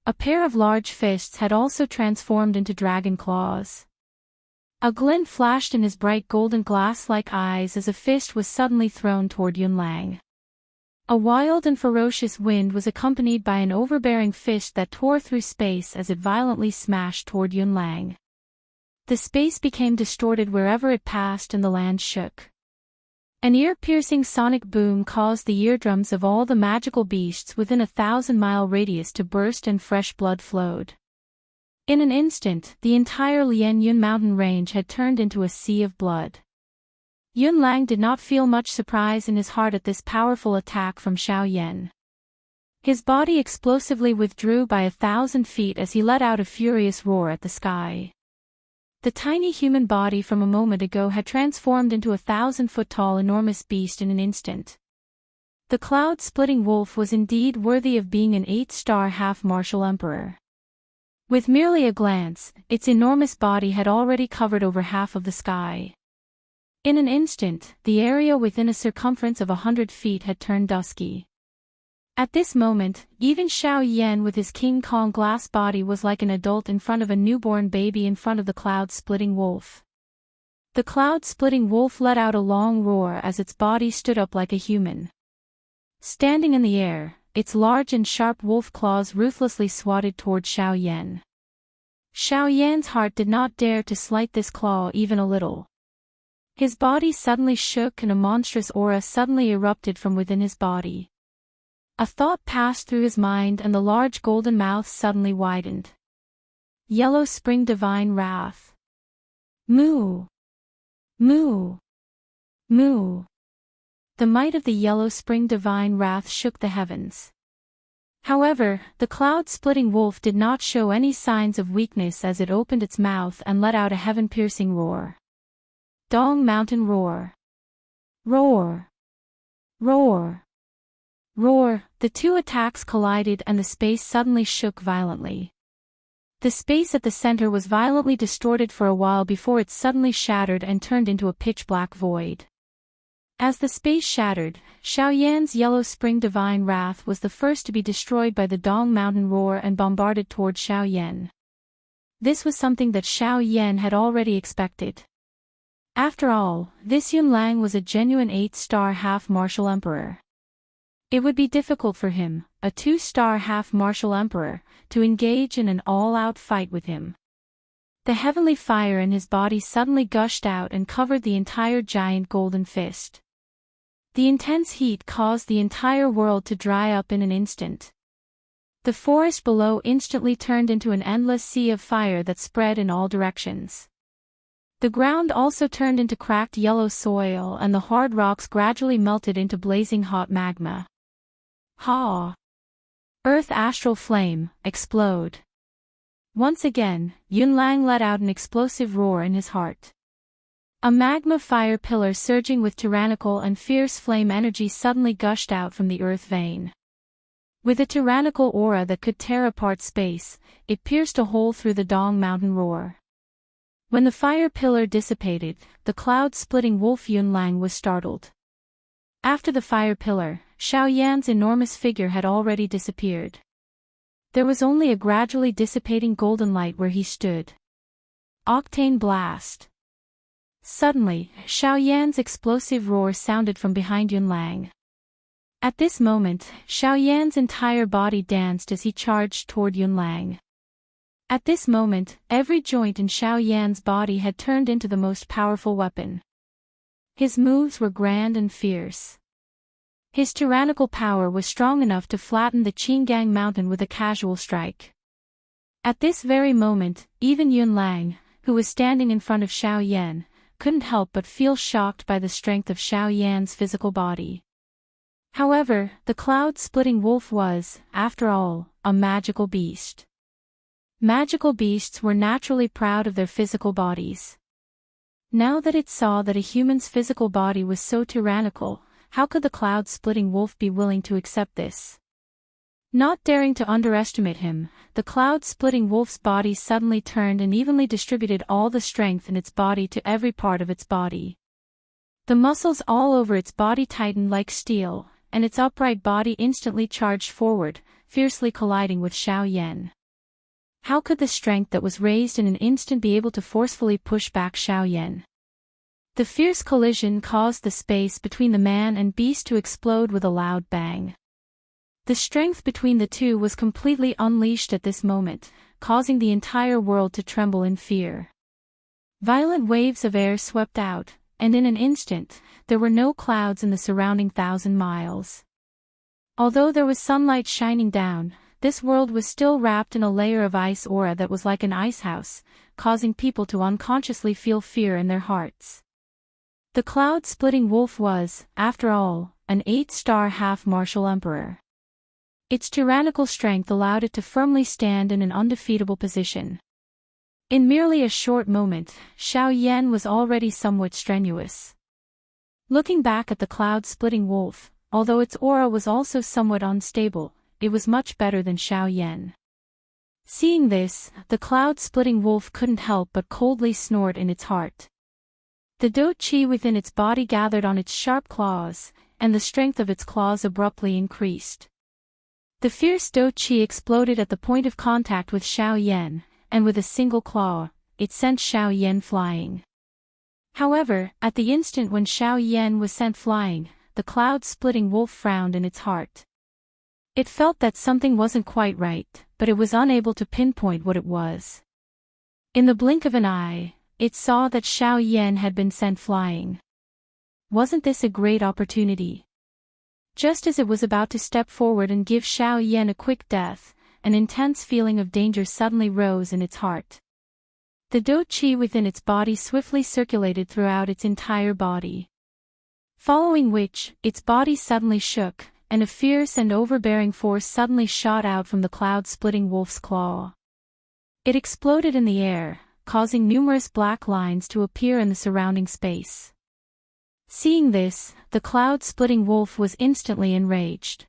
A pair of large fists had also transformed into dragon claws. A glint flashed in his bright golden glass-like eyes as a fist was suddenly thrown toward Yunlang. A wild and ferocious wind was accompanied by an overbearing fist that tore through space as it violently smashed toward Yunlang. The space became distorted wherever it passed and the land shook. An ear-piercing sonic boom caused the eardrums of all the magical beasts within a 1,000-mile radius to burst and fresh blood flowed. In an instant, the entire Lianyun mountain range had turned into a sea of blood. Yunlang did not feel much surprise in his heart at this powerful attack from Xiao Yan. His body explosively withdrew by 1,000 feet as he let out a furious roar at the sky. The tiny human body from a moment ago had transformed into a 1,000-foot-tall enormous beast in an instant. The cloud-splitting wolf was indeed worthy of being an 8-star half-martial emperor. With merely a glance, its enormous body had already covered over half of the sky. In an instant, the area within a circumference of 100 feet had turned dusky. At this moment, even Xiao Yan with his King Kong glass body was like an adult in front of a newborn baby in front of the cloud-splitting wolf. The cloud-splitting wolf let out a long roar as its body stood up like a human. Standing in the air, its large and sharp wolf claws ruthlessly swatted toward Xiao Yan. Xiao Yan's heart did not dare to slight this claw even a little. His body suddenly shook and a monstrous aura suddenly erupted from within his body. A thought passed through his mind and the large golden mouth suddenly widened. Yellow Spring Divine Wrath. Moo! Moo! Moo! The might of the Yellow Spring Divine Wrath shook the heavens. However, the cloud-splitting wolf did not show any signs of weakness as it opened its mouth and let out a heaven-piercing roar. Dong Mountain Roar. Roar. Roar. Roar. The two attacks collided and the space suddenly shook violently. The space at the center was violently distorted for a while before it suddenly shattered and turned into a pitch-black void. As the space shattered, Xiao Yan's Yellow Spring Divine Wrath was the first to be destroyed by the Dong Mountain Roar and bombarded toward Xiao Yan. This was something that Xiao Yan had already expected. After all, this Yunlang was a genuine 8-star half-martial emperor. It would be difficult for him, a 2-star half-martial emperor, to engage in an all-out fight with him. The heavenly fire in his body suddenly gushed out and covered the entire giant golden fist. The intense heat caused the entire world to dry up in an instant. The forest below instantly turned into an endless sea of fire that spread in all directions. The ground also turned into cracked yellow soil and the hard rocks gradually melted into blazing hot magma. Ha! Earth astral flame, explode. Once again, Yunlang let out an explosive roar in his heart. A magma fire pillar surging with tyrannical and fierce flame energy suddenly gushed out from the earth vein. With a tyrannical aura that could tear apart space, it pierced a hole through the Dong Mountain roar. When the fire pillar dissipated, the cloud-splitting wolf Yunlang was startled. After the fire pillar, Xiaoyan's enormous figure had already disappeared. There was only a gradually dissipating golden light where he stood. Octane blast. Suddenly, Xiaoyan's explosive roar sounded from behind Yunlang. At this moment, Xiaoyan's entire body danced as he charged toward Yunlang. At this moment, every joint in Xiaoyan's body had turned into the most powerful weapon. His moves were grand and fierce. His tyrannical power was strong enough to flatten the Qinggang mountain with a casual strike. At this very moment, even Yunlang, who was standing in front of Xiaoyan, couldn't help but feel shocked by the strength of Xiaoyan's physical body. However, the cloud-splitting wolf was, after all, a magical beast. Magical beasts were naturally proud of their physical bodies. Now that it saw that a human's physical body was so tyrannical, how could the cloud-splitting wolf be willing to accept this? Not daring to underestimate him, the cloud-splitting wolf's body suddenly turned and evenly distributed all the strength in its body to every part of its body. The muscles all over its body tightened like steel, and its upright body instantly charged forward, fiercely colliding with Xiaoyan. How could the strength that was raised in an instant be able to forcefully push back Xiaoyan? The fierce collision caused the space between the man and beast to explode with a loud bang. The strength between the two was completely unleashed at this moment, causing the entire world to tremble in fear. Violent waves of air swept out, and in an instant, there were no clouds in the surrounding 1,000 miles. Although there was sunlight shining down, this world was still wrapped in a layer of ice aura that was like an icehouse, causing people to unconsciously feel fear in their hearts. The cloud-splitting wolf was, after all, an 8-star half-martial emperor. Its tyrannical strength allowed it to firmly stand in an undefeatable position. In merely a short moment, Xiaoyan was already somewhat strenuous. Looking back at the cloud-splitting wolf, although its aura was also somewhat unstable, it was much better than Xiaoyan. Seeing this, the cloud-splitting wolf couldn't help but coldly snort in its heart. The do qi within its body gathered on its sharp claws, and the strength of its claws abruptly increased. The fierce do qi exploded at the point of contact with Xiaoyan, and with a single claw, it sent Xiaoyan flying. However, at the instant when Xiaoyan was sent flying, the cloud-splitting wolf frowned in its heart. It felt that something wasn't quite right, but it was unable to pinpoint what it was. In the blink of an eye, it saw that Xiaoyan had been sent flying. Wasn't this a great opportunity? Just as it was about to step forward and give Xiaoyan a quick death, an intense feeling of danger suddenly rose in its heart. The do qi within its body swiftly circulated throughout its entire body. Following which, its body suddenly shook, and a fierce and overbearing force suddenly shot out from the cloud-splitting wolf's claw. It exploded in the air, causing numerous black lines to appear in the surrounding space. Seeing this, the cloud-splitting wolf was instantly enraged.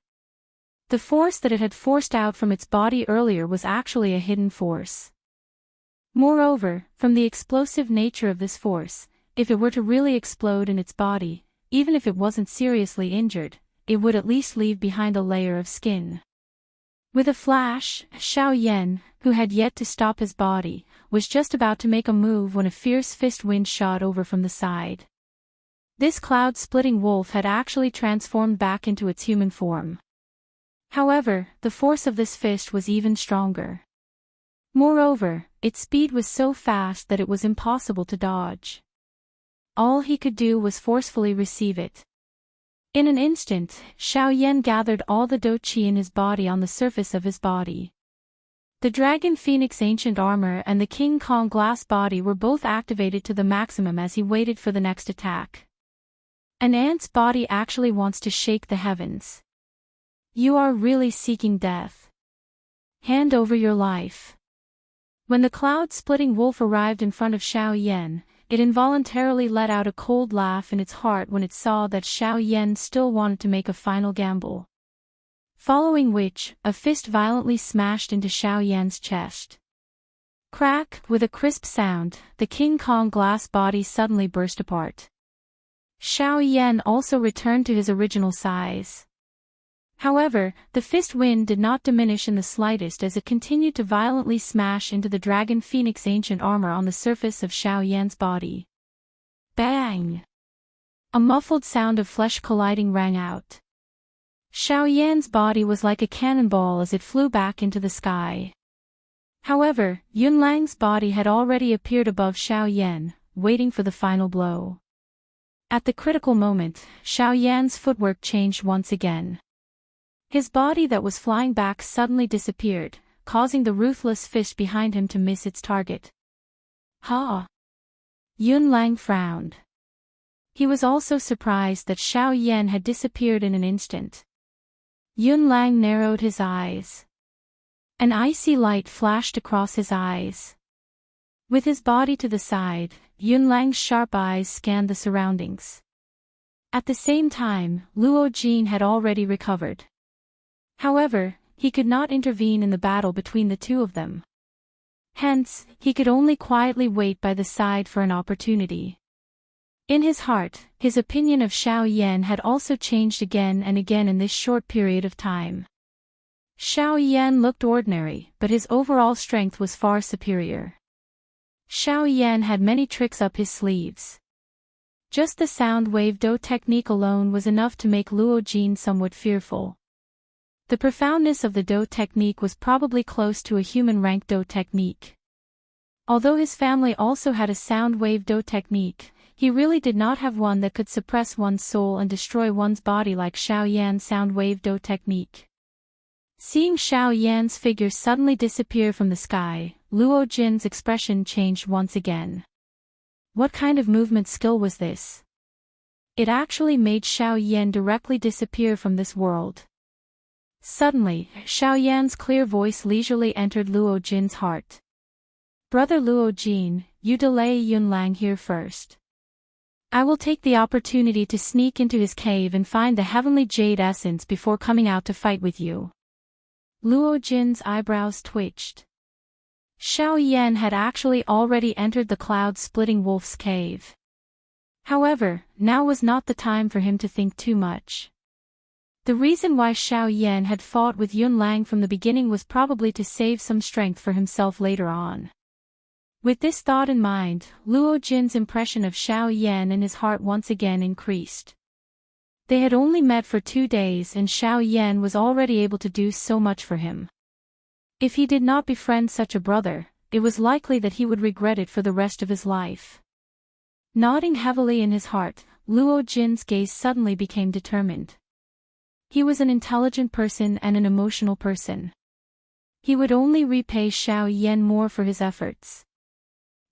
The force that it had forced out from its body earlier was actually a hidden force. Moreover, from the explosive nature of this force, if it were to really explode in its body, even if it wasn't seriously injured, it would at least leave behind a layer of skin. With a flash, Xiaoyan, who had yet to stop his body, was just about to make a move when a fierce fist wind shot over from the side. This cloud-splitting wolf had actually transformed back into its human form. However, the force of this fist was even stronger. Moreover, its speed was so fast that it was impossible to dodge. All he could do was forcefully receive it. In an instant, Xiao Yan gathered all the dou qi in his body on the surface of his body. The Dragon Phoenix Ancient Armor and the King Kong Glass Body were both activated to the maximum as he waited for the next attack. An ant's body actually wants to shake the heavens. You are really seeking death. Hand over your life. When the cloud-splitting wolf arrived in front of Xiao Yan, it involuntarily let out a cold laugh in its heart when it saw that Xiao Yan still wanted to make a final gamble. Following which, a fist violently smashed into Xiao Yan's chest. Crack, with a crisp sound, the King Kong glass body suddenly burst apart. Xiao Yan also returned to his original size. However, the fist wind did not diminish in the slightest as it continued to violently smash into the Dragon Phoenix Ancient Armor on the surface of Xiao Yan's body. Bang! A muffled sound of flesh colliding rang out. Xiao Yan's body was like a cannonball as it flew back into the sky. However, Yunlang's body had already appeared above Xiao Yan, waiting for the final blow. At the critical moment, Xiao Yan's footwork changed once again. His body that was flying back suddenly disappeared, causing the ruthless fist behind him to miss its target. Ha! Yunlang frowned. He was also surprised that Xiao Yan had disappeared in an instant. Yunlang narrowed his eyes. An icy light flashed across his eyes. With his body to the side, Yunlang's sharp eyes scanned the surroundings. At the same time, Luo Jin had already recovered. However, he could not intervene in the battle between the two of them. Hence, he could only quietly wait by the side for an opportunity. In his heart, his opinion of Xiao Yan had also changed again and again in this short period of time. Xiao Yan looked ordinary, but his overall strength was far superior. Xiao Yan had many tricks up his sleeves. Just the sound wave dou technique alone was enough to make Luo Jin somewhat fearful. The profoundness of the dou technique was probably close to a human rank dou technique. Although his family also had a sound wave dou technique, he really did not have one that could suppress one's soul and destroy one's body like Xiao Yan's sound wave dou technique. Seeing Xiao Yan's figure suddenly disappear from the sky, Luo Jin's expression changed once again. What kind of movement skill was this? It actually made Xiao Yan directly disappear from this world. Suddenly, Xiao Yan's clear voice leisurely entered Luo Jin's heart. Brother Luo Jin, you delay Yunlang here first. I will take the opportunity to sneak into his cave and find the heavenly jade essence before coming out to fight with you. Luo Jin's eyebrows twitched. Xiao Yan had actually already entered the cloud-splitting wolf's cave. However, now was not the time for him to think too much. The reason why Xiao Yan had fought with Yunlang from the beginning was probably to save some strength for himself later on. With this thought in mind, Luo Jin's impression of Xiao Yan in his heart once again increased. They had only met for 2 days and Xiao Yan was already able to do so much for him. If he did not befriend such a brother, it was likely that he would regret it for the rest of his life. Nodding heavily in his heart, Luo Jin's gaze suddenly became determined. He was an intelligent person and an emotional person. He would only repay Xiao Yan more for his efforts.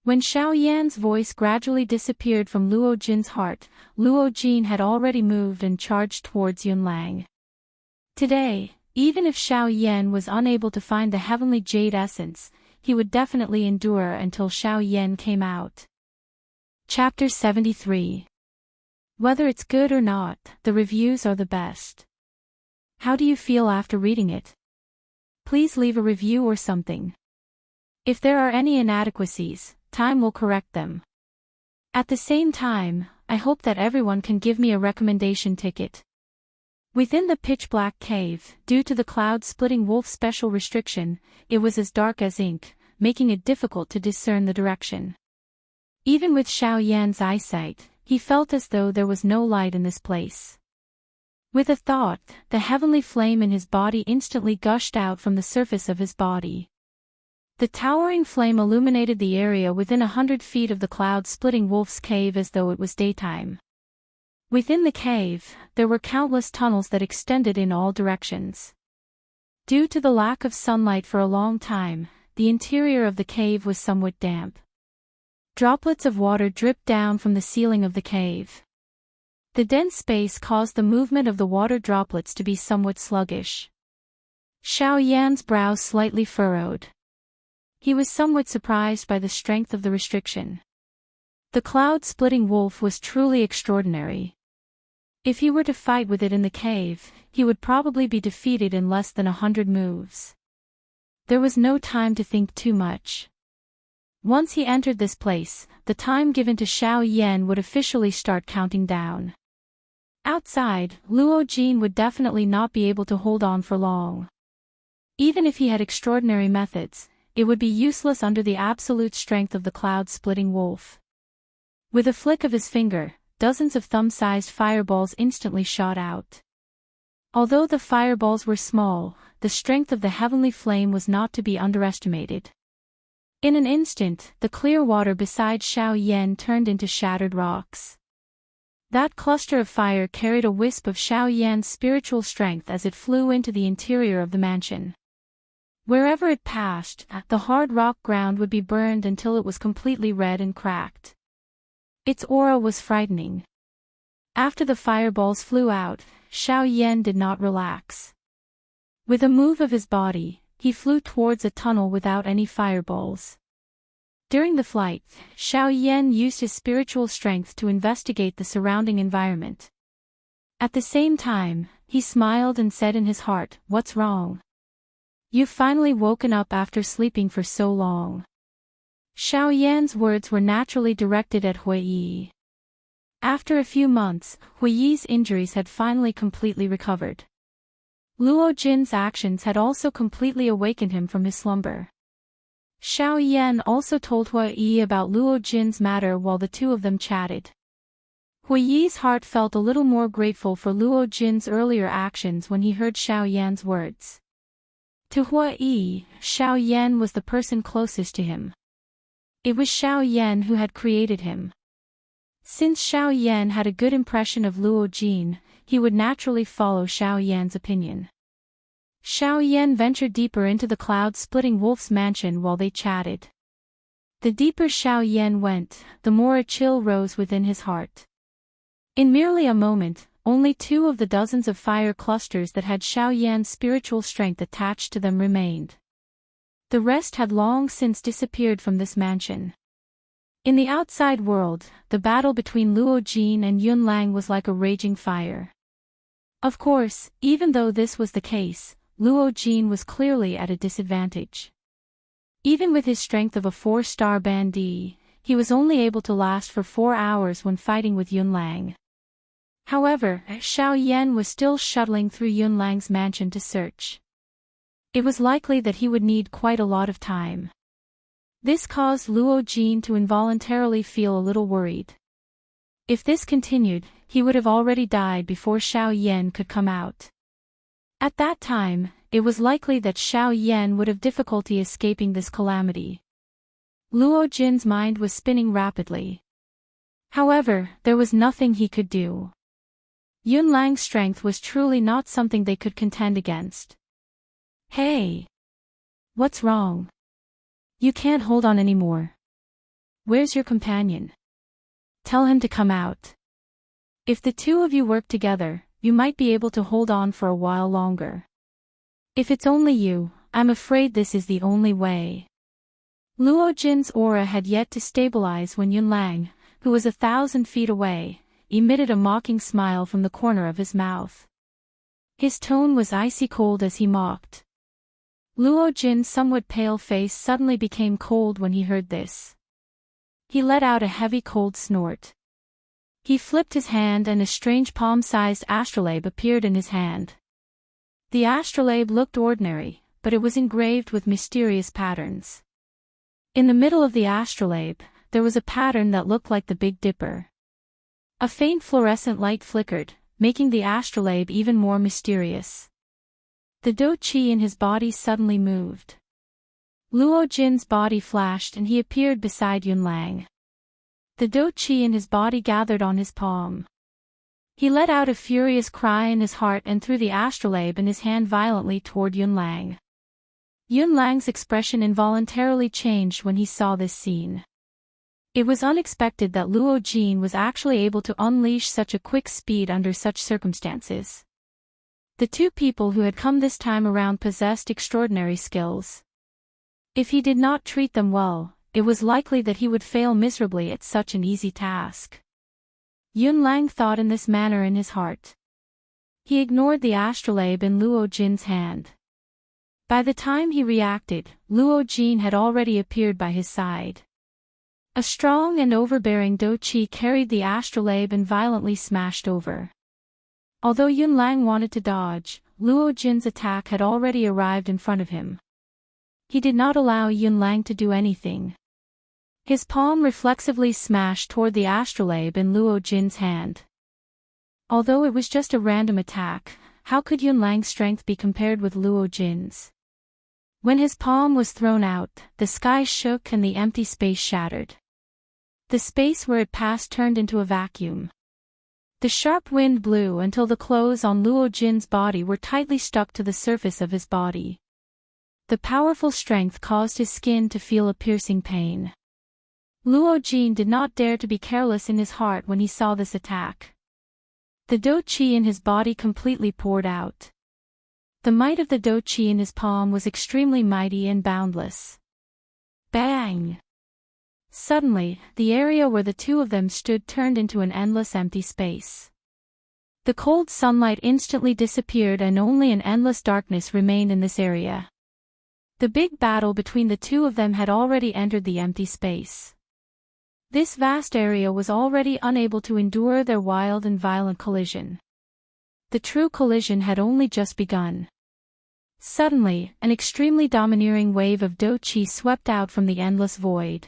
When Xiao Yan's voice gradually disappeared from Luo Jin's heart, Luo Jin had already moved and charged towards Yunlang. Today, even if Xiao Yan was unable to find the heavenly jade essence, he would definitely endure until Xiao Yan came out. Chapter 73. Whether it's good or not, the reviews are the best. How do you feel after reading it? Please leave a review or something. If there are any inadequacies, time will correct them. At the same time, I hope that everyone can give me a recommendation ticket. Within the pitch-black cave, due to the cloud-splitting wolf special restriction, it was as dark as ink, making it difficult to discern the direction. Even with Xiao Yan's eyesight, he felt as though there was no light in this place. With a thought, the heavenly flame in his body instantly gushed out from the surface of his body. The towering flame illuminated the area within 100 feet of the cloud-splitting wolf's cave as though it was daytime. Within the cave, there were countless tunnels that extended in all directions. Due to the lack of sunlight for a long time, the interior of the cave was somewhat damp. Droplets of water dripped down from the ceiling of the cave. The dense space caused the movement of the water droplets to be somewhat sluggish. Xiao Yan's brow slightly furrowed. He was somewhat surprised by the strength of the restriction. The cloud-splitting wolf was truly extraordinary. If he were to fight with it in the cave, he would probably be defeated in less than 100 moves. There was no time to think too much. Once he entered this place, the time given to Xiao Yan would officially start counting down. Outside, Luo Jin would definitely not be able to hold on for long. Even if he had extraordinary methods, it would be useless under the absolute strength of the cloud-splitting wolf. With a flick of his finger, dozens of thumb-sized fireballs instantly shot out. Although the fireballs were small, the strength of the heavenly flame was not to be underestimated. In an instant, the clear water beside Xiao Yan turned into shattered rocks. That cluster of fire carried a wisp of Xiao Yan's spiritual strength as it flew into the interior of the mansion. Wherever it passed, the hard rock ground would be burned until it was completely red and cracked. Its aura was frightening. After the fireballs flew out, Xiao Yan did not relax. With a move of his body, he flew towards a tunnel without any fireballs. During the flight, Xiao Yan used his spiritual strength to investigate the surrounding environment. At the same time, he smiled and said in his heart, "What's wrong? You've finally woken up after sleeping for so long." Xiao Yan's words were naturally directed at Hui Yi. After a few months, Hui Yi's injuries had finally completely recovered. Luo Jin's actions had also completely awakened him from his slumber. Xiao Yan also told Hui Yi about Luo Jin's matter while the two of them chatted. Hui Yi's heart felt a little more grateful for Luo Jin's earlier actions when he heard Xiao Yan's words. To Hui Yi, Xiao Yan was the person closest to him. It was Xiao Yan who had created him. Since Xiao Yan had a good impression of Luo Jin, he would naturally follow Xiao Yan's opinion. Xiao Yan ventured deeper into the cloud-splitting wolf's mansion while they chatted. The deeper Xiao Yan went, the more a chill rose within his heart. In merely a moment, only 2 of the dozens of fire clusters that had Xiao Yan's spiritual strength attached to them remained. The rest had long since disappeared from this mansion. In the outside world, the battle between Luo Jin and Yun Lang was like a raging fire. Of course, even though this was the case, Luo Jin was clearly at a disadvantage. Even with his strength of a 4-star bandit, he was only able to last for 4 hours when fighting with Yun Lang. However, Xiao Yan was still shuttling through Yun Lang's mansion to search. It was likely that he would need quite a lot of time. This caused Luo Jin to involuntarily feel a little worried. If this continued, he would have already died before Xiao Yan could come out. At that time, it was likely that Xiao Yan would have difficulty escaping this calamity. Luo Jin's mind was spinning rapidly. However, there was nothing he could do. Yun Lang's strength was truly not something they could contend against. "Hey! What's wrong? You can't hold on anymore. Where's your companion? Tell him to come out. If the 2 of you work together, you might be able to hold on for a while longer. If it's only you, I'm afraid this is the only way." Luo Jin's aura had yet to stabilize when Yun Lang, who was 1,000 feet away, emitted a mocking smile from the corner of his mouth. His tone was icy cold as he mocked. Luo Jin's somewhat pale face suddenly became cold when he heard this. He let out a heavy cold snort. He flipped his hand and a strange palm-sized astrolabe appeared in his hand. The astrolabe looked ordinary, but it was engraved with mysterious patterns. In the middle of the astrolabe, there was a pattern that looked like the Big Dipper. A faint fluorescent light flickered, making the astrolabe even more mysterious. The Do Qi in his body suddenly moved. Luo Jin's body flashed and he appeared beside Yun Lang. The Do Qi in his body gathered on his palm. He let out a furious cry in his heart and threw the astrolabe in his hand violently toward Yunlang. Yunlang's expression involuntarily changed when he saw this scene. It was unexpected that Luo Jin was actually able to unleash such a quick speed under such circumstances. The two people who had come this time around possessed extraordinary skills. If he did not treat them well, it was likely that he would fail miserably at such an easy task. Yunlang thought in this manner in his heart. He ignored the astrolabe in Luo Jin's hand. By the time he reacted, Luo Jin had already appeared by his side. A strong and overbearing Do Chi carried the astrolabe and violently smashed over. Although Yunlang wanted to dodge, Luo Jin's attack had already arrived in front of him. He did not allow Yunlang to do anything. His palm reflexively smashed toward the astrolabe in Luo Jin's hand. Although it was just a random attack, how could Yunlang's strength be compared with Luo Jin's? When his palm was thrown out, the sky shook and the empty space shattered. The space where it passed turned into a vacuum. The sharp wind blew until the clothes on Luo Jin's body were tightly stuck to the surface of his body. The powerful strength caused his skin to feel a piercing pain. Luo Jin did not dare to be careless in his heart when he saw this attack. The Do Chi in his body completely poured out. The might of the Do Chi in his palm was extremely mighty and boundless. Bang! Suddenly, the area where the two of them stood turned into an endless empty space. The cold sunlight instantly disappeared and only an endless darkness remained in this area. The big battle between the two of them had already entered the empty space. This vast area was already unable to endure their wild and violent collision. The true collision had only just begun. Suddenly, an extremely domineering wave of Do Chi swept out from the endless void.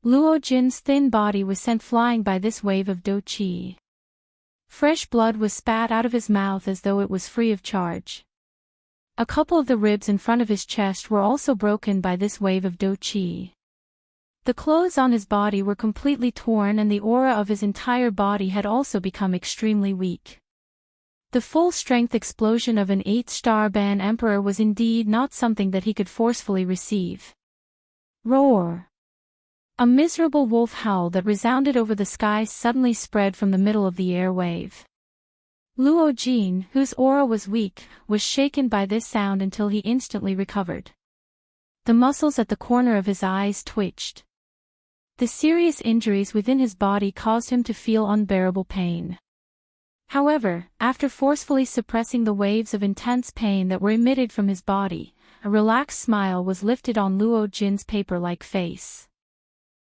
Luo Jin's thin body was sent flying by this wave of Do Chi. Fresh blood was spat out of his mouth as though it was free of charge. A couple of the ribs in front of his chest were also broken by this wave of Do Chi. The clothes on his body were completely torn and the aura of his entire body had also become extremely weak. The full-strength explosion of an 8-star Ban Emperor was indeed not something that he could forcefully receive. Roar! A miserable wolf howl that resounded over the sky suddenly spread from the middle of the airwave. Luo Jin, whose aura was weak, was shaken by this sound until he instantly recovered. The muscles at the corner of his eyes twitched. The serious injuries within his body caused him to feel unbearable pain. However, after forcefully suppressing the waves of intense pain that were emitted from his body, a relaxed smile was lifted on Luo Jin's paper-like face.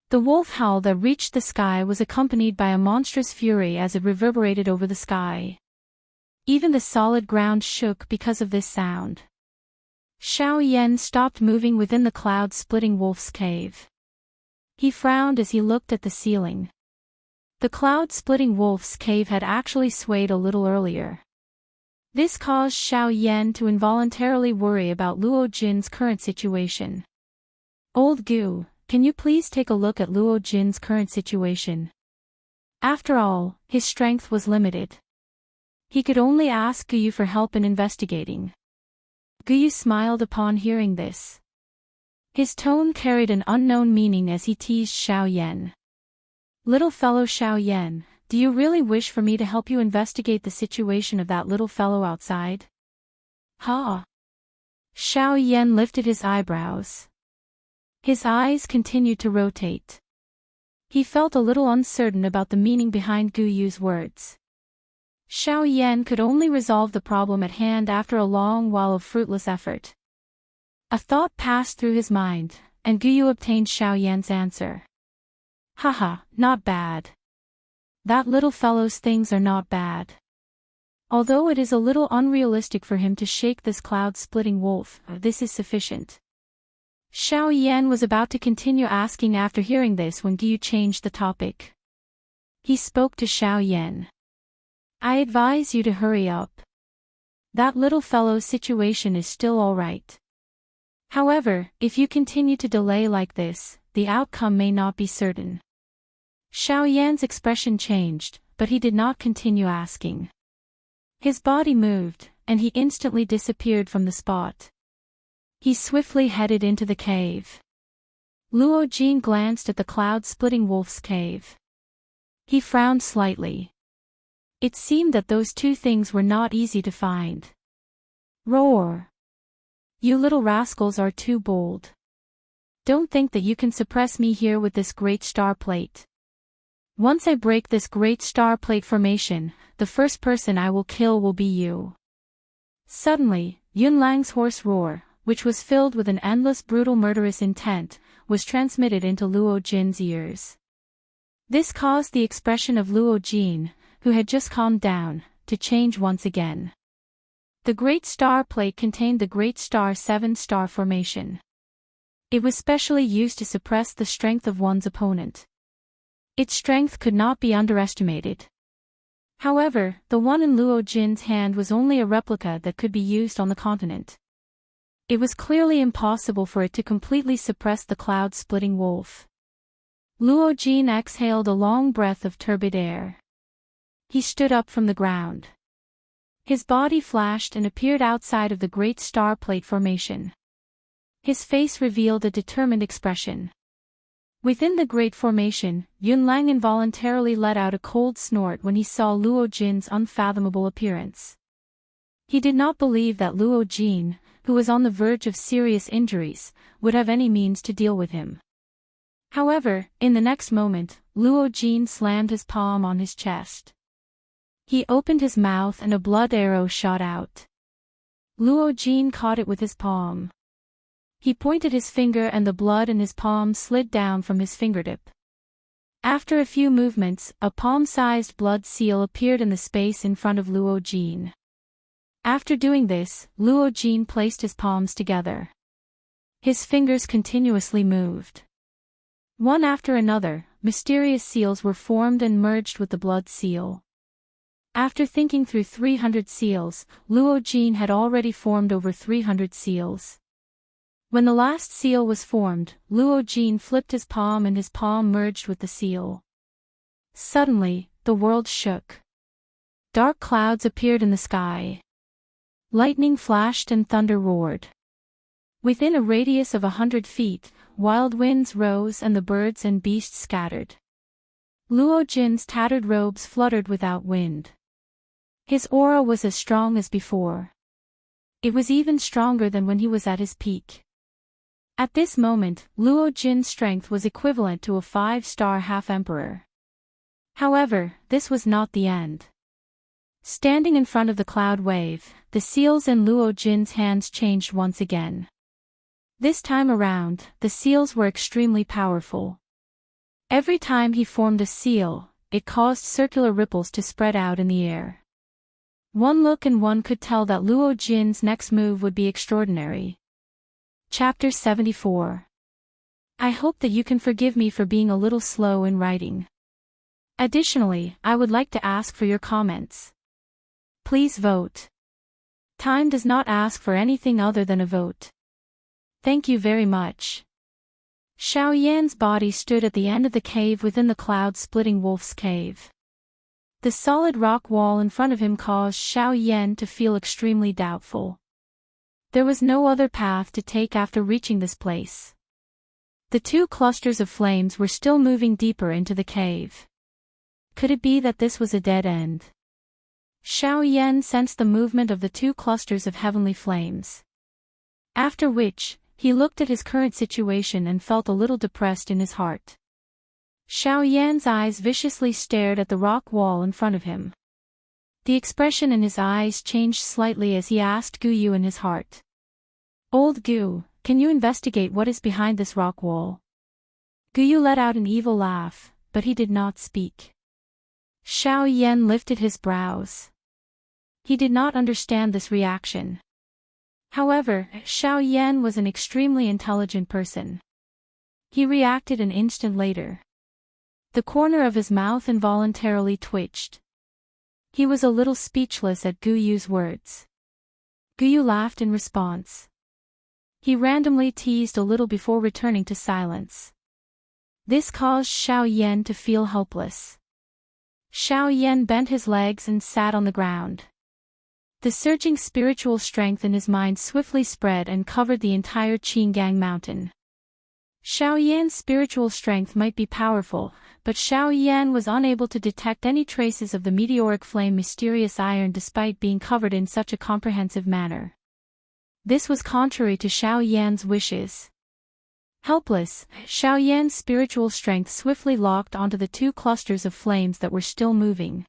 The wolf howl that reached the sky was accompanied by a monstrous fury as it reverberated over the sky. Even the solid ground shook because of this sound. Xiao Yan stopped moving within the cloud-splitting wolf's cave. He frowned as he looked at the ceiling. The cloud-splitting wolf's cave had actually swayed a little earlier. This caused Xiao Yan to involuntarily worry about Luo Jin's current situation. Old Gu, can you please take a look at Luo Jin's current situation? After all, his strength was limited. He could only ask Guyu for help in investigating. Guyu smiled upon hearing this. His tone carried an unknown meaning as he teased Xiao Yan. Little fellow Xiao Yan, do you really wish for me to help you investigate the situation of that little fellow outside? Ha! Xiao Yan lifted his eyebrows. His eyes continued to rotate. He felt a little uncertain about the meaning behind Gu Yu's words. Xiao Yan could only resolve the problem at hand after a long while of fruitless effort. A thought passed through his mind, and Gu Yu obtained Xiao Yan's answer. Haha, not bad. That little fellow's things are not bad. Although it is a little unrealistic for him to shake this cloud-splitting wolf, this is sufficient. Xiao Yan was about to continue asking after hearing this when Gu Yu changed the topic. He spoke to Xiao Yan. I advise you to hurry up. That little fellow's situation is still all right. However, if you continue to delay like this, the outcome may not be certain. Xiao Yan's expression changed, but he did not continue asking. His body moved, and he instantly disappeared from the spot. He swiftly headed into the cave. Luo Jin glanced at the cloud-splitting wolf's cave. He frowned slightly. It seemed that those two things were not easy to find. Roar! You little rascals are too bold. Don't think that you can suppress me here with this great star plate. Once I break this great star plate formation, the first person I will kill will be you. Suddenly, Yunlang's hoarse roar, which was filled with an endless brutal murderous intent, was transmitted into Luo Jin's ears. This caused the expression of Luo Jin, who had just calmed down, to change once again. The Great Star Plate contained the Great Star 7-star formation. It was specially used to suppress the strength of one's opponent. Its strength could not be underestimated. However, the one in Luo Jin's hand was only a replica that could be used on the continent. It was clearly impossible for it to completely suppress the cloud-splitting wolf. Luo Jin exhaled a long breath of turbid air. He stood up from the ground. His body flashed and appeared outside of the Great Star Plate formation. His face revealed a determined expression. Within the Great Formation, Yunlang involuntarily let out a cold snort when he saw Luo Jin's unfathomable appearance. He did not believe that Luo Jin, who was on the verge of serious injuries, would have any means to deal with him. However, in the next moment, Luo Jin slammed his palm on his chest. He opened his mouth and a blood arrow shot out. Luo Jin caught it with his palm. He pointed his finger and the blood in his palm slid down from his fingertip. After a few movements, a palm-sized blood seal appeared in the space in front of Luo Jin. After doing this, Luo Jin placed his palms together. His fingers continuously moved. One after another, mysterious seals were formed and merged with the blood seal. After thinking through 300 seals, Luo Jin had already formed over 300 seals. When the last seal was formed, Luo Jin flipped his palm and his palm merged with the seal. Suddenly, the world shook. Dark clouds appeared in the sky. Lightning flashed and thunder roared. Within a radius of 100 feet, wild winds rose and the birds and beasts scattered. Luo Jin's tattered robes fluttered without wind. His aura was as strong as before. It was even stronger than when he was at his peak. At this moment, Luo Jin's strength was equivalent to a 5-star half-emperor. However, this was not the end. Standing in front of the cloud wave, the seals in Luo Jin's hands changed once again. This time around, the seals were extremely powerful. Every time he formed a seal, it caused circular ripples to spread out in the air. One look and one could tell that Luo Jin's next move would be extraordinary. Chapter 74. I hope that you can forgive me for being a little slow in writing. Additionally, I would like to ask for your comments. Please vote. Time does not ask for anything other than a vote. Thank you very much. Xiao Yan's body stood at the end of the cave within the cloud-splitting wolf's cave. The solid rock wall in front of him caused Xiao Yan to feel extremely doubtful. There was no other path to take after reaching this place. The two clusters of flames were still moving deeper into the cave. Could it be that this was a dead end? Xiao Yan sensed the movement of the two clusters of heavenly flames. After which, he looked at his current situation and felt a little depressed in his heart. Xiao Yan's eyes viciously stared at the rock wall in front of him. The expression in his eyes changed slightly as he asked Gu Yu in his heart. Old Gu, can you investigate what is behind this rock wall? Gu Yu let out an evil laugh, but he did not speak. Xiao Yan lifted his brows. He did not understand this reaction. However, Xiao Yan was an extremely intelligent person. He reacted an instant later. The corner of his mouth involuntarily twitched. He was a little speechless at Gu Yu's words. Gu Yu laughed in response. He randomly teased a little before returning to silence. This caused Xiao Yan to feel helpless. Xiao Yan bent his legs and sat on the ground. The surging spiritual strength in his mind swiftly spread and covered the entire Qingang mountain. Xiao Yan's spiritual strength might be powerful, but Xiao Yan was unable to detect any traces of the meteoric flame mysterious iron despite being covered in such a comprehensive manner. This was contrary to Xiao Yan's wishes. Helpless, Xiao Yan's spiritual strength swiftly locked onto the two clusters of flames that were still moving.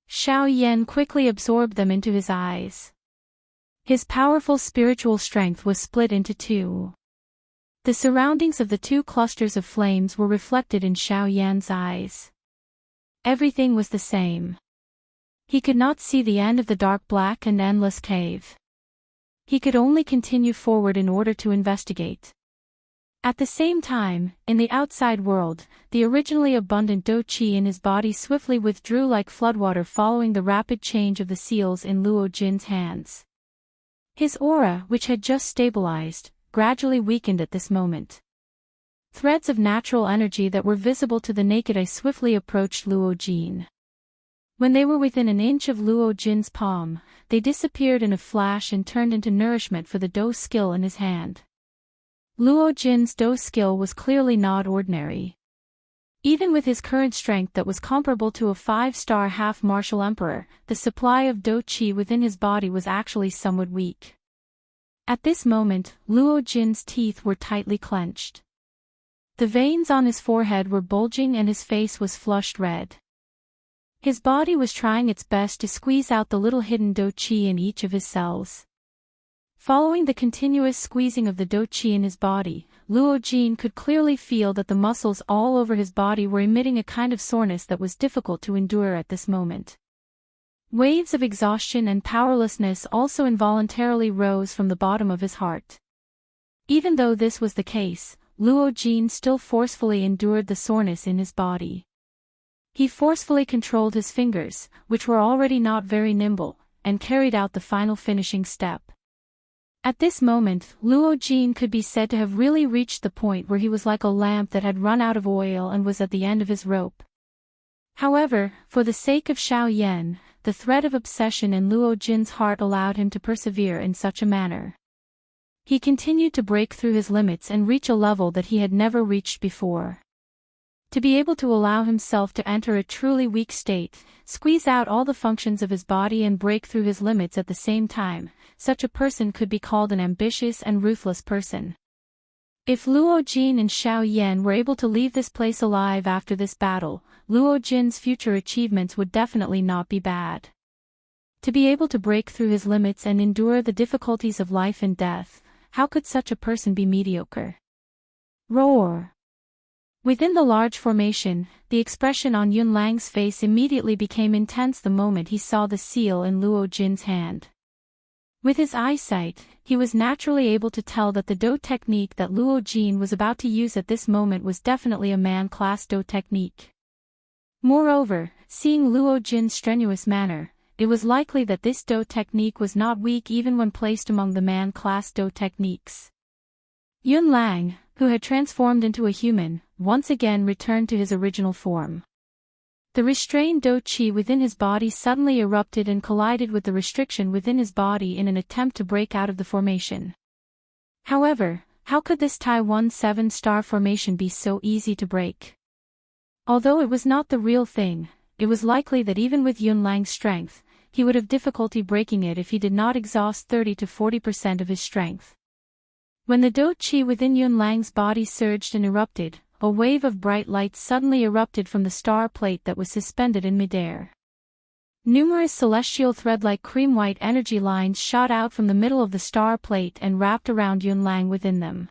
Xiao Yan quickly absorbed them into his eyes. His powerful spiritual strength was split into two. The surroundings of the two clusters of flames were reflected in Xiao Yan's eyes. Everything was the same. He could not see the end of the dark black and endless cave. He could only continue forward in order to investigate. At the same time, in the outside world, the originally abundant dou qi in his body swiftly withdrew like floodwater following the rapid change of the seals in Luo Jin's hands. His aura, which had just stabilized, gradually weakened at this moment. Threads of natural energy that were visible to the naked eye swiftly approached Luo Jin. When they were within an inch of Luo Jin's palm, they disappeared in a flash and turned into nourishment for the dou skill in his hand. Luo Jin's dou skill was clearly not ordinary. Even with his current strength that was comparable to a 5-star half-martial emperor, the supply of dou qi within his body was actually somewhat weak. At this moment, Luo Jin's teeth were tightly clenched. The veins on his forehead were bulging and his face was flushed red. His body was trying its best to squeeze out the little hidden dou qi in each of his cells. Following the continuous squeezing of the dou qi in his body, Luo Jin could clearly feel that the muscles all over his body were emitting a kind of soreness that was difficult to endure at this moment. Waves of exhaustion and powerlessness also involuntarily rose from the bottom of his heart. Even though this was the case, Luo Jin still forcefully endured the soreness in his body. He forcefully controlled his fingers, which were already not very nimble, and carried out the final finishing step. At this moment, Luo Jin could be said to have really reached the point where he was like a lamp that had run out of oil and was at the end of his rope. However, for the sake of Xiao Yan, the thread of obsession in Luo Jin's heart allowed him to persevere in such a manner. He continued to break through his limits and reach a level that he had never reached before. To be able to allow himself to enter a truly weak state, squeeze out all the functions of his body and break through his limits at the same time, such a person could be called an ambitious and ruthless person. If Luo Jin and Xiao Yan were able to leave this place alive after this battle, Luo Jin's future achievements would definitely not be bad. To be able to break through his limits and endure the difficulties of life and death, how could such a person be mediocre? Roar! Within the large formation, the expression on Yun Lang's face immediately became intense the moment he saw the seal in Luo Jin's hand. With his eyesight, he was naturally able to tell that the dou technique that Luo Jin was about to use at this moment was definitely a man-class dou technique. Moreover, seeing Luo Jin's strenuous manner, it was likely that this dou technique was not weak even when placed among the man-class dou techniques. Yun Lang, who had transformed into a human, once again returned to his original form. The restrained dou qi within his body suddenly erupted and collided with the restriction within his body in an attempt to break out of the formation. However, how could this Taiwan 7-star formation be so easy to break? Although it was not the real thing, it was likely that even with Yun Lang's strength, he would have difficulty breaking it if he did not exhaust 30 to 40% of his strength. When the dou qi within Yun Lang's body surged and erupted, a wave of bright light suddenly erupted from the star plate that was suspended in midair. Numerous celestial thread-like cream-white energy lines shot out from the middle of the star plate and wrapped around Yun Lang within them.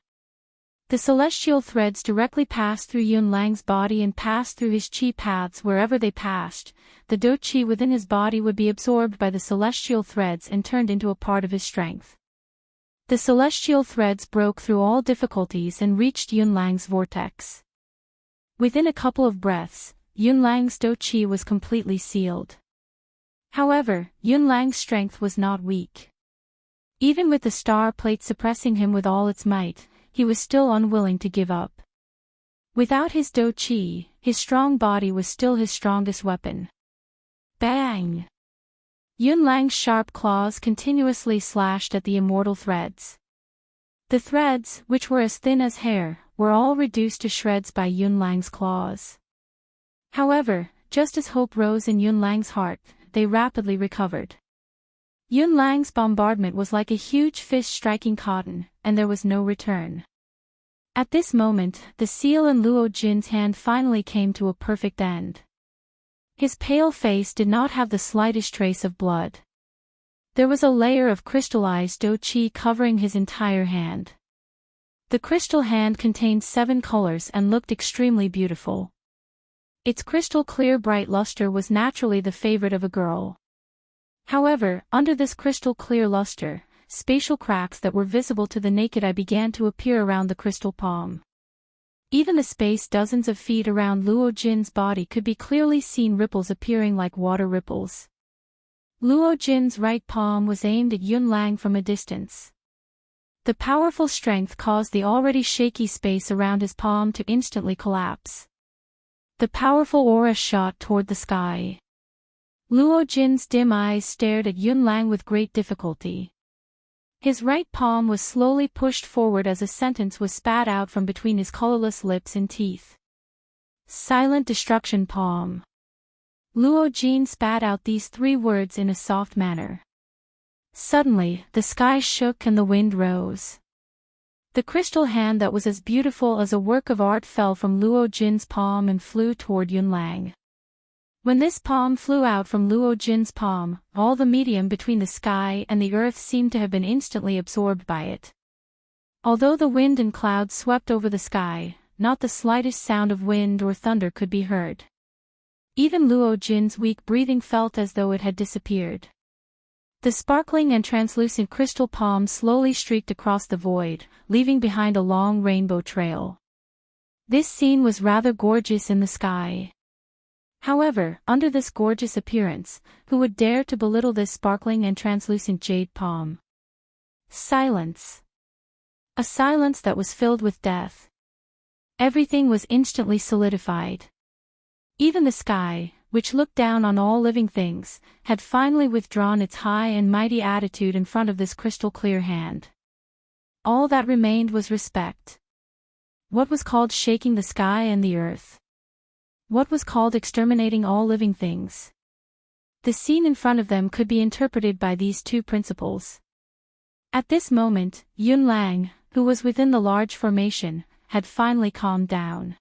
The celestial threads directly passed through Yun Lang's body and passed through his qi paths wherever they passed. The dou qi within his body would be absorbed by the celestial threads and turned into a part of his strength. The celestial threads broke through all difficulties and reached Yun Lang's vortex. Within a couple of breaths, Yun Lang's dou qi was completely sealed. However, Yun Lang's strength was not weak. Even with the star plate suppressing him with all its might, he was still unwilling to give up. Without his Do Chi, his strong body was still his strongest weapon. Bang! Yun Lang's sharp claws continuously slashed at the immortal threads. The threads, which were as thin as hair, were all reduced to shreds by Yun Lang's claws. However, just as hope rose in Yun Lang's heart, they rapidly recovered. Yun Lang's bombardment was like a huge fish striking cotton, and there was no return. At this moment, the seal in Luo Jin's hand finally came to a perfect end. His pale face did not have the slightest trace of blood. There was a layer of crystallized Do Chi covering his entire hand. The crystal hand contained 7 colors and looked extremely beautiful. Its crystal clear bright luster was naturally the favorite of a girl. However, under this crystal clear luster, spatial cracks that were visible to the naked eye began to appear around the crystal palm. Even the space dozens of feet around Luo Jin's body could be clearly seen, ripples appearing like water ripples. Luo Jin's right palm was aimed at Yun Lang from a distance. The powerful strength caused the already shaky space around his palm to instantly collapse. The powerful aura shot toward the sky. Luo Jin's dim eyes stared at Yun Lang with great difficulty. His right palm was slowly pushed forward as a sentence was spat out from between his colorless lips and teeth. Silent destruction palm. Luo Jin spat out these 3 words in a soft manner. Suddenly, the sky shook and the wind rose. The crystal hand that was as beautiful as a work of art fell from Luo Jin's palm and flew toward Yun Lang. When this palm flew out from Luo Jin's palm, all the medium between the sky and the earth seemed to have been instantly absorbed by it. Although the wind and clouds swept over the sky, not the slightest sound of wind or thunder could be heard. Even Luo Jin's weak breathing felt as though it had disappeared. The sparkling and translucent crystal palm slowly streaked across the void, leaving behind a long rainbow trail. This scene was rather gorgeous in the sky. However, under this gorgeous appearance, who would dare to belittle this sparkling and translucent jade palm? Silence. A silence that was filled with death. Everything was instantly solidified. Even the sky, which looked down on all living things, had finally withdrawn its high and mighty attitude in front of this crystal-clear hand. All that remained was respect. What was called shaking the sky and the earth? What was called exterminating all living things? The scene in front of them could be interpreted by these 2 principles. At this moment, Yun Lang, who was within the large formation, had finally calmed down.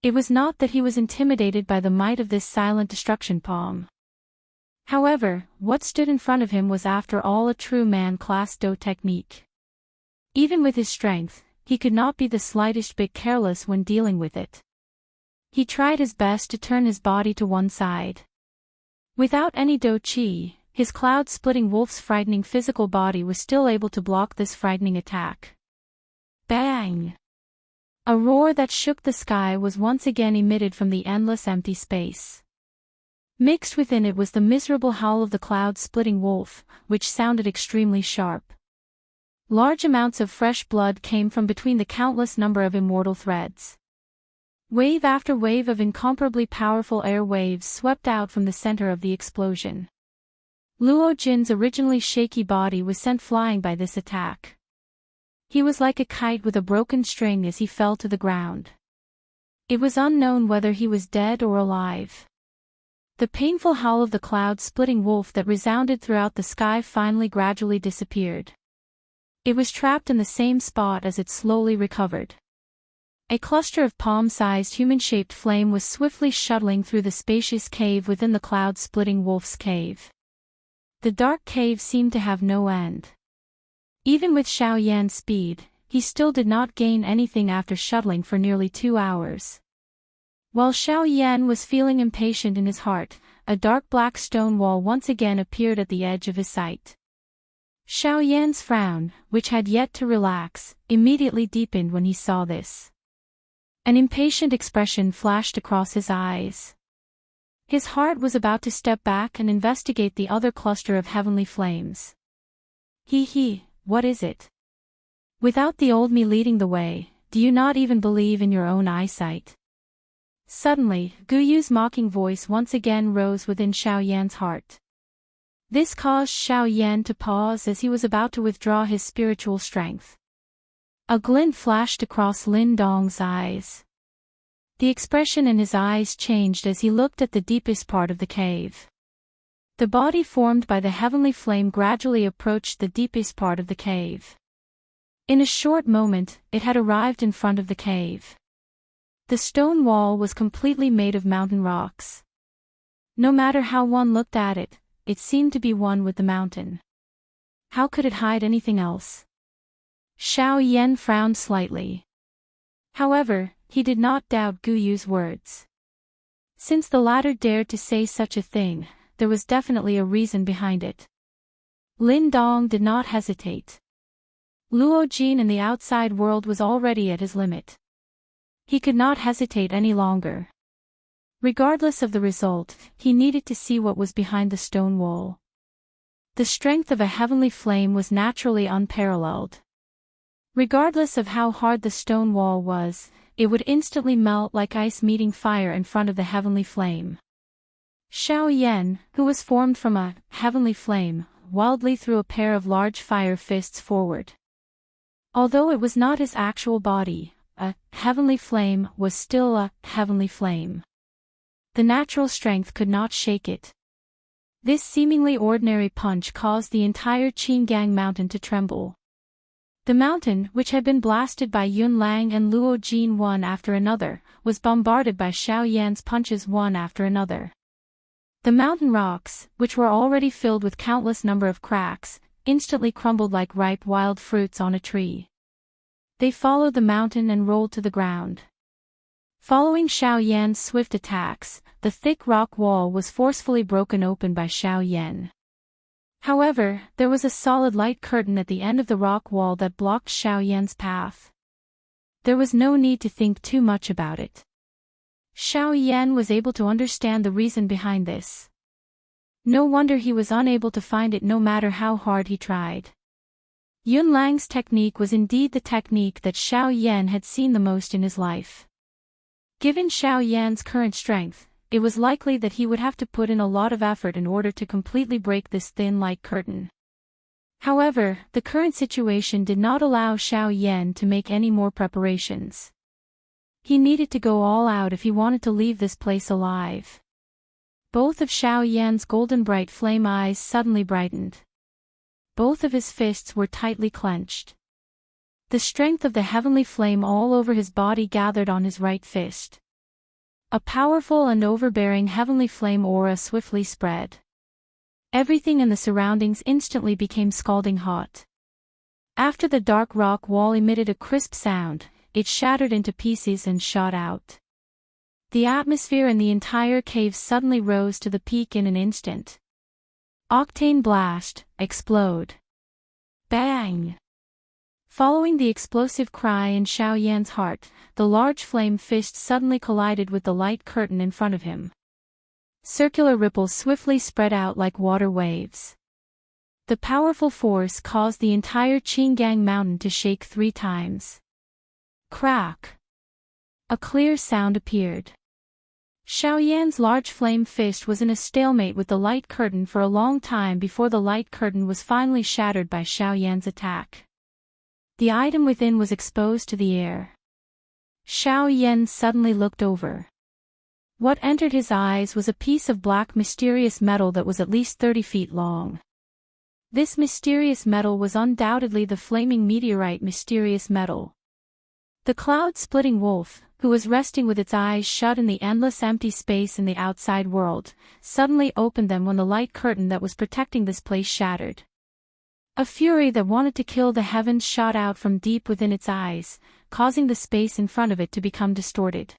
It was not that he was intimidated by the might of this silent destruction palm. However, what stood in front of him was after all a true man-class Do technique. Even with his strength, he could not be the slightest bit careless when dealing with it. He tried his best to turn his body to one side. Without any Do Chi, his cloud-splitting wolf's frightening physical body was still able to block this frightening attack. Bang! A roar that shook the sky was once again emitted from the endless empty space. Mixed within it was the miserable howl of the cloud-splitting wolf, which sounded extremely sharp. Large amounts of fresh blood came from between the countless number of immortal threads. Wave after wave of incomparably powerful air waves swept out from the center of the explosion. Luo Jin's originally shaky body was sent flying by this attack. He was like a kite with a broken string as he fell to the ground. It was unknown whether he was dead or alive. The painful howl of the cloud-splitting wolf that resounded throughout the sky finally gradually disappeared. It was trapped in the same spot as it slowly recovered. A cluster of palm-sized human-shaped flame was swiftly shuttling through the spacious cave within the cloud-splitting wolf's cave. The dark cave seemed to have no end. Even with Xiao Yan's speed, he still did not gain anything after shuttling for nearly 2 hours. While Xiao Yan was feeling impatient in his heart, a dark black stone wall once again appeared at the edge of his sight. Xiao Yan's frown, which had yet to relax, immediately deepened when he saw this. An impatient expression flashed across his eyes. His heart was about to step back and investigate the other cluster of heavenly flames. What is it? Without the old me leading the way, do you not even believe in your own eyesight? Suddenly, Guyu's mocking voice once again rose within Xiao Yan's heart. This caused Xiao Yan to pause as he was about to withdraw his spiritual strength. A glint flashed across Lin Dong's eyes. The expression in his eyes changed as he looked at the deepest part of the cave. The body formed by the heavenly flame gradually approached the deepest part of the cave. In a short moment, it had arrived in front of the cave. The stone wall was completely made of mountain rocks. No matter how one looked at it, it seemed to be one with the mountain. How could it hide anything else? Xiao Yan frowned slightly. However, he did not doubt Guyu's words. Since the latter dared to say such a thing, there was definitely a reason behind it. Lin Dong did not hesitate. Luo Jin in the outside world was already at his limit. He could not hesitate any longer. Regardless of the result, he needed to see what was behind the stone wall. The strength of a heavenly flame was naturally unparalleled. Regardless of how hard the stone wall was, it would instantly melt like ice meeting fire in front of the heavenly flame. Xiao Yan, who was formed from a heavenly flame, wildly threw a pair of large fire fists forward. Although it was not his actual body, a heavenly flame was still a heavenly flame. The natural strength could not shake it. This seemingly ordinary punch caused the entire Qingang mountain to tremble. The mountain, which had been blasted by Yun Lang and Luo Jin one after another, was bombarded by Xiao Yan's punches one after another. The mountain rocks, which were already filled with countless number of cracks, instantly crumbled like ripe wild fruits on a tree. They followed the mountain and rolled to the ground. Following Xiao Yan's swift attacks, the thick rock wall was forcefully broken open by Xiao Yan. However, there was a solid light curtain at the end of the rock wall that blocked Xiao Yan's path. There was no need to think too much about it. Xiao Yan was able to understand the reason behind this. No wonder he was unable to find it no matter how hard he tried. Yun Lang's technique was indeed the technique that Xiao Yan had seen the most in his life. Given Xiao Yan's current strength, it was likely that he would have to put in a lot of effort in order to completely break this thin light curtain. However, the current situation did not allow Xiao Yan to make any more preparations. He needed to go all out if he wanted to leave this place alive. Both of Xiao Yan's golden bright flame eyes suddenly brightened. Both of his fists were tightly clenched. The strength of the heavenly flame all over his body gathered on his right fist. A powerful and overbearing heavenly flame aura swiftly spread. Everything in the surroundings instantly became scalding hot. After the dark rock wall emitted a crisp sound, it shattered into pieces and shot out. The atmosphere in the entire cave suddenly rose to the peak in an instant. Octane blast, explode. Bang! Following the explosive cry in Xiao Yan's heart, the large flame fist suddenly collided with the light curtain in front of him. Circular ripples swiftly spread out like water waves. The powerful force caused the entire Qingang mountain to shake 3 times. Crack! A clear sound appeared. Xiao Yan's large flame fist was in a stalemate with the light curtain for a long time before the light curtain was finally shattered by Xiao Yan's attack. The item within was exposed to the air. Xiao Yan suddenly looked over. What entered his eyes was a piece of black mysterious metal that was at least 30 feet long. This mysterious metal was undoubtedly the flaming meteorite mysterious metal. The cloud-splitting wolf, who was resting with its eyes shut in the endless empty space in the outside world, suddenly opened them when the light curtain that was protecting this place shattered. A fury that wanted to kill the heavens shot out from deep within its eyes, causing the space in front of it to become distorted.